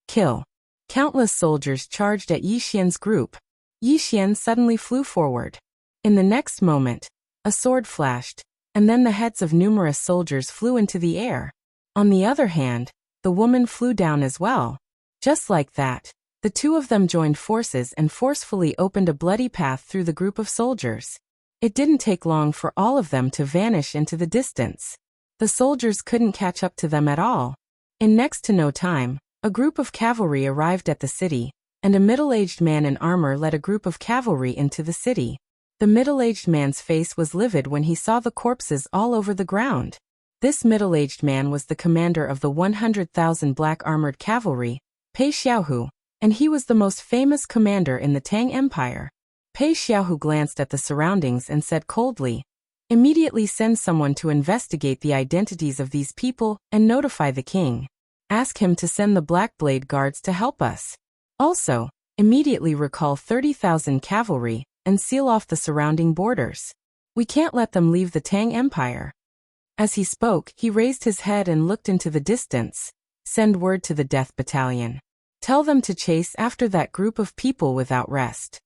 Kill!" Countless soldiers charged at Yi Xian's group. Yi Xian suddenly flew forward. In the next moment, a sword flashed, and then the heads of numerous soldiers flew into the air. On the other hand, the woman flew down as well. Just like that, the two of them joined forces and forcefully opened a bloody path through the group of soldiers. It didn't take long for all of them to vanish into the distance. The soldiers couldn't catch up to them at all. In next to no time, a group of cavalry arrived at the city, and a middle-aged man in armor led a group of cavalry into the city. The middle-aged man's face was livid when he saw the corpses all over the ground. This middle-aged man was the commander of the 100,000 black-armored cavalry, Pei Xiaohu, and he was the most famous commander in the Tang Empire. Pei Xiaohu glanced at the surroundings and said coldly, "Immediately send someone to investigate the identities of these people and notify the king. Ask him to send the Black Blade Guards to help us. Also, immediately recall 30,000 cavalry and seal off the surrounding borders. We can't let them leave the Tang Empire." As he spoke, he raised his head and looked into the distance. "Send word to the Death Battalion. Tell them to chase after that group of people without rest."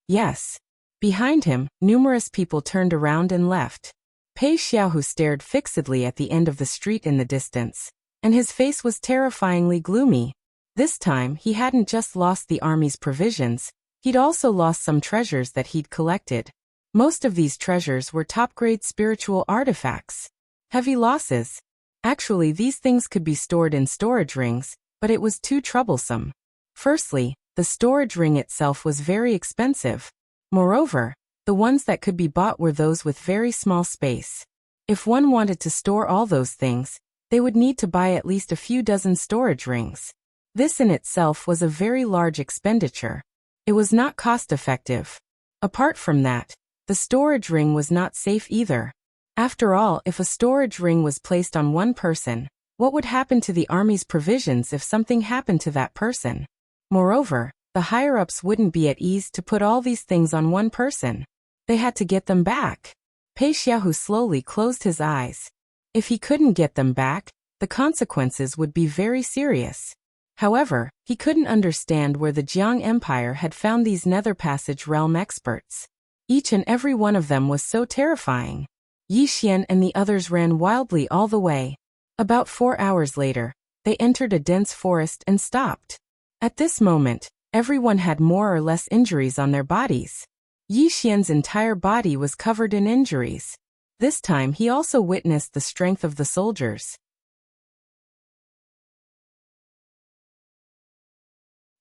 "Yes." Behind him, numerous people turned around and left. Pei Xiaohu stared fixedly at the end of the street in the distance, and his face was terrifyingly gloomy. This time, he hadn't just lost the army's provisions, he'd also lost some treasures that he'd collected. Most of these treasures were top-grade spiritual artifacts. Heavy losses. Actually, these things could be stored in storage rings, but it was too troublesome. Firstly, the storage ring itself was very expensive. Moreover, the ones that could be bought were those with very small space. If one wanted to store all those things, they would need to buy at least a few dozen storage rings. This in itself was a very large expenditure. It was not cost-effective. Apart from that, the storage ring was not safe either. After all, if a storage ring was placed on one person, what would happen to the army's provisions if something happened to that person? Moreover, the higher-ups wouldn't be at ease to put all these things on one person. They had to get them back. Pei Xiaohu slowly closed his eyes. If he couldn't get them back, the consequences would be very serious. However, he couldn't understand where the Jiang Empire had found these Nether Passage realm experts. Each and every one of them was so terrifying. Yi Xian and the others ran wildly all the way. About 4 hours later, they entered a dense forest and stopped. At this moment, everyone had more or less injuries on their bodies. Yi Xian's entire body was covered in injuries. This time he also witnessed the strength of the soldiers.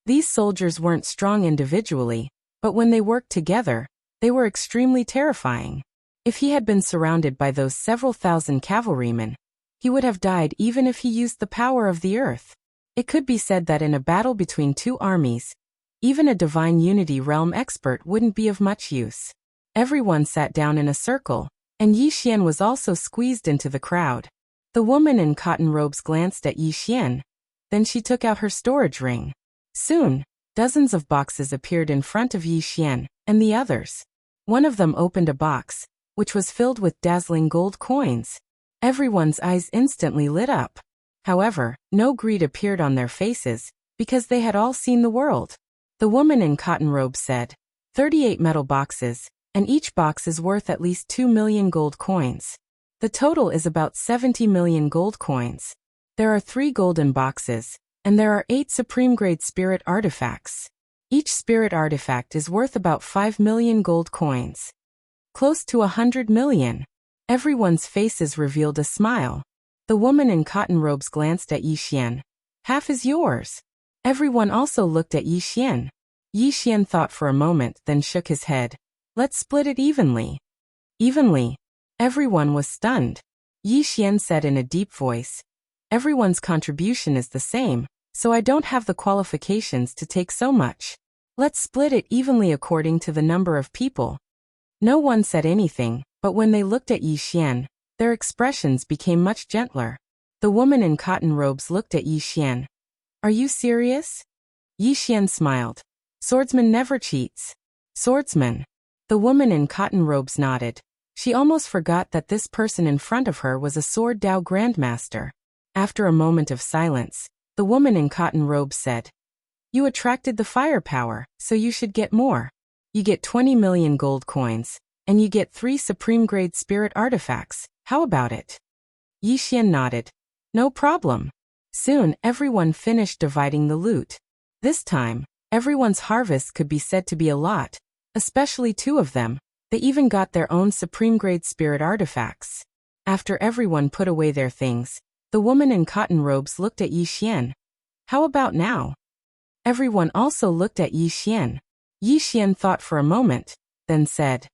These soldiers weren't strong individually, but when they worked together, they were extremely terrifying. If he had been surrounded by those several thousand cavalrymen, he would have died even if he used the power of the earth. It could be said that in a battle between two armies, even a divine unity realm expert wouldn't be of much use. Everyone sat down in a circle, and Yi Xian was also squeezed into the crowd. The woman in cotton robes glanced at Yi Xian. Then she took out her storage ring. Soon, dozens of boxes appeared in front of Yi Xian and the others. One of them opened a box, which was filled with dazzling gold coins. Everyone's eyes instantly lit up. However, no greed appeared on their faces, because they had all seen the world. The woman in cotton robes said, 38 metal boxes, and each box is worth at least 2 million gold coins. The total is about 70 million gold coins. There are 3 golden boxes, and there are 8 supreme-grade spirit artifacts. Each spirit artifact is worth about 5 million gold coins. Close to 100 million. Everyone's faces revealed a smile. The woman in cotton robes glanced at Yi Xian. Half is yours. Everyone also looked at Yi Xian. Yi Xian thought for a moment, then shook his head. Let's split it evenly. Evenly? Everyone was stunned. Yi Xian said in a deep voice. Everyone's contribution is the same, so I don't have the qualifications to take so much. Let's split it evenly according to the number of people. No one said anything, but when they looked at Yi Xian, their expressions became much gentler. The woman in cotton robes looked at Yi Xian. Are you serious? Yi Xian smiled. Swordsman never cheats. Swordsman. The woman in cotton robes nodded. She almost forgot that this person in front of her was a Sword Dao Grandmaster. After a moment of silence, the woman in cotton robes said, You attracted the firepower, so you should get more. You get 20 million gold coins, and you get 3 supreme-grade spirit artifacts. How about it? Yi Xian nodded. No problem. Soon, everyone finished dividing the loot. This time, everyone's harvest could be said to be a lot, especially 2 of them. They even got their own supreme-grade spirit artifacts. After everyone put away their things, the woman in cotton robes looked at Yi Xian. How about now? Everyone also looked at Yi Xian. Yi Xian thought for a moment, then said,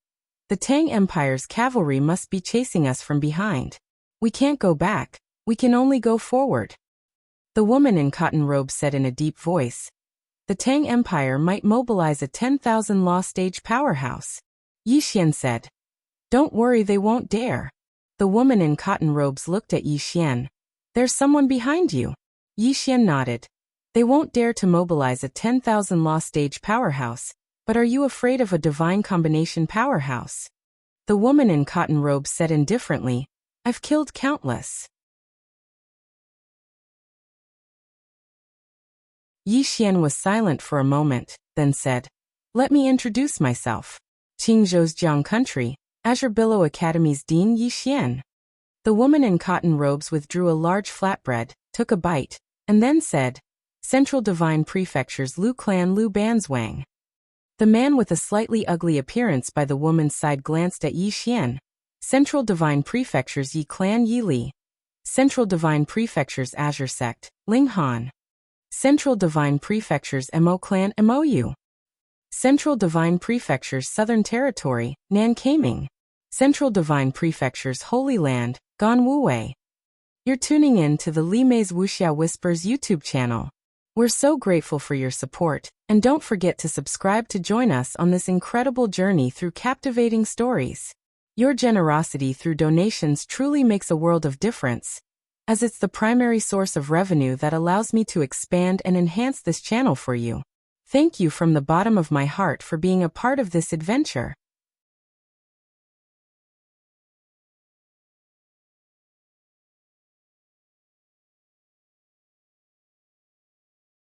The Tang Empire's cavalry must be chasing us from behind. We can't go back, we can only go forward. The woman in cotton robes said in a deep voice, The Tang Empire might mobilize a 10,000 law stage powerhouse. Yi Xian said, Don't worry, they won't dare. The woman in cotton robes looked at Yi Xian. There's someone behind you. Yi Xian nodded. They won't dare to mobilize a 10,000 law stage powerhouse, but are you afraid of a divine combination powerhouse? The woman in cotton robes said indifferently, I've killed countless. Yi Xian was silent for a moment, then said, Let me introduce myself. Qingzhou's Jiang Country, Azure Billow Academy's Dean Yi Xian. The woman in cotton robes withdrew a large flatbread, took a bite, and then said, Central Divine Prefecture's Lu Clan Lu Banzwang. The man with a slightly ugly appearance by the woman's side glanced at Yi Xian. Central Divine Prefecture's Yi Clan Yi Li. Central Divine Prefecture's Azure Sect, Ling Han. Central Divine Prefecture's Mo Clan Mou. Central Divine Prefecture's Southern Territory, Nan Kaming. Central Divine Prefecture's Holy Land, Gan Wuwei. You're tuning in to the Li Mei's Wuxia Whispers YouTube channel. We're so grateful for your support, and don't forget to subscribe to join us on this incredible journey through captivating stories. Your generosity through donations truly makes a world of difference, as it's the primary source of revenue that allows me to expand and enhance this channel for you. Thank you from the bottom of my heart for being a part of this adventure.